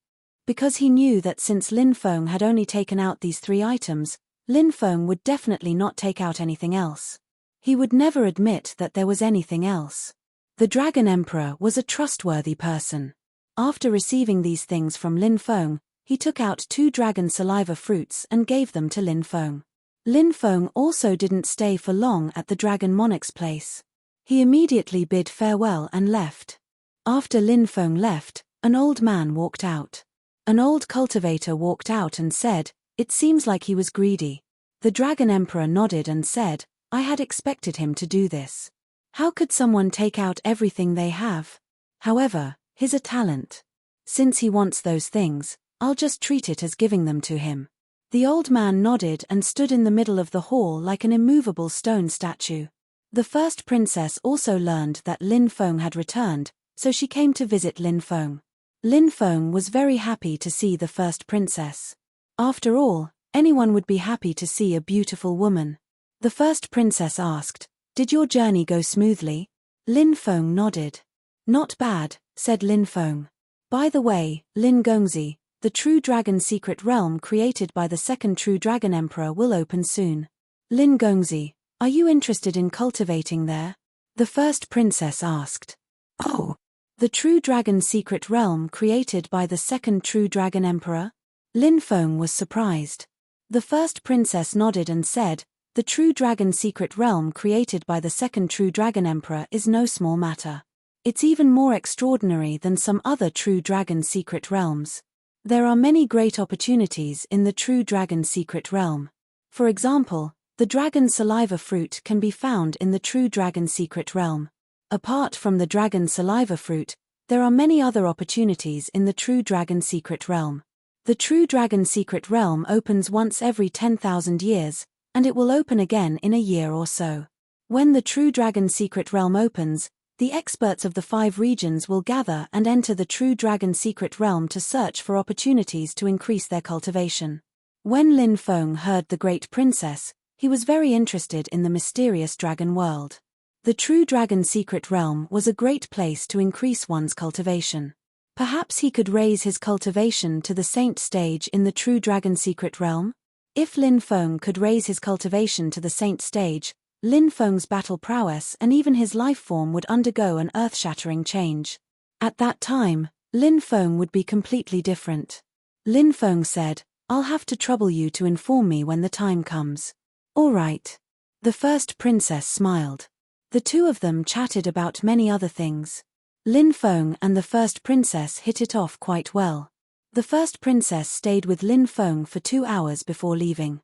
Because he knew that since Lin Feng had only taken out these 3 items, Lin Feng would definitely not take out anything else. He would never admit that there was anything else. The Dragon Emperor was a trustworthy person. After receiving these things from Lin Feng, he took out 2 dragon saliva fruits and gave them to Lin Feng. Lin Feng also didn't stay for long at the Dragon Monarch's place. He immediately bid farewell and left. After Lin Feng left, an old man walked out. An old cultivator walked out and said, "It seems like he was greedy." The Dragon Emperor nodded and said, "I had expected him to do this. How could someone take out everything they have? However, he's a talent. Since he wants those things, I'll just treat it as giving them to him." The old man nodded and stood in the middle of the hall like an immovable stone statue. The first princess also learned that Lin Feng had returned, so she came to visit Lin Feng. Lin Feng was very happy to see the first princess. After all, anyone would be happy to see a beautiful woman. The first princess asked, "Did your journey go smoothly?" Lin Feng nodded. "Not bad," said Lin Feng. "By the way, Lin Gongzi, the True Dragon secret realm created by the second True Dragon Emperor will open soon. Lin Gongzi, are you interested in cultivating there?" The first princess asked. "Oh, the True Dragon secret realm created by the second True Dragon Emperor?" Lin Feng was surprised. The first princess nodded and said, "The True Dragon secret realm created by the second True Dragon Emperor is no small matter. It's even more extraordinary than some other True Dragon secret realms. There are many great opportunities in the True Dragon secret realm. For example, the Dragon Saliva fruit can be found in the True Dragon secret realm. Apart from the Dragon Saliva fruit, there are many other opportunities in the True Dragon secret realm. The True Dragon secret realm opens once every 10,000 years, and it will open again in a year or so. When the True Dragon secret realm opens, the experts of the 5 regions will gather and enter the True Dragon secret realm to search for opportunities to increase their cultivation." When Lin Feng heard the Great Princess, he was very interested in the mysterious dragon world. The True Dragon secret realm was a great place to increase one's cultivation. Perhaps he could raise his cultivation to the Saint stage in the True Dragon secret realm? If Lin Feng could raise his cultivation to the Saint stage, Lin Feng's battle prowess and even his life form would undergo an earth-shattering change. At that time, Lin Feng would be completely different. Lin Feng said, "I'll have to trouble you to inform me when the time comes." "All right." The first princess smiled. The two of them chatted about many other things. Lin Feng and the first princess hit it off quite well. The first princess stayed with Lin Feng for 2 hours before leaving.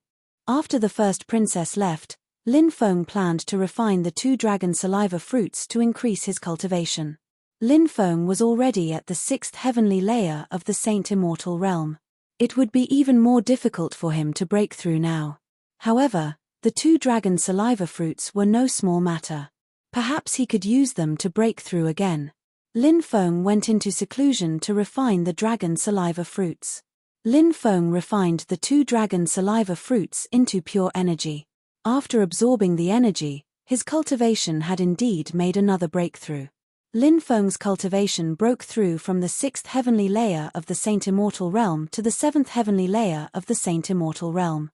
After the first princess left, Lin Feng planned to refine the 2 dragon saliva fruits to increase his cultivation. Lin Feng was already at the 6th heavenly layer of the Saint Immortal realm. It would be even more difficult for him to break through now. However, the 2 dragon saliva fruits were no small matter. Perhaps he could use them to break through again. Lin Feng went into seclusion to refine the dragon saliva fruits. Lin Feng refined the 2 dragon saliva fruits into pure energy. After absorbing the energy, his cultivation had indeed made another breakthrough. Lin Feng's cultivation broke through from the 6th heavenly layer of the Saint Immortal realm to the 7th heavenly layer of the Saint Immortal realm.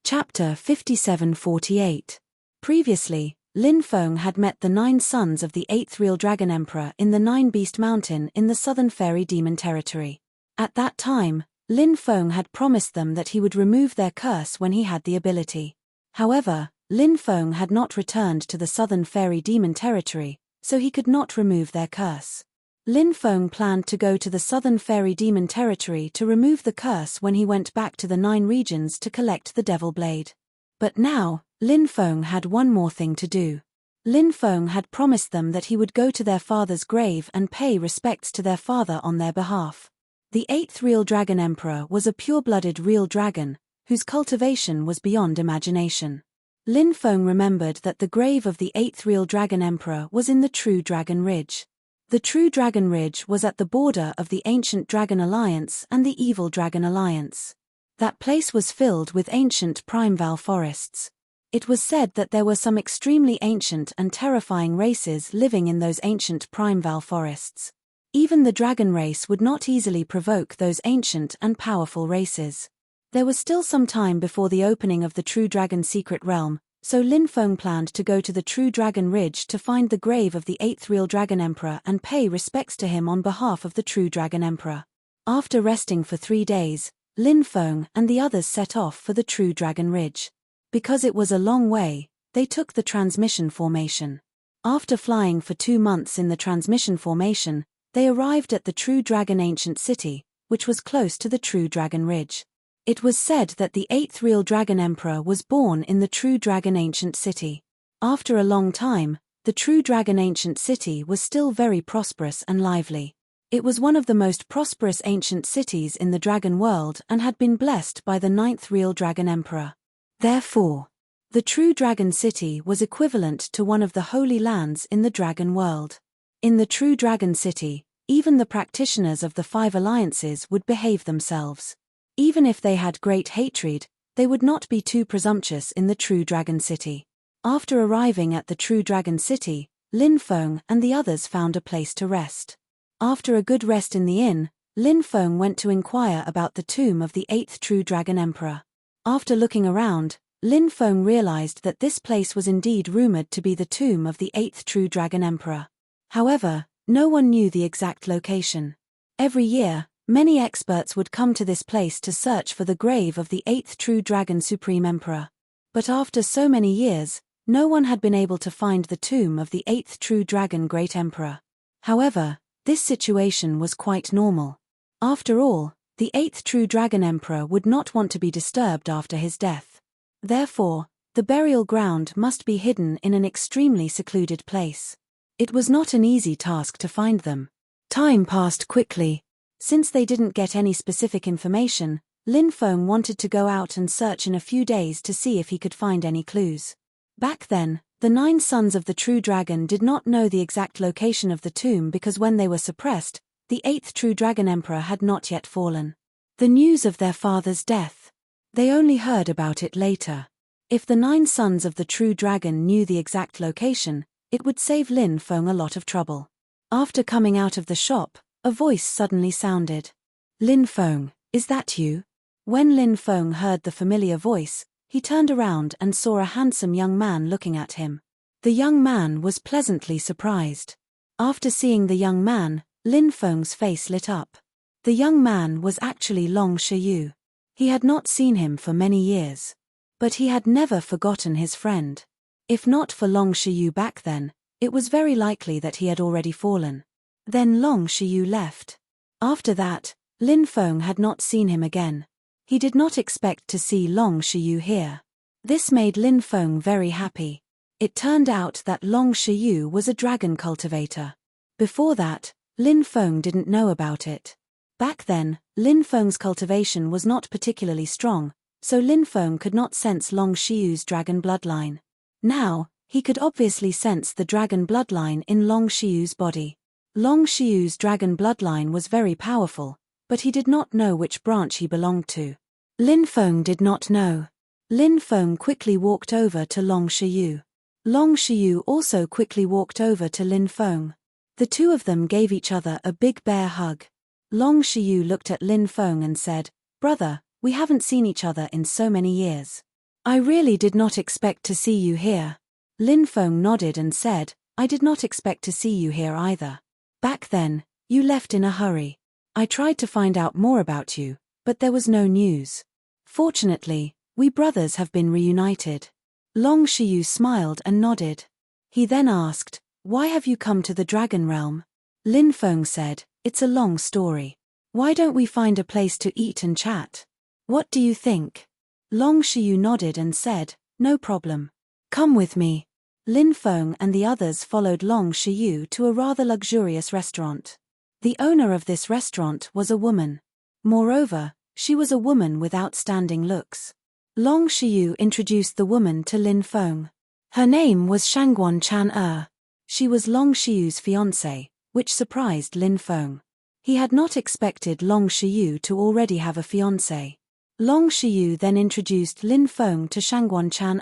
Chapter 57-48. Previously, Lin Feng had met the 9 sons of the 8th real dragon emperor in the 9-beast mountain in the southern fairy demon territory. At that time, Lin Feng had promised them that he would remove their curse when he had the ability. However, Lin Feng had not returned to the southern fairy demon territory, so he could not remove their curse. Lin Feng planned to go to the southern fairy demon territory to remove the curse when he went back to the 9 regions to collect the devil blade. But now, Lin Feng had one more thing to do. Lin Feng had promised them that he would go to their father's grave and pay respects to their father on their behalf. The 8th real dragon emperor was a pure-blooded real dragon, whose cultivation was beyond imagination. Lin Feng remembered that the grave of the 8th real dragon emperor was in the True Dragon Ridge. The True Dragon Ridge was at the border of the Ancient Dragon Alliance and the Evil Dragon Alliance. That place was filled with ancient Primordial forests. It was said that there were some extremely ancient and terrifying races living in those ancient Primordial forests. Even the dragon race would not easily provoke those ancient and powerful races. There was still some time before the opening of the True Dragon Secret Realm, so Lin Feng planned to go to the True Dragon Ridge to find the grave of the 8th real dragon emperor and pay respects to him on behalf of the True Dragon Emperor. After resting for 3 days, Lin Feng and the others set off for the True Dragon Ridge. Because it was a long way, they took the transmission formation. After flying for 2 months in the transmission formation, they arrived at the True Dragon Ancient City, which was close to the True Dragon Ridge. It was said that the 8th real dragon emperor was born in the True Dragon Ancient City. After a long time, the True Dragon Ancient City was still very prosperous and lively. It was one of the most prosperous ancient cities in the dragon world and had been blessed by the 9th real dragon emperor. Therefore, the True Dragon City was equivalent to one of the holy lands in the dragon world. In the True Dragon City, even the practitioners of the 5 alliances would behave themselves. Even if they had great hatred, they would not be too presumptuous in the True Dragon City. After arriving at the True Dragon City, Lin Feng and the others found a place to rest. After a good rest in the inn, Lin Feng went to inquire about the tomb of the 8th True Dragon Emperor. After looking around, Lin Feng realized that this place was indeed rumored to be the tomb of the 8th True Dragon Emperor. However, no one knew the exact location. Every year, many experts would come to this place to search for the grave of the 8th True Dragon Supreme Emperor. But after so many years, no one had been able to find the tomb of the 8th True Dragon Great Emperor. However, this situation was quite normal. After all, the 8th True Dragon Emperor would not want to be disturbed after his death. Therefore, the burial ground must be hidden in an extremely secluded place. It was not an easy task to find them. Time passed quickly. Since they didn't get any specific information, Lin Feng wanted to go out and search in a few days to see if he could find any clues. Back then, the 9 sons of the True Dragon did not know the exact location of the tomb because when they were suppressed, the 8th True Dragon Emperor had not yet fallen. The news of their father's death. They only heard about it later. If the 9 sons of the True Dragon knew the exact location, it would save Lin Feng a lot of trouble. After coming out of the shop, a voice suddenly sounded. "Lin Feng, is that you?" When Lin Feng heard the familiar voice, he turned around and saw a handsome young man looking at him. The young man was pleasantly surprised. After seeing the young man, Lin Feng's face lit up. The young man was actually Long Shiyu. He had not seen him for many years. But he had never forgotten his friend. If not for Long Shiyu back then, it was very likely that he had already fallen. Then Long Shiyu left. After that, Lin Feng had not seen him again. He did not expect to see Long Shiyu here. This made Lin Feng very happy. It turned out that Long Shiyu was a dragon cultivator. Before that, Lin Feng didn't know about it. Back then, Lin Feng's cultivation was not particularly strong, so Lin Feng could not sense Long Shiyu's dragon bloodline. Now, he could obviously sense the dragon bloodline in Long Shiyu's body. Long Shiyu's dragon bloodline was very powerful, but he did not know which branch he belonged to. Lin Feng did not know. Lin Feng quickly walked over to Long Shiyu. Long Shiyu also quickly walked over to Lin Feng. The two of them gave each other a big bear hug. Long Shiyu looked at Lin Feng and said, "Brother, we haven't seen each other in so many years. I really did not expect to see you here." Lin Feng nodded and said, "I did not expect to see you here either. Back then, you left in a hurry. I tried to find out more about you, but there was no news. Fortunately, we brothers have been reunited." Long Shiyu smiled and nodded. He then asked, "Why have you come to the Dragon Realm?" Lin Feng said, "It's a long story. Why don't we find a place to eat and chat? What do you think?" Long Shiyu nodded and said, "No problem. Come with me." Lin Feng and the others followed Long Shiyu to a rather luxurious restaurant. The owner of this restaurant was a woman. Moreover, she was a woman with outstanding looks. Long Shiyu introduced the woman to Lin Feng. Her name was Shangguan Chan. She was Long Shiyu's fiancée, which surprised Lin Feng. He had not expected Long Shiyu to already have a fiancée. Long Shiyu then introduced Lin Feng to Shangguan Chan.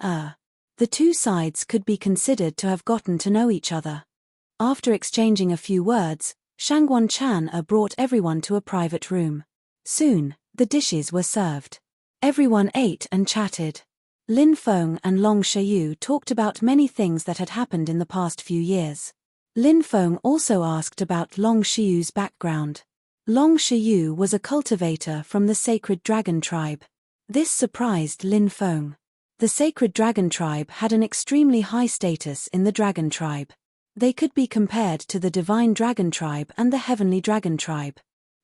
The two sides could be considered to have gotten to know each other. After exchanging a few words, Shangguan Chan brought everyone to a private room. Soon, the dishes were served. Everyone ate and chatted. Lin Feng and Long Shiyu talked about many things that had happened in the past few years. Lin Feng also asked about Long Shiyu's background. Long Shiyu was a cultivator from the Sacred Dragon Tribe. This surprised Lin Feng. The Sacred Dragon Tribe had an extremely high status in the Dragon Tribe. They could be compared to the Divine Dragon Tribe and the Heavenly Dragon Tribe.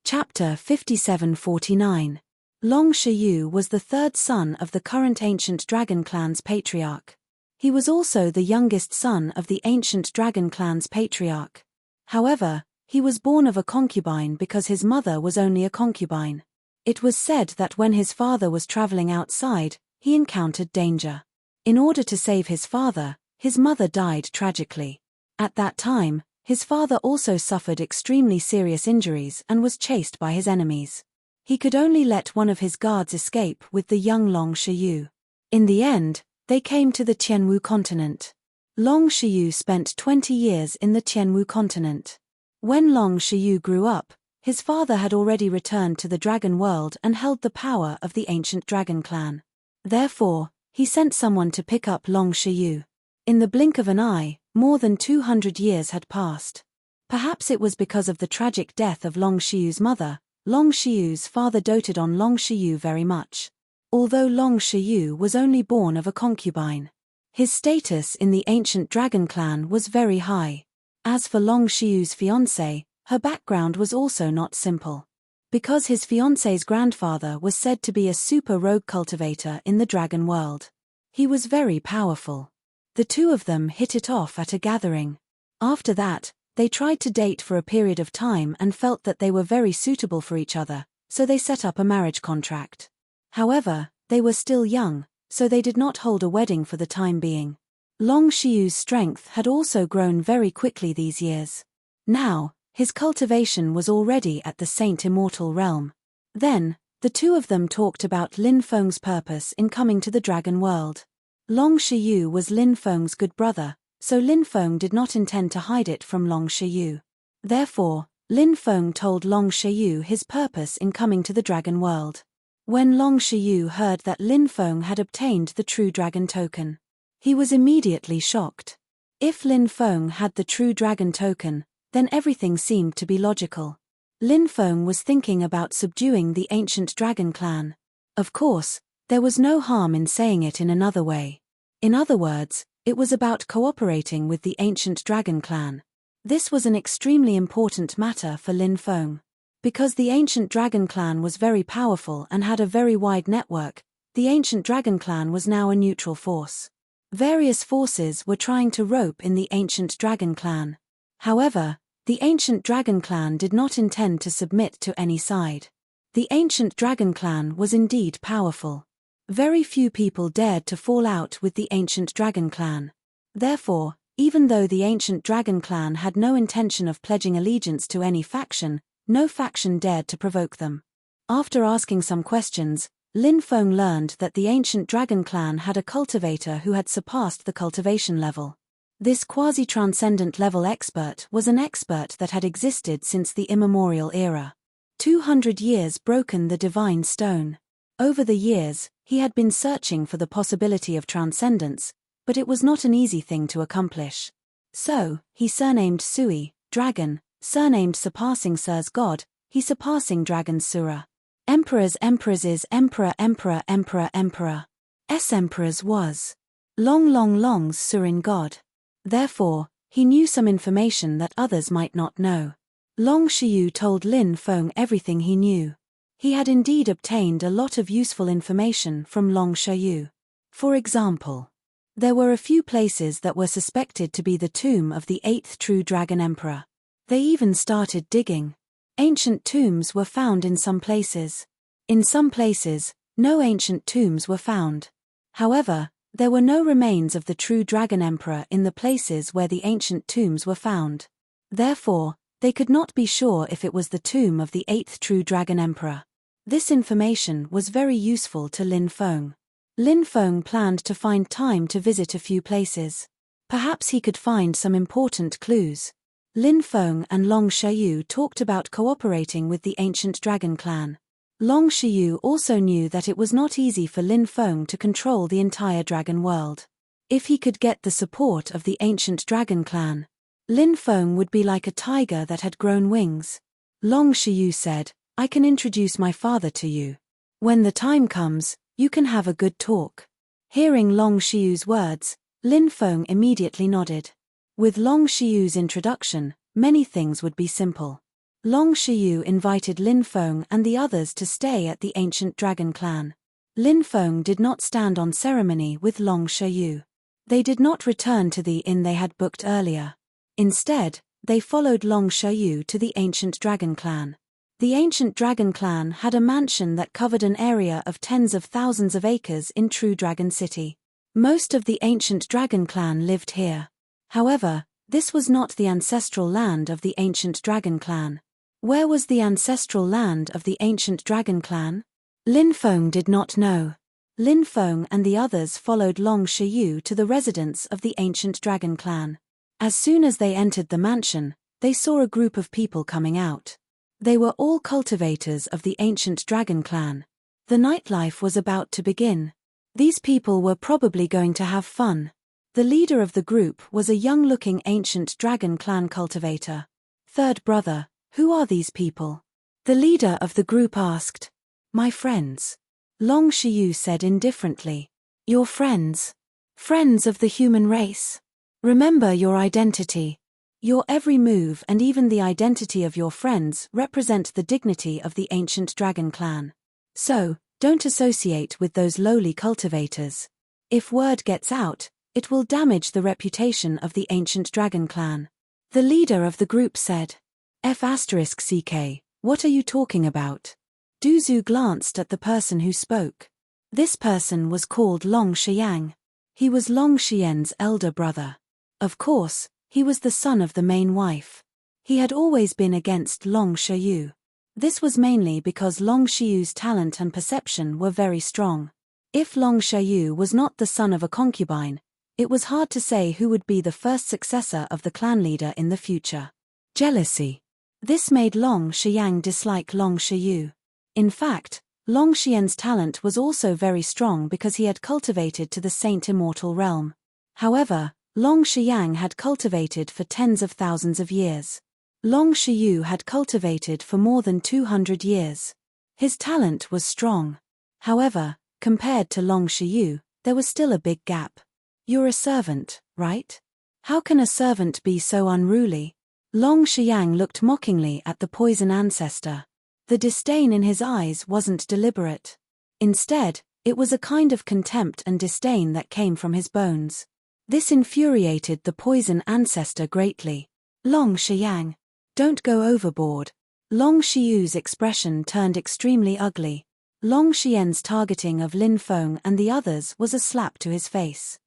Chapter 5749. Long Shiyu was the third son of the current Ancient Dragon Clan's patriarch. He was also the youngest son of the Ancient Dragon Clan's patriarch. However, he was born of a concubine because his mother was only a concubine. It was said that when his father was traveling outside, he encountered danger. In order to save his father, his mother died tragically. At that time, his father also suffered extremely serious injuries and was chased by his enemies. He could only let one of his guards escape with the young Long Shiyu. In the end, they came to the Tianwu continent. Long Shiyu spent 20 years in the Tianwu continent. When Long Shiyu grew up, his father had already returned to the dragon world and held the power of the ancient dragon clan. Therefore, he sent someone to pick up Long Shiyu. In the blink of an eye, more than 200 years had passed. Perhaps it was because of the tragic death of Long Shiyu's mother. Long Shiyu's father doted on Long Shiyu very much. Although Long Shiyu was only born of a concubine, his status in the ancient dragon clan was very high. As for Long Shiyu's fiancée, her background was also not simple. Because his fiancée's grandfather was said to be a super rogue cultivator in the dragon world. He was very powerful. The two of them hit it off at a gathering. After that, they tried to date for a period of time and felt that they were very suitable for each other, so they set up a marriage contract. However, they were still young, so they did not hold a wedding for the time being. Long Shiyu's strength had also grown very quickly these years. Now, his cultivation was already at the Saint Immortal realm. Then, the two of them talked about Lin Feng's purpose in coming to the dragon world. Long Shiyu was Lin Feng's good brother, so Lin Feng did not intend to hide it from Long Shiyu. Therefore, Lin Feng told Long Shiyu his purpose in coming to the dragon world. When Long Shiyu heard that Lin Feng had obtained the true dragon token, he was immediately shocked. If Lin Feng had the true dragon token, then everything seemed to be logical. Lin Feng was thinking about subduing the ancient dragon clan. Of course, there was no harm in saying it in another way. In other words, it was about cooperating with the ancient dragon clan. This was an extremely important matter for Lin Feng. Because the ancient dragon clan was very powerful and had a very wide network, the ancient dragon clan was now a neutral force. Various forces were trying to rope in the ancient dragon clan. However, the ancient dragon clan did not intend to submit to any side. The ancient dragon clan was indeed powerful. Very few people dared to fall out with the ancient dragon clan. Therefore, even though the ancient dragon clan had no intention of pledging allegiance to any faction, no faction dared to provoke them. After asking some questions, Lin Feng learned that the ancient dragon clan had a cultivator who had surpassed the cultivation level. This quasi-transcendent level expert was an expert that had existed since the immemorial era. 200 years broken the divine stone. Over the years, he had been searching for the possibility of transcendence, but it was not an easy thing to accomplish. So, he surnamed Sui, dragon, surnamed surpassing Sir's god, he surpassing dragon Sura. Emperors empresses emperor emperor emperor emperor. Emperors was. Long's Surin god. Therefore, he knew some information that others might not know. Long Shiyu told Lin Feng everything he knew. He had indeed obtained a lot of useful information from Long Shiyu. For example, there were a few places that were suspected to be the tomb of the 8th true dragon emperor. They even started digging. Ancient tombs were found in some places. In some places, no ancient tombs were found. However, there were no remains of the true dragon emperor in the places where the ancient tombs were found. Therefore, they could not be sure if it was the tomb of the 8th true dragon emperor. This information was very useful to Lin Feng. Lin Feng planned to find time to visit a few places. Perhaps he could find some important clues. Lin Feng and Long Shiyu talked about cooperating with the ancient dragon clan. Long Shiyu also knew that it was not easy for Lin Feng to control the entire dragon world. If he could get the support of the ancient dragon clan, Lin Feng would be like a tiger that had grown wings. Long Shiyu said, "I can introduce my father to you. When the time comes, you can have a good talk." Hearing Long Shiyu's words, Lin Feng immediately nodded. With Long Shiyu's introduction, many things would be simple. Long Shiyu invited Lin Feng and the others to stay at the ancient dragon clan. Lin Feng did not stand on ceremony with Long Shiyu. They did not return to the inn they had booked earlier. Instead, they followed Long Shiyu to the ancient dragon clan. The ancient dragon clan had a mansion that covered an area of tens of thousands of acres in True Dragon City. Most of the ancient dragon clan lived here. However, this was not the ancestral land of the ancient dragon clan. Where was the ancestral land of the ancient dragon clan? Lin Feng did not know. Lin Feng and the others followed Long Shiyu to the residence of the ancient dragon clan. As soon as they entered the mansion, they saw a group of people coming out. They were all cultivators of the ancient dragon clan. The nightlife was about to begin. These people were probably going to have fun. The leader of the group was a young-looking ancient dragon clan cultivator. Third brother, who are these people? The leader of the group asked. My friends. Long Shiyu said indifferently. Your friends. Friends of the human race. Remember your identity. Your every move and even the identity of your friends represent the dignity of the ancient dragon clan. So, don't associate with those lowly cultivators. If word gets out, it will damage the reputation of the ancient dragon clan. The leader of the group said. F***CK, what are you talking about? Duzu glanced at the person who spoke. This person was called Long Shiyang. He was Long Xian's elder brother. Of course, he was the son of the main wife. He had always been against Long Shiyu. This was mainly because Long Shiyu's talent and perception were very strong. If Long Shiyu was not the son of a concubine, it was hard to say who would be the first successor of the clan leader in the future. Jealousy. This made Long Xiang dislike Long Shiyu. In fact, Long Xian's talent was also very strong because he had cultivated to the Saint Immortal realm. However, Long Xiang had cultivated for tens of thousands of years. Long Shiyu had cultivated for more than 200 years. His talent was strong. However, compared to Long Shiyu, there was still a big gap. You're a servant, right? How can a servant be so unruly? Long Shiyang looked mockingly at the poison ancestor. The disdain in his eyes wasn't deliberate. Instead, it was a kind of contempt and disdain that came from his bones. This infuriated the poison ancestor greatly. Long Shiyang, don't go overboard. Long Shiyu's expression turned extremely ugly. Long Xian's targeting of Lin Feng and the others was a slap to his face.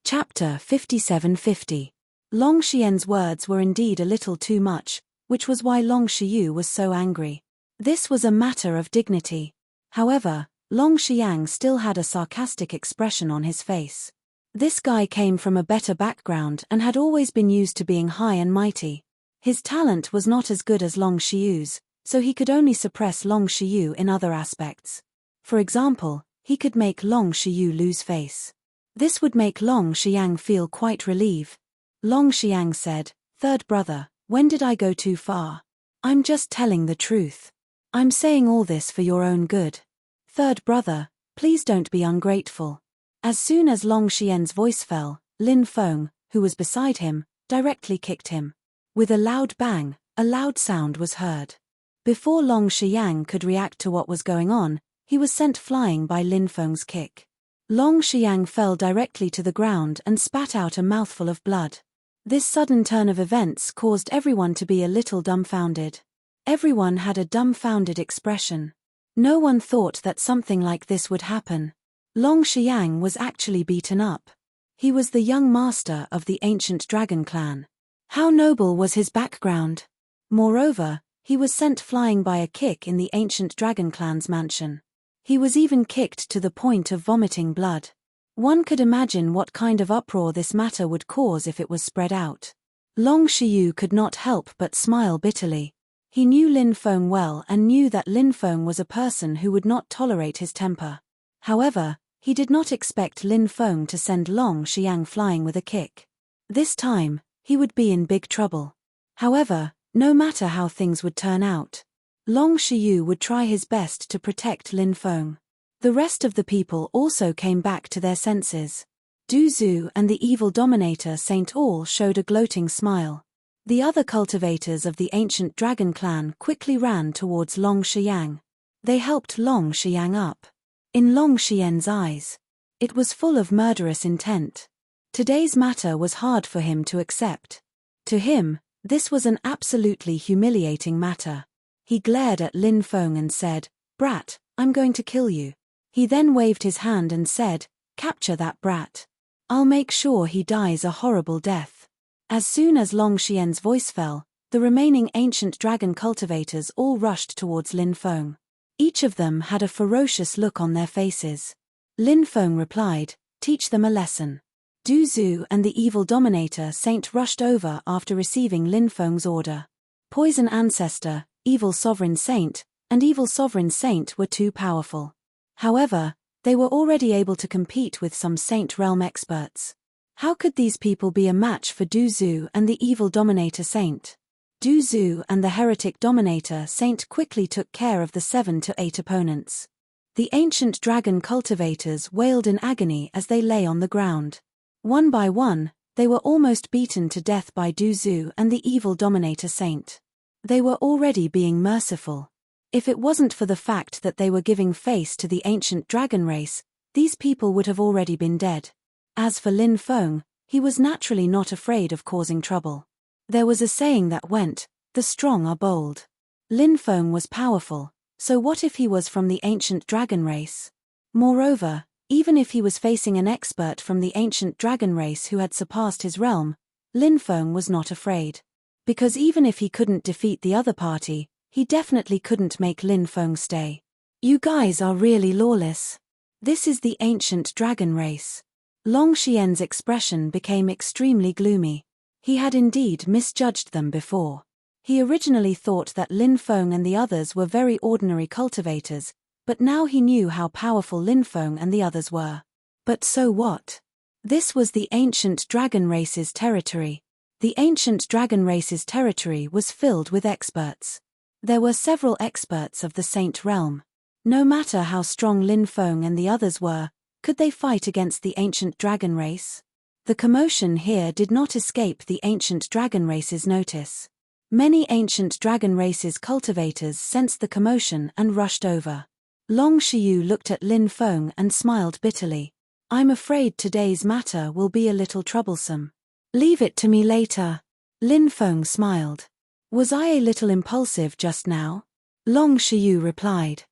Chapter 5750. Long Xian's words were indeed a little too much, which was why Long Shiyu was so angry. This was a matter of dignity. However, Long Xiang still had a sarcastic expression on his face. This guy came from a better background and had always been used to being high and mighty. His talent was not as good as Long Shiyu's, so he could only suppress Long Shiyu in other aspects. For example, he could make Long Shiyu lose face. This would make Long Xiang feel quite relieved. Long Xiang said, "Third brother, when did I go too far? I'm just telling the truth. I'm saying all this for your own good. Third brother, please don't be ungrateful." As soon as Long Xian's voice fell, Lin Feng, who was beside him, directly kicked him. With a loud bang, a loud sound was heard. Before Long Xiang could react to what was going on, he was sent flying by Lin Feng's kick. Long Xiang fell directly to the ground and spat out a mouthful of blood. This sudden turn of events caused everyone to be a little dumbfounded. Everyone had a dumbfounded expression. No one thought that something like this would happen. Long Xiang was actually beaten up. He was the young master of the ancient dragon clan. How noble was his background! Moreover, he was sent flying by a kick in the ancient dragon clan's mansion. He was even kicked to the point of vomiting blood. One could imagine what kind of uproar this matter would cause if it was spread out. Long Shiyu could not help but smile bitterly. He knew Lin Feng well and knew that Lin Feng was a person who would not tolerate his temper. However, he did not expect Lin Feng to send Long Xiang flying with a kick. This time, he would be in big trouble. However, no matter how things would turn out, Long Shiyu would try his best to protect Lin Feng. The rest of the people also came back to their senses. Du Zhu and the evil dominator Saint All showed a gloating smile. The other cultivators of the ancient dragon clan quickly ran towards Long Xiang. They helped Long Xiang up. In Long Xian's eyes, it was full of murderous intent. Today's matter was hard for him to accept. To him, this was an absolutely humiliating matter. He glared at Lin Feng and said, "Brat, I'm going to kill you." He then waved his hand and said, "Capture that brat. I'll make sure he dies a horrible death." As soon as Long Xian's voice fell, the remaining ancient dragon cultivators all rushed towards Lin Feng. Each of them had a ferocious look on their faces. Lin Feng replied, "Teach them a lesson." Du Zhu and the evil dominator Saint rushed over after receiving Lin Feng's order. Poison Ancestor, Evil Sovereign Saint, and Evil Sovereign Saint were too powerful. However, they were already able to compete with some Saint Realm experts. How could these people be a match for Du Zhu and the evil Dominator Saint? Du Zhu and the heretic Dominator Saint quickly took care of the 7 to 8 opponents. The ancient dragon cultivators wailed in agony as they lay on the ground. One by one, they were almost beaten to death by Du Zhu and the evil Dominator Saint. They were already being merciful. If it wasn't for the fact that they were giving face to the ancient dragon race, these people would have already been dead. As for Lin Feng, he was naturally not afraid of causing trouble. There was a saying that went, "The strong are bold." Lin Feng was powerful, so what if he was from the ancient dragon race? Moreover, even if he was facing an expert from the ancient dragon race who had surpassed his realm, Lin Feng was not afraid. Because even if he couldn't defeat the other party, he definitely couldn't make Lin Feng stay. You guys are really lawless. This is the ancient dragon race. Long Xian's expression became extremely gloomy. He had indeed misjudged them before. He originally thought that Lin Feng and the others were very ordinary cultivators, but now he knew how powerful Lin Feng and the others were. But so what? This was the ancient dragon race's territory. The ancient dragon race's territory was filled with experts. There were several experts of the Saint realm. No matter how strong Lin Feng and the others were, could they fight against the ancient dragon race? The commotion here did not escape the ancient dragon race's notice. Many ancient dragon race's cultivators sensed the commotion and rushed over. Long Shiyu looked at Lin Feng and smiled bitterly. I'm afraid today's matter will be a little troublesome. Leave it to me later. Lin Feng smiled. Was I a little impulsive just now? Long Shiyu replied.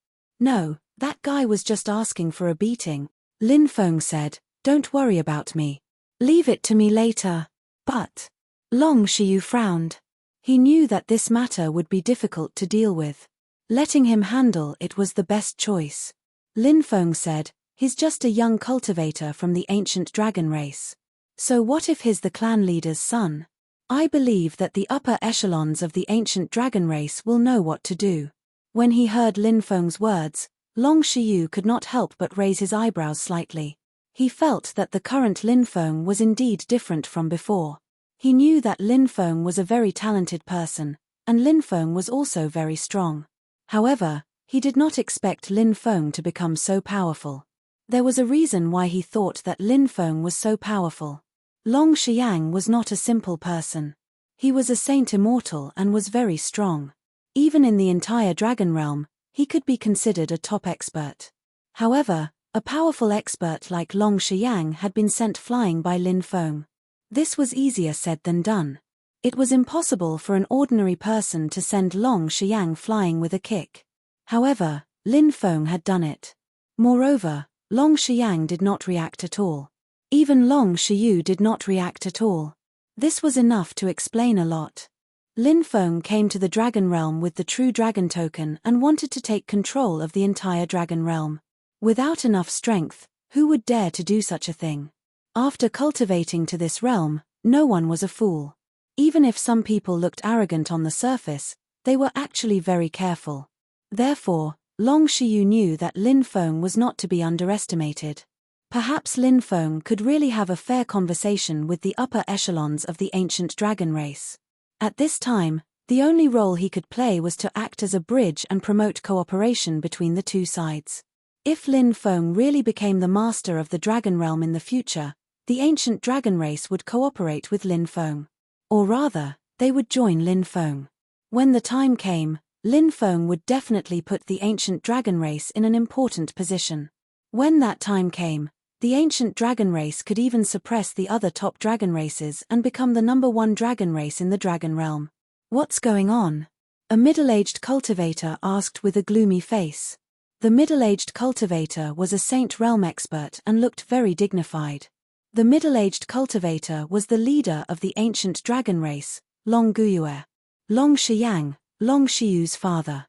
No, that guy was just asking for a beating. Lin Feng said, don't worry about me. Leave it to me later. But Long Shiyu frowned. He knew that this matter would be difficult to deal with. Letting him handle it was the best choice. Lin Feng said, he's just a young cultivator from the ancient dragon race. So what if he's the clan leader's son? I believe that the upper echelons of the ancient dragon race will know what to do. When he heard Lin Feng's words, Long Shiyu could not help but raise his eyebrows slightly. He felt that the current Lin Feng was indeed different from before. He knew that Lin Feng was a very talented person, and Lin Feng was also very strong. However, he did not expect Lin Feng to become so powerful. There was a reason why he thought that Lin Feng was so powerful. Long Xiang was not a simple person. He was a saint immortal and was very strong. Even in the entire dragon realm, he could be considered a top expert. However, a powerful expert like Long Xiang had been sent flying by Lin Feng. This was easier said than done. It was impossible for an ordinary person to send Long Xiang flying with a kick. However, Lin Feng had done it. Moreover, Long Xiang did not react at all. Even Long Shiyu did not react at all. This was enough to explain a lot. Lin Feng came to the dragon realm with the true dragon token and wanted to take control of the entire dragon realm. Without enough strength, who would dare to do such a thing? After cultivating to this realm, no one was a fool. Even if some people looked arrogant on the surface, they were actually very careful. Therefore, Long Shiyu knew that Lin Feng was not to be underestimated. Perhaps Lin Feng could really have a fair conversation with the upper echelons of the ancient dragon race. At this time, the only role he could play was to act as a bridge and promote cooperation between the two sides. If Lin Feng really became the master of the dragon realm in the future, the ancient dragon race would cooperate with Lin Feng. Or rather, they would join Lin Feng. When the time came, Lin Feng would definitely put the ancient dragon race in an important position. When that time came, the ancient dragon race could even suppress the other top dragon races and become the #1 dragon race in the dragon realm. What's going on? A middle-aged cultivator asked with a gloomy face. The middle-aged cultivator was a Saint Realm expert and looked very dignified. The middle-aged cultivator was the leader of the ancient dragon race, Long Guiyue. Long Shiyang, Long Shiyu's father.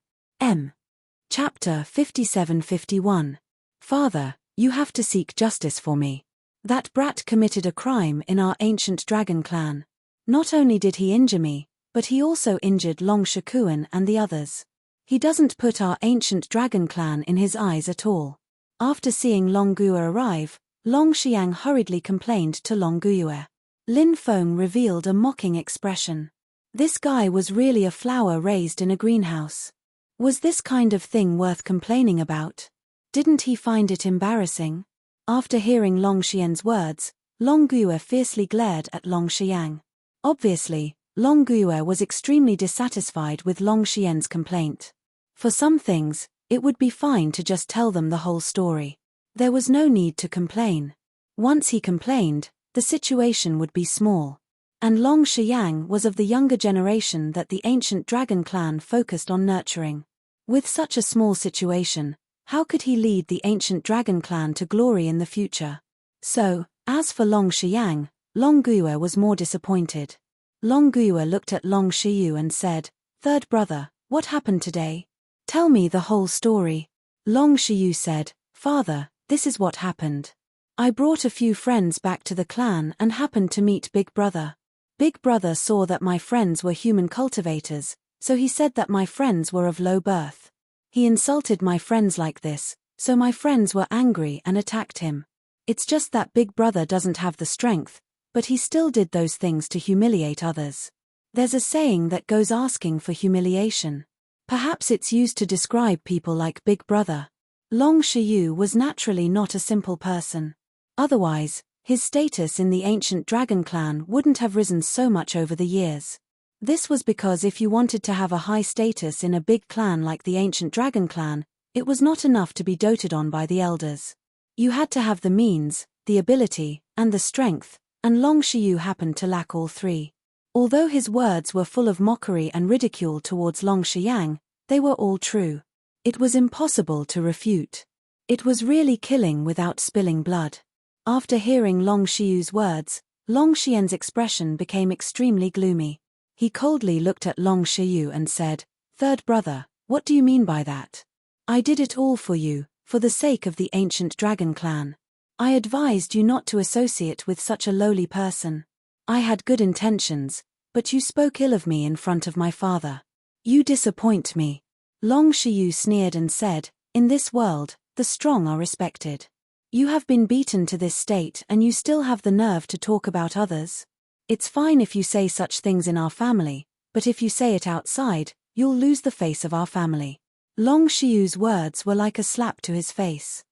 Chapter 57-51. Father, you have to seek justice for me. That brat committed a crime in our ancient dragon clan. Not only did he injure me, but he also injured Long Shikuan and the others. He doesn't put our ancient dragon clan in his eyes at all. After seeing Long Guiyue arrive, Long Xiang hurriedly complained to Long Guiyue. Lin Feng revealed a mocking expression. This guy was really a flower raised in a greenhouse. Was this kind of thing worth complaining about? Didn't he find it embarrassing? After hearing Long Xian's words, Long Guiyue fiercely glared at Long Xiang. Obviously, Long Guiyue was extremely dissatisfied with Long Xian's complaint. For some things, it would be fine to just tell them the whole story. There was no need to complain. Once he complained, the situation would be small. And Long Xiang was of the younger generation that the ancient dragon clan focused on nurturing. With such a small situation, how could he lead the ancient dragon clan to glory in the future? So, as for Long Xiang, Long Guiyue was more disappointed. Long Guiyue looked at Long Shiyu and said, "Third brother, what happened today? Tell me the whole story." Long Shiyu said, "Father, this is what happened. I brought a few friends back to the clan and happened to meet Big Brother. Big Brother saw that my friends were human cultivators, so he said that my friends were of low birth. He insulted my friends like this, so my friends were angry and attacked him. It's just that Big Brother doesn't have the strength, But he still did those things to humiliate others. There's a saying that goes asking for humiliation. Perhaps it's used to describe people like Big Brother. Long Shiyu was naturally not a simple person. Otherwise, his status in the ancient dragon clan wouldn't have risen so much over the years. This was because if you wanted to have a high status in a big clan like the ancient dragon clan, it was not enough to be doted on by the elders. You had to have the means, the ability, and the strength, and Long Shiyu happened to lack all three. Although his words were full of mockery and ridicule towards Long Shiyang, they were all true. It was impossible to refute. It was really killing without spilling blood. After hearing Long Shiyu's words, Long Xian's expression became extremely gloomy. He coldly looked at Long Shiyu and said, "Third brother, what do you mean by that? I did it all for you, for the sake of the ancient dragon clan. I advised you not to associate with such a lowly person. I had good intentions, but you spoke ill of me in front of my father. You disappoint me." Long Shiyu sneered and said, "In this world, the strong are respected. You have been beaten to this state and you still have the nerve to talk about others? It's fine if you say such things in our family, but if you say it outside, you'll lose the face of our family." Long Shiyu's words were like a slap to his face.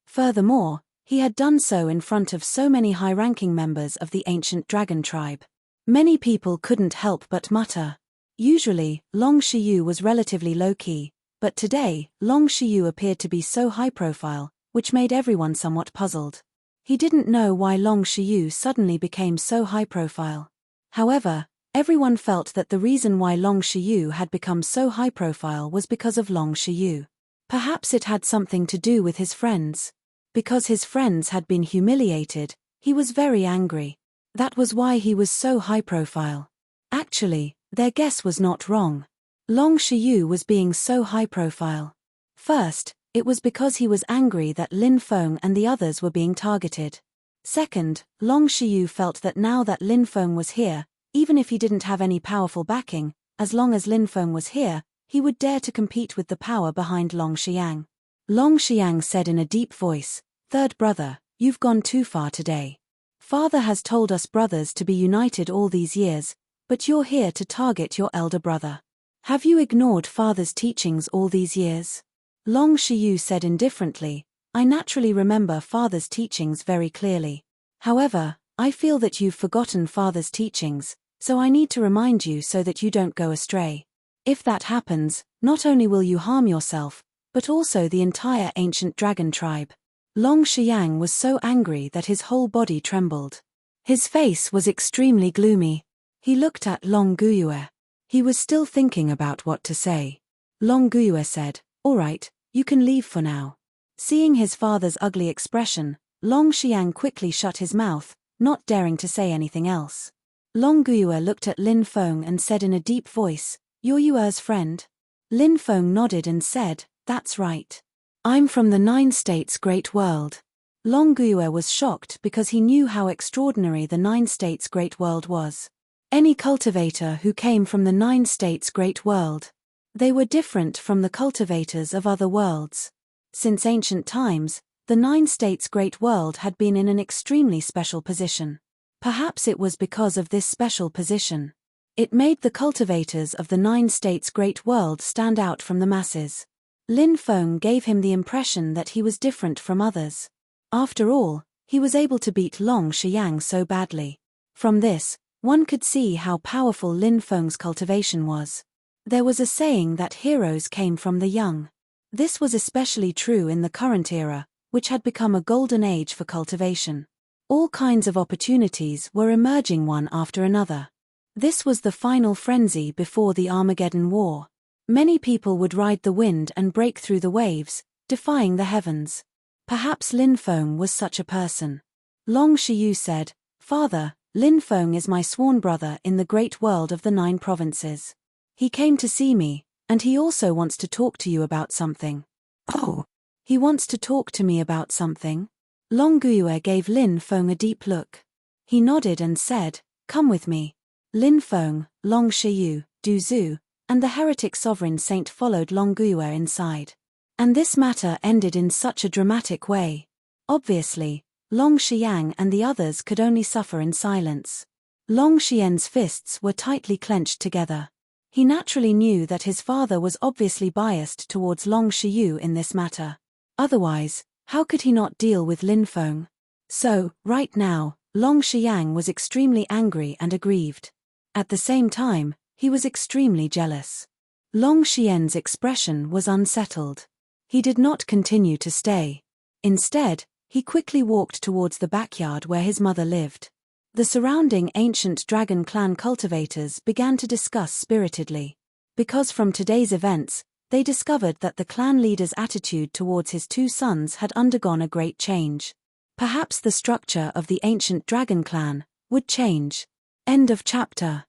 Furthermore, he had done so in front of so many high-ranking members of the ancient dragon tribe. Many people couldn't help but mutter. Usually, Long Shiyu was relatively low-key, but today, Long Shiyu appeared to be so high-profile, which made everyone somewhat puzzled. He didn't know why Long Shiyu suddenly became so high-profile. However, everyone felt that the reason why Long Shiyu had become so high-profile was because of Long Shiyu. Perhaps it had something to do with his friends. Because his friends had been humiliated, he was very angry. That was why he was so high-profile. Actually, their guess was not wrong. Long Shiyu was being so high-profile. First, it was because he was angry that Lin Feng and the others were being targeted. Second, Long Shiyu felt that now that Lin Feng was here, even if he didn't have any powerful backing, as long as Lin Feng was here, he would dare to compete with the power behind Long Xiang. Long Xiang said in a deep voice, "Third brother, you've gone too far today. Father has told us brothers to be united all these years, but you're here to target your elder brother. Have you ignored father's teachings all these years?" Long Shiyu said indifferently, "I naturally remember father's teachings very clearly. However, I feel that you've forgotten father's teachings, so I need to remind you so that you don't go astray. If that happens, not only will you harm yourself, but also the entire ancient dragon tribe." Long Xiang was so angry that his whole body trembled. His face was extremely gloomy. He looked at Long Guyue. He was still thinking about what to say. Long Guyue said, "All right, you can leave for now." Seeing his father's ugly expression, Long Xiang quickly shut his mouth, not daring to say anything else. Long Guyue looked at Lin Feng and said in a deep voice, "You're Yuer's friend?" Lin Feng nodded and said, "That's right. I'm from the 9 States Great World." Long Guyue was shocked because he knew how extraordinary the 9 States Great World was. Any cultivator who came from the 9 States Great World. They were different from the cultivators of other worlds. Since ancient times, the 9 States Great World had been in an extremely special position. Perhaps it was because of this special position. It made the cultivators of the 9 States Great World stand out from the masses. Lin Feng gave him the impression that he was different from others. After all, he was able to beat Long Xiang so badly. From this, one could see how powerful Lin Feng's cultivation was. There was a saying that heroes came from the young. This was especially true in the current era, which had become a golden age for cultivation. All kinds of opportunities were emerging one after another. This was the final frenzy before the Armageddon War. Many people would ride the wind and break through the waves, defying the heavens. Perhaps Lin Feng was such a person. Long Shiyu said, "Father, Lin Feng is my sworn brother in the great world of the 9 provinces. He came to see me, and he also wants to talk to you about something." "Oh, he wants to talk to me about something?" Long Guyue gave Lin Feng a deep look. He nodded and said, "Come with me." Lin Feng, Long Shiyu, Du Zhu, and the heretic sovereign saint followed Long Guyue inside. And this matter ended in such a dramatic way. Obviously, Long Xiang and the others could only suffer in silence. Long Xian's fists were tightly clenched together. He naturally knew that his father was obviously biased towards Long Xiu in this matter. Otherwise, how could he not deal with Lin Feng? So, right now, Long Xiang was extremely angry and aggrieved. At the same time, he was extremely jealous. Long Xian's expression was unsettled. He did not continue to stay. Instead, he quickly walked towards the backyard where his mother lived. The surrounding ancient dragon clan cultivators began to discuss spiritedly. Because from today's events, they discovered that the clan leader's attitude towards his two sons had undergone a great change. Perhaps the structure of the ancient dragon clan would change. End of chapter.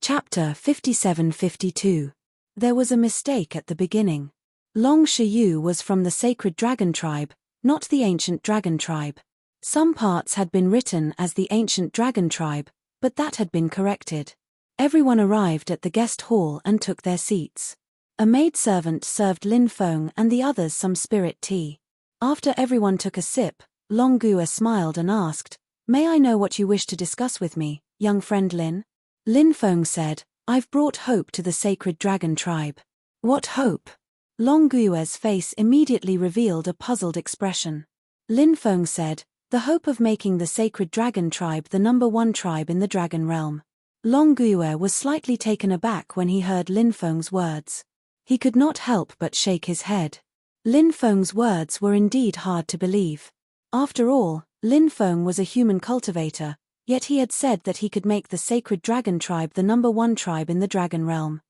Chapter 57-52. There was a mistake at the beginning. Long Xiu was from the sacred dragon tribe, not the ancient dragon tribe. Some parts had been written as the ancient dragon tribe, but that had been corrected. Everyone arrived at the guest hall and took their seats. A maidservant served Lin Feng and the others some spirit tea. After everyone took a sip, Long Gua smiled and asked, "May I know what you wish to discuss with me, young friend Lin?" Lin Feng said, "I've brought hope to the sacred dragon tribe." "What hope?" Long Gua's face immediately revealed a puzzled expression. Lin Feng said, "The hope of making the sacred dragon tribe the #1 tribe in the dragon realm." Long Gua was slightly taken aback when he heard Lin Feng's words. He could not help but shake his head. Lin Feng's words were indeed hard to believe. After all, Lin Feng was a human cultivator, yet he had said that he could make the sacred dragon tribe the #1 tribe in the dragon realm.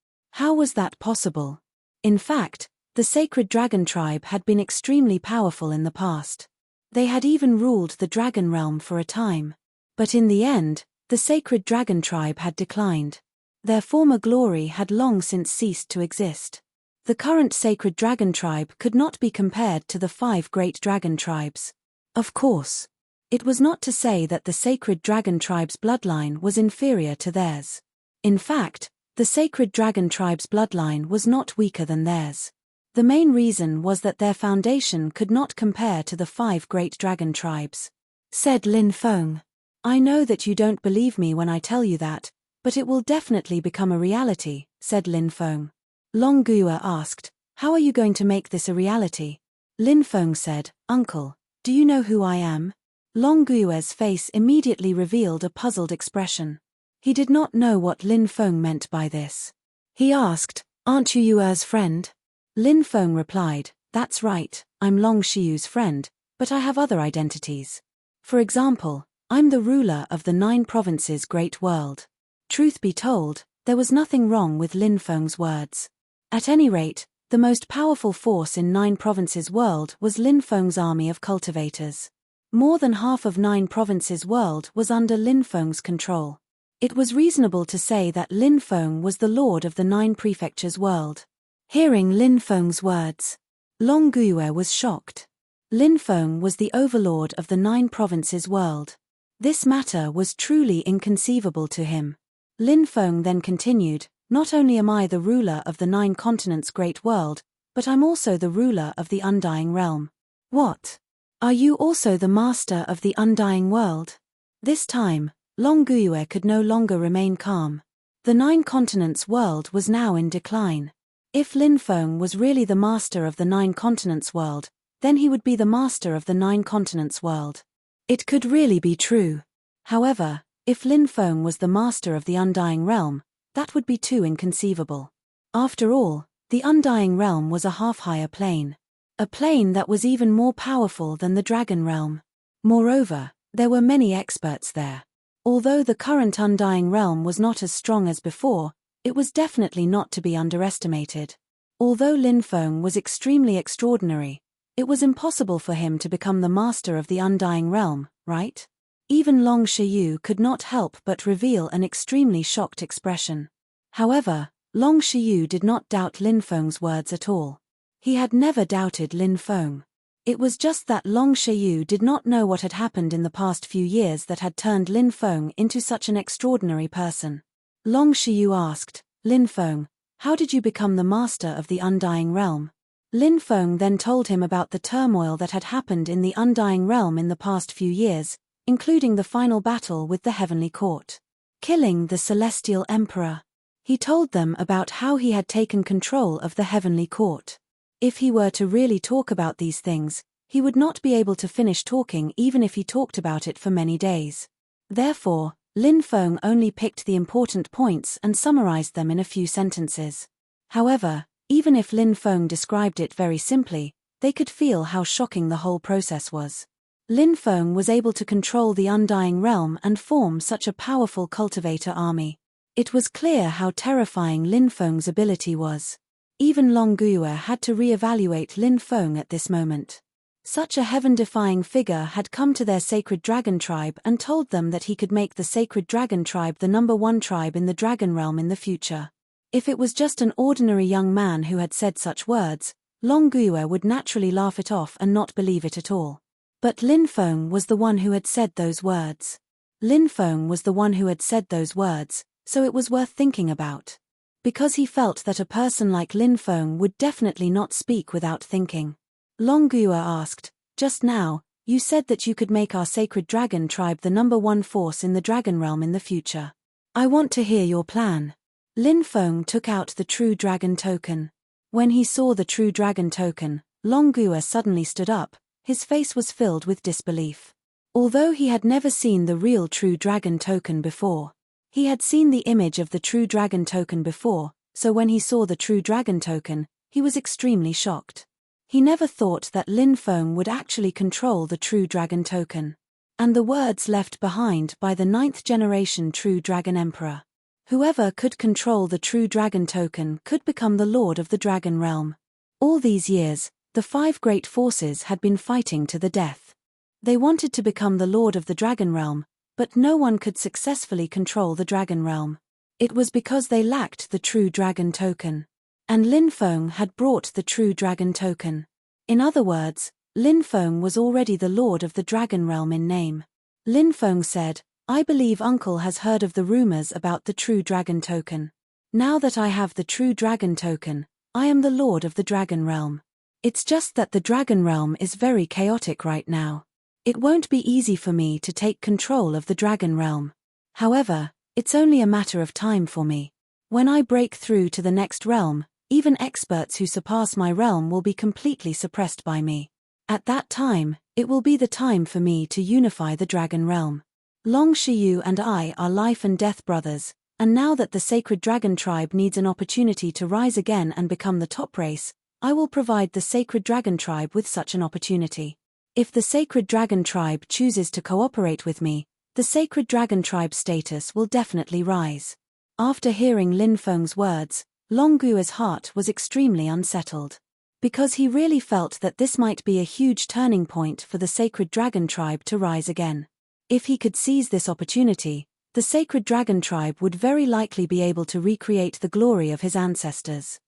How was that possible? In fact, the sacred dragon tribe had been extremely powerful in the past. They had even ruled the dragon realm for a time. But in the end, the sacred dragon tribe had declined. Their former glory had long since ceased to exist. The current sacred dragon tribe could not be compared to the 5 great dragon tribes. Of course, it was not to say that the sacred dragon tribe's bloodline was inferior to theirs. In fact, the sacred dragon tribe's bloodline was not weaker than theirs. The main reason was that their foundation could not compare to the 5 great dragon tribes. Said Lin Feng, "I know that you don't believe me when I tell you that, but it will definitely become a reality," said Lin Feng. Long Gua asked, "How are you going to make this a reality?" Lin Feng said, "Uncle, do you know who I am?" Long Gua's face immediately revealed a puzzled expression. He did not know what Lin Feng meant by this. He asked, "Aren't you Yuer's friend?" Lin Feng replied, "That's right, I'm Long Xiu's friend, but I have other identities. For example, I'm the ruler of the 9 provinces' great world." Truth be told, there was nothing wrong with Lin Feng's words. At any rate, the most powerful force in 9 provinces' world was Lin Feng's army of cultivators. More than half of 9 provinces' world was under Lin Feng's control. It was reasonable to say that Lin Feng was the lord of the 9 prefectures' world. Hearing Lin Feng's words, Long Gua was shocked. Lin Feng was the overlord of the 9 provinces' world. This matter was truly inconceivable to him. Lin Feng then continued, "Not only am I the ruler of the 9 continents' great world, but I'm also the ruler of the undying realm." "What? Are you also the master of the undying world?" This time, Long Gua could no longer remain calm. The 9 continents' world was now in decline. If Lin Feng was really the master of the 9 continents' world, then he would be the master of the 9 continents' world. It could really be true. However, if Lin Feng was the master of the undying realm, that would be too inconceivable. After all, the undying realm was a half-higher plane. A plane that was even more powerful than the dragon realm. Moreover, there were many experts there. Although the current undying realm was not as strong as before, it was definitely not to be underestimated. Although Lin Feng was extremely extraordinary, it was impossible for him to become the master of the undying realm, right? Even Long Xiu could not help but reveal an extremely shocked expression. However, Long Xiu did not doubt Lin Feng's words at all. He had never doubted Lin Feng. It was just that Long Xiu did not know what had happened in the past few years that had turned Lin Feng into such an extraordinary person. Long Xiu asked, "Lin Feng, how did you become the master of the undying realm?" Lin Feng then told him about the turmoil that had happened in the Undying Realm in the past few years, including the final battle with the Heavenly Court, killing the Celestial Emperor. He told them about how he had taken control of the Heavenly Court. If he were to really talk about these things, he would not be able to finish talking even if he talked about it for many days. Therefore, Lin Feng only picked the important points and summarized them in a few sentences. However, even if Lin Feng described it very simply, they could feel how shocking the whole process was. Lin Feng was able to control the Undying Realm and form such a powerful cultivator army. It was clear how terrifying Lin Feng's ability was. Even Long Guo had to re-evaluate Lin Feng at this moment. Such a heaven-defying figure had come to their sacred dragon tribe and told them that he could make the sacred dragon tribe the #1 tribe in the dragon realm in the future. If it was just an ordinary young man who had said such words, Long Guo would naturally laugh it off and not believe it at all. But Lin Feng was the one who had said those words. Lin Feng was the one who had said those words, so it was worth thinking about. Because he felt that a person like Lin Feng would definitely not speak without thinking. Long Guo asked, "Just now, you said that you could make our sacred dragon tribe the #1 force in the dragon realm in the future. I want to hear your plan." Lin Feng took out the True Dragon token. When he saw the True Dragon token, Long Guo suddenly stood up. His face was filled with disbelief. Although he had never seen the real True Dragon token before, he had seen the image of the True Dragon token before, so when he saw the True Dragon token, he was extremely shocked. He never thought that Lin Feng would actually control the True Dragon token. And the words left behind by the 9th generation True Dragon Emperor. Whoever could control the True Dragon token could become the Lord of the Dragon Realm. All these years, the 5 great forces had been fighting to the death. They wanted to become the Lord of the Dragon Realm, but no one could successfully control the Dragon Realm. It was because they lacked the True Dragon token. And Lin Feng had brought the True Dragon token. In other words, Lin Feng was already the Lord of the Dragon Realm in name. Lin Feng said, "I believe Uncle has heard of the rumors about the True Dragon token. Now that I have the True Dragon token, I am the Lord of the Dragon Realm. It's just that the Dragon Realm is very chaotic right now. It won't be easy for me to take control of the Dragon Realm. However, it's only a matter of time for me. When I break through to the next realm, even experts who surpass my realm will be completely suppressed by me. At that time, it will be the time for me to unify the Dragon Realm. Long Shiyu and I are life and death brothers, and now that the Sacred Dragon Tribe needs an opportunity to rise again and become the top race, I will provide the Sacred Dragon Tribe with such an opportunity. If the Sacred Dragon Tribe chooses to cooperate with me, the Sacred Dragon Tribe status will definitely rise." After hearing Lin Feng's words, Long Guo's heart was extremely unsettled. Because he really felt that this might be a huge turning point for the Sacred Dragon Tribe to rise again. If he could seize this opportunity, the Sacred Dragon Tribe would very likely be able to recreate the glory of his ancestors.